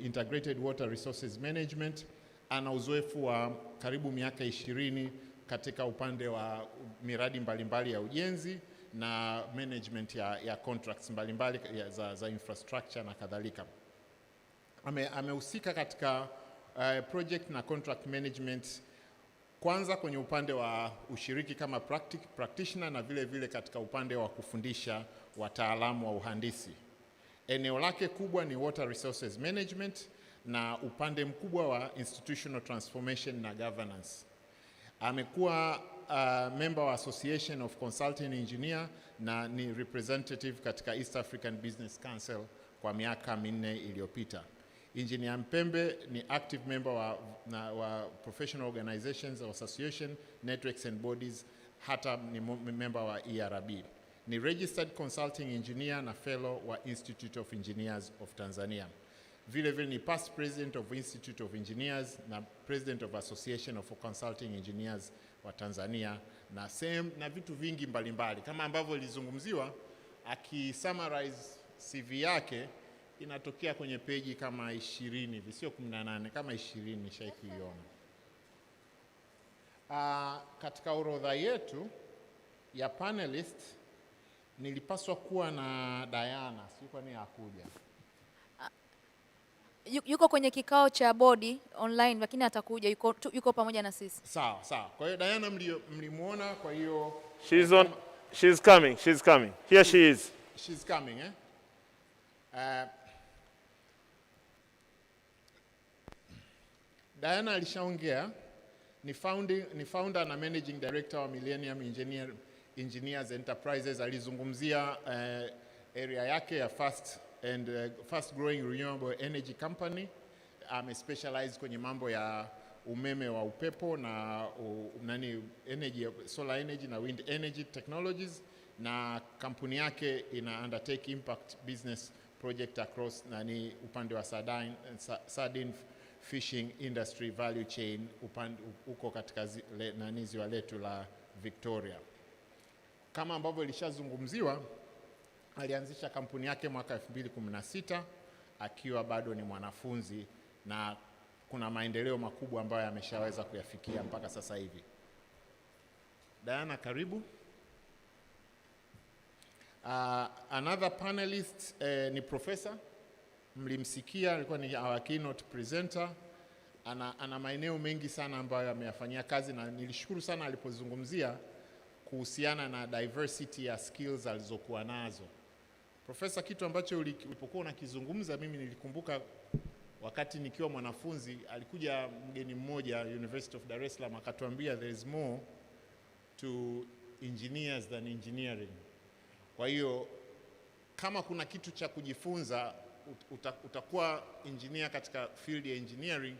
integrated water resources management, ana uzoefu wa karibu miaka 20 katika upande wa miradi mbalimbali ya ujenzi na management ya contracts mbalimbali za infrastructure na kadhalika. Amehusika katika project na contract management, kwanza kwenye upande wa ushiriki kama practitioner na vile vile katika upande wa kufundisha wataalamu wa uhandisi. Eneo lake kubwa ni water resources management na upande mkubwa wa institutional transformation na governance. Amekuwa member wa Association of Consulting Engineer na ni representative katika East African Business Council kwa miaka 4 iliyopita. Engineer Mpembe ni active member wa professional organizations, association, networks and bodies, hata ni member wa ERB. Ni registered consulting engineer na fellow wa Institute of Engineers of Tanzania. Vile vile ni past president of Institute of Engineers na president of Association of Consulting Engineers wa Tanzania, na vitu vingi mbalimbali kama ambavyo ilizungumziwa. Akisummarize CV yake inatokea kwenye peji kama 20 hivi, sio 18, kama 20 nishaikiona. Katika orodha yetu ya panelist nilipaswa kuwa na Diana, sio kwa nini hakuja? yuko kwenye kikao cha bodi online, lakini atakuja, yuko pamoja na sisi. Sawa sawa. Kwa hiyo Diana mlimuona, kwa hiyo she's coming. Here she is. She's coming, Diana alishaongea, ni founder na managing director wa Millennium Engineers Enterprises. Alizungumzia area yake ya fast growing renewable energy company. Specialize kwenye mambo ya umeme wa upepo na solar energy na wind energy technologies, na kampuni yake ina undertake impact business project across upande wa sardine fishing industry value chain uko katika ziwa letu la Victoria. Kama ambavyo ilishazungumziwa, alianzisha kampuni yake mwaka 2016 akiwa bado ni mwanafunzi, na kuna maendeleo makubwa ambayo ameshaweza kuyafikia mpaka sasa hivi. Diana, karibu. Another panelist ni professor. Mlimsikia, alikuwa ni our keynote presenter. Ana maeneo mengi sana ambayo ameyafanyia kazi, na nilishukuru sana alipozungumzia kuhusiana na diversity ya skills alizokuwa nazo. Professor, kitu ambacho ulipokuwa unakizungumza, mimi nilikumbuka wakati nikiwa mwanafunzi, alikuja mgeni mmoja University of Dar es Salaam akatuambia there is more to engineers than engineering. Kwa hiyo kama kuna kitu cha kujifunza, utakuwa engineer katika field ya engineering,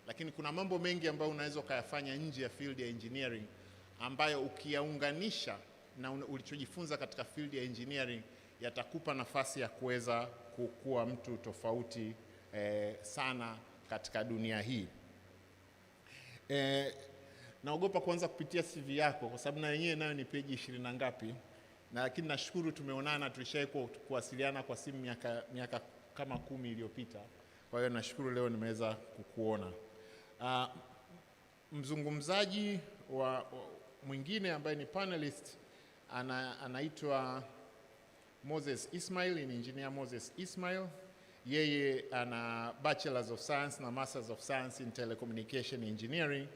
lakini kuna mambo mengi ambayo unaweza kuyafanya nje ya field ya engineering ambayo ukiyaunganisha na ulichojifunza katika field ya engineering yatakupa nafasi ya kuweza kukua mtu tofauti sana katika dunia hii. Naogopa kuanza kupitia CV yako kwa sababu na yenyewe nayo ni peji 20 na ngapi, na lakini nashukuru tumeonana, tulishawahi kuwasiliana kwa simu miaka kama 10 iliyopita. Kwa hiyo nashukuru leo nimeweza kukuona. Mzungumzaji mwingine ambaye ni panelist anaitwa Moses Ismail, ni engineer Moses Ismail. Yeye ana Bachelors of Science na Masters of Science in Telecommunication Engineering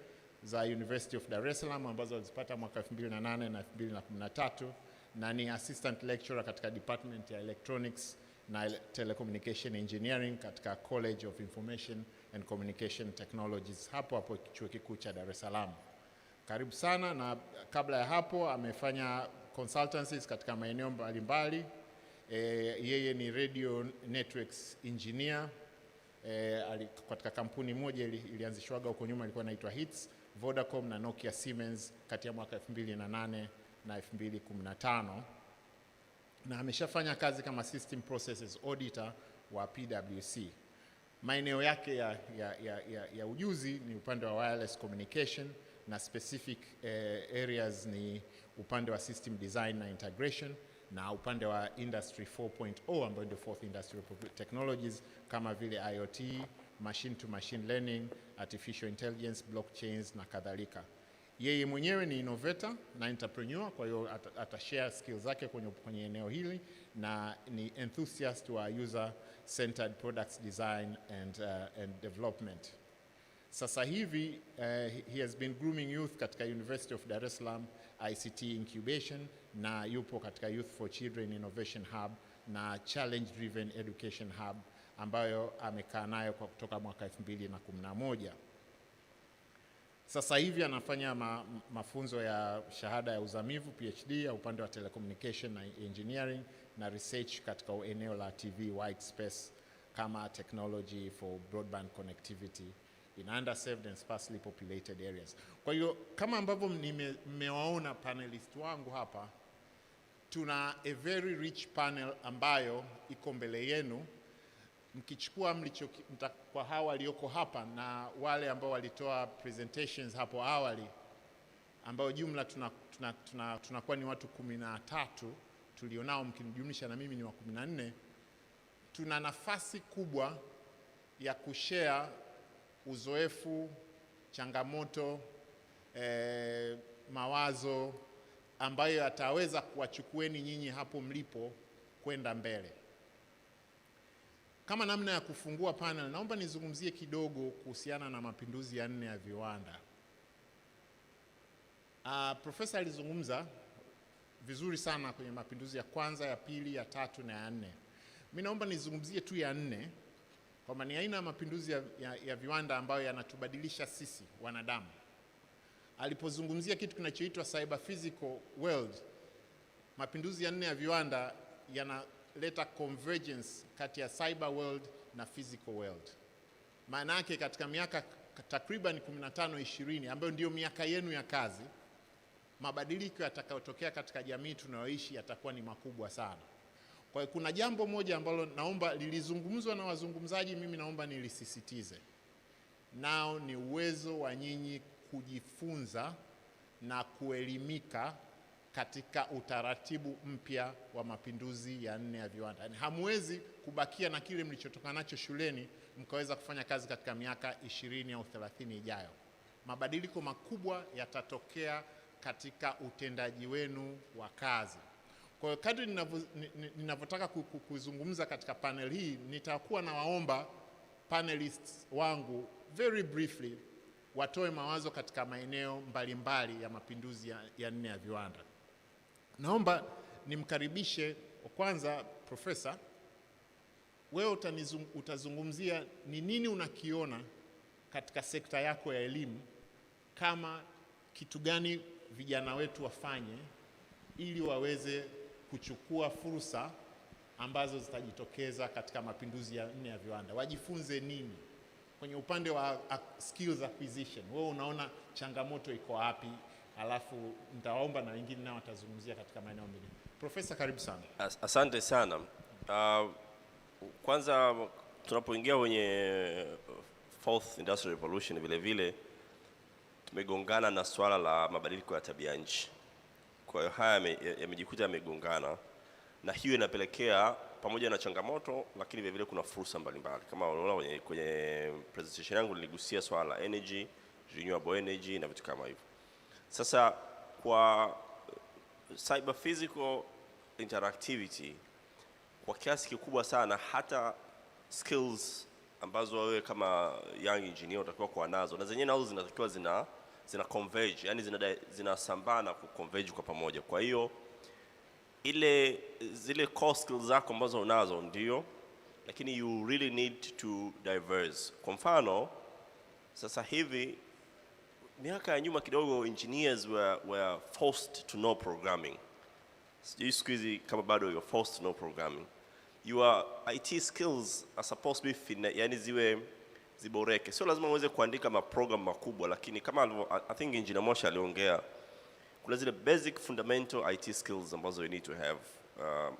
za University of Dar es Salaam ambazo alizipata mwaka 2008 na 2013, na ni assistant lecturer katika Department ya Electronics na Telecommunication Engineering katika College of Information and Communication Technologies hapo Chuo Kikuu cha Dar es Salaam. Karibu sana. Na kabla ya hapo amefanya consultancies katika maeneo mbalimbali. Yeye ni radio networks engineer katika kampuni moja ilianzishwaga huko nyuma, ilikuwa inaitwa Hits, Vodacom na Nokia Siemens kati ya mwaka 2008 na 2015, na ameshafanya kazi kama system processes auditor wa PwC. Maeneo yake ya ujuzi ni upande wa wireless communication, na specific areas ni upande wa system design na integration, na upande wa industry 4.0 ambayo ndio fourth industrial technologies kama vile IoT, machine to machine learning, artificial intelligence, blockchains na kadhalika. Yeye mwenyewe ni innovator na entrepreneur, kwa hiyo atashare skills zake kwenye eneo hili, na ni enthusiast wa user centered products design and development. Sasa hivi he has been grooming youth katika University of Dar es Salaam ICT Incubation, na yupo katika Youth for Children Innovation Hub na Challenge Driven Education Hub ambayo amekaa nayo kwa kutoka mwaka 2011. Sasa hivi anafanya mafunzo ya shahada ya uzamivu PhD ya upande wa telecommunication na engineering na research katika eneo la TV white space kama technology for broadband connectivity in underserved and sparsely populated areas. Kwa hiyo kama ambavyo mmewaona panelist wangu hapa, tuna a very rich panel ambayo iko mbele yenu. Mkichukua kwa hawa walioko hapa na wale ambao walitoa presentations hapo awali, ambao jumla tunakuwa ni watu 13 tulionao, mkinijumlisha na mimi ni wa 14, tuna nafasi kubwa ya kushare uzoefu, changamoto, mawazo ambayo yataweza kuwachukueni nyinyi hapo mlipo kwenda mbele. Kama namna ya kufungua panel, naomba nizungumzie kidogo kuhusiana na mapinduzi ya 4 ya viwanda. Profesa alizungumza vizuri sana kwenye mapinduzi ya kwanza, ya pili, ya tatu na ya 4. Mimi naomba nizungumzie tu ya 4, kwamba ni aina ya mapinduzi ya viwanda ambayo yanatubadilisha sisi wanadamu. Alipozungumzia kitu kinachoitwa cyber physical world, mapinduzi ya 4 ya viwanda yanaleta convergence kati ya cyber world na physical world. Maana yake katika miaka takriban 15-20 ambayo ndio miaka yenu ya kazi, mabadiliko yatakayotokea katika jamii tunayoishi yatakuwa ni makubwa sana. Kwa hiyo kuna jambo moja ambalo naomba lilizungumzwa na wazungumzaji, mimi naomba nilisisitize. Nao ni uwezo wa nyinyi kujifunza na kuelimika katika utaratibu mpya wa mapinduzi ya 4 ya viwanda. Hamwezi kubakia na kile mlichotoka nacho shuleni mkaweza kufanya kazi katika miaka 20 au 30 ijayo. Mabadiliko makubwa yatatokea katika utendaji wenu wa kazi. Kwa hiyo kadri ninavyotaka kuzungumza katika panel hii, nitakuwa na waomba panelists wangu very briefly watoe mawazo katika maeneo mbalimbali ya mapinduzi ya 4 ya viwanda. Naomba nimkaribishe kwanza Profesa. Wewe utazungumzia ni nini unakiona katika sekta yako ya elimu, kama kitu gani vijana wetu wafanye ili waweze kuchukua fursa ambazo zitajitokeza katika mapinduzi ya 4 ya viwanda. Wajifunze nini kwenye upande wa skills acquisition? Wewe unaona changamoto iko wapi? Alafu nitaomba na wengine nao watazungumzia katika maeneo mengine. Profesa, karibu sana. Asante sana. Kwanza tunapoingia kwenye fourth industrial revolution, vile vile tumegongana na swala la mabadiliko ya tabia nchi. Kwa hiyo haya yamejikuta yamegongana, na hiyo inapelekea pamoja na changamoto, lakini vile vile kuna fursa mbalimbali. Kama unaona kwenye presentation yangu niligusia swala la energy, renewable energy na vitu kama hivyo. Sasa kwa cyber physical interactivity, kwa kiasi kikubwa sana hata skills ambazo wewe kama young engineer utakiwa kuwa nazo, na zenyewe nazo zinatakiwa zina converge, yani zinasambana ku converge kwa pamoja. Kwa hiyo zile core skills zako ambazo unazo ndio, lakini you really need to diverse. Kwa mfano sasa hivi, miaka ya nyuma kidogo, engineers were forced to know programming. Sijui siku hizi kama bado you're forced to know programming. Your IT skills are supposed to be yani ziboreke. Sio lazima uweze kuandika maprogram makubwa, lakini kama I think Engineer Mosha aliongea, kuna zile basic fundamental IT skills ambazo you need to have.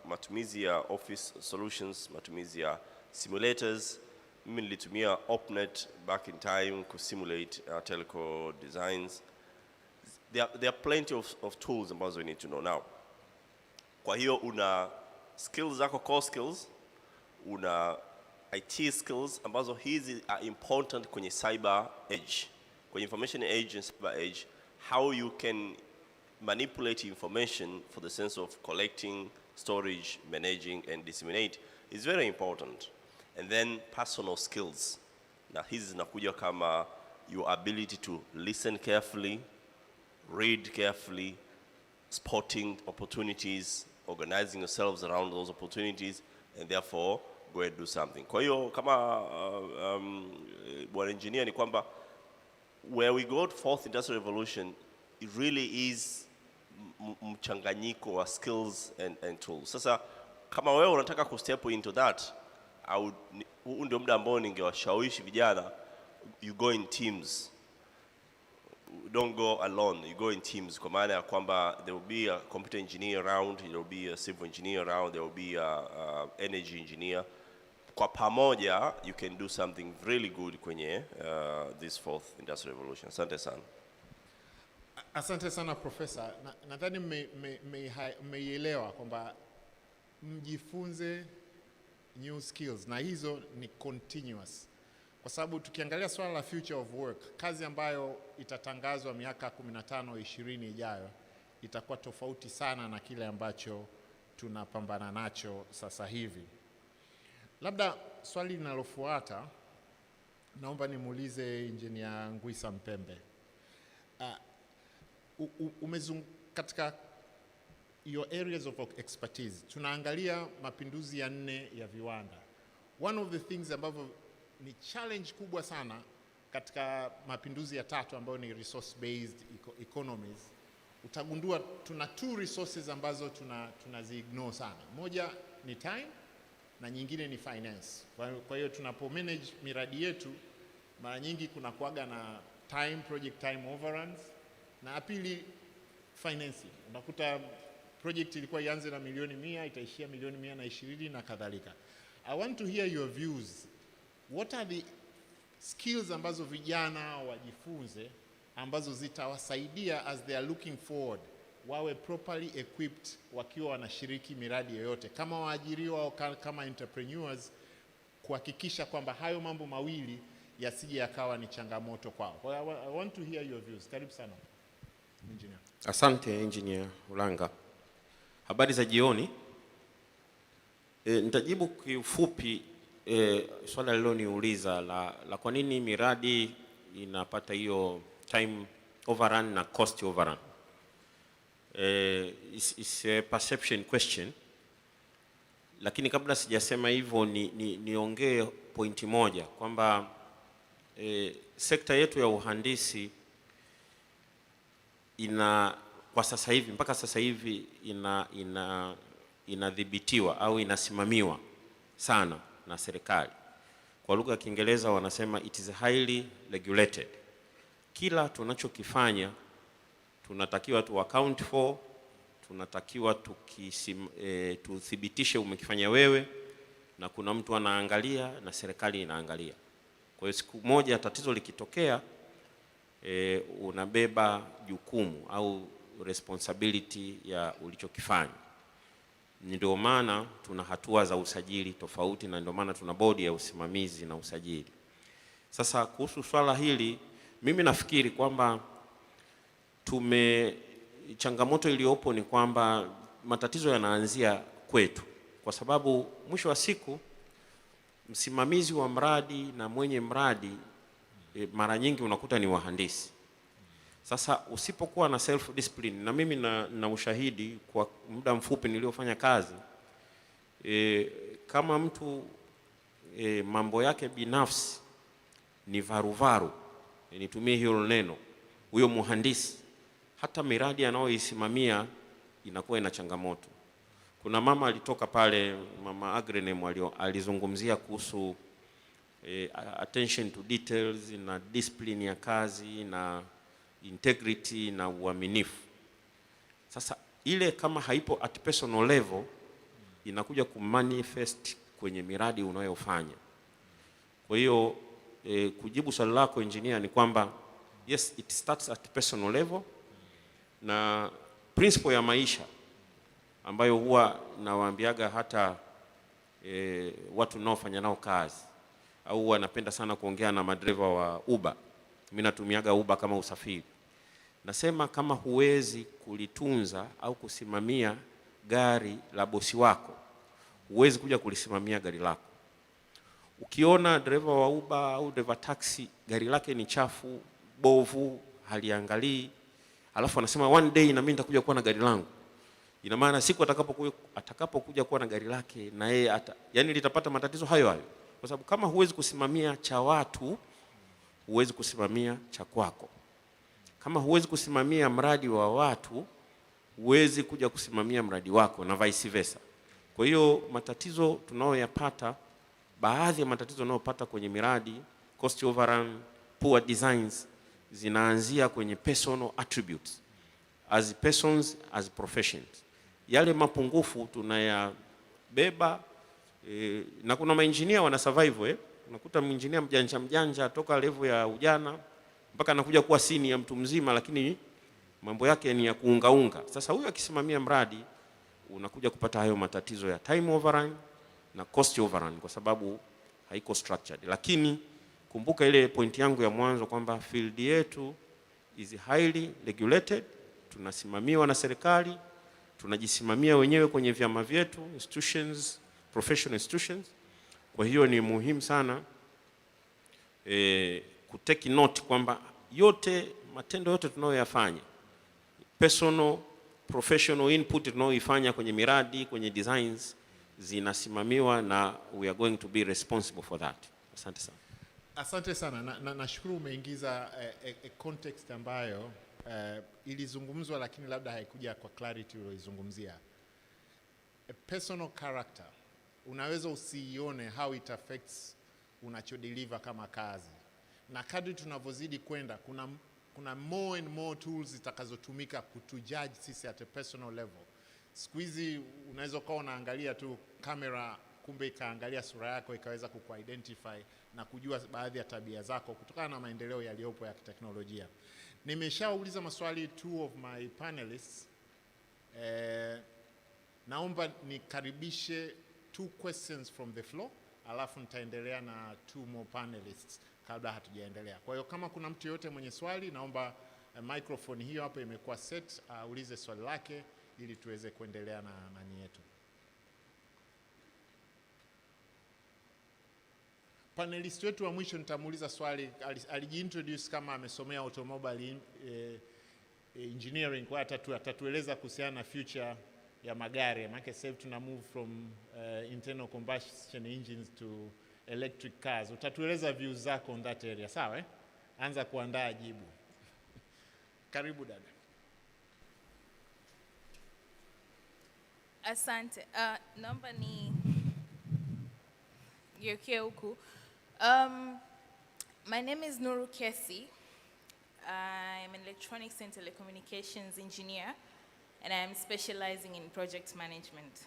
Matumizi ya office solutions, matumizi ya simulators. Mimi nilitumia OpNet back in time to simulate telco designs. There are plenty of tools ambazo you need to know now. Kwa hiyo una skills zako, core skills, una IT skills ambazo hizi are important kwenye cyber age, kwenye information age and cyber age. How you can manipulate information for the sense of collecting, storage, managing and disseminate is very important. And then personal skills. Na hizi zinakuja kama your ability to listen carefully, read carefully, spotting opportunities, organizing yourselves around those opportunities, and therefore go and do something. Kwa hiyo kama bwana engineer, ni kwamba where we go to fourth industrial revolution, it really is mchanganyiko wa skills and tools. Sasa kama wewe unataka ku step into that, huu ndio muda ambao ningewashawishi vijana, you go in teams. Don't go alone, you go in teams, kwa maana ya kwamba there will be a computer engineer around, there will be a civil engineer around, there will be a energy engineer. Kwa pamoja you can do something really good kwenye this fourth industrial revolution. Asante sana. Asante sana Profesa. Nadhani mmeielewa kwamba mjifunze new skills, na hizo ni continuous. Kwa sababu tukiangalia swala la future of work, kazi ambayo itatangazwa miaka 15-20 ijayo itakuwa tofauti sana na kile ambacho tunapambana nacho sasa hivi. Labda swali linalofuata naomba nimuulize Engineer Ngwisa Mpembe. Katika your areas of expertise, tunaangalia mapinduzi ya 4 ya viwanda. One of the things ambavyo ni challenge kubwa sana katika mapinduzi ya 3 ambayo ni resource based economies, utagundua tuna 2 resources ambazo tunazi-ignore sana. Moja ni time na nyingine ni finance. Kwa hiyo tunapo manage miradi yetu mara nyingi kuna kuaga na project time overruns, na pili financing. Unakuta project ilikuwa ianze na milioni 100 itaishia milioni 120 na kadhalika. I want to hear your views. What are the skills ambazo vijana wajifunze ambazo zitawasaidia as they are looking forward, wawe properly equipped wakiwa wanashiriki miradi yoyote kama waajiriwa au kama entrepreneurs, kuhakikisha kwamba hayo mambo mawili yasije yakawa ni changamoto kwao. I want to hear your views. Karibu sana engineer. Asante Engineer Ulanga. Habari za jioni. Nitajibu kiufupi swala lililoniuliza la kwa nini miradi inapata hiyo time overrun na cost overrun. It's a perception question. Lakini kabla sijasema hivyo niongee pointi moja kwamba sekta yetu ya uhandisi kwa sasa hivi mpaka sasa hivi inadhibitiwa au inasimamiwa sana na serikali. Kwa lugha ya Kiingereza wanasema it is highly regulated. Kila tunachokifanya tunatakiwa tu account for, tunatakiwa tuthibitishe umekifanya wewe, na kuna mtu anaangalia na serikali inaangalia. Kwa hiyo siku moja tatizo likitokea, unabeba jukumu au responsibility ya ulichokifanya. Ndio maana tuna hatua za usajili tofauti, na ndio maana tuna bodi ya usimamizi na usajili. Sasa kuhusu swala hili, mimi nafikiri kwamba changamoto iliyopo ni kwamba matatizo yanaanzia kwetu, kwa sababu mwisho wa siku msimamizi wa mradi na mwenye mradi mara nyingi unakuta ni wahandisi. Sasa usipokuwa na self discipline, na mimi na ushahidi kwa muda mfupi niliofanya kazi, kama mtu mambo yake binafsi ni varuvaru, nitumie hiyo neno, huyo muhandisi hata miradi anayoisimamia inakuwa ina changamoto. Kuna mama alitoka pale, mama Agrenem alizungumzia kuhusu attention to details na discipline ya kazi na integrity na uaminifu. Sasa ile kama haipo at personal level inakuja kumanifest kwenye miradi unayofanya. Kwa hiyo kujibu swali lako engineer ni kwamba yes, it starts at personal level, na principle ya maisha ambayo huwa nawaambiaga hata watu naofanya nao kazi, au wanapenda sana kuongea na madereva wa Uber. Mimi natumiaga Uber kama usafiri. Nasema kama huwezi kulitunza au kusimamia gari la bosi wako, huwezi kuja kulisimamia gari lako. Ukiona dereva wa Uber au dereva taxi gari lake ni chafu, bovu, haliangalii, alafu anasema one day na mimi nitakuja kuwa na gari langu, ina maana siku atakapokuja kuwa na gari lake na yeye yani litapata matatizo hayo hayo. Kwa sababu kama huwezi kusimamia cha watu, huwezi kusimamia cha kwako. Kama huwezi kusimamia mradi wa watu, huwezi kuja kusimamia mradi wako, na vice versa. Kwa hiyo matatizo tunayoyapata, baadhi ya matatizo tunayopata kwenye miradi, cost overrun, poor designs, zinaanzia kwenye personal attributes, as persons, as professions. Yale mapungufu tunayabeba, na kuna maengineer wana survive. Unakuta engineer mjanja toka level ya ujana mpaka anakuja kuwa senior mtu mzima, lakini mambo yake ni ya kuungaunga. Sasa huyu akisimamia mradi unakuja kupata hayo matatizo ya time overrun na cost overrun, kwa sababu haiko structured. Lakini kumbuka ile point yangu ya mwanzo kwamba field yetu is highly regulated, tunasimamiwa na serikali, tunajisimamia wenyewe kwenye vyama vyetu, institutions, professional institutions. Kwa hiyo ni muhimu sana kuteki note kwamba yote matendo yote tunayoyafanya, personal professional input tunayoifanya kwenye miradi, kwenye designs, zinasimamiwa na we are going to be responsible for that. Asante sana. Asante sana. Nashukuru umeingiza context ambayo ilizungumzwa lakini labda haikuja kwa clarity ulioizungumzia. A personal character, unaweza usiione how it affects unachodeliver kama kazi. Na kadri tunavyozidi kwenda, kuna more and more tools zitakazotumika kutujudge sisi at a personal level. Siku hizi unaweza kuwa unaangalia tu kamera, kumbe ikaangalia sura yako ikaweza kukuidentify na kujua baadhi ya tabia zako kutokana na maendeleo yaliyopo ya teknolojia. Nimeshauliza maswali two of my panelists. Naomba nikaribishe 2 questions from the floor, alafu nitaendelea na 2 more panelists kabla hatujaendelea. Kwa hiyo kama kuna mtu yote mwenye swali, naomba microphone hiyo hapo imekuwa set, ulize swali lake ili tuweze kuendelea na nani yetu. Panelist wetu wa mwisho nitamuuliza swali, alijiintroduce kama amesomea automobile engineering, kwa atatueleza kuhusiana na future ya magari. Maana sasa hivi tuna move from internal combustion engines to electric cars. Utatueleza views zako on that area, sawa eh? Anza kuandaa jibu. Karibu dada. Asante. Naomba ni geukie huku. My name is Nuru Kesi. I'm an electronics and telecommunications engineer, and I am specializing in project management.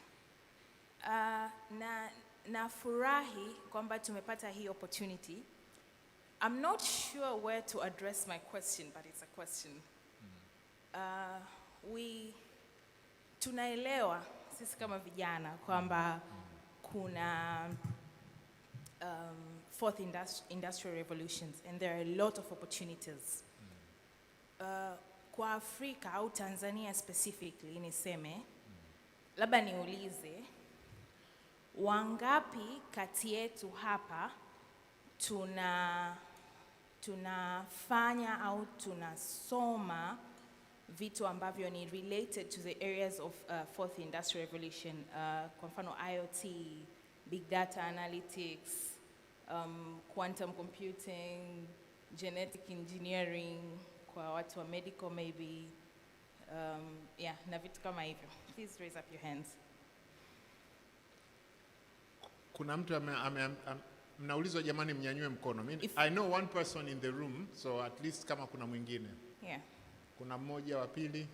Nafurahi kwamba tumepata hii opportunity. I'm not sure where to address my question, but it's a question. Tunaelewa sisi kama vijana kwamba kuna fourth industrial revolutions, and there are a lot of opportunities. Kwa Afrika au Tanzania specifically niseme, labda niulize, wangapi kati yetu hapa tunafanya au tunasoma vitu ambavyo ni related to the areas of fourth industrial revolution, kwa mfano IoT, big data analytics, quantum computing, genetic engineering, kwa watu wa medical maybe, na vitu kama hivyo. Please raise up your hands. Kuna mtu mnaulizwa, jamani mnyanyue mkono. I know one person in the room, so at least kama kuna mwingine. Yeah. Kuna mmoja wa pili.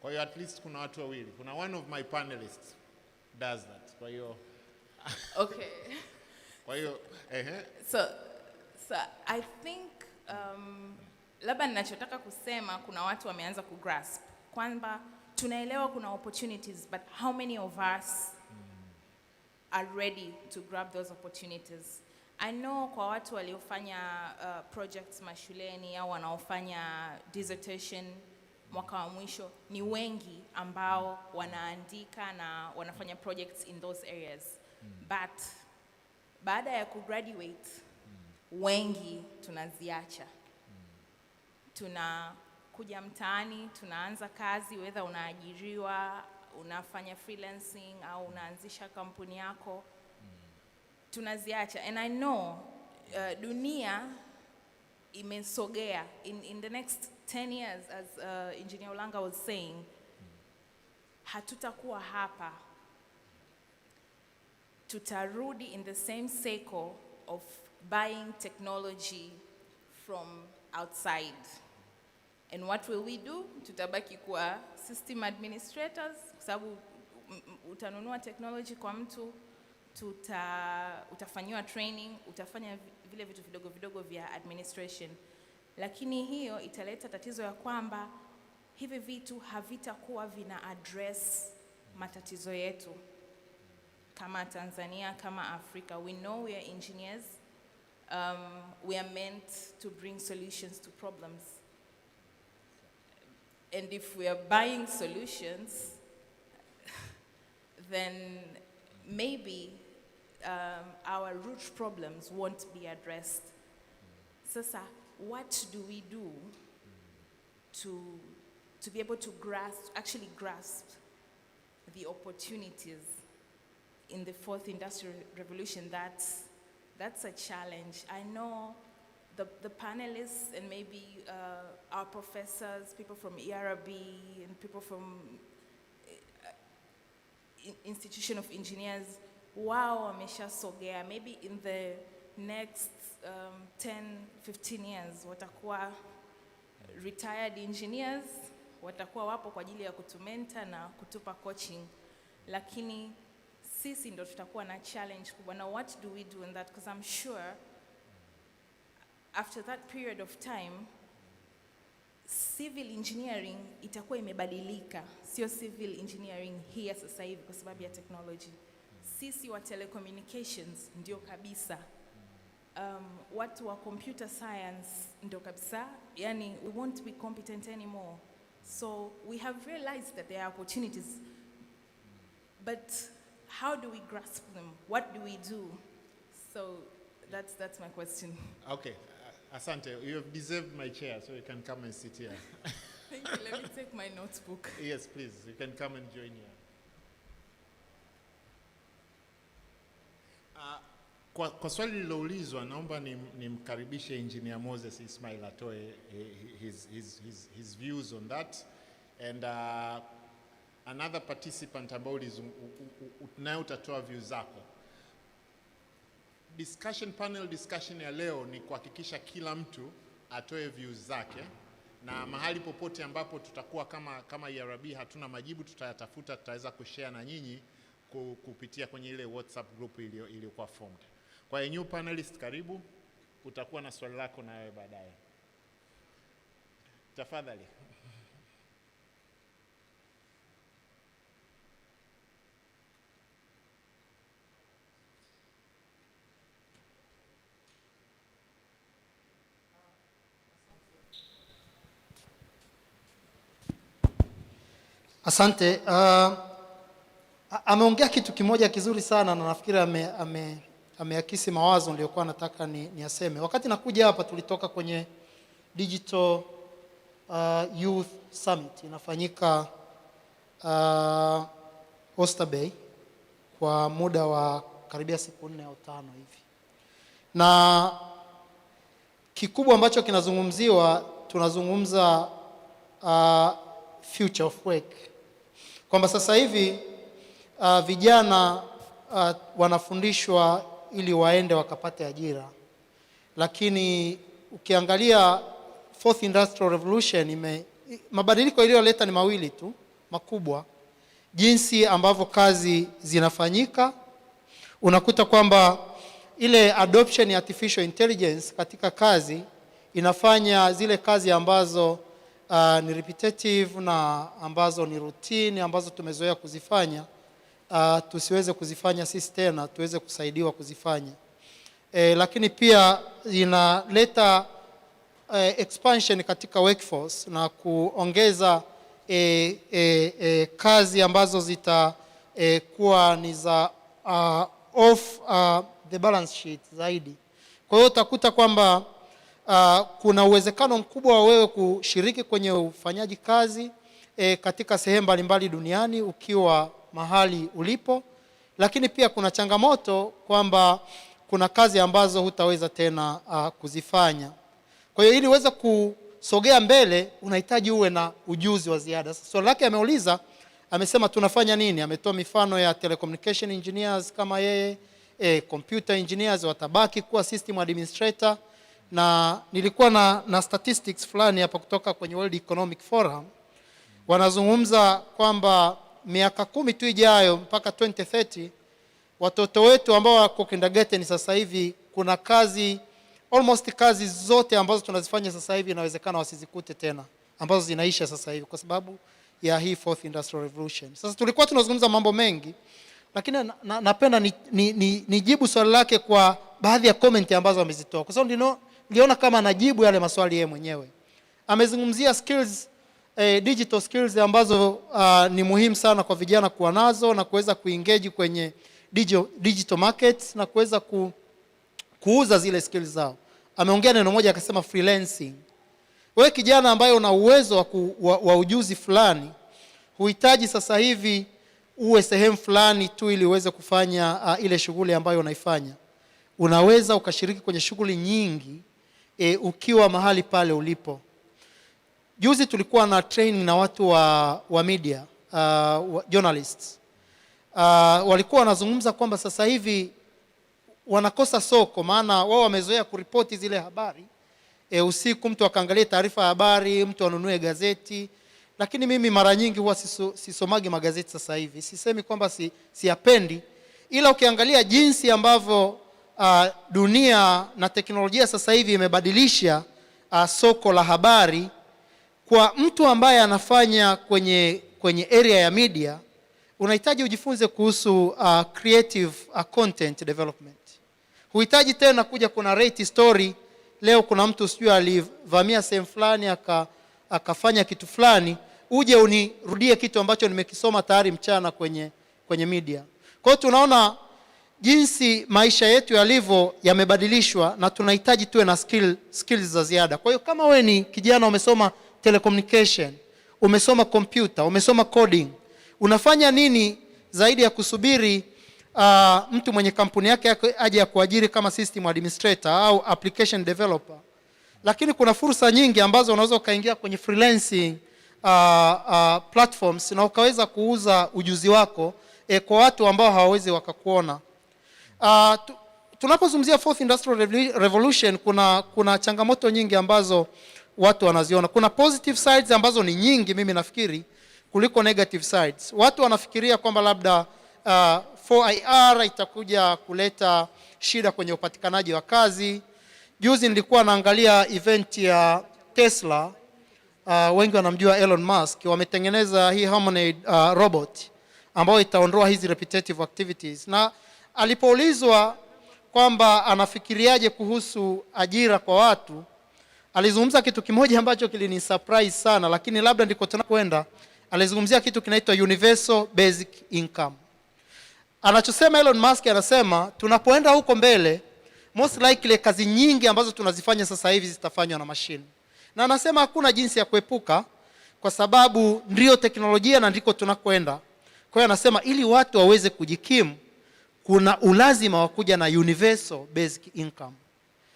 Kwa hiyo at least kuna watu wawili. Kuna one of my panelists does that. Kwa hiyo okay. Kwa hiyo So I think labda ninachotaka kusema, kuna watu wameanza kugrasp kwamba tunaelewa kuna opportunities, but how many of us are ready to grab those opportunities? I know kwa watu waliofanya projects mashuleni au wanaofanya dissertation mwaka wa mwisho ni wengi ambao wanaandika na wanafanya projects in those areas. But baada ya kugraduate, wengi tunaziacha. Tunakuja mtaani, tunaanza kazi, whether unaajiriwa, unafanya freelancing au unaanzisha kampuni yako, tunaziacha. And I know dunia imesogea. In the next 10 years, as Engineer Ulanga was saying, hatutakuwa hapa. Tutarudi in the same cycle of buying technology from outside. And what will we do? Tutabaki kuwa system administrators, kwa sababu utanunua technology kwa mtu, utafanyiwa training, utafanya vile vitu vidogo vidogo vya administration. Lakini hiyo italeta tatizo ya kwamba hivi vitu havitakuwa vina address matatizo yetu. Kama Tanzania, kama Africa, we know we are engineers. We are meant to bring solutions to problems. And if we are buying solutions, then maybe our root problems won't be addressed. Sasa, what do we do to be able to actually grasp the opportunities in the fourth industrial revolution? That's a challenge. I know the panelists and maybe our professors, people from ERB and people from Institution of Engineers, wameshasogea. Maybe in the next 10, 15 years, watakuwa retired engineers, watakuwa wapo kwa ajili ya kutumenta na kutupa coaching. Lakini sisi ndo tutakuwa na challenge kubwa. Now what do we do in that? Because I'm sure after that period of time, civil engineering itakuwa imebadilika. Sio civil engineering here sasa hivi kwa sababu ya technology. Sisi wa telecommunications ndio kabisa. Watu wa computer science ndio kabisa. Yani, we won't be competent anymore. So we have realized that there are opportunities. But how do we grasp them? What do we do? So that's my question. Okay. Asante, you have deserved my chair, so you can come and sit here. Thank you. Let me take my notebook. Yes, please. You can come and join here. Kwa swali liloulizwa, naomba nimkaribishe Engineer Moses Ismail atoe his views on that. And another participant ambao naye utatoa views zako. Panel discussion ya leo ni kuhakikisha kila mtu atoe views zake, na mahali popote ambapo tutakuwa kama ERB hatuna majibu, tutayatafuta, tutaweza kushare na nyinyi kupitia kwenye ile WhatsApp group iliyokuwa formed. Kwa hiyo new panelist, karibu, utakuwa na swali lako na wewe baadaye. Tafadhali. Asante. Ameongea kitu kimoja kizuri sana na nafikiri ameakisi mawazo niliyokuwa nataka niaseme. Wakati nakuja hapa tulitoka kwenye Digital Youth Summit, inafanyika Oyster Bay kwa muda wa karibia siku 4 au 5 hivi. Na kikubwa ambacho kinazungumziwa, tunazungumza future of work. Kwamba sasa hivi vijana wanafundishwa ili waende wakapate ajira. Lakini ukiangalia fourth industrial revolution, mabadiliko iliyoleta ni mawili tu makubwa. Jinsi ambavyo kazi zinafanyika, unakuta kwamba ile adoption ya artificial intelligence katika kazi inafanya zile kazi ambazo ni repetitive na ambazo ni routine ambazo tumezoea kuzifanya, tusiweze kuzifanya sisi tena, tuweze kusaidiwa kuzifanya. Lakini pia inaleta expansion katika workforce na kuongeza kazi ambazo zitakuwa ni za off the balance sheet zaidi. Kwa hiyo utakuta kwamba kuna uwezekano mkubwa wa wewe kushiriki kwenye ufanyaji kazi katika sehemu mbalimbali duniani ukiwa mahali ulipo, lakini pia kuna changamoto kwamba kuna kazi ambazo hutaweza tena kuzifanya. Kwa hiyo ili uweze kusogea mbele unahitaji uwe na ujuzi wa ziada. Swali lake ameuliza, amesema tunafanya nini? Ametoa mifano ya telecommunication engineers kama yeye, computer engineers watabaki kuwa system administrator. Na nilikuwa na statistics fulani hapa kutoka kwenye World Economic Forum. Wanazungumza kwamba miaka 10 tu ijayo mpaka 2030 watoto wetu ambao wako kindergarten sasa hivi, kuna kazi almost kazi zote ambazo tunazifanya sasa hivi inawezekana wasizikute tena, ambazo zinaisha sasa hivi kwa sababu ya hii fourth industrial revolution. Sasa tulikuwa tunazungumza mambo mengi, lakini napenda nijibu swali lake kwa baadhi ya comment ambazo amezitoa, kwa sababu niliona kama anajibu yale maswali yeye mwenyewe. Amezungumzia skills digital skills ambazo ni muhimu sana kwa vijana kuwa nazo na kuweza kuengage kwenye digital markets na kuweza kuuza zile skills zao. Ameongea neno moja akasema freelancing. Wewe kijana ambaye una uwezo wa ujuzi fulani, huhitaji sasa hivi uwe sehemu fulani tu ili uweze kufanya ile shughuli ambayo unaifanya. Unaweza ukashiriki kwenye shughuli nyingi ukiwa mahali pale ulipo. Juzi tulikuwa na training na watu wa media, journalists. Walikuwa wanazungumza kwamba sasa hivi wanakosa soko, maana wao wamezoea kuripoti zile habari. Usiku mtu akaangalia taarifa ya habari, mtu anunue gazeti. Lakini mimi mara nyingi huwa sisomagi magazeti sasa hivi. Sisemi kwamba siyapendi, ila ukiangalia jinsi ambavyo dunia na teknolojia sasa hivi imebadilisha soko la habari, kwa mtu ambaye anafanya kwenye area ya media, unahitaji ujifunze kuhusu creative content development. Huhitaji tena kuja kuna rate story. Leo kuna mtu sijui alivamia sehemu fulani akafanya kitu fulani, uje unirudie kitu ambacho nimekisoma tayari mchana kwenye media. Kwa hiyo tunaona jinsi maisha yetu yalivyo yamebadilishwa na tunahitaji tuwe na skills za ziada. Kwa hiyo kama wewe ni kijana umesoma telecommunication, umesoma computer, umesoma coding, unafanya nini zaidi ya kusubiri mtu mwenye kampuni yake aje kuajiri kama system administrator au application developer? Lakini kuna fursa nyingi ambazo unaweza ukaingia kwenye freelancing platforms na ukaweza kuuza ujuzi wako kwa watu ambao hawawezi wakakuona. Tunapozungumzia fourth industrial revolution, kuna changamoto nyingi ambazo watu wanaziona. Kuna positive sides ambazo ni nyingi mimi nafikiri kuliko negative sides. Watu wanafikiria kwamba labda 4IR itakuja kuleta shida kwenye upatikanaji wa kazi. Juzi nilikuwa naangalia event ya Tesla, wengi wanamjua Elon Musk, wametengeneza hii humanoid robot ambayo itaondoa hizi repetitive activities. Na alipoulizwa kwamba anafikiriaje kuhusu ajira kwa watu, alizungumza kitu kimoja ambacho kilini surprise sana, lakini labda ndiko tunakwenda. Alizungumzia kitu kinaitwa universal basic income. Anachosema Elon Musk, anasema tunapoenda huko mbele, most likely kazi nyingi ambazo tunazifanya sasa hivi zitafanywa na mashine. Na anasema hakuna jinsi ya kuepuka kwa sababu ndio teknolojia na ndiko tunakwenda. Kwa hiyo anasema ili watu waweze kujikimu, kuna ulazima wa kuja na universal basic income.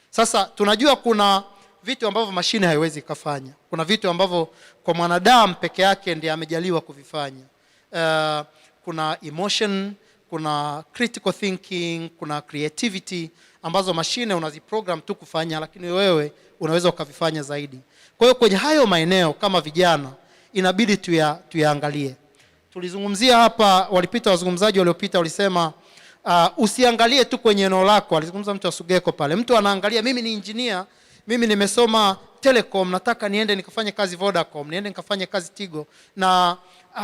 Sasa tunajua kuna vitu ambavyo mashine haiwezi kufanya. Kuna vitu ambavyo kwa mwanadamu peke yake ndiye amejaliwa kuvifanya. Kuna emotion, kuna critical thinking, kuna creativity ambazo mashine unaziprogram tu kufanya, lakini wewe unaweza ukavifanya zaidi. Kwa hiyo kwenye hayo maeneo kama vijana inabidi tuyaangalie. Tulizungumzia hapa, walipita wazungumzaji waliopita walisema usiangalie tu kwenye eneo lako. Alizungumza mtu wa Sugeko pale. Mtu anaangalia mimi ni engineer, mimi nimesoma telecom, nataka niende nikafanye kazi Vodacom, niende nikafanye kazi Tigo, na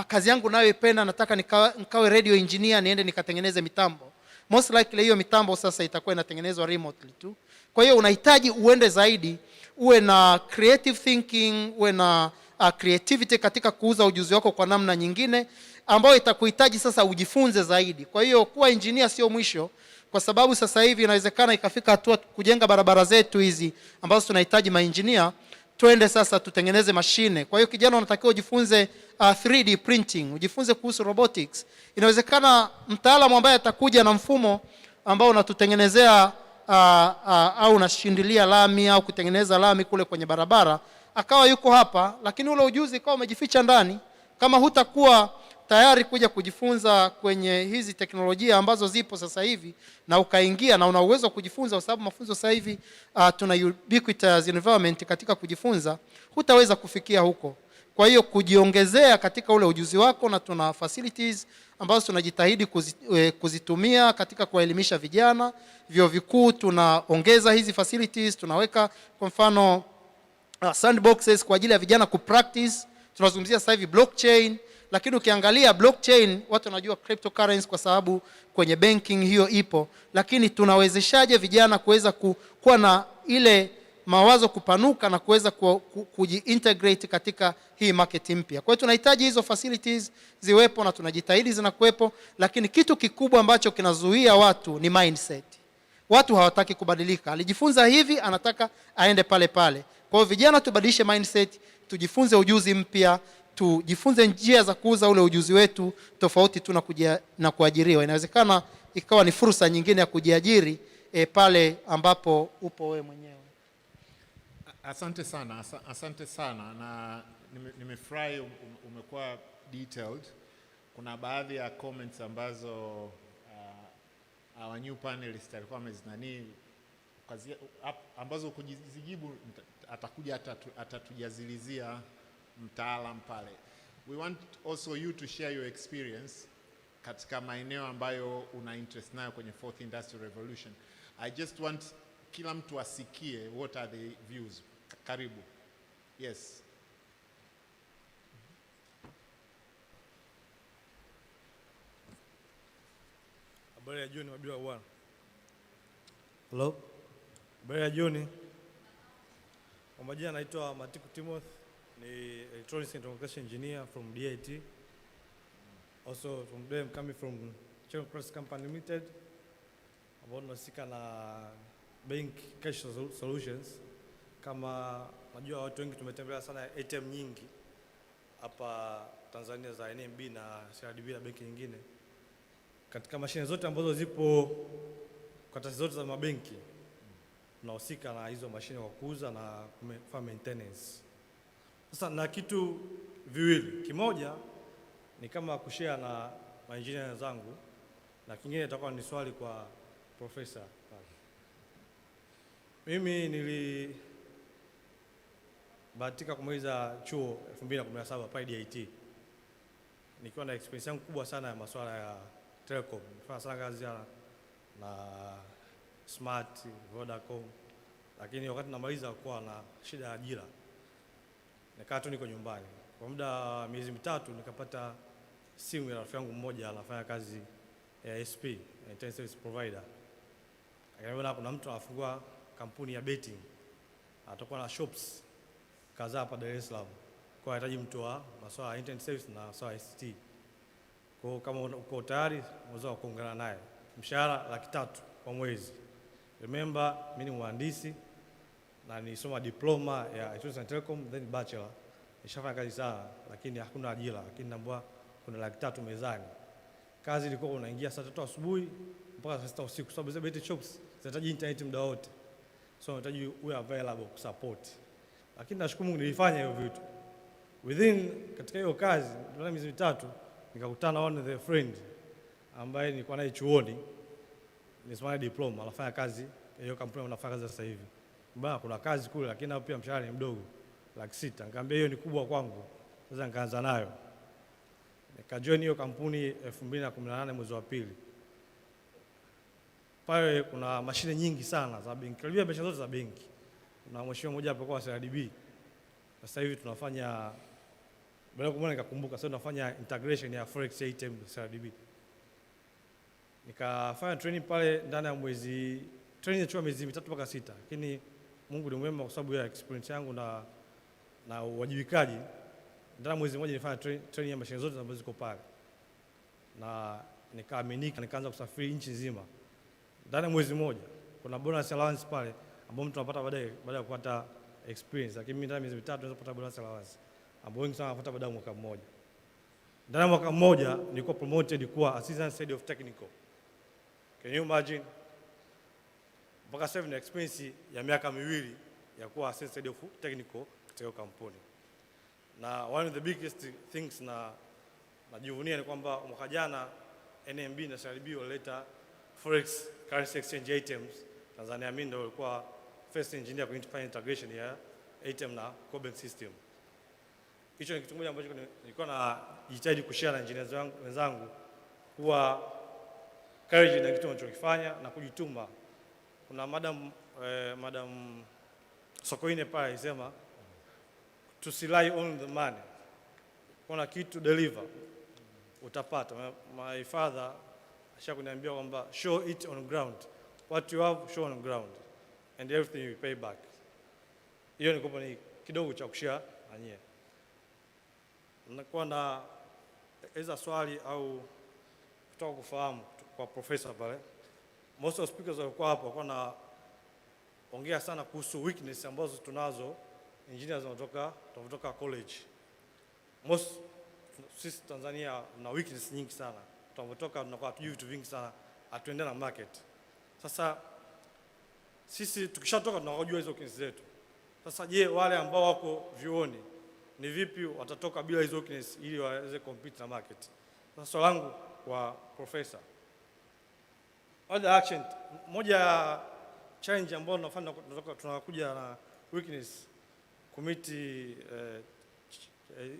kazi yangu nayo ipenda, nataka nikawe radio engineer, niende nikatengeneze mitambo. Most likely hiyo mitambo sasa itakuwa inatengenezwa remotely tu. Kwa hiyo unahitaji uende zaidi, uwe na creative thinking, uwe na creativity katika kuuza ujuzi wako kwa namna nyingine ambayo itakuhitaji sasa ujifunze zaidi. Kwa hiyo kuwa engineer sio mwisho, kwa sababu sasa hivi inawezekana ikafika hatua kujenga barabara zetu hizi ambazo tunahitaji maengineer, twende sasa tutengeneze mashine. Kwa hiyo kijana unatakiwa ujifunze 3D printing, ujifunze kuhusu robotics. Inawezekana mtaalamu ambaye atakuja na mfumo ambao unatutengenezea au unashindilia lami au kutengeneza lami kule kwenye barabara, akawa yuko hapa, lakini ule ujuzi kwa umejificha ndani. Kama hutakuwa tayari kuja kujifunza kwenye hizi teknolojia ambazo zipo sasa hivi na ukaingia na una uwezo kujifunza, kwa sababu mafunzo sasa hivi tuna ubiquitous environment katika kujifunza, hutaweza kufikia huko. Kwa hiyo kujiongezea katika ule ujuzi wako, na tuna facilities ambazo tunajitahidi kuzitumia katika kuwaelimisha vijana. Vyuo vikuu tunaongeza hizi facilities, tunaweka kwa mfano sandboxes kwa ajili ya vijana kupractice. Tunazungumzia sasa hivi blockchain, lakini ukiangalia blockchain watu wanajua cryptocurrency kwa sababu kwenye banking hiyo ipo, lakini tunawezeshaje vijana kuweza kuwa na ile mawazo kupanuka na kuweza kujiintegrate katika hii market mpya. Kwa hiyo tunahitaji hizo facilities ziwepo na tunajitahidi zinakuwepo, lakini kitu kikubwa ambacho kinazuia watu ni mindset. Watu hawataki kubadilika. Alijifunza hivi, anataka aende pale pale. Kwa hiyo vijana tubadilishe mindset, tujifunze ujuzi mpya, tujifunze njia za kuuza ule ujuzi wetu tofauti tu na kuajiriwa. Inawezekana ikawa ni fursa nyingine ya kujiajiri pale ambapo upo wewe mwenyewe. Asante sana, asante sana, na nimefurahi umekuwa detailed. Kuna baadhi ya comments ambazo our new panelist alikuwa amezinani ambazo kujizijibu atakuja atatujazilizia mtaalam pale. We want also you to share your experience katika maeneo ambayo una interest nayo kwenye fourth industrial revolution. I just want kila mtu asikie what are the views. Karibu. Yes. Habari ya jioni mabibi wa bwana. Hello. Habari ya jioni. Kwa majina naitwa Matiku Timothy, ni Electronics and Communication Engineer from DIT. Also from there I'm coming from Channel Cross Company Limited. Ambao tunahusika na bank cash solutions. Kama najua watu wengi tumetembea sana ATM nyingi hapa Tanzania za NMB na CRDB na benki nyingine. Katika mashine zote ambazo zipo kwa taasisi zote za mabenki tunahusika na hizo mashine kwa kuuza na kufanya maintenance. Sasa na kitu viwili. Kimoja ni kama kushare na maengineer wenzangu, na kingine itakuwa ni swali kwa profesa. Mimi nilibahatika kumaliza chuo 2017 pale DIT. Nikiwa na experience yangu kubwa sana ya masuala ya telecom. Nilifanya sana kazi na Smart, Vodacom. Lakini wakati namaliza kuwa na shida ya ajira, nikaa tu niko nyumbani. Kwa muda wa miezi mitatu nikapata simu ya rafiki yangu mmoja anafanya kazi ya SP, Internet Service Provider. Akaniambia kuna mtu anafungua kampuni ya betting. Atakuwa na shops kadhaa hapa Dar es Salaam. Kwa anahitaji mtu wa masuala ya internet service na masuala ya ICT. Kwa kama uko tayari unaweza kuungana naye. Mshahara 300,000 kwa mwezi. Remember mimi ni mhandisi na nilisoma diploma ya Electronics and Telecom then bachelor. Nishafanya kazi sana lakini hakuna ajira, lakini naambiwa kuna 300,000 mezani. Kazi ilikuwa unaingia saa 3 asubuhi mpaka saa 6 usiku, sababu hizo betting shops zinahitaji internet muda wote. So unahitaji uwe available kusupport. Lakini nashukuru Mungu nilifanya hiyo vitu. Katika hiyo kazi, ndani ya miezi mitatu nikakutana one the friend ambaye nilikuwa naye chuoni. Nilisoma diploma, anafanya kazi hiyo kampuni anafanya kazi sasa hivi. Mbona kuna kazi kule lakini hapo pia mshahara ni mdogo, 600,000. Nikamwambia hiyo ni kubwa kwangu. Sasa nikaanza nayo. Nikajoin hiyo kampuni 2018 mwezi wa pili. Pale kuna mashine nyingi sana za benki. Karibia biashara zote za benki. Kuna mheshimiwa mmoja hapo kwa CRDB. Sasa hivi tunafanya baada kumwona nikakumbuka sasa tunafanya integration ya Forex ATM CRDB. Nikafanya training pale ndani ya mwezi, training ilikuwa miezi 3 mpaka 6. Lakini Mungu ni mwema kwa sababu ya experience yangu na uwajibikaji. Ndani ya mwezi mmoja nilifanya training ya mashine zote ambazo ziko pale. Na nikaaminika nikaanza kusafiri nchi nzima. Ndani ya mwezi mmoja kuna bonus allowance pale ambao mtu anapata baada ya kupata experience. Lakini mimi ndani ya miezi 3 naweza kupata bonus allowance ambao wengi sana wanapata baada ya mwaka mmoja. Ndani ya mwaka mmoja nilikuwa promoted kuwa assistant head of technical. Can you imagine? Mpaka sasa nina experience ya miaka 2 ya kuwa assistant head of technical katika kampuni. Na one of the biggest things najivunia ni kwamba mwaka jana NMB na CRDB walileta Forex Currency Exchange ATMs. Tanzania mimi ndio nilikuwa first engineer kufanya integration ya ATM na core bank system. Hicho ni kitu kimoja ambacho nilikuwa najitahidi kushare na engineers wenzangu kuwa courage na kitu wanachokifanya na kujituma. Kuna madam Sokoine pale isema to rely on the money. Kuna kitu deliver utapata. My father ashakuniambia kwamba show it on ground. What you have show on ground and everything you pay back. Hiyo ni kwamba ni kidogo cha kushare na nyie. Nakuwa na eza swali au kutoka kufahamu kwa profesa pale. Most of speakers walikuwa hapa kwa na ongea sana kuhusu weakness ambazo tunazo engineers wanatoka college. Most sisi Tanzania na weakness nyingi sana. Tunatoka tunakuwa tujui vitu vingi sana, atuende na market. Sasa sisi tukishatoka tunajua hizo weakness zetu. Sasa je, wale ambao wako vyuoni ni vipi watatoka bila hizo weakness ili waweze compete na market? Sasa swali langu kwa professor, other action, moja ya challenge ambayo tunafanya tunakuja na weakness committee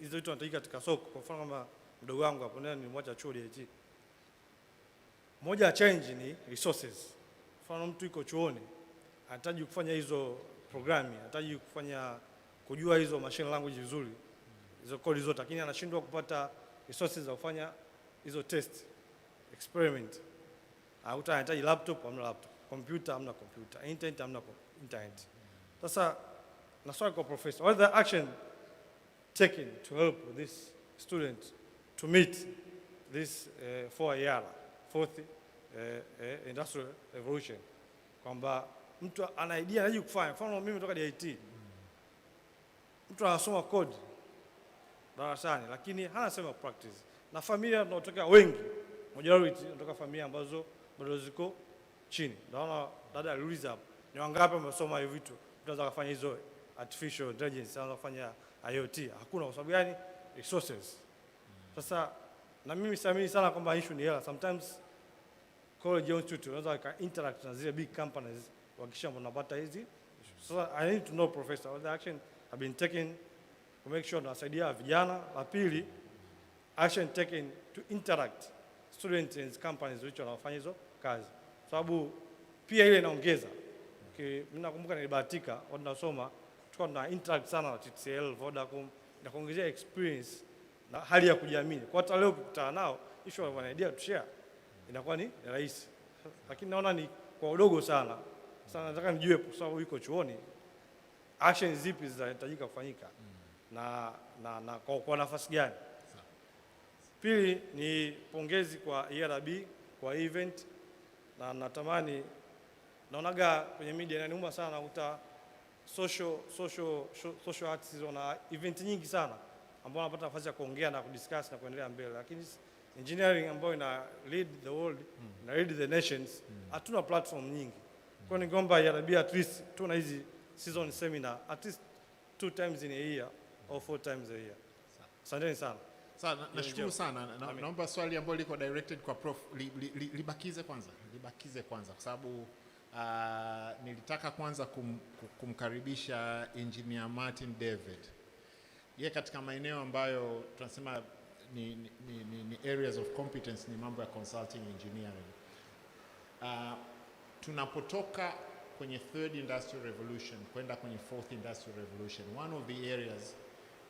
hizo vitu tunataka katika soko. Kwa mfano kama mdogo wangu hapo ndani ni mwacha chuo DIT, moja ya challenge ni resources. Mfano mtu yuko chuoni anahitaji kufanya hizo programming, anahitaji kujua hizo machine language vizuri, hizo code zote, lakini anashindwa kupata resources za kufanya hizo test, experiment. Anahitaji laptop, hamna laptop, computer, hamna computer, internet, hamna internet. Sasa na swali kwa professor, what are the action taken to help this student to meet this 4 fourth industrial revolution? Kwamba mtu ana idea anaje kufanya. Mfano mimi kutoka DIT, mtu anasoma code darasani lakini hana sema practice. Na familia tunatoka wengi, majority tunatoka familia ambazo bado ziko chini. Naona dada aliuliza hapo, ni wangapi wamesoma hivi vitu tunaweza kufanya hizo artificial intelligence, tunaweza kufanya IoT? Hakuna. Kwa sababu gani? Resources. Sasa na mimi siamini sana kwamba issue ni hela. Sometimes college institute unaweza interact na zile big companies wakisha wanapata hizi. So I need to know, professor, what the action have been taken to make sure tunasaidia vijana. La pili, action taken to interact students and companies which wanafanya hizo kazi. Sababu pia ile inaongeza. Mimi nakumbuka nilibahatika wakati nasoma tulikuwa tuna interact sana na TCL, Vodacom, na kuongezea experience na hali ya kujiamini. Kwa hata leo ukikutana nao issue wana idea to share inakuwa ni rahisi. Lakini naona ni kwa udogo sana. Sasa nataka nijue kwa sababu yuko chuoni, action zipi zinahitajika kufanyika na kwa nafasi gani? Pili ni pongezi kwa ERB kwa event, na natamani naonaga kwenye media inaniuma sana nakuta social arts na event nyingi sana ambao wanapata nafasi ya kuongea na kudiscuss na kuendelea mbele, lakini engineering ambayo ina lead the world, na lead the nations, hatuna platform nyingi. Kwa ningeomba ERB at least tuna hizi season seminar at least 2 times in a year or 4 times a year. Asanteni sana. Sana, nashukuru sana. Naomba swali ambalo liko directed kwa prof libakize kwanza kwa sababu nilitaka kwanza kumkaribisha engineer Martin David. Yeye katika maeneo ambayo tunasema ni areas of competence ni mambo ya consulting engineering. Tunapotoka kwenye third industrial revolution kwenda kwenye fourth industrial revolution, one of the areas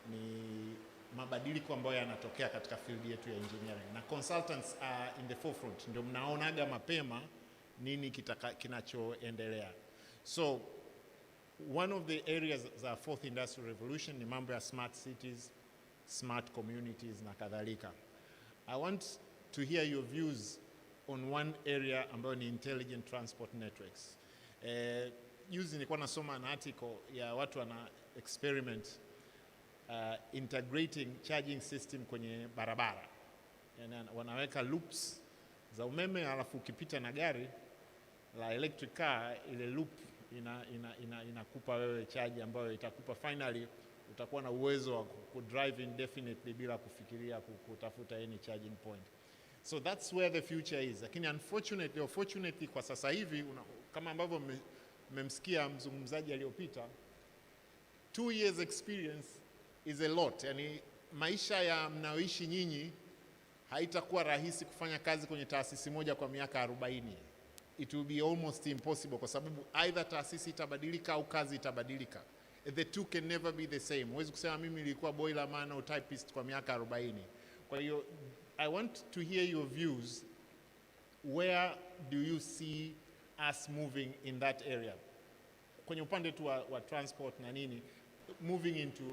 ni mabadiliko ambayo yanatokea katika field yetu ya engineering, na consultants are in the forefront, ndio mnaonaga mapema nini kinachoendelea. So one of the areas za fourth industrial revolution ni mambo ya smart cities, smart communities na kadhalika. I want to hear your views on one area ambayo ni intelligent transport networks. Juzi nilikuwa nasoma an article ya watu wana experiment integrating charging system kwenye barabara. Yani wanaweka loops za umeme, alafu ukipita na gari la electric car, ile loop inakupa wewe charge ambayo itakupa finally utakuwa na uwezo wa kudrive indefinitely bila kufikiria kutafuta any charging point. So that's where the future is. Lakini unfortunately or fortunately kwa sasa hivi kama ambavyo mmemsikia mzungumzaji aliyopita, 2 years experience is a lot. Yani maisha ya mnaoishi nyinyi haitakuwa rahisi kufanya kazi kwenye taasisi moja kwa miaka 40. It will be almost impossible kwa sababu either taasisi itabadilika au kazi itabadilika. The two can never be the same. Huwezi kusema mimi nilikuwa boilerman au typist kwa miaka 40. Kwa hiyo I want to hear your views. Where do you see us moving in that area? kwenye upande tu wa transport na nini, moving into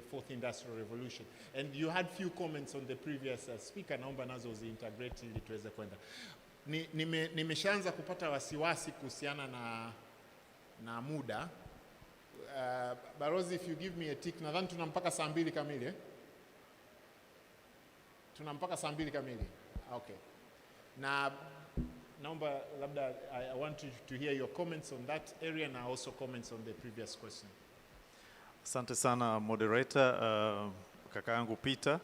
fourth industrial revolution. And you had few comments on the previous speaker, naomba nazo zi-integrate ili tuweze kwenda. Nimeshaanza kupata wasiwasi kuhusiana na muda. Barozi, if you give me a tick, nadhani tuna mpaka saa 2 kamili eh? Tuna mpaka saa 2 kamili. Okay. Na naomba labda I want to hear your comments on that area and also comments on the previous question. Asante sana moderator, kaka yangu Peter.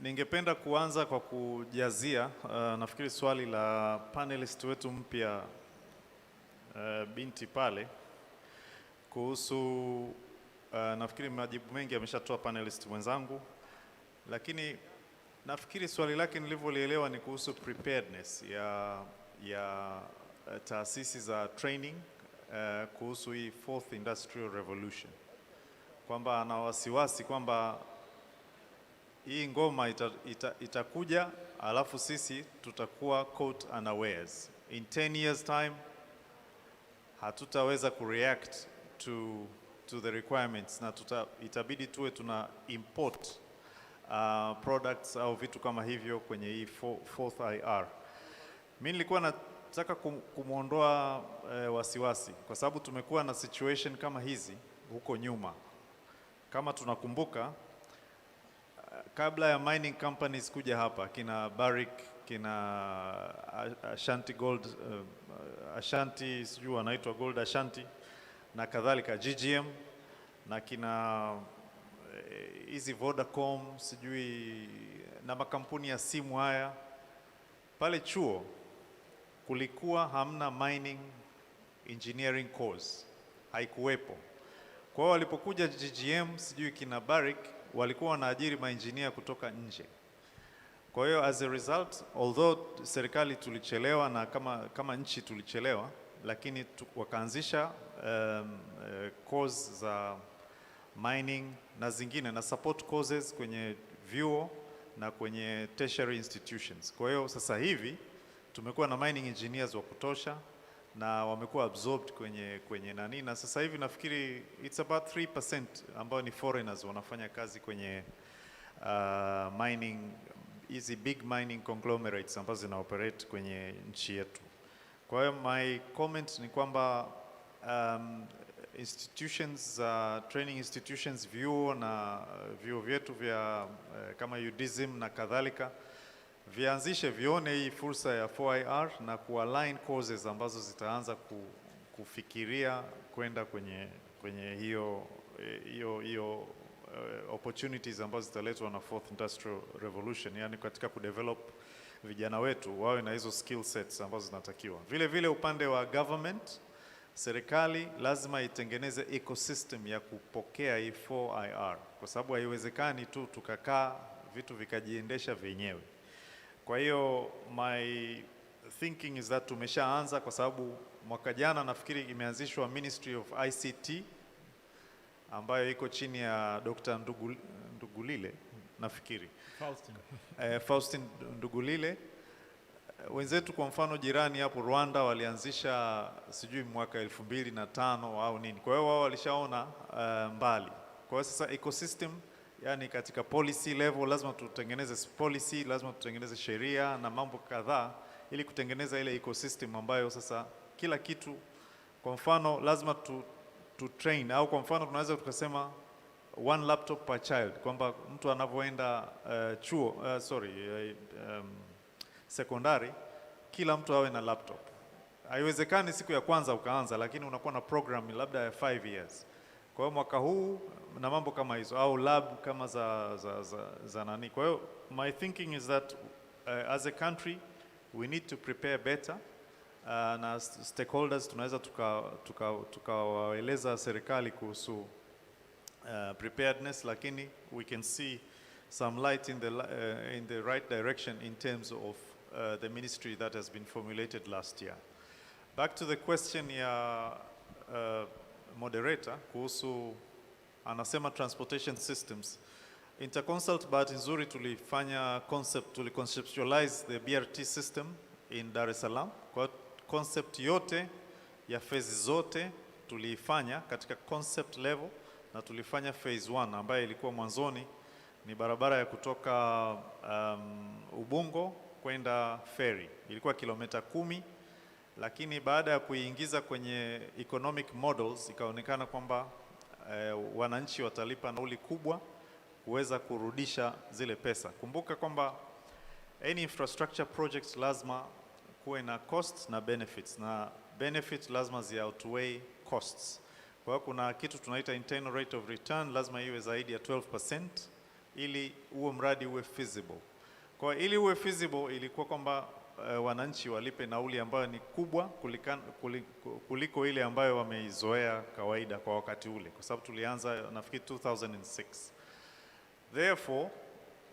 Ningependa kuanza kwa kujazia nafikiri swali la panelist wetu mpya binti pale kuhusu nafikiri majibu mengi ameshatoa panelist mwenzangu, lakini nafikiri swali lake nilivyolielewa ni kuhusu preparedness ya taasisi za training kuhusu hii fourth industrial revolution, kwamba ana wasiwasi kwamba hii ngoma itakuja alafu sisi tutakuwa caught unawares. In 10 years time hatutaweza kureact to the requirements na itabidi tuwe tuna import products au vitu kama hivyo kwenye hii fourth IR. Mimi nilikuwa nataka kumuondoa wasiwasi kwa sababu tumekuwa na situation kama hizi huko nyuma. Kama tunakumbuka kabla ya mining companies kuja hapa, kina Barrick, kina Ashanti Gold, Ashanti sijui wanaitwa Gold Ashanti na kadhalika, GGM na kina hizi Vodacom sijui na makampuni ya simu haya, pale chuo kulikuwa hamna mining engineering course, haikuwepo. Kwa hiyo walipokuja GGM sijui kina Barrick walikuwa wanaajiri maengineer kutoka nje. Kwa hiyo as a result, although serikali tulichelewa na kama nchi tulichelewa, lakini wakaanzisha course za mining na zingine na support courses kwenye vyuo na kwenye tertiary institutions. Kwa hiyo sasa hivi tumekuwa na mining engineers wa kutosha na wamekuwa absorbed kwenye nani, na sasa hivi nafikiri it's about 3% ambao ni foreigners wanafanya kazi kwenye mining, hizi big mining conglomerates ambazo zina operate kwenye nchi yetu. Kwa hiyo my comment ni kwamba institutions, training institutions, vyuo na vyuo vyetu vya kama UDSM na kadhalika vianzishe vione hii fursa ya 4IR na kualign courses ambazo zitaanza kufikiria kwenda kwenye hiyo opportunities ambazo zitaletwa na fourth industrial revolution, yani katika kudevelop vijana wetu wawe na hizo skill sets ambazo zinatakiwa. Vile vile upande wa government, serikali lazima itengeneze ecosystem ya kupokea hii 4IR, kwa sababu haiwezekani tu tukakaa vitu vikajiendesha vyenyewe. Kwa hiyo my thinking is that tumeshaanza, kwa sababu mwaka jana nafikiri imeanzishwa Ministry of ICT ambayo iko chini ya Dr. Ndugulile nafikiri. Faustin Ndugulile. Wenzetu kwa mfano jirani hapo Rwanda walianzisha sijui mwaka 2005 au nini. Kwa hiyo wao walishaona mbali. Kwa hiyo sasa ecosystem, yani katika policy level lazima tutengeneze policy, lazima tutengeneze sheria na mambo kadhaa ili kutengeneza ile ecosystem ambayo sasa kila kitu, kwa mfano lazima tu train, au kwa mfano tunaweza tukasema one laptop per child, kwamba mtu anavyoenda chuo sekondari kila mtu awe na laptop. Haiwezekani siku ya kwanza ukaanza, lakini unakuwa na program labda ya 5 years. Kwa hiyo mwaka huu na mambo kama hizo, au lab kama za nani. Kwa hiyo my thinking is that as a country we need to prepare better, na stakeholders tunaweza tukawaeleza serikali kuhusu preparedness, lakini we can see some light in the right direction in terms of the ministry that has been formulated last year. Back to the question ya moderator kuhusu anasema transportation systems. Interconsult bahati nzuri tuliconceptualize the BRT system in Dar es Salaam. Kwa concept yote ya phase zote tuliifanya katika concept level, na tulifanya phase 1 ambayo ilikuwa mwanzoni ni barabara ya kutoka Ubungo kwenda Ferry. Ilikuwa kilomita 10, lakini baada ya kuiingiza kwenye economic models ikaonekana kwamba wananchi watalipa nauli kubwa kuweza kurudisha zile pesa. Kumbuka kwamba any infrastructure projects lazima kuwe na costs na benefits, na benefits lazima zi outweigh costs. Kwa hiyo kuna kitu tunaita internal rate of return, lazima iwe zaidi ya 12% ili huo mradi uwe feasible. Kwa ili uwe feasible ilikuwa kwamba wananchi walipe nauli ambayo ni kubwa kuliko ile ambayo wameizoea kawaida kwa wakati ule, kwa sababu tulianza nafikiri 2006. Therefore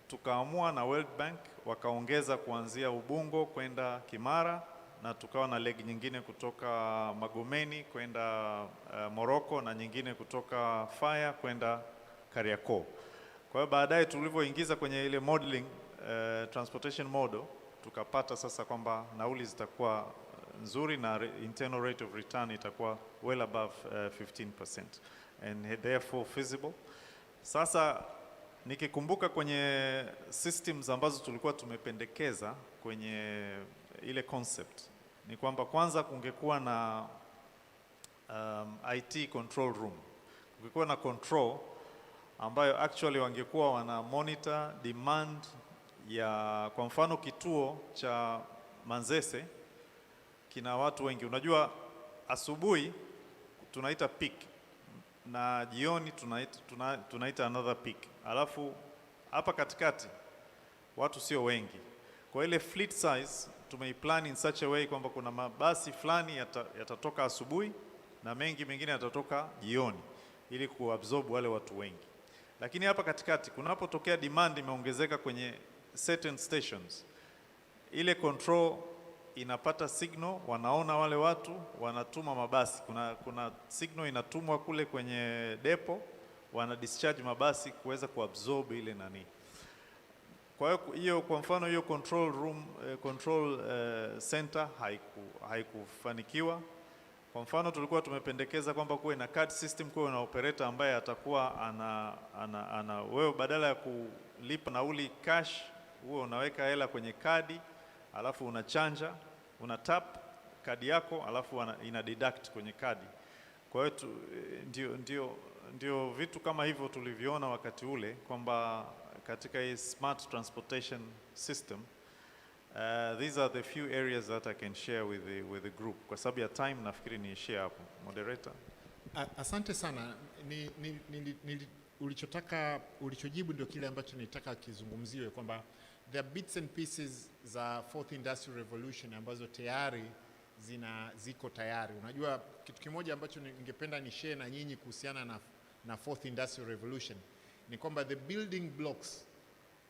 tukaamua na World Bank wakaongeza kuanzia Ubungo kwenda Kimara, na tukawa na leg nyingine kutoka Magomeni kwenda Morocco, na nyingine kutoka Faya kwenda Kariakoo. Kwa hiyo baadaye tulivyoingiza kwenye ile modeling transportation model, tukapata sasa kwamba nauli zitakuwa nzuri na internal rate of return itakuwa well above 15% and therefore feasible. Sasa nikikumbuka kwenye systems ambazo tulikuwa tumependekeza kwenye ile concept ni kwamba kwanza kungekuwa na IT control room, kungekuwa na control ambayo actually wangekuwa wana monitor demand ya, kwa mfano kituo cha Manzese kina watu wengi. Unajua asubuhi tunaita peak na jioni tunaita another peak. Alafu hapa katikati watu sio wengi. Kwa ile fleet size tumeiplan in such a way kwamba kuna mabasi fulani yatatoka asubuhi na mengine yatatoka jioni ili kuabsorb wale watu wengi. Lakini hapa katikati kunapotokea demand imeongezeka kwenye certain stations, ile control inapata signal, wanaona wale watu, wanatuma mabasi. Kuna signal inatumwa kule kwenye depo, wana discharge mabasi kuweza kuabsorb ile nani. Kwa hiyo kwa mfano hiyo control room, control center haikufanikiwa. Kwa mfano tulikuwa tumependekeza kwamba kuwe na card system, kuwe na operator ambaye atakuwa ana wewe badala ya kulipa nauli cash, huo unaweka hela kwenye kadi, alafu unachanja, una tap kadi yako, alafu ina deduct kwenye kadi. Kwa hiyo ndio vitu kama hivyo tuliviona wakati ule kwamba katika hii smart transportation system, these are the few areas that I can share with the group. Kwa sababu ya time nafikiri ni share hapo. Moderator. Asante sana. Ulichojibu ndio kile ambacho nilitaka kizungumziwe, kwamba there are bits and pieces za fourth industrial revolution ambazo tayari ziko tayari. Unajua kitu kimoja ambacho ningependa ni share na nyinyi kuhusiana na fourth industrial revolution ni kwamba the building blocks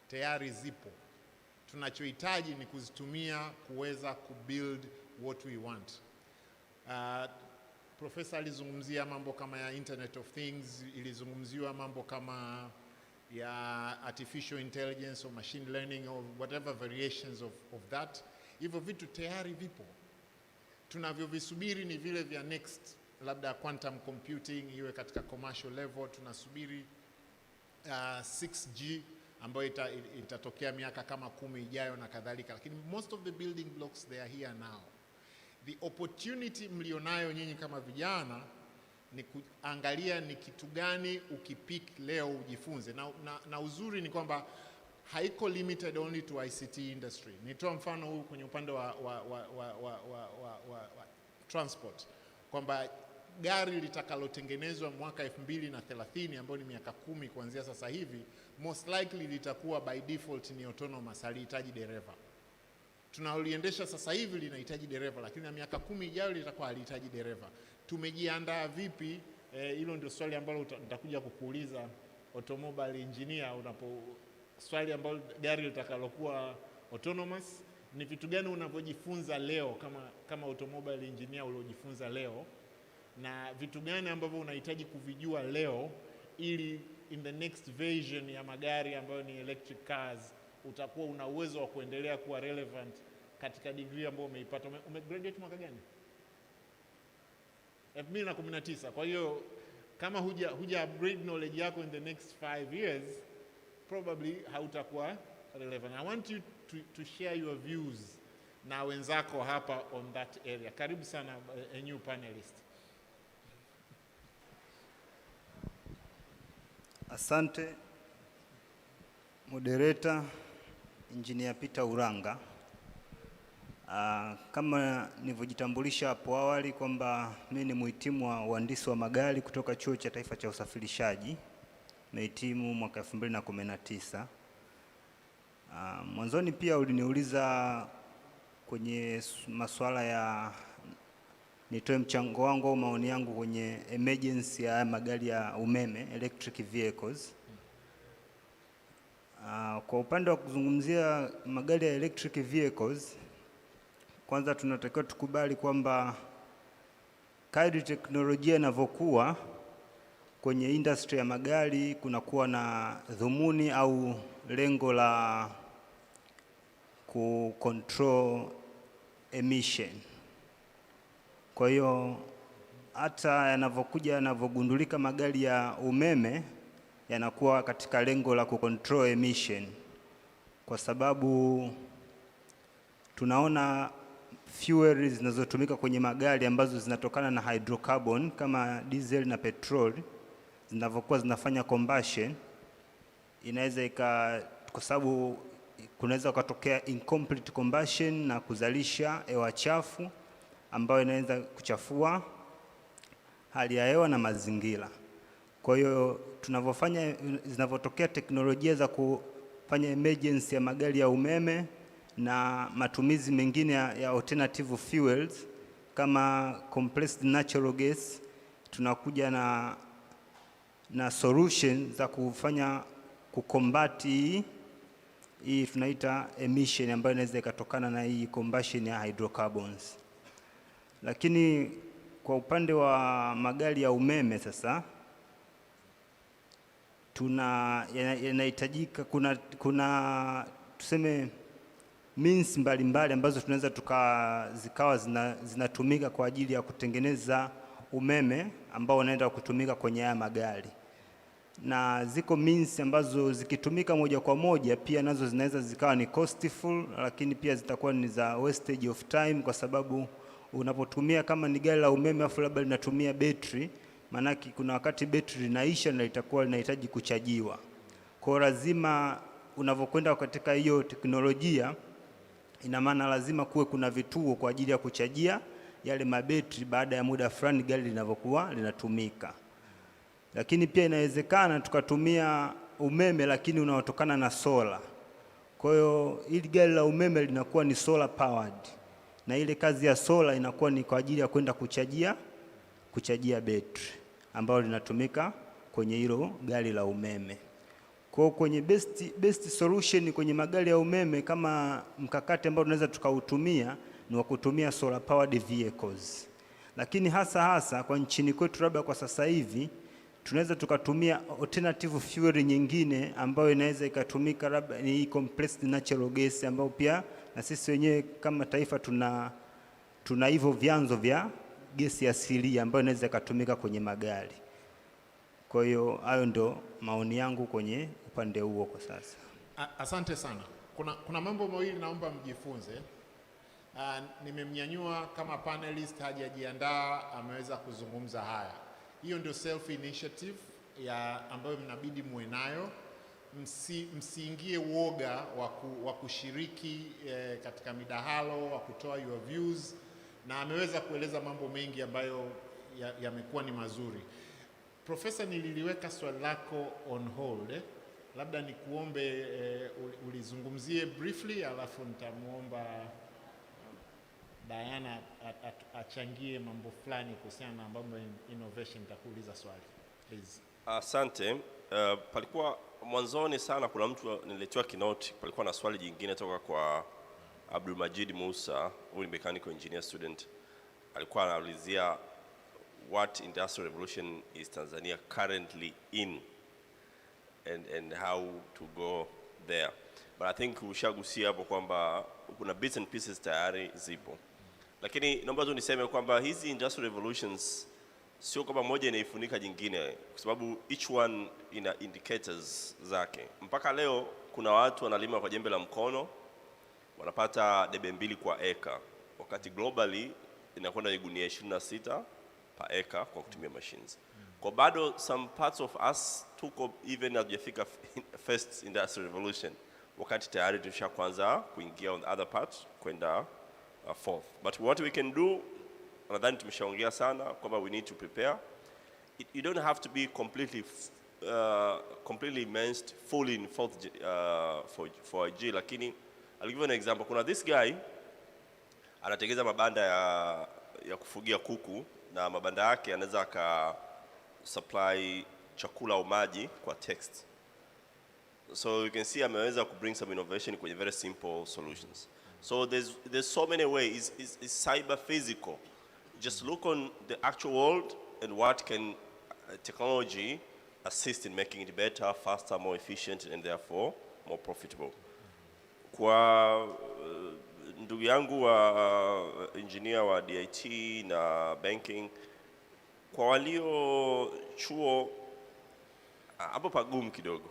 tayari zipo. Tunachohitaji ni kuzitumia kuweza kubuild what we want. Professor alizungumzia mambo kama ya Internet of Things, ilizungumziwa mambo kama ya artificial intelligence or machine learning or whatever variations of that. Hivyo vitu tayari vipo. Tunavyovisubiri ni vile vya next, labda quantum computing iwe katika commercial level. Tunasubiri 6G ambayo itatokea miaka kama 10 ijayo na kadhalika, lakini most of the building blocks they are here now. The opportunity mlionayo nyinyi kama vijana ni kuangalia ni kitu gani ukipick leo ujifunze, na uzuri ni kwamba haiko limited only to ICT industry. Nitoa mfano huu kwenye upande wa transport, kwamba gari litakalotengenezwa mwaka 2030 ambayo ni miaka 10 kuanzia sasa hivi, most likely litakuwa by default ni autonomous, halihitaji dereva. Tunaliendesha sasa hivi linahitaji dereva, lakini na miaka 10 ijayo litakuwa halihitaji dereva. Tumejiandaa vipi? Hilo ndio swali ambalo nitakuja kukuuliza automobile engineer, swali ambalo gari litakalokuwa autonomous, ni vitu gani unavyojifunza leo kama automobile engineer uliojifunza leo, na vitu gani ambavyo unahitaji kuvijua leo ili in the next version ya magari ambayo ni electric cars utakuwa una uwezo wa kuendelea kuwa relevant katika degree ambayo umeipata. Umegraduate mwaka gani? 2019. Kwa hiyo kama huja upgrade knowledge yako in the next 5 years, probably hautakuwa relevant. I want you to share your views na wenzako hapa on that area. Karibu sana a new panelist. Asante moderator Engineer Peter Uranga. Kama nilivyojitambulisha hapo awali kwamba mimi ni mhitimu wa uhandisi wa magari kutoka Chuo cha Taifa cha Usafirishaji. Nimehitimu mwaka 2019. Mwanzoni pia uliniuliza kwenye masuala ya nitoe mchango wangu au maoni yangu kwenye emergency ya magari ya umeme, electric vehicles. Kwa upande wa kuzungumzia magari ya electric vehicles, kwanza tunatakiwa tukubali kwamba kadri teknolojia inavyokuwa kwenye industry ya magari, kunakuwa na dhumuni au lengo la kucontrol emission. Kwa hiyo hata yanavyogundulika magari ya umeme yanakuwa katika lengo la kucontrol emission, kwa sababu tunaona fuel zinazotumika kwenye magari ambazo zinatokana na hydrocarbon kama diesel na petrol, zinavyokuwa zinafanya combustion, inaweza kwa sababu kunaweza kutokea incomplete combustion na kuzalisha hewa chafu ambayo inaweza kuchafua hali ya hewa na mazingira. Kwa hiyo zinavyotokea teknolojia za kufanya emergency ya magari ya umeme na matumizi mengine ya alternative fuels kama compressed natural gas, tunakuja na solution za kufanya kukombati hii tunaita emission ambayo inaweza ikatokana na hii combustion ya hydrocarbons. Lakini kwa upande wa magari ya umeme sasa, yanahitajika kuna tuseme means mbalimbali ambazo tunaweza zikawa zinatumika kwa ajili ya kutengeneza umeme ambao unaenda kutumika kwenye haya magari. Na ziko means ambazo zikitumika moja kwa moja pia nazo zinaweza zikawa ni costful, lakini pia zitakuwa ni za wastage of time, kwa sababu unapotumia kama ni gari la umeme afu labda linatumia battery, manaki kuna wakati battery linaisha na litakuwa linahitaji kuchajiwa. Kwa lazima unavokwenda katika hiyo teknolojia, ina maana lazima kuwe kuna vituo kwa ajili ya kuchajia yale mabetri baada ya muda fulani gari linavyokuwa linatumika. Lakini pia inawezekana tukatumia umeme lakini unaotokana na sola. Kwa hiyo ili gari la umeme linakuwa ni solar powered, na ile kazi ya sola inakuwa ni kwa ajili ya kwenda kuchajia betri ambayo linatumika kwenye hilo gari la umeme. Kwa kwenye best solution kwenye magari ya umeme, kama mkakati ambao tunaweza tukautumia ni wa kutumia solar powered vehicles. Lakini hasa kwa nchini kwetu labda kwa sasa hivi tunaweza tukatumia alternative fuel nyingine ambayo inaweza ikatumika, labda ni compressed natural gas, ambayo pia na sisi wenyewe kama taifa tuna hivyo vyanzo vya gesi asilia ambayo inaweza ikatumika kwenye magari. Kwa hiyo hayo ndo maoni yangu kwenye upande huo kwa sasa. Asante sana. Kuna mambo mawili naomba mjifunze. Nimemnyanyua kama panelist, hajajiandaa, ameweza kuzungumza haya. Hiyo ndio self initiative ambayo mnabidi muwe nayo. Msiingie uoga wa kushiriki katika midahalo, wa kutoa your views, na ameweza kueleza mambo mengi ambayo yamekuwa ni mazuri. Profesa, nililiweka swali lako on hold. Labda nikuombe ulizungumzie briefly, alafu nitamuomba Diana achangie mambo fulani kuhusiana na mambo innovation. Nitakuuliza swali please. Asante. Palikuwa mwanzoni sana kuna mtu nilitoa keynote, palikuwa na swali jingine toka kwa Abdul Majid Musa, huyu mechanical engineer student. Alikuwa anaulizia what industrial revolution is Tanzania currently in and how to go there. But I think ushagusia hapo kwamba kuna bits and pieces tayari zipo. Lakini naomba tu niseme kwamba hizi industrial revolutions sio kama moja inaifunika jingine, kwa sababu each one ina indicators zake. Mpaka leo kuna watu wanalima kwa jembe la mkono wanapata debe 2 kwa eka, wakati globally inakwenda gunia 26 per eka kwa kutumia machines. Kwa bado some parts of us tuko even hatujafika first industrial revolution, wakati tayari tushaanza kuingia on the other part kwenda fourth. But what we can do, nadhani tumeshaongea sana kwamba we need to prepare. You don't have to be completely immersed fully in fourth for IG, lakini I'll give you an example. Kuna this guy anatengeneza mabanda ya kufugia kuku, na mabanda yake anaweza aka supply chakula au maji kwa text. So you can see ameweza ku bring some innovation kwenye very simple solutions. So there's so many ways. It's cyber physical. Just look on the actual world and what can technology assist in making it better, faster, more efficient, and therefore more profitable. Kwa ndugu yangu wa engineer wa DIT na banking, kwa walio chuo hapo pagumu kidogo.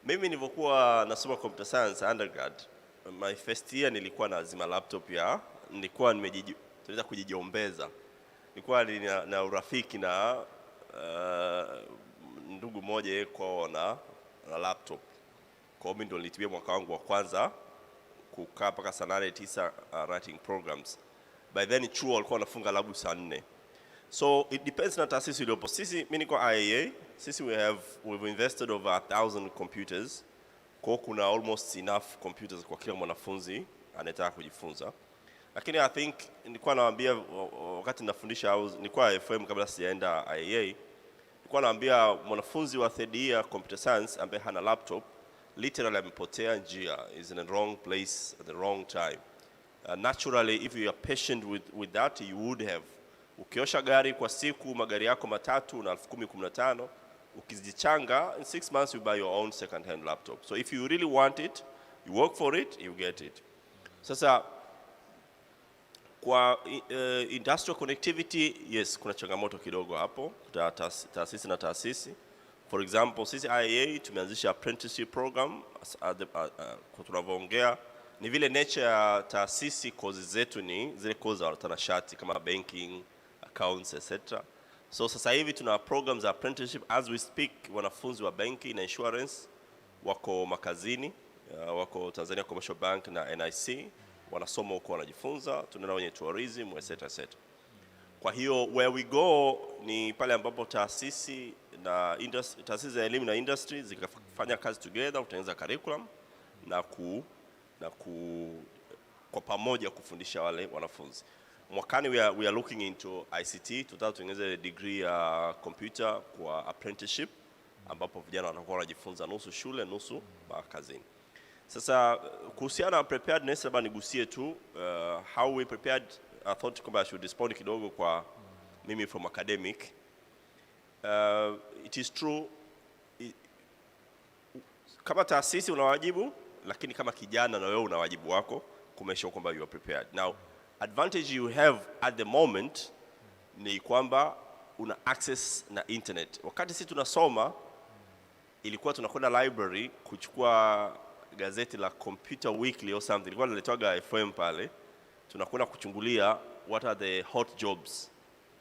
Mimi nilipokuwa nasoma computer science undergrad, my first year nilikuwa nazima laptop nilikuwa tunaweza kujiombeza. Nilikuwa na urafiki na ndugu mmoja kwa na laptop. Kwa mimi ndo nilitumia mwaka wangu wa kwanza kukaa mpaka saa 8-9 writing programs. By then chuo walikuwa wanafunga labu saa 4. So it depends na taasisi iliyopo. Sisi mimi niko IAA, sisi we've invested over 1,000 computers. Kwa kuna almost enough computers kwa kila mwanafunzi anayetaka kujifunza. Lakini I think nilikuwa nawaambia wakati nafundisha nilikuwa FM kabla sijaenda IAA, nilikuwa naambia mwanafunzi wa third year computer science ambaye hana laptop literally amepotea njia, is in the wrong place at the wrong time. Naturally, if you are patient with that, you would have. Ukiosha gari kwa siku, magari yako 3 na 10,015, ukizichanga, in 6 months you buy your own second-hand laptop. So if you really want it, you work for it, you get it. Sasa kwa industrial connectivity, yes, kuna changamoto kidogo hapo, taasisi na taasisi. For example, sisi IAA tumeanzisha apprenticeship program. Kwa tunavyoongea ni vile nature ya taasisi, courses zetu ni zile courses za watanashati kama banking, accounts, etc. So sasa hivi tuna programs za apprenticeship as we speak. Wanafunzi wa banking na insurance wako makazini, wako Tanzania Commercial Bank na NIC, wanasoma huko wanajifunza. Tunaenda kwenye tourism, etc. Kwa hiyo where we go ni pale ambapo taasisi za elimu na industry zikafanya kazi together kutengeneza curriculum na kwa pamoja kufundisha wale wanafunzi. Mwakani we are looking into ICT, tutatengeneza degree ya computer kwa apprenticeship ambapo vijana watakuwa wanajifunza nusu shule nusu kazini. Sasa kuhusiana na preparedness, labda nigusie tu how we prepared. I thought kwamba I should respond kidogo kwa mimi from academic. It is true, kama taasisi una wajibu, lakini kama kijana na wewe una wajibu wako kumesha kwamba you are prepared. Now, advantage you have at the moment ni kwamba una access na internet. Wakati sisi tunasoma ilikuwa tunakwenda library kuchukua gazeti la Computer Weekly or something, ilikuwa inaletwaga FM pale, tunakwenda kuchungulia what are the hot jobs.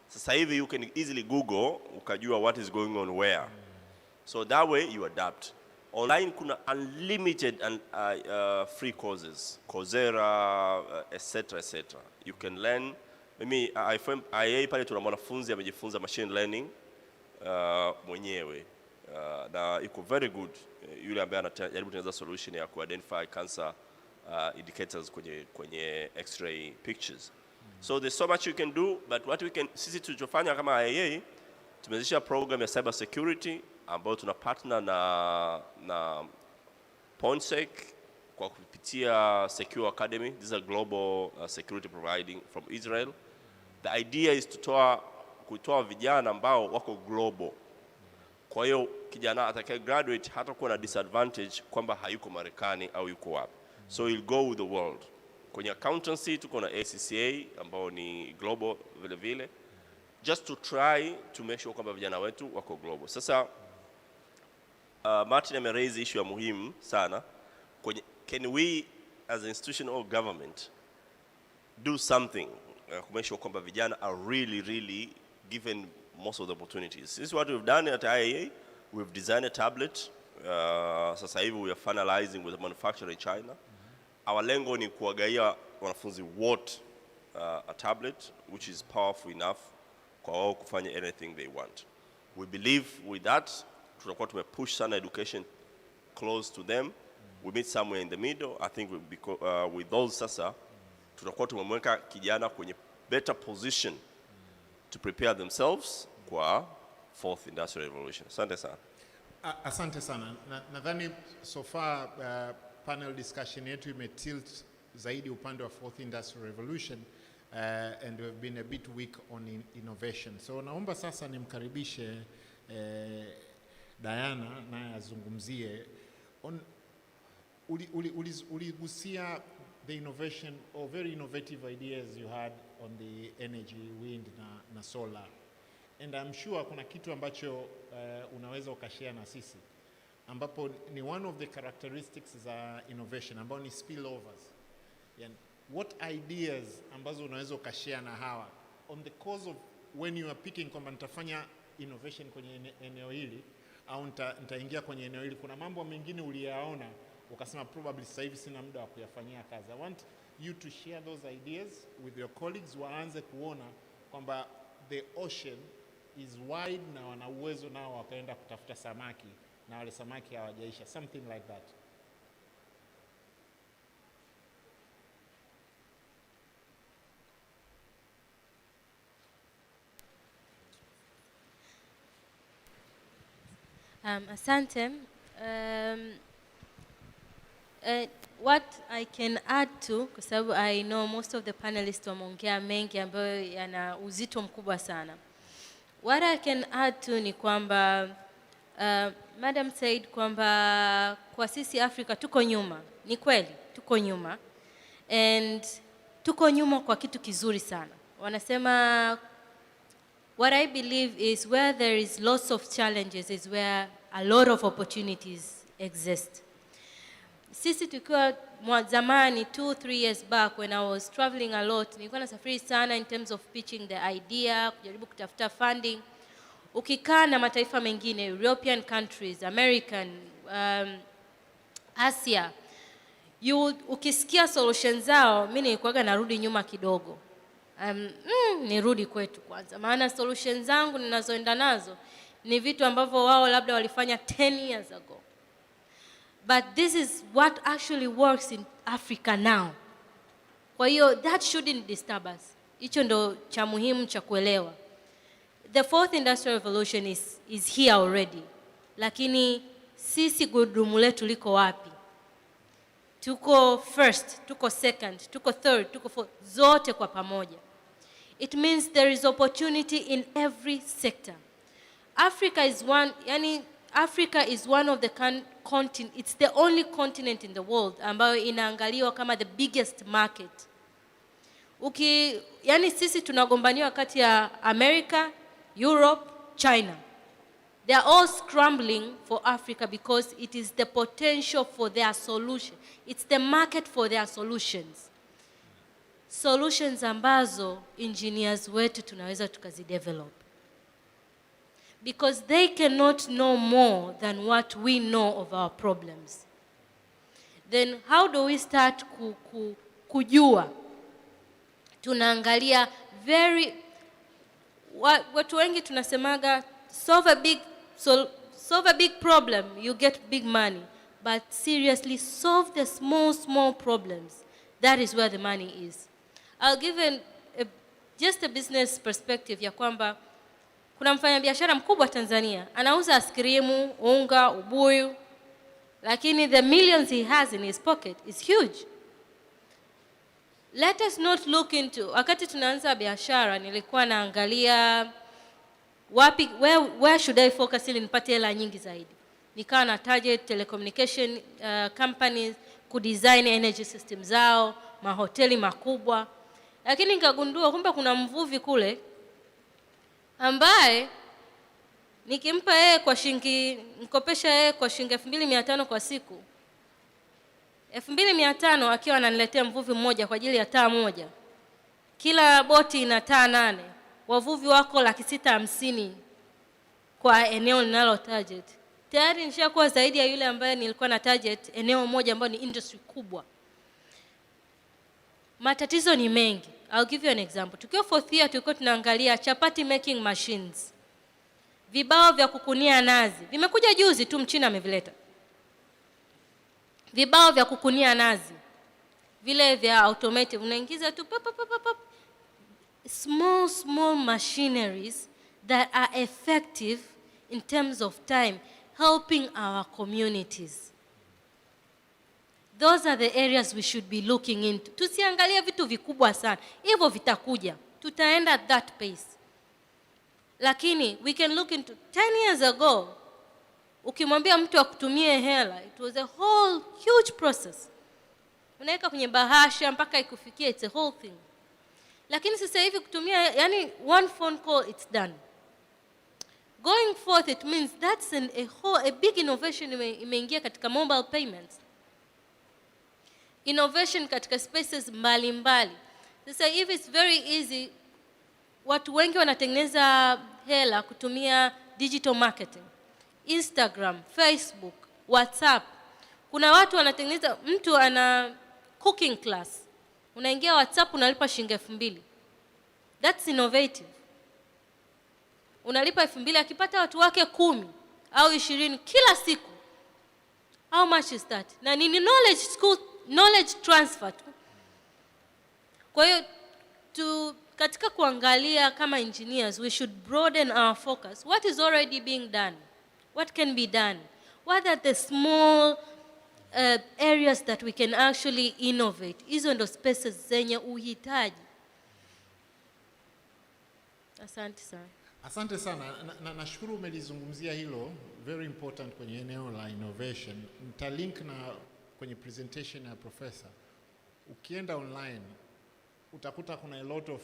Sasa hivi you can easily Google ukajua what is going on where. So that way you adapt. Online kuna unlimited and free courses, Coursera, etc. You can learn. Mimi IA pale tuna mwanafunzi amejifunza machine learning mwenyewe, na iko very good. Yule ambaye anajaribu kutengeneza solution ya ku-identify cancer indicators kwenye x-ray pictures. So there's so much you can do, but what we can, sisi tulichofanya kama IA, tumeanzisha program ya cyber security ambayo tuna partner na Ponsec kwa kupitia Secure Academy. This is a global security providing from Israel. The idea is kutoa vijana ambao wako global. Kwa hiyo kijana atakaye graduate hatakuwa na disadvantage kwamba hayuko Marekani au yuko wapi. So he'll go with the world. Kwenye accountancy tuko na ACCA ambao ni global vile vile. just to try to make sure kwamba vijana wetu wako global. Sasa Martin ameraise issue ya muhimu sana kwenye, can we as an institution or government do something to make sure kwamba vijana are really given most of the opportunities. This is what we've done at IAA. We've designed a tablet. Sasa hivi we are finalizing with the manufacturer in China. Our lengo ni kuwagaia wanafunzi wote a tablet which is powerful enough kwa wao kufanya anything they want. We believe with that tutakuwa tumepush sana education close to them. We meet somewhere in the middle. I think with those sasa tutakuwa tumemweka kijana kwenye better position to prepare themselves kwa fourth industrial revolution. Asante sana. Asante sana. Nadhani so far panel discussion yetu imetilt zaidi upande wa fourth industrial revolution and we've been a bit weak on innovation. So naomba sasa nimkaribishe Diana naye azungumzie uligusia the innovation or very innovative ideas you had on the energy, wind na solar. And I'm sure kuna kitu ambacho unaweza ukashare na sisi ambapo ni one of the characteristics za innovation ambao ni spillovers. Yani, what ideas ambazo unaweza ukashare na hawa on the course of when you are picking kwamba nitafanya innovation kwenye eneo hili au nitaingia kwenye eneo hili, kuna mambo mengine uliyaona ukasema probably sasa hivi sina muda wa kuyafanyia kazi. I want you to share those ideas with your colleagues, waanze kuona kwamba the ocean is wide na wana uwezo nao wakaenda kutafuta samaki na wale samaki hawajaisha, something like that. Asante. What I can add to, kwa sababu I know most of the panelists wameongea mengi ambayo yana uzito mkubwa sana. What I can add to ni kwamba Madam said kwamba kwa sisi Afrika tuko nyuma. Ni kweli, tuko nyuma. And tuko nyuma kwa kitu kizuri sana. Wanasema what I believe is where there is lots of challenges is where a lot of opportunities exist. Sisi tukiwa zamani 2-3 years back when I was traveling a lot, nilikuwa nasafiri sana in terms of pitching the idea, kujaribu kutafuta funding. Ukikaa na mataifa mengine, European countries, American, Asia, ukisikia solutions zao, mimi nilikuwa narudi nyuma kidogo. Nirudi kwetu kwanza. Maana solutions zangu ninazoenda nazo ni vitu ambavyo wao labda walifanya 10 years ago. But this is what actually works in Africa now. Kwa hiyo that shouldn't disturb us. Hicho ndo cha muhimu cha kuelewa. The fourth industrial revolution is here already. Lakini sisi gurudumu letu liko wapi? Tuko first, tuko second, tuko third, tuko fourth, zote kwa pamoja. It means there is opportunity in every sector. Africa is one of the it's the only continent in the world ambayo inaangaliwa kama the biggest market. Yani sisi tunagombaniwa kati ya America, Europe, China. They are all scrambling for Africa because it is the potential for their solution. It's the market for their solutions. Solutions ambazo engineers wetu tunaweza tukazidevelop. Because they cannot know more than what we know of our problems. Then how do we start kujua? Tunaangalia watu wengi tunasemaga solve a big problem, you get big money. But seriously, solve the small problems. That is where the money is. I'll give just a business perspective ya kwamba kuna mfanyabiashara mkubwa Tanzania, anauza askrimu, unga, ubuyu, lakini the millions he has in his pocket is huge. Let us not look into, wakati tunaanza biashara nilikuwa naangalia wapi, where should I focus ili nipate hela nyingi zaidi. Nikawa na target telecommunication companies kudesign energy system zao, mahoteli makubwa. Lakini nikagundua kumbe kuna mvuvi kule ambaye nikimpa yeye kwa mkopesha yeye kwa shilingi 2500 kwa siku, 2500 akiwa ananiletea mvuvi mmoja kwa ajili ya taa moja. Kila boti ina taa 8. Wavuvi wako 650 kwa eneo ninalo target. Tayari nishakuwa zaidi ya yule ambaye nilikuwa na target eneo moja ambayo ni industry kubwa. Matatizo ni mengi. I'll give you an example. Tukiwa 4th year tulikuwa tunaangalia chapati making machines. Vibao vya kukunia nazi. Vimekuja juzi tu, Mchina amevileta. Vibao vya kukunia nazi. Vile vya automated, unaingiza tu pop. Small machineries that are effective in terms of time, helping our communities. Those are the areas we should be looking into. Tusiangalia vitu vikubwa sana. Hivyo vitakuja. Tutaenda at that pace. Lakini we can look into 10 years ago. Ukimwambia mtu akutumie hela, it was a whole huge process. Unaweka kwenye bahasha mpaka ikufikie, it's a whole thing. Lakini sasa hivi kutumia, yani one phone call, it's done. Going forth, it means that's a big innovation imeingia katika mobile payments. Innovation katika spaces mbalimbali. Sasa hivi it's very easy. Watu wengi wanatengeneza hela kutumia digital marketing. Instagram, Facebook, WhatsApp. Kuna watu wanatengeneza, mtu ana cooking class. Unaingia WhatsApp unalipa shilingi 2000. That's innovative. Unalipa 2000 akipata watu wake 10 au 20 kila siku. How much is that? Na ni knowledge transfer. Kwa hiyo katika kuangalia kama engineers, we should broaden our focus. What is already being done? What can be done? What are the small areas that we can actually innovate? Hizo ndo spaces zenye uhitaji. Asante sana. Asante sana. Nashukuru umelizungumzia hilo, very important kwenye eneo la innovation. Nitalink na kwenye presentation ya professor. Ukienda online utakuta kuna a lot of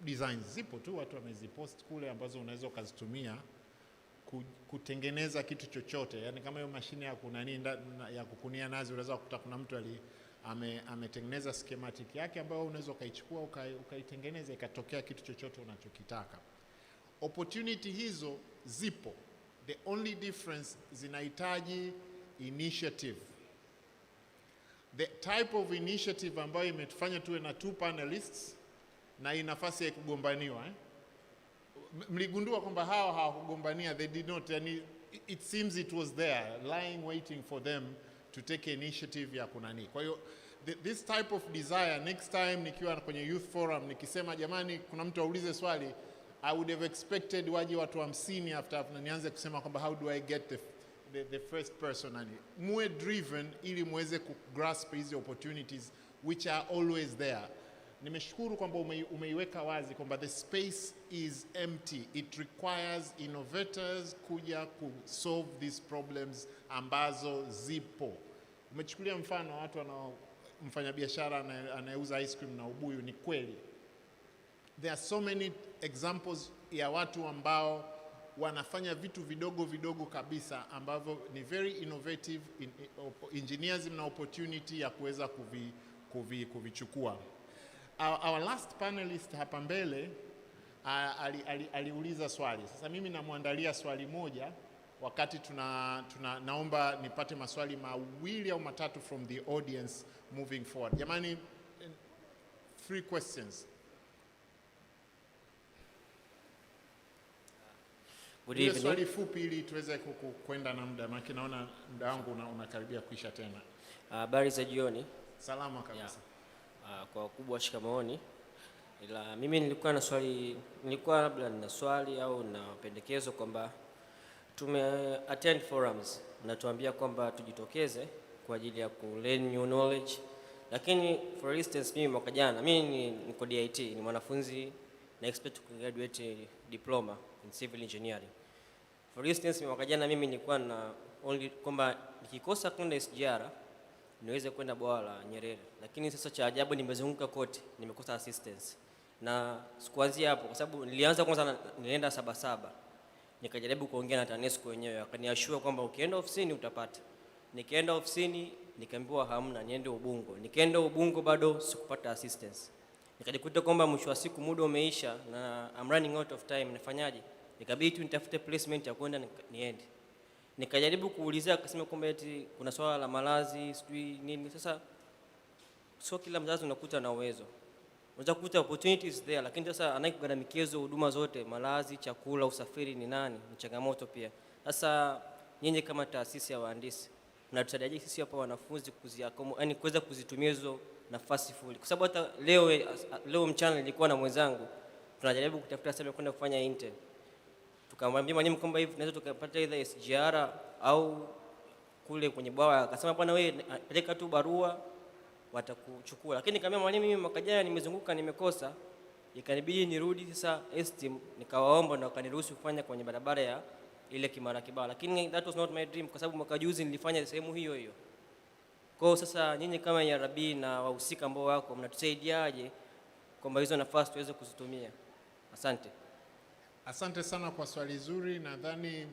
designs, zipo tu watu wamezipost kule, ambazo unaweza ukazitumia kutengeneza kitu chochote. Yani kama hiyo mashine ya kukunia nazi, unaweza kukuta kuna mtu ametengeneza schematic yake ambayo unaweza ukaichukua ukaitengeneza ikatokea kitu chochote unachokitaka. Opportunity hizo zipo. The only difference, zinahitaji initiative. The type of initiative ambayo imetufanya tuwe na 2 panelists na ina nafasi ya kugombaniwa. Mligundua kwamba hawa hawakugombania, they did not, yani it seems it was there lying waiting for them to take initiative ya kunani. Kwa hiyo this type of desire, next time nikiwa kwenye youth forum nikisema jamani kuna mtu aulize swali, I would have expected waje watu 50 after nianze kusema kwamba how do I get the first person, and muwe driven ili muweze kugrasp hizi opportunities which are always there. Nimeshukuru kwamba umeiweka wazi kwamba the space is empty. It requires innovators kuja solve these problems ambazo zipo. Umechukulia mfano watu mfanyabiashara anayeuza ice cream na ubuyu, ni kweli. There are so many examples ya watu ambao wanafanya vitu vidogo kabisa ambavyo ni very innovative. Engineers mna opportunity ya kuweza kuvichukua. Our last panelist hapa mbele aliuliza swali. Sasa mimi namwandalia swali moja, wakati naomba nipate maswali 2 au 3 from the audience moving forward. Jamani, 3 questions. Good evening. Swali fupi ili tuweze kwenda na muda, maana naona muda wangu unakaribia kuisha tena. Habari za jioni. Salama kabisa. Yeah. Kwa wakubwa shikamooni. Ila mimi nilikuwa labda nina swali au na pendekezo kwamba attend forums na tuambia kwamba tujitokeze kwa ajili ya ku learn new knowledge. Lakini for instance mimi mwaka jana mimi niko DIT, ni mwanafunzi na expect to graduate diploma in civil engineering. For instance mwaka jana mimi nilikuwa na only kwamba nikikosa kwenda SGR niweze kwenda bwawa la Nyerere, lakini sasa cha ajabu nimezunguka kote nimekosa assistance. na sikuanzia hapo, kwa sababu nilianza kwanza nilienda Sabasaba, nikajaribu kuongea na TANESCO wenyewe, akaniashua kwamba ukienda ofisini utapata. Nikaenda ofisini nikaambiwa hamna, niende Ubungo. Nikaenda Ubungo bado sikupata assistance. Nikajikuta kwamba mwisho wa siku muda umeisha na I'm running out of time, nafanyaje? Nikabidi tu nitafute placement ya kwenda niende. Nikajaribu kuulizia, akasema kwamba eti kuna swala la malazi sijui nini. Sasa sio kila mzazi unakuta na uwezo. Unaweza kukuta opportunities there, lakini sasa anayekugharamikia huduma zote, malazi, chakula, usafiri ni nani? Ni changamoto pia. Sasa nyinyi kama taasisi ya wahandisi mnatusaidiaje sisi hapa wanafunzi yaani kuweza kuzitumia hizo nafasi fully? Kwa sababu hata leo mchana nilikuwa na mwenzangu tunajaribu kutafuta sema kwenda kufanya intern. Tukamwambia mwalimu kwamba hivi tunaweza tukapata either SGR au kule kwenye bwawa. Akasema bwana wewe peleka tu barua watakuchukua. Lakini nikamwambia mwalimu mimi mwaka jana nimezunguka nimekosa. Ikanibidi nirudi sasa Estim nikawaomba na wakaniruhusu kufanya kwenye barabara ya ile Kimara Kibao. Lakini that was not my dream kwa sababu mwaka juzi nilifanya sehemu hiyo hiyo. Kwa sasa nyinyi kama ERB na wahusika ambao wako mnatusaidiaje kwamba hizo nafasi tuweze kuzitumia? Asante. Asante sana kwa swali zuri. Nadhani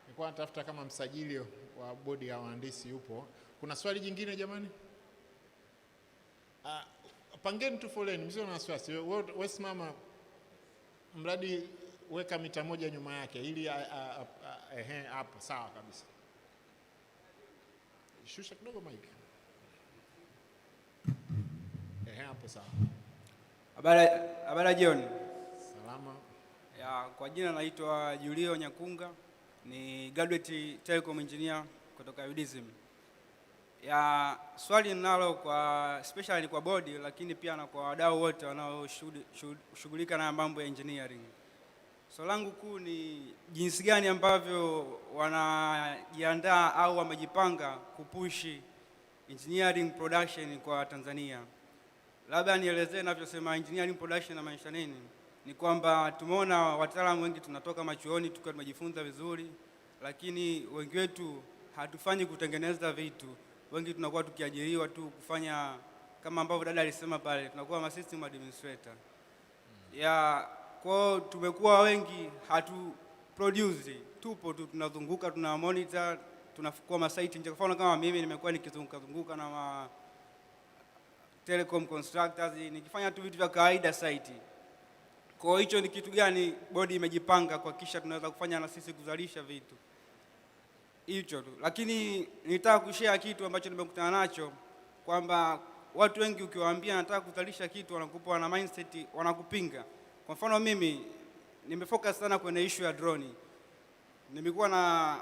nilikuwa natafuta kama msajili wa bodi ya wahandisi yupo. Kuna swali jingine jamani? Pangeni tu foleni, msio na wasiwasi. Wewe simama, mradi weka mita moja nyuma yake ili hapo sawa kabisa. Shusha kidogo mic. Hapo sawa. Habari jioni. Salama. Kwa jina naitwa Jubilee Nyakunga, ni graduate telecom engineer kutoka UDSM. Swali ninalo kwa especially kwa bodi, lakini pia na kwa wadau wote wanaoshughulika na mambo ya engineering. Swali langu kuu ni jinsi gani ambavyo wanajiandaa au wamejipanga kupushi engineering production kwa Tanzania. Labda nielezee ninavyosema engineering production na maanisha nini. Ni kwamba tumeona wataalamu wengi tunatoka machuoni tukiwa tumejifunza vizuri, lakini wengi wetu hatufanyi kutengeneza vitu. Wengi tunakuwa tukiajiriwa tu kufanya kama ambavyo dada alisema pale, tunakuwa ma system administrator. Kwa tumekuwa wengi hatu produce, tupo tu tunazunguka, tuna monitor, tunafukua ma site nje. Kwa mfano kama mimi nimekuwa nikizunguka na ma telecom constructors nikifanya tu vitu vya kawaida site. Kwa hicho ni kitu gani bodi imejipanga kuhakikisha tunaweza kufanya na sisi kuzalisha vitu hicho tu. Lakini nitaka kushare kitu ambacho nimekutana nacho kwamba watu wengi ukiwaambia nataka kuzalisha kitu wanakupa na mindset wanakupinga. Kwa mfano mimi nimefocus sana kwenye issue ya drone. Nimekuwa na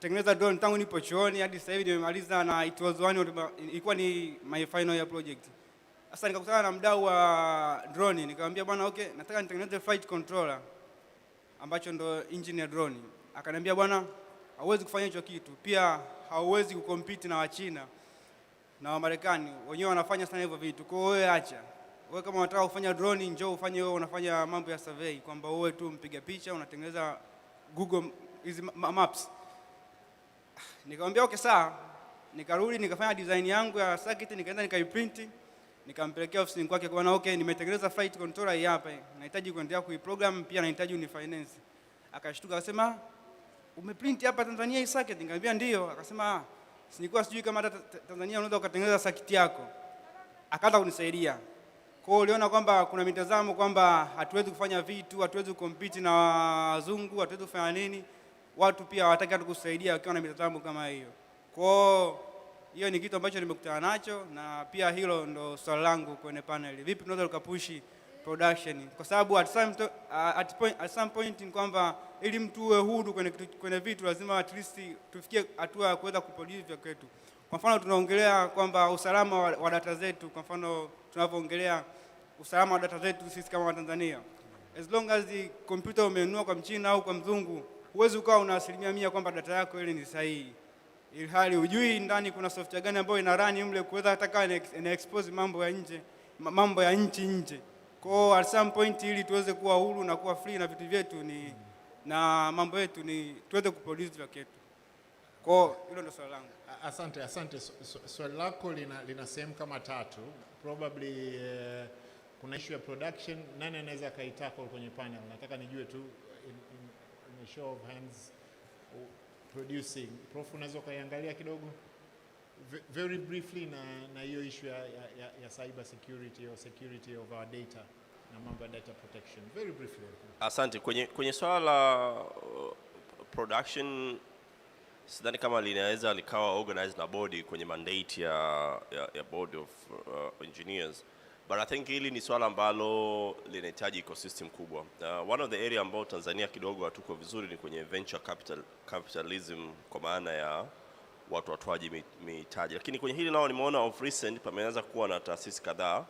tengeneza drone tangu nipo chuoni hadi sasa hivi nimemaliza, na it was ilikuwa ni my final year project. Sasa nikakutana na mdau wa drone, nikamwambia bwana okay, nataka nitengeneze flight controller ambacho ndo engine ya drone. Akaniambia bwana hauwezi kufanya hicho kitu, pia hauwezi kucompete na Wachina na Wamarekani, wenyewe wanafanya sana hivyo vitu. Kwa hiyo wewe acha. Wewe kama unataka kufanya drone njoo ufanye wewe unafanya mambo ya survey, kwamba wewe tu mpiga picha unatengeneza Google hizi maps. Nikamwambia okay sawa. Nikarudi nikafanya design yangu ya circuit, nikaenda nikaiprint, nikampelekea ofisini kwake kwa okay nimetengeneza flight controller hii hapa. Nahitaji kuendelea kuiprogram, pia nahitaji unifinance. Akashtuka akasema umeprint hapa Tanzania hii circuit? Nikamwambia ndio. Akasema nilikuwa sijui kama hata Tanzania unaweza ukatengeneza circuit yako. Akaanza kunisaidia. Kwa hiyo uliona kwamba kuna mitazamo kwamba hatuwezi kufanya vitu, hatuwezi kucompete na wazungu, hatuwezi kufanya nini. Watu pia hawataki hata kusaidia wakiwa na mitazamo kama hiyo. Kwa hiyo ni kitu ambacho nimekutana nacho, na pia hilo ndo swali langu kwenye panel. Vipi tunaweza tukapushi production? Kwa sababu at some point ni kwamba ili mtu uwe huru kwenye vitu lazima at least tufikie hatua ya kuweza kuproduce vya kwetu. Kwa mfano tunaongelea kwamba usalama wa data zetu, kwa mfano tunapoongelea usalama wa data zetu sisi kama Watanzania. As long as the computer umenunua kwa Mchina au kwa mzungu, huwezi ukawa una 100% kwamba data yako ile ni sahihi. Ilhali hujui ndani kuna software gani ambayo ina run mle kuweza hata ina expose mambo ya nje, mambo ya nje. Kwa at some point ili tuweze kuwa huru na kuwa free na vitu vyetu ni na mambo yetu ni tuweze kuproduce vya kwetu. Kwa hilo ndio swali langu. Asante. Swali lako lina sehemu kama tatu. Probably kuna issue ya production, nani anaweza kaitackle kwenye panel? Nataka nijue tu in a show of hands, producing. Prof, unaweza kaiangalia kidogo very briefly na hiyo issue ya cyber security or security of our data na mambo ya data protection very briefly. Asante. Kwenye swala la production, sidhani kama linaweza likawa organized na body kwenye mandate ya board of engineers, but I think hili ni swala ambalo linahitaji ecosystem kubwa. One of the area ambao Tanzania kidogo hatuko vizuri ni kwenye venture capitalism, kwa maana ya watu watoaji mitaji, lakini kwenye hili nao nimeona of recent pameanza kuwa na taasisi kadhaa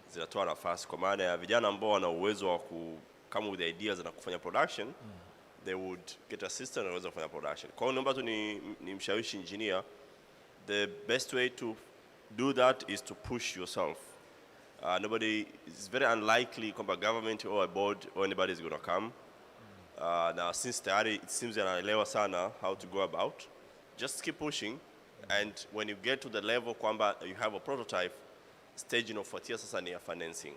zinatoa nafasi, kwa maana ya vijana ambao wana uwezo wa come with ideas na kufanya production, they would get assistance na wanaweza kufanya production. Kwa hiyo naomba tu ni mshawishi engineer, the best way to do that is to push yourself. It's very unlikely kwamba government or a board or anybody is going to come. Now since tayari it seems anaelewa sana how to go about, just keep pushing, and when you get to the level kwamba you have a prototype, stage inayofuatia sasa ni ya financing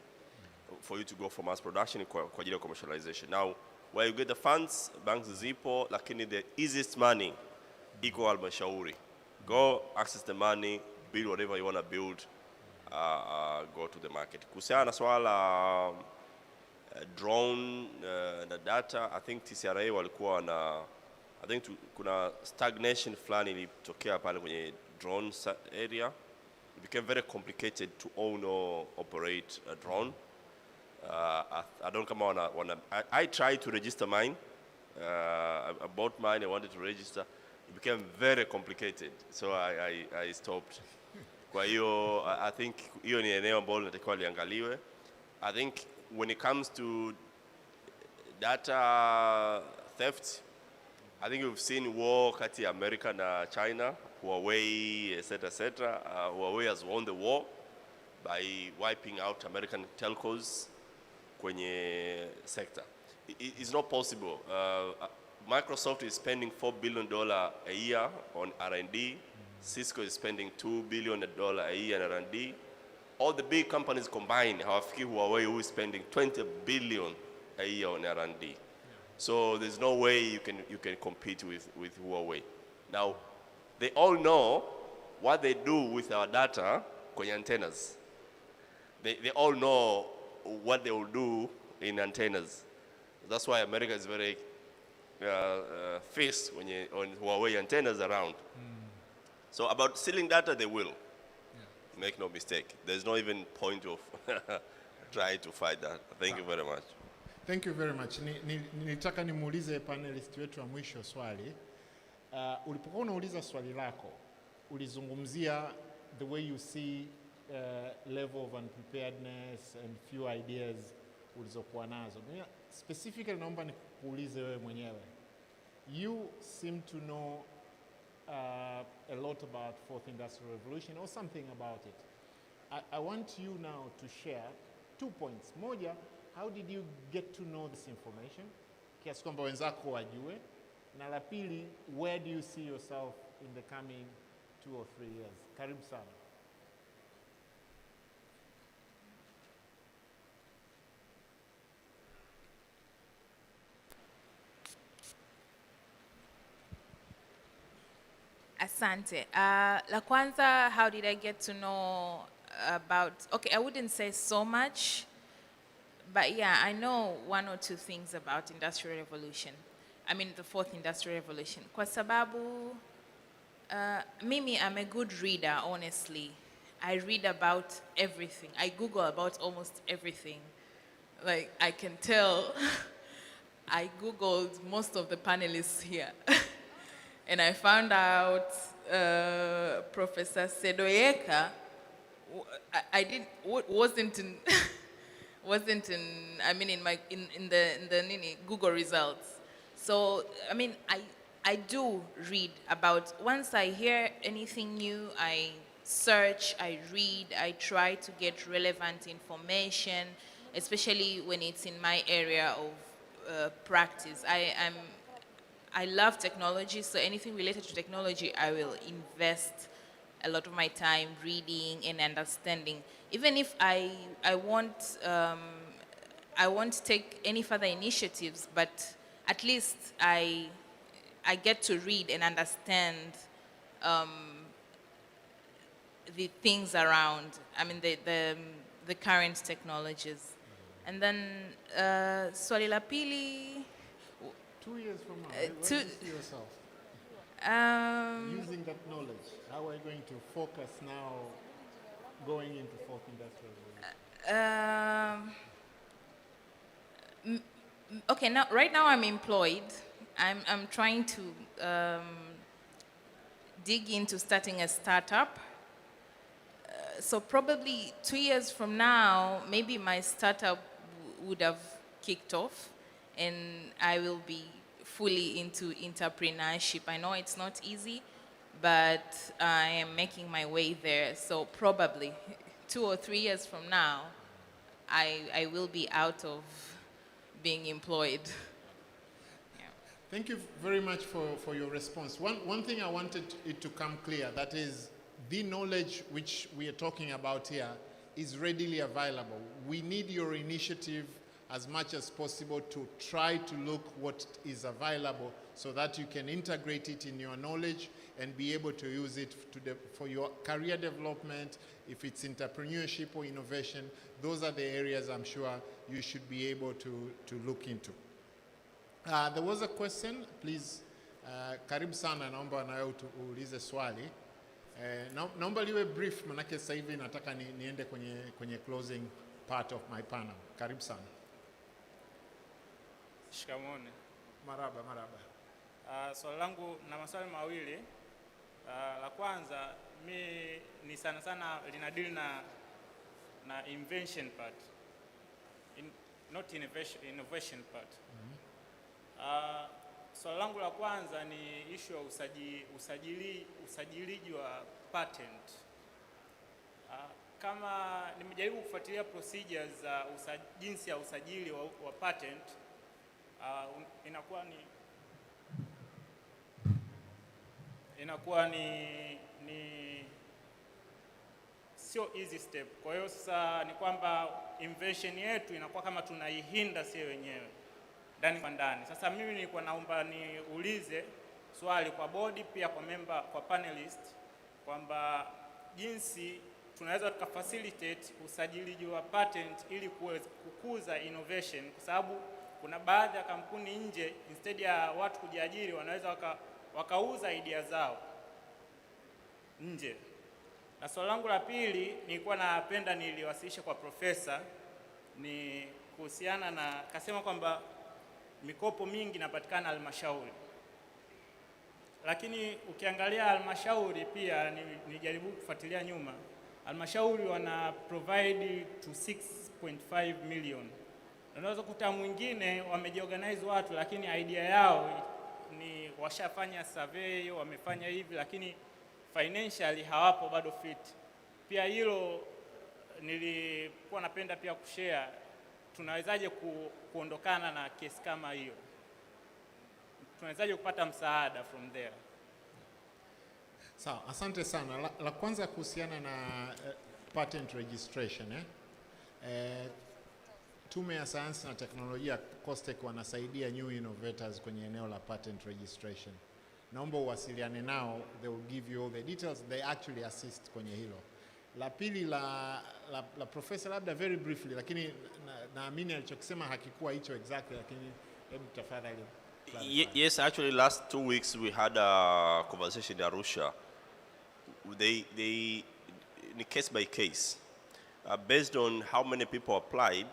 for you to go for mass production kwa ajili ya commercialization. Now where you get the funds, banks zipo, lakini the easiest money iko halmashauri. Go access the money, build whatever you want to build, go to the market. Kuhusiana na swala drone na data, I think TCRA walikuwa na, I think kuna stagnation fulani ilitokea pale kwenye drone area. It became very complicated to own or operate a drone. I don't come on. I tried to register mine. I bought mine. I wanted to register. It became very complicated, so I stopped. Kwa hiyo I think hiyo ni eneo ambalo linatakiwa liangaliwe. I think when it comes to data theft, I think we've seen war kati ya America na China, Huawei, etc. Huawei has won the war by wiping out American telcos kwenye sector. It's not possible. Microsoft is spending $4 billion a year on R&D. Cisco is spending $2 billion a year on R&D. All the big companies combined, hawafiki Huawei, who is spending $20 billion a year on R&D. So there's no way you can compete with Huawei. Now, they all know what they do with our data kwenye antennas. They all know what they will do in antennas. That's why America is very fierce on Huawei antennas around. So about stealing data, they will. Make no mistake. There's no even point of trying to fight that. Thank you very much. Thank you very much. Nilitaka nimuulize panelist wetu wa mwisho swali. Ulipokuwa unauliza swali lako, ulizungumzia the way you see level of unpreparedness and few ideas ulizokuwa nazo. Specifically naomba nikuulize wewe mwenyewe. You seem to know a lot about fourth industrial revolution or something about it. I want you now to share 2 points. Moja, how did you get to know this information? Kiasi kwamba wenzako wajue. Na la pili, where do you see yourself in the coming 2 or 3 years? Karibu sana. Asante. La kwanza, how did I get to know about, okay, I wouldn't say so much, but yeah, I know 1 or 2 things about industrial revolution. I mean the fourth industrial revolution. Kwa sababu, mimi, I'm a good reader, honestly. I read about everything. I Google about almost everything. Like, I can tell, I Googled most of the panelists here. And I found out Professor Sedoyeka wasn't in I mean in the Google results. So I mean I do read about, once I hear anything new, I search, I read, I try to get relevant information, especially when it's in my area of practice. I love technology, so anything related to technology, I will invest a lot of my time reading and understanding. Even if I won't take any further initiatives, but at least I get to read and understand the things around. I mean, the current technologies. And then swali la pili. 2 years from now, where do you see yourself? Using that knowledge, how are you going to focus now going into fourth industrial revolution? Okay, right now I'm employed. I'm trying to dig into starting a startup. So probably 2 years from now, maybe my startup would have kicked off and I will be fully into entrepreneurship. I know it's not easy, but I am making my way there. So probably 2 or 3 years from now, I will be out of being employed. Thank you very much for your response. One thing I wanted it to come clear, that is the knowledge which we are talking about here is readily available. We need your initiative as much as possible to try to look what is available so that you can integrate it in your knowledge and be able to use it for your career development. If it's entrepreneurship or innovation, those are the areas I'm sure you should be able to look into. There was a question, please. Karibu sana, naomba nawe uulize swali. Naomba liwe brief, manake sasa hivi nataka niende kwenye closing part of my panel. Karibu sana. Shikamoni. Maraba, maraba. Swali langu na maswali mawili. La kwanza, ni sana linadili na invention part. Not innovation part. Swali langu la kwanza ni issue ya usajiliji wa patent. Kama nimejaribu kufuatilia procedures za jinsi ya usajili wa patent, inakuwa ni sio easy step. Kwa hiyo sasa ni kwamba invention yetu inakuwa kama tunaihinda sisi wenyewe ndani kwa ndani. Sasa mimi nilikuwa naomba niulize swali kwa body pia kwa member, kwa panelist, kwamba jinsi tunaweza tukafacilitate usajili wa patent ili kukuza innovation, kwa sababu kuna baadhi ya kampuni nje instead ya watu kujiajiri wanaweza wakauza idea zao nje. Na swali langu la pili nilikuwa napenda niliwasilisha kwa profesa, ni kuhusiana na kasema kwamba mikopo mingi inapatikana halmashauri, lakini ukiangalia halmashauri pia nijaribu kufuatilia nyuma, halmashauri wana provide to 6.5 million. Unaweza kukuta mwingine wamejiorganize watu, lakini idea yao ni washafanya survey, wamefanya hivi, lakini financially hawapo bado fit. Pia hilo nilikuwa napenda pia kushare, tunawezaje kuondokana na kesi kama hiyo? Tunawezaje kupata msaada from there? Sawa, asante sana. La kwanza kuhusiana na patent registration. Tume ya Sayansi na Teknolojia COSTECH wanasaidia new innovators kwenye eneo la patent registration. Naomba uwasiliane nao, they will give you all the details, they actually assist kwenye hilo. La pili la professor, labda very briefly, lakini naamini alichokisema hakikuwa hicho exactly, lakini hebu tafadhali. Yes, actually last 2 weeks we had a conversation in Arusha. They in case by case, based on how many people applied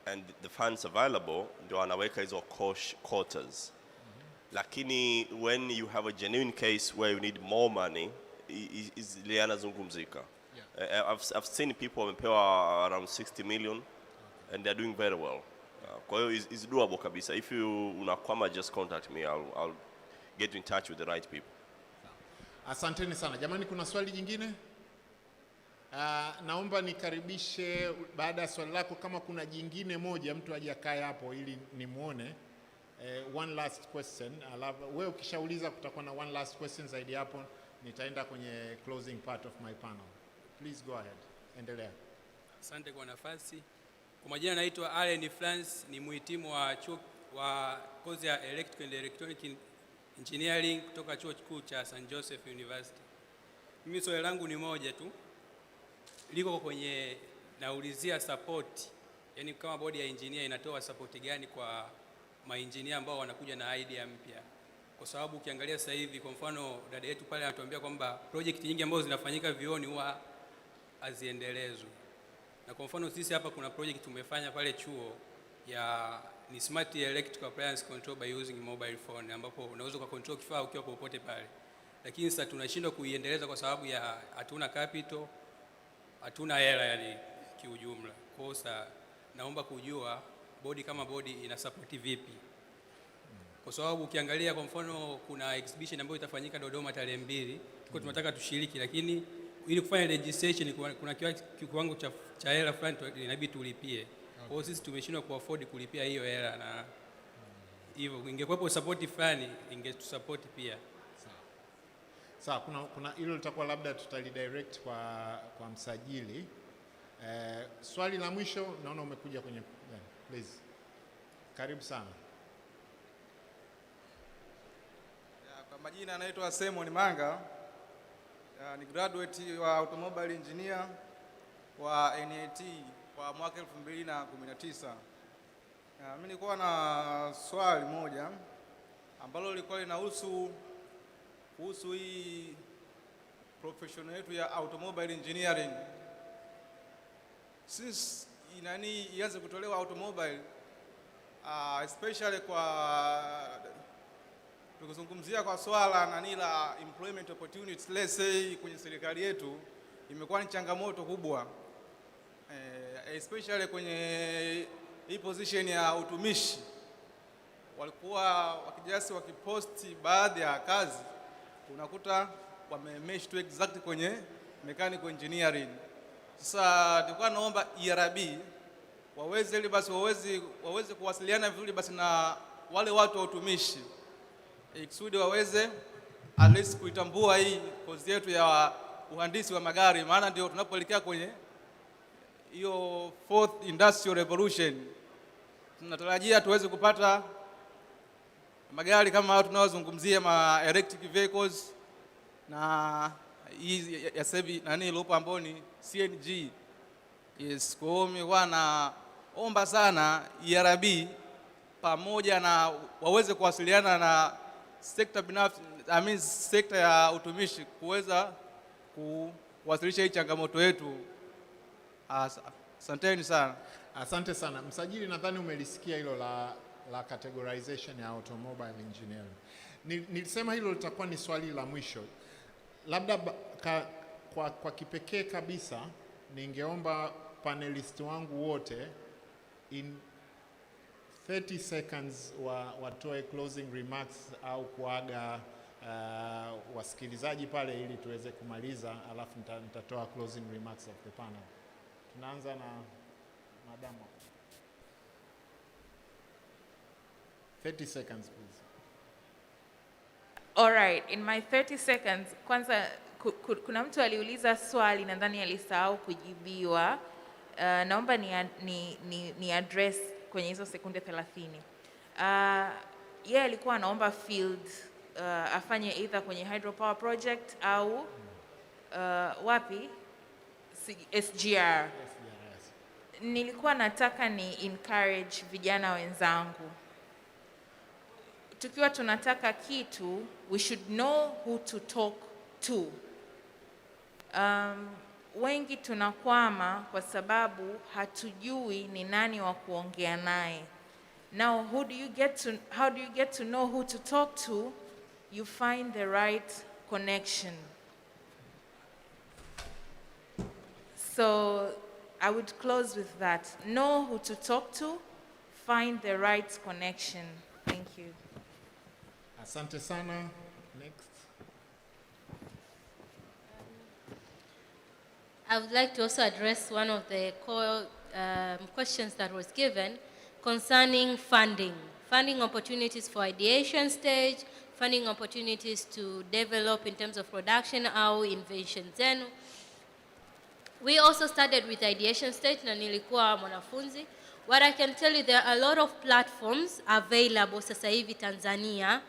and the funds available, ndio wanaweka hizo quotas. Lakini when you have a genuine case where you need more money, is lianazungumzika. I've seen people wamepewa around 60 million and they're doing very well. Kwa hiyo is doable kabisa. If you unakwama, just contact me, I'll get in touch with the right people. Asanteni sana. Jamani, kuna swali jingine? Naomba nikaribishe baada ya swali lako, kama kuna jingine moja mtu aje akae hapo ili nimuone. One last question. Wewe ukishauliza kutakuwa na one last question zaidi hapo, nitaenda kwenye closing part of my panel. Please go ahead. Endelea. Asante kwa nafasi. Kwa majina naitwa Allen France, ni muhitimu wa chuo wa kozi ya Electrical and Electronic Engineering kutoka chuo kikuu cha St. Joseph University. Mimi swali langu ni moja tu. Liko kwenye naulizia support. Yaani kama bodi ya engineer inatoa support gani kwa maengineer ambao wanakuja na idea mpya? Kwa sababu ukiangalia sasa hivi kwa mfano dada yetu pale anatuambia kwamba project nyingi ambazo zinafanyika vioni huwa haziendelezwi. Na kwa mfano sisi hapa kuna project tumefanya pale chuo ya ni smart electrical appliance control by using mobile phone, ambapo unaweza control kifaa ukiwa popote pale. Lakini sasa tunashindwa kuiendeleza kwa sababu ya hatuna capital, hatuna hela yani kiujumla. Kwa hiyo sasa naomba kujua bodi kama bodi ina support vipi? Kwa sababu ukiangalia kwa mfano kuna exhibition ambayo itafanyika Dodoma tarehe 2, tuko tunataka tushiriki, lakini ili kufanya registration kuna kiwango cha hela fulani inabidi tulipie. Kwa hiyo sisi tumeshindwa kuafford kulipia hiyo hela, na hivyo ingekuwepo support fulani ingetusupport pia. Sawa, kuna hilo litakuwa labda tutalidirect kwa msajili. Swali la mwisho naona umekuja kwenye please. Karibu sana. Kwa majina anaitwa Simon Manga. Ni graduate wa automobile engineer wa NAT kwa mwaka 2019. Mimi nilikuwa na swali moja ambalo lilikuwa linahusu hii profession yetu ya automobile engineering. Since ianze kutolewa automobile, especially kwa tukizungumzia kwa swala la employment opportunities, let's say kwenye serikali yetu imekuwa ni changamoto kubwa, especially kwenye hii position ya utumishi. Walikuwa wakijasi wakiposti baadhi ya kazi unakuta wamemesh tu exactly kwenye mechanical engineering. Sasa tulikuwa naomba ERB waweze ili basi waweze kuwasiliana vizuri basi na wale watu wa utumishi, ikusudi waweze at least kuitambua hii kozi yetu ya uhandisi wa magari, maana ndio tunapoelekea kwenye hiyo fourth industrial revolution. Tunatarajia tuweze kupata magari kama tunawazungumzia ma electric vehicles na hii ya sevi ilopo ambao ni CNG. Yes, kwa hiyo mimi naomba sana ERB pamoja na waweze kuwasiliana na sekta binafsi, sekta ya utumishi kuweza kuwasilisha hii changamoto yetu. Asanteni sana. Asante sana. Msajili, nadhani umelisikia hilo la categorization ya automobile engineering. Nilisema hilo litakuwa ni swali la mwisho. Labda kwa kipekee kabisa ningeomba panelisti wangu wote in 30 seconds watoe closing remarks au kuaga wasikilizaji pale ili tuweze kumaliza, alafu nitatoa closing remarks of the panel. Tunaanza na madamu. 30 seconds please. All right, in my 30 seconds, kwanza kuna mtu aliuliza swali nadhani alisahau kujibiwa. Naomba ni address kwenye hizo sekunde 30. Yeye alikuwa anaomba field afanye either kwenye hydropower project au wapi? SGR. Nilikuwa nataka ni encourage vijana wenzangu, tukiwa tunataka kitu, we should know who to talk to. Wengi tunakwama kwa sababu hatujui ni nani wa kuongea naye. Now, how do you get to know who to talk to? You find the right connection. So I would close with that. Know who to talk to, find the right connection. Thank you. Asante sana. Next. I would like to also address one of the core questions that was given concerning funding. Funding opportunities for ideation stage, funding opportunities to develop in terms of production au invention zenu. We also started with ideation stage na nilikuwa mwanafunzi. What I can tell you, there are a lot of platforms available sasa hivi Tanzania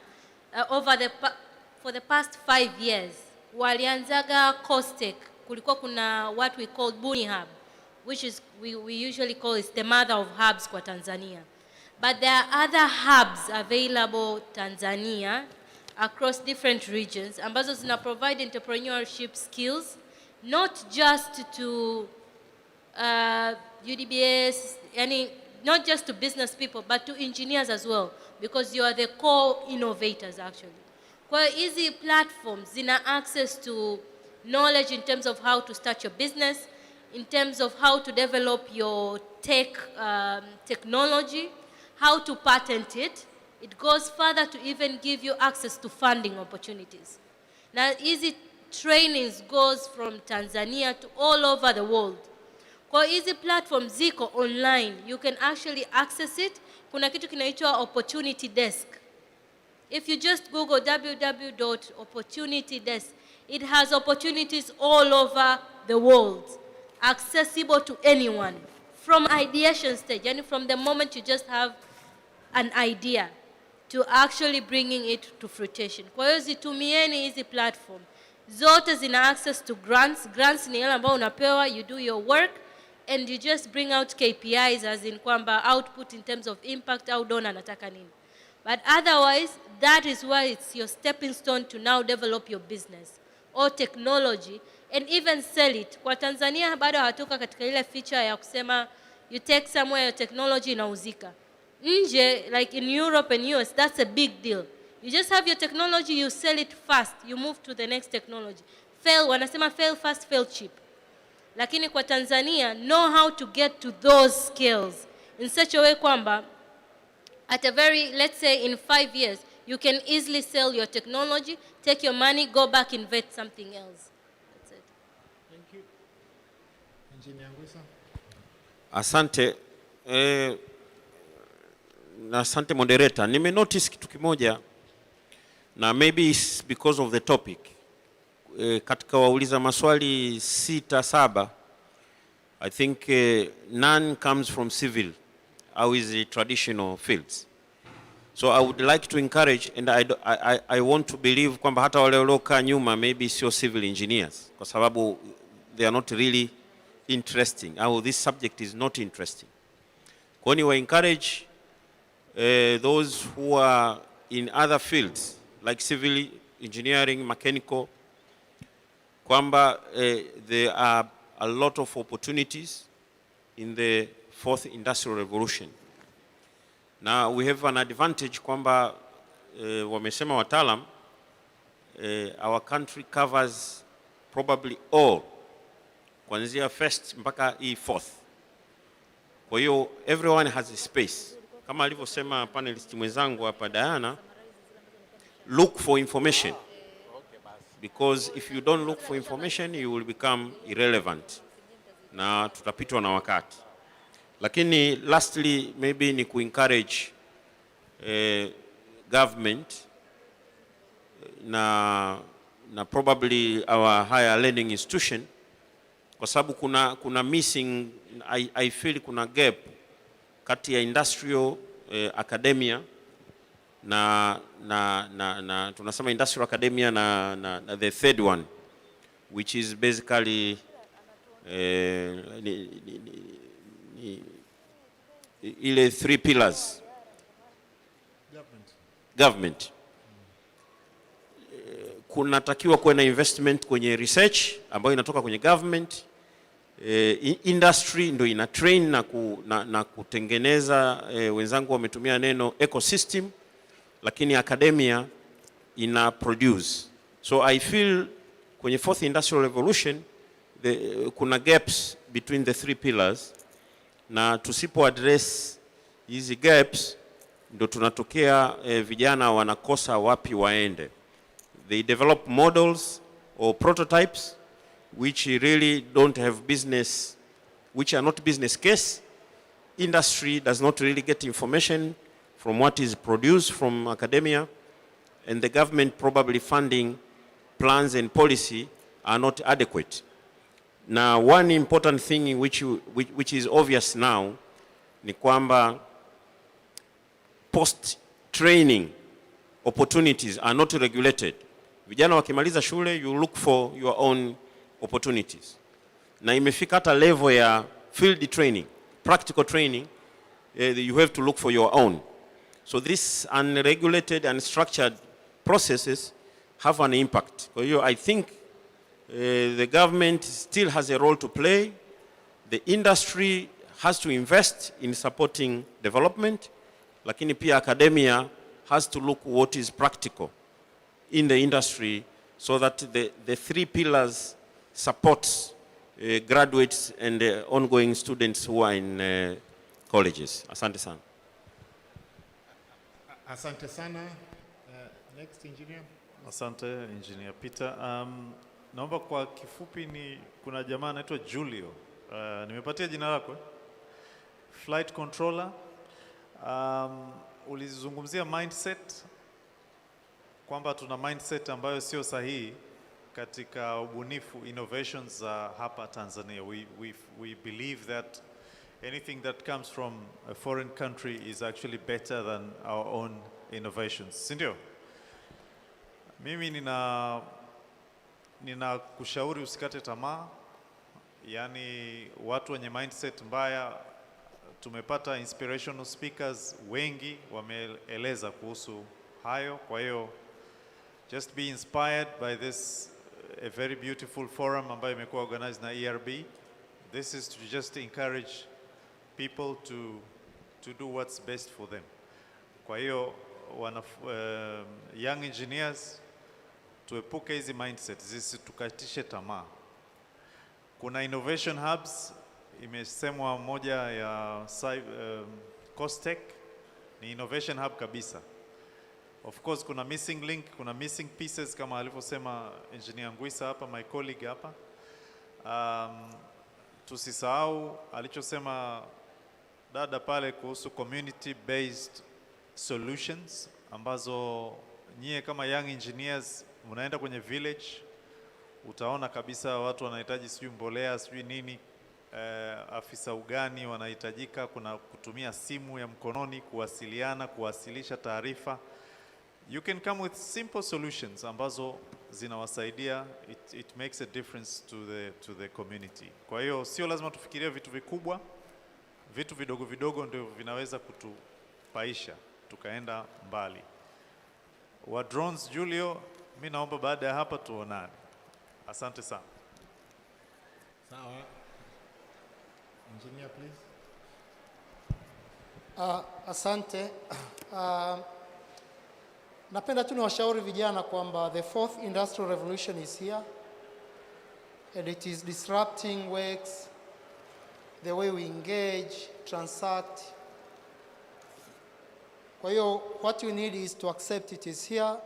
for the past 5 years. Walianzaga Costech, kulikuwa kuna what we call Buni Hub, which is we usually call is the mother of hubs kwa Tanzania. But there are other hubs available Tanzania across different regions ambazo zina provide entrepreneurship skills, not just to UDBS, not just to business people, but to engineers as well, because you are the core innovators actually. Kwa hizi platforms zina access to knowledge in terms of how to start your business, in terms of how to develop your technology, how to patent it. It goes further to even give you access to funding opportunities. Now, easy trainings goes from Tanzania to all over the world. Kwa hizi platforms ziko online, you can actually access it. Kuna kitu kinaitwa Opportunity Desk. If you just Google www.opportunitydesk, it has opportunities all over the world, accessible to anyone, from ideation stage, and from the moment you just have an idea to actually bringing it to fruition. Kwa hiyo zitumieni hizi platform. Zote zina access to grants. Grants ni yale ambao unapewa, you do your work, and you just bring out KPIs, as in kwamba output in terms of impact au donor anataka nini. But otherwise, that is why it's your stepping stone to now develop your business or technology and even sell it. Kwa Tanzania bado hawatoka katika ile feature ya kusema you take somewhere your technology inauzika. Nje, like in Europe and US, that's a big deal. You just have your technology, you sell it fast, you move to the next technology. Wanasema fail fast, fail cheap. Lakini kwa Tanzania, know how to get to those skills in such a way kwamba at a very, let's say in 5 years, you can easily sell your technology, take your money, go back, invest something else. That's it. Thank you. Engineer Ngwisa. Asante. Na asante moderator. Nime notice kitu kimoja, na maybe it's because of the topic. Katika wauliza maswali 6-7, I think none comes from civil, or is the traditional fields. So I would like to encourage, and I want to believe kwamba hata wale waliokaa nyuma maybe sio civil engineers, kwa sababu they are not really interesting, or this subject is not interesting. Kwa hiyo we encourage those who are in other fields like civil engineering, mechanical, kwamba there are a lot of opportunities in the fourth industrial revolution. Now we have an advantage kwamba wamesema wataalam, our country covers probably all, kuanzia first mpaka fourth. Kwa hiyo everyone has a space. Kama alivyosema panelist mwenzangu hapa Diana, look for information. Because if you don't look for information, you will become irrelevant. Na tutapitwa na wakati. Lakini lastly, maybe ni encourage government na probably our higher learning institution, kwa sababu kuna missing, I feel kuna gap kati ya industrial academia na tunasema industrial academia na the third one, which is basically ile 3 pillars. Government. Kunatakiwa kuwe na investment kwenye research ambayo inatoka kwenye government. Industry ndo ina train na kutengeneza, wenzangu wametumia neno ecosystem, lakini academia ina produce. So I feel kwenye fourth industrial revolution kuna gaps between the 3 pillars, na tusipo address hizi gaps ndo tunatokea vijana wanakosa wapi waende. They develop models or prototypes which really don't have business, which are not business case. Industry does not really get information from what is produced from academia, and the government probably funding plans and policy are not adequate. Now, one important thing which is obvious now ni kwamba post-training opportunities are not regulated. Vijana wakimaliza shule, you look for your own opportunities. Na imefika hata level ya field training, practical training, you have to look for your own. So these unregulated and structured processes have an impact. So I think the government still has a role to play. The industry has to invest in supporting development, lakini pia academia has to look what is practical in the industry so that the three pillars supports graduates and ongoing students who are in colleges. Asante sana. Asante sana. Next engineer. Asante engineer Peter. Naomba kwa kifupi kuna jamaa anaitwa Julio. Nimepatia jina lako. Flight controller. Ulizungumzia mindset kwamba tuna mindset ambayo sio sahihi katika ubunifu innovations hapa Tanzania. We believe that anything that comes from a foreign country is actually better than our own innovations. Sindio? Mimi nina kushauri usikate tamaa. Yani watu wenye mindset mbaya, tumepata inspirational speakers wengi wameeleza kuhusu hayo. Kwa hiyo just be inspired by this a very beautiful forum ambayo imekuwa organized na ERB. This is to just encourage people to do what's best for them. Kwa hiyo young engineers, tuepuke hizi mindset, zisitukatishe tamaa. Kuna innovation hubs, imesemwa moja ya Costech, ni innovation hub kabisa. Of course kuna missing link, kuna missing pieces kama alivyosema engineer Ngwisa hapa, my colleague hapa. Tusisahau alichosema dada pale kuhusu community based solutions ambazo nyie kama young engineers unaenda kwenye village, utaona kabisa watu wanahitaji sijui mbolea sijui nini, afisa ugani wanahitajika, kuna kutumia simu ya mkononi kuwasiliana, kuwasilisha taarifa. You can come with simple solutions ambazo zinawasaidia. It makes a difference to the community. Kwa hiyo sio lazima tufikirie vitu vikubwa, vitu vidogo vidogo ndio vinaweza kutupaisha tukaenda mbali. Wa drones Julio, mimi naomba baada ya hapa tuonane. Asante sana. Sawa. Engineer please. Asante. Napenda tu niwashauri vijana kwamba the fourth industrial revolution is here and it is disrupting works, the way we engage, transact. Kwa hiyo what we need is to accept it is here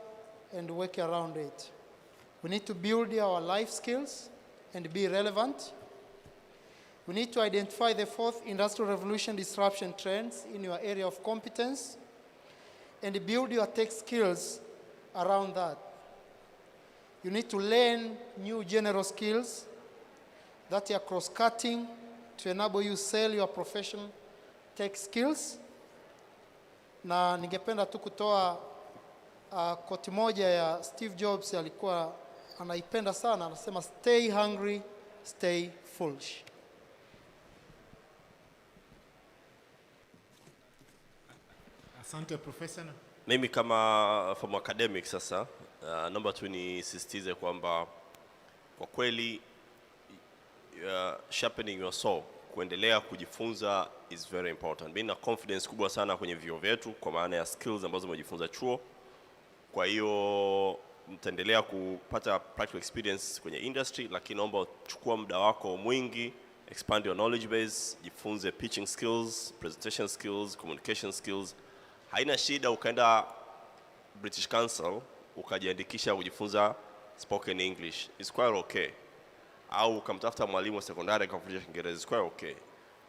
and work around it. We need to build our life skills and be relevant. We need to identify the fourth industrial revolution disruption trends in your area of competence and build your tech skills around that. You need to learn new general skills that are cross-cutting to enable you sell your professional tech skills. Na ningependa tu kutoa quote moja ya Steve Jobs, alikuwa anaipenda sana, anasema stay hungry, stay foolish. Asante Professor. Mimi kama from academic sasa, naomba tu nisisitize kwamba kwa kweli sharpening your soul, kuendelea kujifunza is very important. Mimi na confidence kubwa sana kwenye vyuo vyetu kwa maana ya skills ambazo mmejifunza chuo. Kwa hiyo mtaendelea kupata practical experience kwenye industry, lakini naomba chukua muda wako mwingi, expand your knowledge base, jifunze pitching skills, presentation skills, communication skills. Haina shida ukaenda British Council ukajiandikisha kujifunza spoken English. It's quite okay. Au ukamtafuta mwalimu wa sekondari akakufundisha Kiingereza. It's quite okay.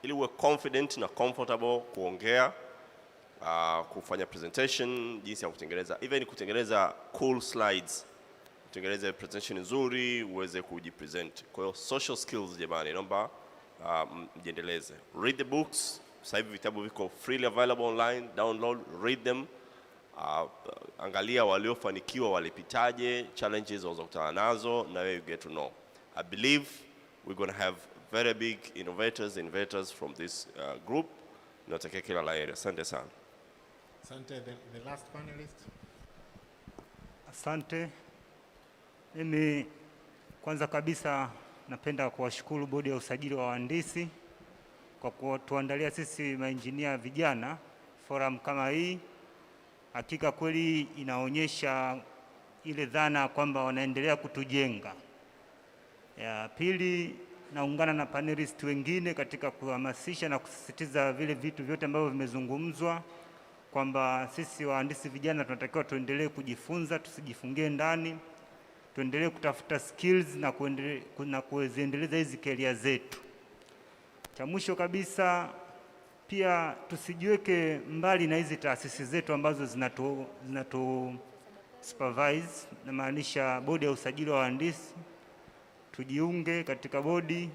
Ili uwe confident na comfortable kuongea kufanya presentation, jinsi ya kutengeneza, even kutengeneza cool slides, kutengeneza presentation nzuri uweze kujipresent. Kwa hiyo social skills jamani, naomba mjiendeleze. Read the books. Sasa hivi vitabu viko freely available online, download, read them. Angalia waliofanikiwa walipitaje, challenges walizokutana nazo, na wewe you get to know. I believe we're going to have very big innovators from this group. Natakia kila la heri. Asante sana. Asante. The last panelist. Asante. Mimi kwanza kabisa napenda kuwashukuru bodi ya usajili wa wahandisi kwa kutuandalia sisi mainjinia vijana forum kama hii. Hakika kweli inaonyesha ile dhana kwamba wanaendelea kutujenga. Ya pili, naungana na panelists wengine katika kuhamasisha na kusisitiza vile vitu vyote ambavyo vimezungumzwa, kwamba sisi wahandisi vijana tunatakiwa tuendelee kujifunza, tusijifungie ndani, tuendelee kutafuta skills na kuziendeleza hizi career zetu. Cha mwisho kabisa, pia tusijiweke mbali na hizi taasisi zetu ambazo zinatu supervise, na maanisha bodi ya usajili wa wahandisi. Tujiunge katika bodi,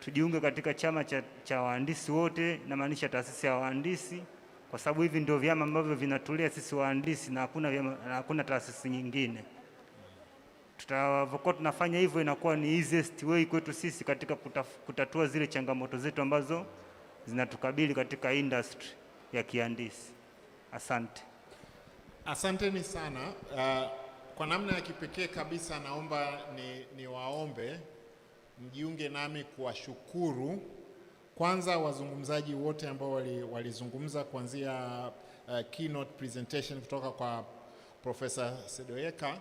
tujiunge katika chama cha wahandisi wote, na maanisha taasisi ya wahandisi, kwa sababu hivi ndio vyama ambavyo vinatulea sisi wahandisi na hakuna taasisi nyingine. Tutakapokuwa tunafanya hivyo, inakuwa ni easiest way kwetu sisi katika kutatua zile changamoto zetu ambazo zinatukabili katika industry ya kihandisi. Asante. Asanteni sana. Kwa namna ya kipekee kabisa naomba ni waombe mjiunge nami kuwashukuru kwanza wazungumzaji wote ambao walizungumza kuanzia keynote presentation kutoka kwa Professor Sedoyeka,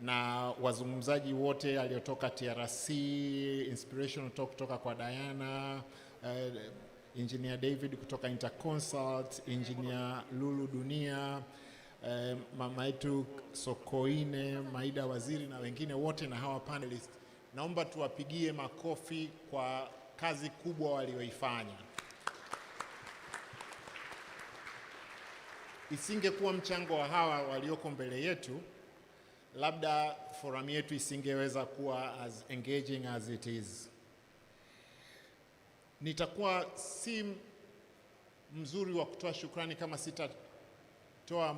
na wazungumzaji wote aliotoka TRC, inspirational talk kutoka kwa Diana, Engineer David kutoka Interconsult, Engineer Lulu Dunia, mama yetu Sokoine, Maida Waziri na wengine wote, na hawa panelists. Naomba tuwapigie makofi kwa kazi kubwa walioifanya. Isingekuwa mchango wa hawa walioko mbele yetu, labda forum yetu isingeweza kuwa as engaging as it is. Nitakuwa si mzuri wa kutoa shukrani kama sitatoa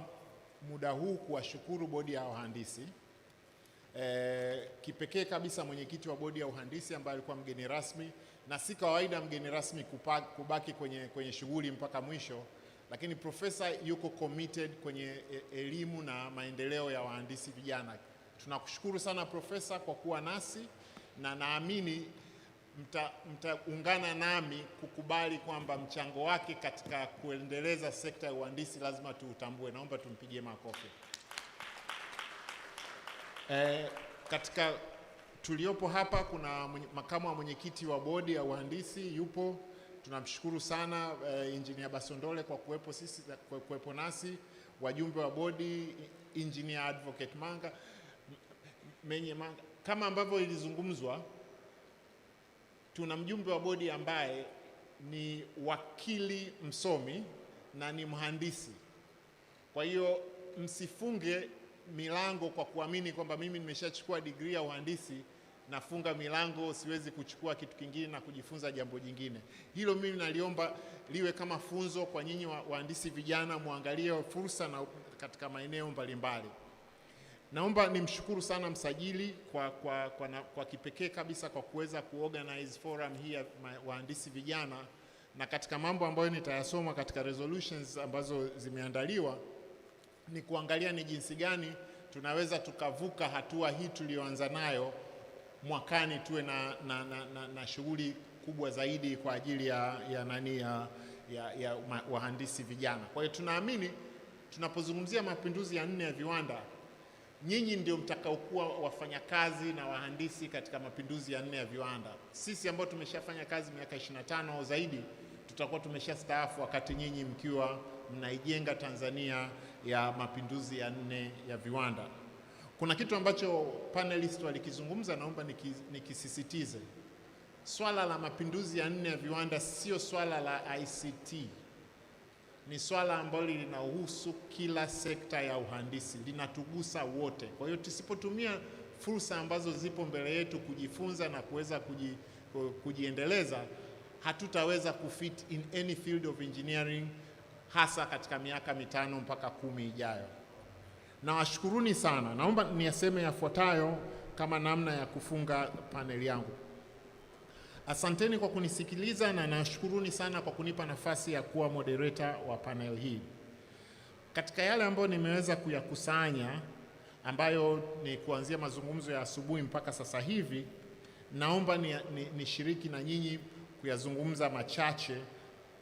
muda huu kuwashukuru bodi ya wahandisi. Kipekee kabisa mwenyekiti wa bodi ya uhandisi ambaye alikuwa mgeni rasmi, na si kawaida mgeni rasmi kubaki kwenye shughuli mpaka mwisho, lakini profesa yuko committed kwenye elimu na maendeleo ya wahandisi vijana. Tunakushukuru sana profesa kwa kuwa nasi, na naamini mtaungana nami kukubali kwamba mchango wake katika kuendeleza sekta ya uhandisi lazima tuutambue. Naomba tumpigie makofi. Katika tuliopo hapa kuna makamu wa mwenyekiti wa bodi ya uhandisi yupo. Tunamshukuru sana Engineer Basondole kwa kuwepo nasi, wajumbe wa bodi, Engineer Advocate Manga, kama ambavyo ilizungumzwa, tuna mjumbe wa bodi ambaye ni wakili msomi na ni mhandisi. Kwa hiyo msifunge milango kwa kuamini kwamba mimi nimeshachukua degree ya uhandisi, nafunga milango, siwezi kuchukua kitu kingine na kujifunza jambo jingine. Hilo mimi naliomba liwe kama funzo kwa nyinyi wahandisi vijana, muangalie fursa na katika maeneo mbalimbali. Naomba nimshukuru sana msajili kwa kipekee kabisa kwa kuweza kuorganize forum hii ya wahandisi vijana, na katika mambo ambayo nitayasoma katika resolutions ambazo zimeandaliwa ni kuangalia ni jinsi gani tunaweza tukavuka hatua hii tulioanza nayo mwakani, tuwe na shughuli kubwa zaidi kwa ajili ya wahandisi vijana. Kwa hiyo tunaamini tunapozungumzia mapinduzi ya 4 ya viwanda, nyinyi ndio mtakaokuwa wafanyakazi na wahandisi katika mapinduzi ya 4 ya viwanda. Sisi ambao tumeshafanya kazi miaka 25 au zaidi, tutakuwa tumeshastaafu wakati nyinyi mkiwa mnaijenga Tanzania ya mapinduzi ya 4 ya viwanda. Kuna kitu ambacho panelists walikizungumza, naomba nikisisitize. Swala la mapinduzi ya 4 ya viwanda sio swala la ICT. ni swala ambalo linahusu kila sekta ya uhandisi, linatugusa wote. Kwa hiyo tusipotumia fursa ambazo zipo mbele yetu kujifunza na kuweza kujiendeleza, hatutaweza kufit in any field of engineering, hasa katika miaka 5 mpaka 10 ijayo. Na washukuruni sana. Naomba niyaseme yafuatayo kama namna ya kufunga panel yangu. Asanteni kwa kunisikiliza na nashukuruni sana kwa kunipa nafasi ya kuwa moderator wa panel hii. Katika yale ambayo nimeweza kuyakusanya, ambayo ni kuanzia mazungumzo ya asubuhi mpaka sasa hivi, naomba nishiriki na nyinyi kuyazungumza machache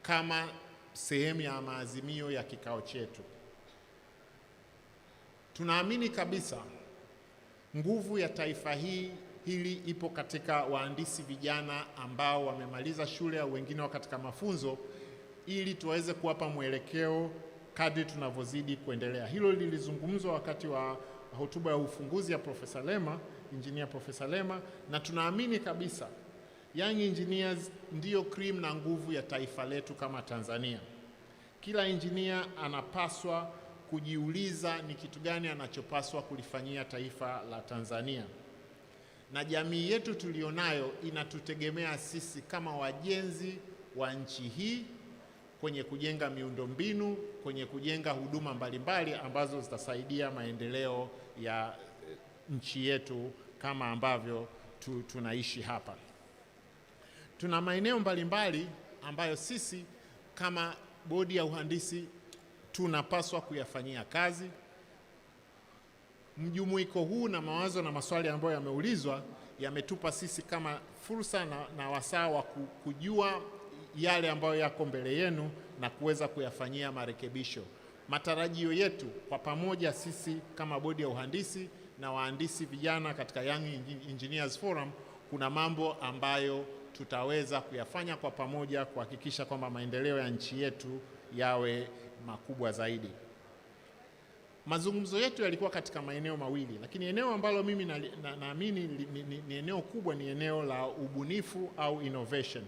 kama sehemu ya maazimio ya kikao chetu. Tunaamini kabisa nguvu ya taifa hili ipo katika wahandisi vijana ambao wamemaliza shule au wengine wa katika mafunzo, ili tuweze kuwapa mwelekeo kadri tunavyozidi kuendelea. Hilo lilizungumzwa wakati wa hotuba ya ufunguzi ya Profesa Lema, Engineer Profesa Lema, na tunaamini kabisa young engineers ndio cream na nguvu ya taifa letu kama Tanzania. Kila engineer anapaswa kujiuliza ni kitu gani anachopaswa kulifanyia taifa la Tanzania. Na jamii yetu tulionayo inatutegemea sisi kama wajenzi wa nchi hii kwenye kujenga miundombinu, kwenye kujenga huduma mbalimbali ambazo zitasaidia maendeleo ya nchi yetu kama ambavyo tunaishi hapa. Tuna maeneo mbalimbali ambayo sisi kama bodi ya uhandisi tunapaswa kuyafanyia kazi. Mjumuiko huu na mawazo na maswali ambayo yameulizwa yametupa sisi kama fursa na wasaa wa kujua yale ambayo yako mbele yenu na kuweza kuyafanyia marekebisho. Matarajio yetu kwa pamoja sisi kama bodi ya uhandisi na wahandisi vijana katika Young Engineers Forum, kuna mambo ambayo tutaweza kuyafanya kwa pamoja kuhakikisha kwamba maendeleo ya nchi yetu yawe makubwa zaidi. Mazungumzo yetu yalikuwa katika maeneo mawili, lakini eneo ambalo mimi naamini ni eneo kubwa ni eneo la ubunifu au innovation.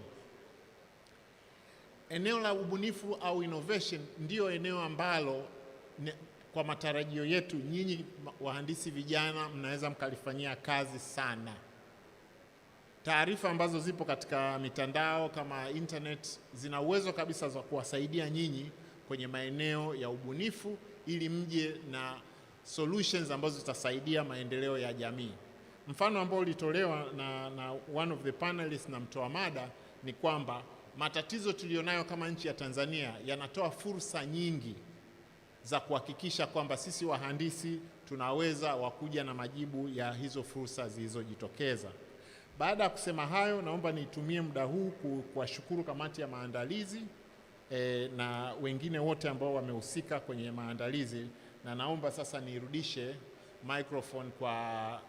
Eneo la ubunifu au innovation ndio eneo ambalo kwa matarajio yetu nyinyi wahandisi vijana mnaweza mkalifanyia kazi sana. Taarifa ambazo zipo katika mitandao kama internet zina uwezo kabisa za kuwasaidia nyinyi kwenye maeneo ya ubunifu ili mje na solutions ambazo zitasaidia maendeleo ya jamii. Mfano ambao ulitolewa na one of the panelists na mtoa mada ni kwamba matatizo tulionayo kama nchi ya Tanzania yanatoa fursa nyingi za kuhakikisha kwamba sisi wahandisi tunaweza wakuja na majibu ya hizo fursa zilizojitokeza. Baada ya kusema hayo, naomba nitumie muda huu kuwashukuru kamati ya maandalizi na wengine wote ambao wamehusika kwenye maandalizi, na naomba sasa nirudishe microphone kwa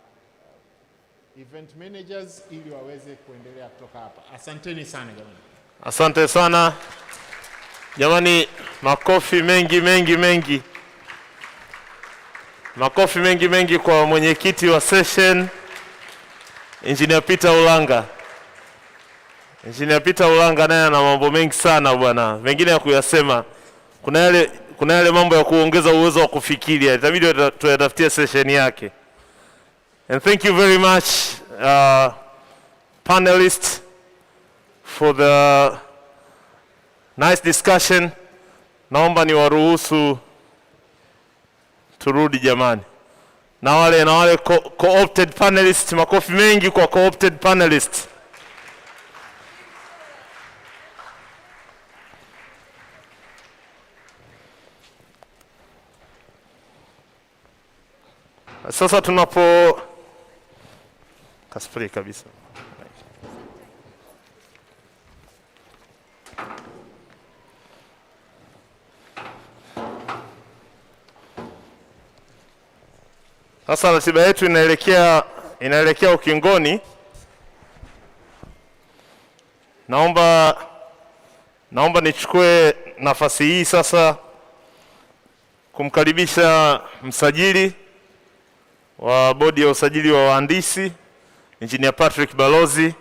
event managers ili waweze kuendelea kutoka hapa. Asanteni sana jamani. Asante sana jamani, makofi mengi. Makofi mengi kwa mwenyekiti wa session Engineer Peter Ulanga. Engineer Peter Ulanga naye ana mambo mengi sana bwana, mengine ya kuyasema. Kuna yale mambo ya kuongeza uwezo wa kufikiria, itabidi tuyatafutie session yake. And thank you very much panelists for the nice discussion. Naomba niwaruhusu turudi jamani. Na wale co-opted panelists, makofi mengi kwa co-opted panelists. Sasa tunapo kaspri kabisa. Sasa ratiba yetu inaelekea ukingoni. Naomba nichukue nafasi hii sasa kumkaribisha msajili wa bodi ya usajili wa wahandisi Engineer Patrick Balozi.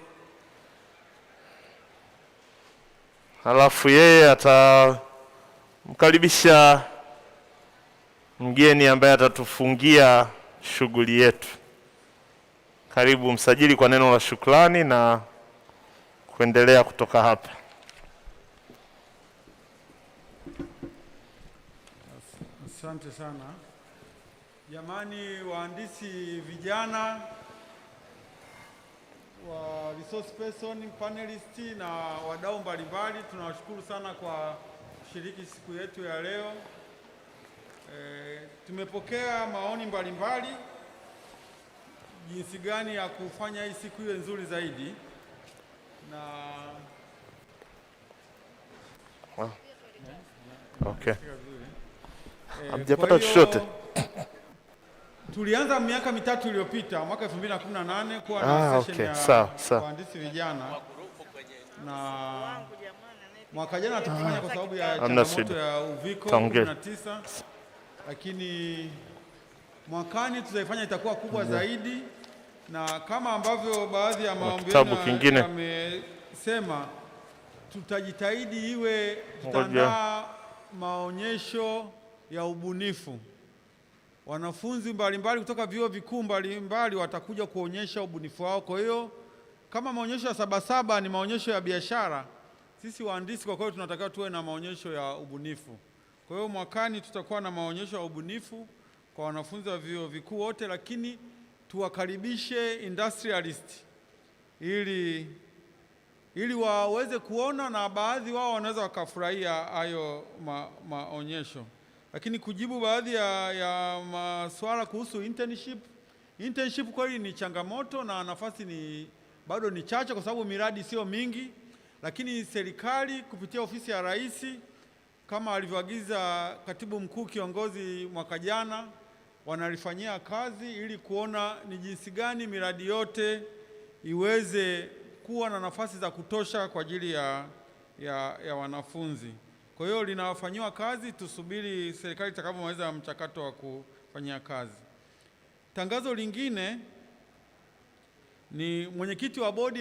Halafu yeye mkaribisha mgeni ambaye atatufungia shughuli yetu. Karibu msajili kwa neno la shukrani na kuendelea kutoka hapa. Asante sana. Jamani wahandisi vijana, wa resource person, panelisti na wadau mbalimbali, tunawashukuru sana kwa kushiriki siku yetu ya leo. Tumepokea maoni mbalimbali jinsi gani ya kufanya hii siku iwe nzuri zaidi, na okay. Hamjapata chochote? Tulianza miaka mitatu iliyopita, mwaka 2018 kuwa na session ya wahandisi vijana, na mwaka jana tukifanya kwa sababu ya changamoto ya uviko 19, lakini mwakani tutaifanya itakuwa kubwa zaidi, na kama ambavyo baadhi ya maombi yamesema, tutajitahidi iwe tutaandaa maonyesho ya ubunifu. Wanafunzi mbalimbali kutoka vyuo vikuu mbalimbali watakuja kuonyesha ubunifu wao. Kwa hiyo kama maonyesho ya Sabasaba ni maonyesho ya biashara, sisi wahandisi kwa kweli tunatakiwa tuwe na maonyesho ya ubunifu. Kwa hiyo mwakani tutakuwa na maonyesho ya ubunifu kwa wanafunzi wa vyuo vikuu wote, lakini tuwakaribishe industrialist ili waweze kuona, na baadhi wao wanaweza wakafurahia hayo maonyesho. Lakini kujibu baadhi ya maswala kuhusu internship kweli ni changamoto na nafasi bado ni chache kwa sababu miradi sio mingi, lakini serikali kupitia ofisi ya Rais kama alivyoagiza Katibu Mkuu kiongozi mwaka jana, wanalifanyia kazi ili kuona ni jinsi gani miradi yote iweze kuwa na nafasi za kutosha kwa ajili ya wanafunzi. Kwa hiyo linafanyiwa kazi, tusubiri serikali itakapomaliza mchakato wa kufanyia kazi. Tangazo lingine ni mwenyekiti wa bodi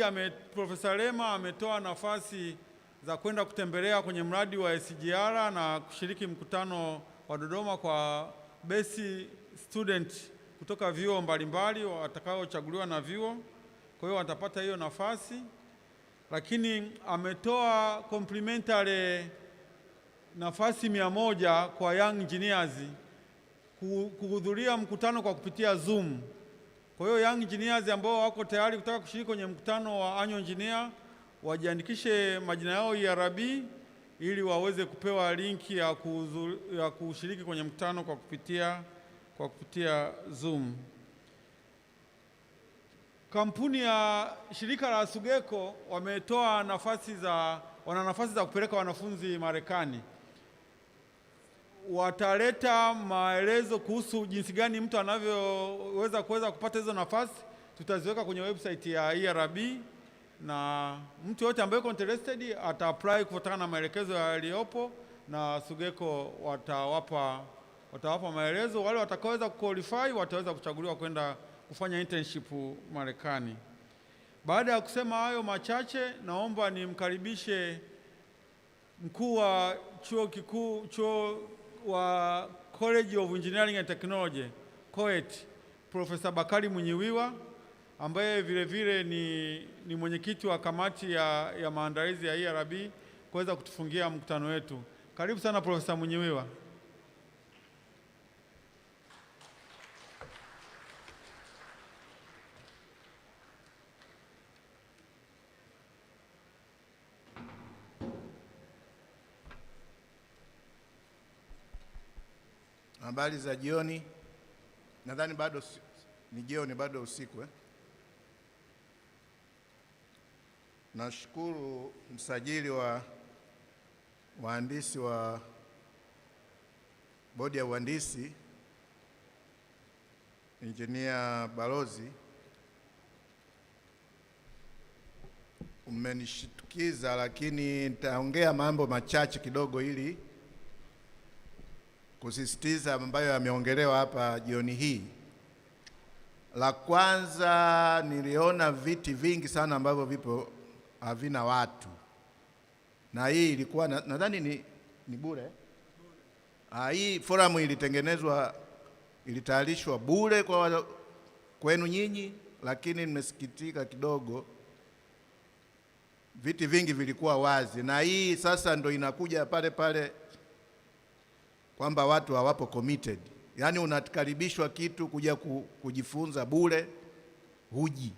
Profesa Lema ametoa nafasi za kwenda kutembelea kwenye mradi wa SGR na kushiriki mkutano wa Dodoma kwa best student kutoka vyuo mbalimbali watakaochaguliwa na vyuo. Kwa hiyo watapata hiyo nafasi, lakini ametoa complimentary nafasi 100 kwa young engineers kuhudhuria mkutano kwa kupitia Zoom. Kwa hiyo young engineers ambao wako tayari kutaka kushiriki kwenye mkutano wa annual engineer wajiandikishe majina yao ERB ili waweze kupewa linki ya kushiriki kwenye mkutano kwa kupitia Zoom. Kampuni ya shirika la Sugeko wametoa wana nafasi za kupeleka wanafunzi Marekani. Wataleta maelezo kuhusu jinsi gani mtu anavyoweza kupata hizo nafasi, tutaziweka kwenye website ya ERB, na mtu yote ambaye yuko interested ata-apply kufuatana na maelekezo yaliyopo, na Sugeko watawapa maelezo. Wale watakaoweza kuqualify wataweza kuchaguliwa kwenda kufanya internship Marekani. Baada ya kusema hayo machache, naomba nimkaribishe mkuu wa chuo wa College of Engineering and Technology COET, Profesa Bakari Munyiwiwa, ambaye vile vile ni mwenyekiti wa kamati ya maandalizi ya ERB, kuweza kutufungia mkutano wetu. Karibu sana Profesa Munyiwiwa. Habari za jioni. Nadhani bado ni jioni, bado usiku Nashukuru msajili wa wahandisi wa bodi ya uhandisi Engineer Balozi, umenishitukiza, lakini nitaongea mambo machache kidogo ili kusisitiza ambayo yameongelewa hapa jioni hii. La kwanza, niliona viti vingi sana ambavyo vipo havina watu, na hii ilikuwa nadhani ni bure. Hii forum ilitayarishwa bure kwenu nyinyi, lakini nimesikitika kidogo, viti vingi vilikuwa wazi, na hii sasa ndo inakuja pale pale kwamba watu hawapo committed. Yaani unakaribishwa kitu kuja kujifunza bure, huji.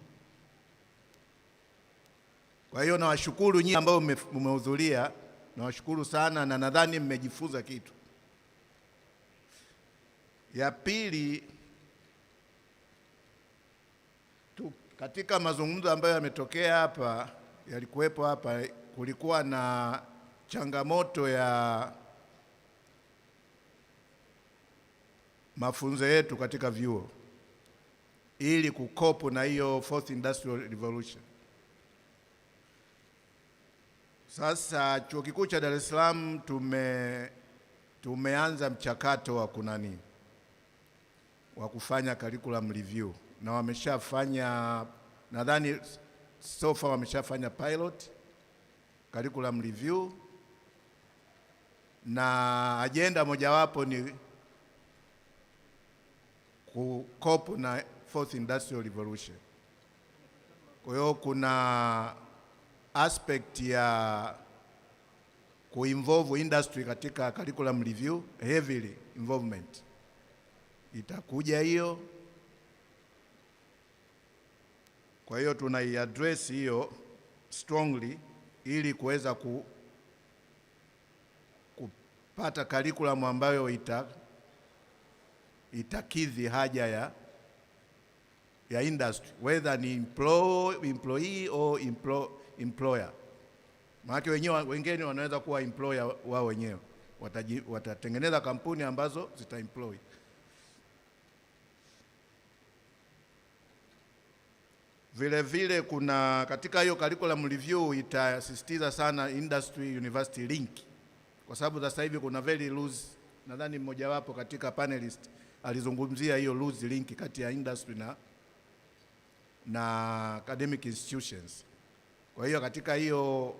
Kwa hiyo nawashukuru nyinyi ambao mmehudhuria, nawashukuru sana, na nadhani mmejifunza kitu. Ya pili, katika mazungumzo ambayo yametokea hapa, yalikuwepo hapa, kulikuwa na changamoto ya mafunzo yetu katika vyuo ili kukopo na hiyo fourth industrial revolution. Sasa Chuo Kikuu cha Dar es Salaam tumeanza mchakato wa kufanya curriculum review, na wameshafanya, nadhani so far wameshafanya pilot curriculum review, na agenda mojawapo ni kukopo na fourth industrial revolution. Kwa hiyo kuna aspect ya kuinvolve industry katika curriculum review, heavily involvement. Itakuja hiyo. Kwa hiyo tunaiaddress hiyo strongly ili kuweza kupata curriculum ambayo itakidhi haja ya industry, whether ni employee or employer. Maana wengine wanaweza kuwa employer wao wenyewe, watatengeneza kampuni ambazo zitaemploy. Vile vile kuna katika hiyo curriculum review itasisitiza sana industry university link, kwa sababu sasa hivi kuna very loose, nadhani mmojawapo katika panelist alizungumzia hiyo loose link kati ya industry na academic institutions. Kwa hiyo katika hiyo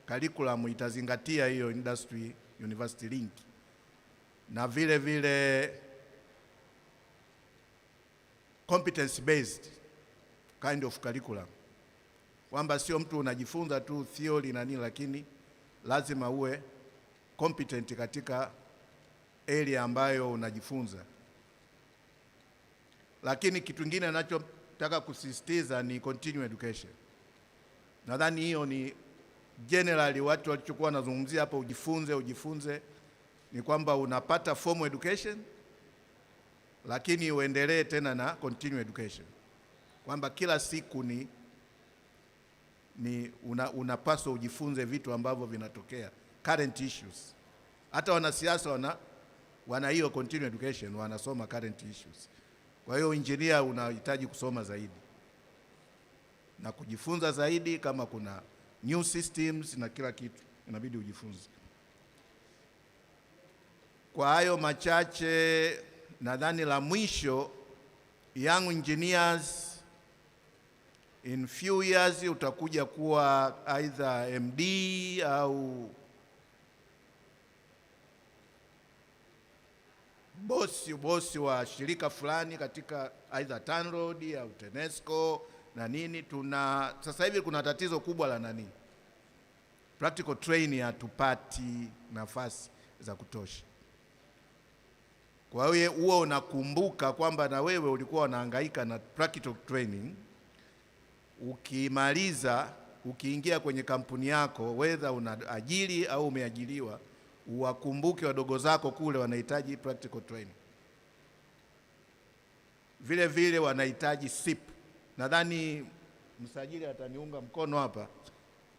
curriculum itazingatia hiyo industry university link, na vile vile competence based kind of curriculum, kwamba sio mtu unajifunza tu theory na nini, lakini lazima uwe competent katika area ambayo unajifunza. Lakini kitu kingine ninachotaka kusisitiza ni continuing education. Nadhani hiyo ni generally watu walichokuwa wanazungumzia hapa, ujifunze, ni kwamba unapata formal education lakini uendelee tena na continuing education, kwamba kila siku unapaswa ujifunze vitu ambavyo vinatokea, current issues. Hata wanasiasa wana hiyo continuing education, wanasoma current issues. Kwa hiyo engineer unahitaji kusoma zaidi na kujifunza zaidi, kama kuna new systems na kila kitu inabidi ujifunze. Kwa hayo machache, nadhani la mwisho, young engineers in few years utakuja kuwa either MD au bosi wa shirika fulani katika either TANROADS au TANESCO na nini. Sasa hivi kuna tatizo kubwa la practical training, hatupati nafasi za kutosha. Kwa hiyo huo unakumbuka kwamba na wewe ulikuwa unahangaika na practical training. Ukimaliza, ukiingia kwenye kampuni yako, whether unaajiri au umeajiriwa, uwakumbuke wadogo zako kule wanahitaji practical training. Vile vile wanahitaji SIP. Nadhani msajili ataniunga mkono hapa.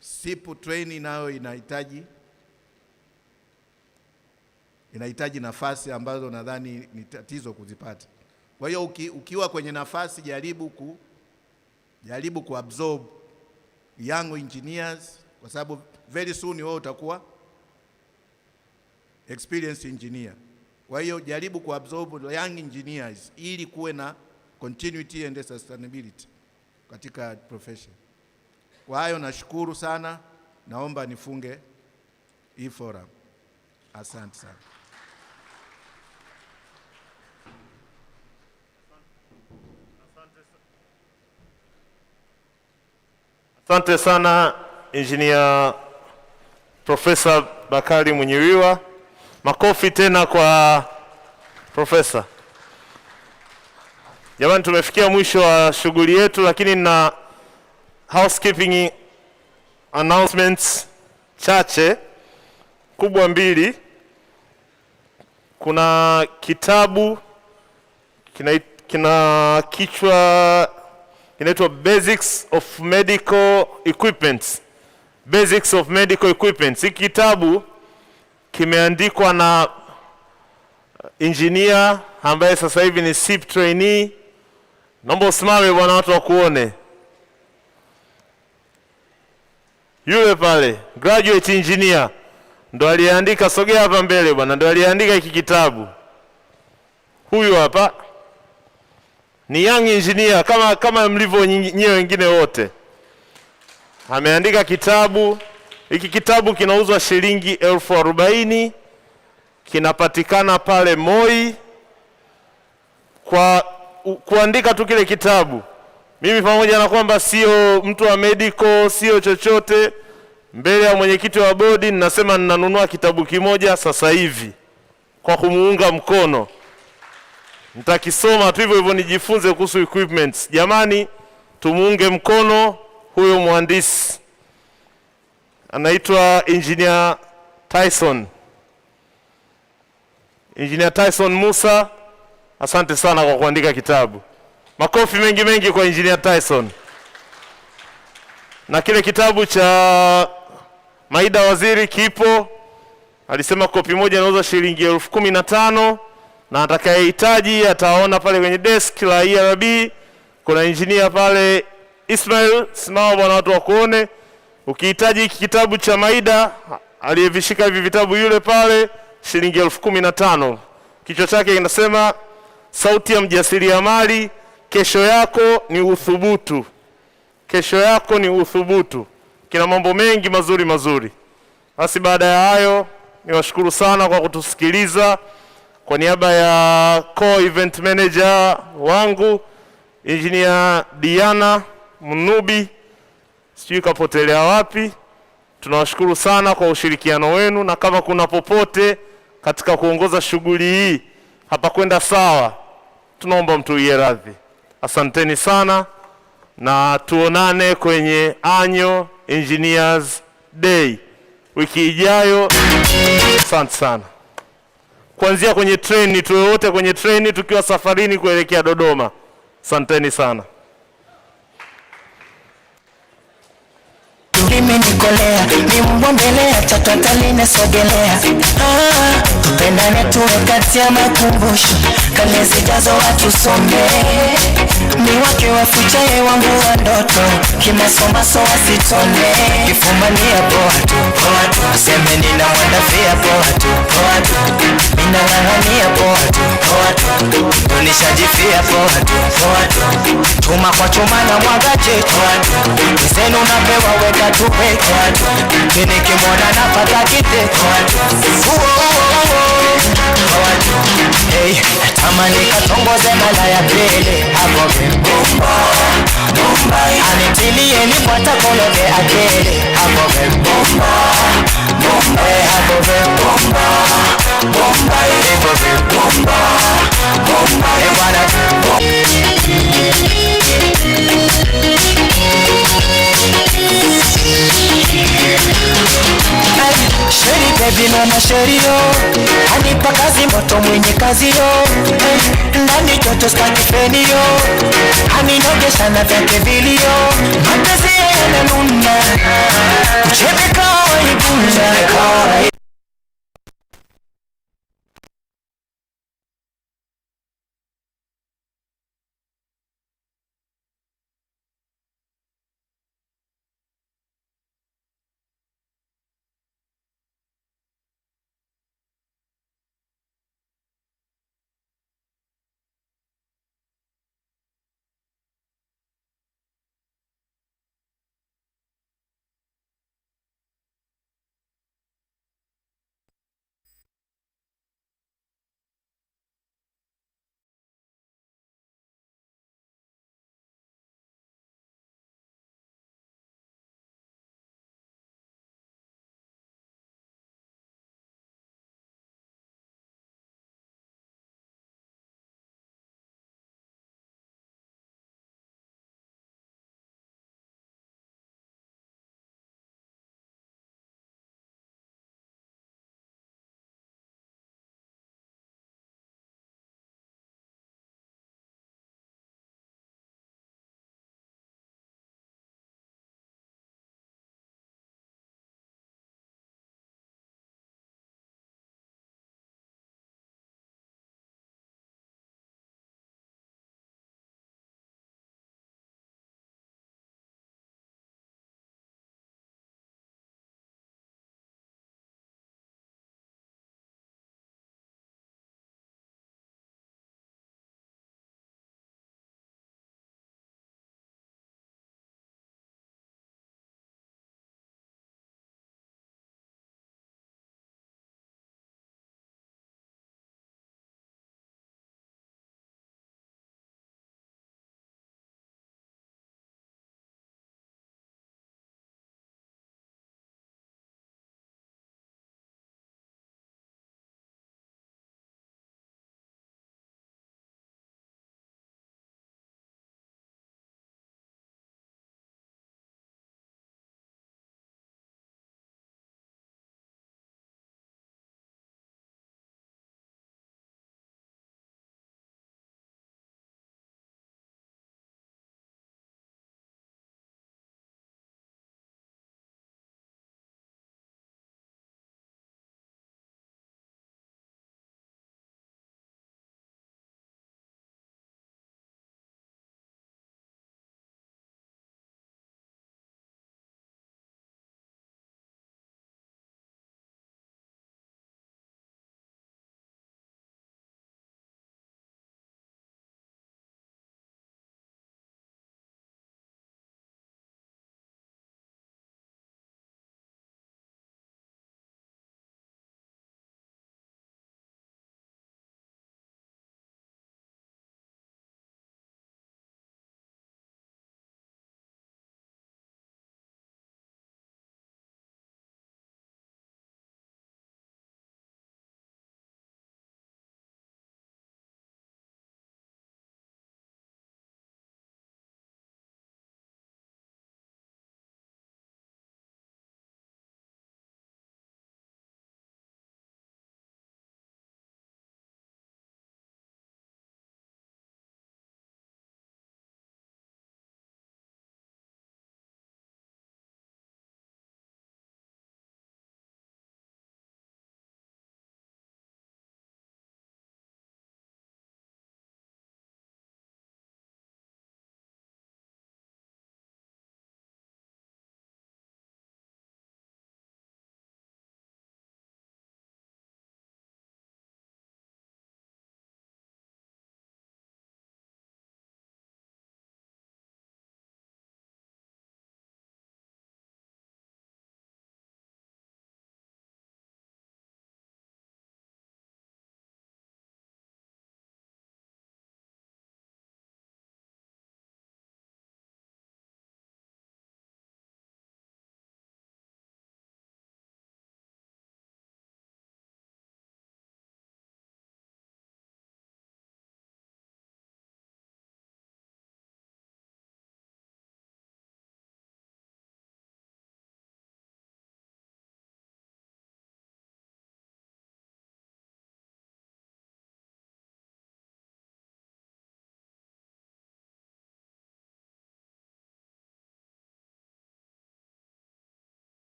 SIP training nayo inahitaji nafasi ambazo nadhani ni tatizo kuzipata. Kwa hiyo ukiwa kwenye nafasi, jaribu kuabsorb young engineers, kwa sababu very soon wewe utakuwa experienced engineer. Kwa hiyo jaribu kuabsorb young engineers ili kuwe na continuity and sustainability katika profession. Kwa hayo nashukuru sana, naomba nifunge hii forum. Asante sana. Asante sana Engineer Professor Bakari Munyiwiwa. Makofi tena kwa Professor. Jamani, tumefikia mwisho wa shughuli yetu, lakini na housekeeping announcements chache kubwa mbili. Kuna kitabu kina kichwa kinaitwa Basics of Medical Equipment. Basics of Medical Equipment. Hiki kitabu kimeandikwa na engineer ambaye sasa hivi ni SIP trainee. Naomba usimame bwana, watu wakuone. Yule pale, graduate engineer, ndo aliandika. Sogea hapa mbele bwana, ndo aliandika hiki kitabu. Huyu hapa ni young engineer kama mlivyo nyewe wengine wote. Ameandika kitabu. Hiki kitabu kinauzwa shilingi 40,000. Kinapatikana pale Moi. Kwa kuandika tu kile kitabu, mimi pamoja na kwamba sio mtu wa medical, sio chochote, mbele ya mwenyekiti wa bodi ninasema ninanunua kitabu kimoja sasa hivi kwa kumuunga mkono. Nitakisoma tu hivyo hivyo nijifunze kuhusu equipments. Jamani, tumuunge mkono huyo mhandisi. Anaitwa Engineer Tyson. Engineer Tyson Musa, asante sana kwa kuandika kitabu. Makofi mengi kwa Engineer Tyson. Na kile kitabu cha Maida Waziri kipo. Alisema kopi moja inauza shilingi 15,000, na atakayehitaji ataona pale kwenye desk la ERB. Kuna engineer pale Ismail, simama bwana watu wakuone. Ukihitaji kitabu cha Maida aliyevishika hivi vitabu yule pale, shilingi 15,000. Kichwa chake kinasema sauti ya mjasiriamali, kesho yako ni uthubutu. Kesho yako ni uthubutu. Kina mambo mengi mazuri. Basi baada ya hayo, niwashukuru sana kwa kutusikiliza. Kwa niaba ya co-event manager wangu Engineer Diana Munubi, sijui kapotelea wapi, tunawashukuru sana kwa ushirikiano wenu, na kama kuna popote katika kuongoza shughuli hii hapa kwenda sawa, tunaomba mtuie radhi. Asanteni sana na tuonane kwenye Annual Engineers Day wiki ijayo. Asante sana. Kuanzia kwenye treni, tuwe wote kwenye treni tukiwa safarini kuelekea Dodoma. Asanteni sana. Imenikolea ni mbwa mbele ya tataline sogelea. Tupendane tuwe kati ya makumbusho, kale zijazo watu some. Ni wake wafuchaye wangu wa ndoto, kimasomaso wasitone. Kifumania poa tu, seme nina wandafia poa tu, mina ngangania poa tu, nishajifia poa tu, chuma kwa chuma na mwagaje poa tu, nisenu napewa weka tuweke watu, kini kimona napata kite watu. Hey, tamani katongoze mala ya pele hapo bomba, anitilie ni mwata kologe akele hapo bomba, hey, hapo bomba, hey, bwana Sheri baby mama sheri yo, anipa kazi moto mwenye kazi yo, ndani joto staki feni yo, aninogesha na vyake vilio, matezi ya yananuna.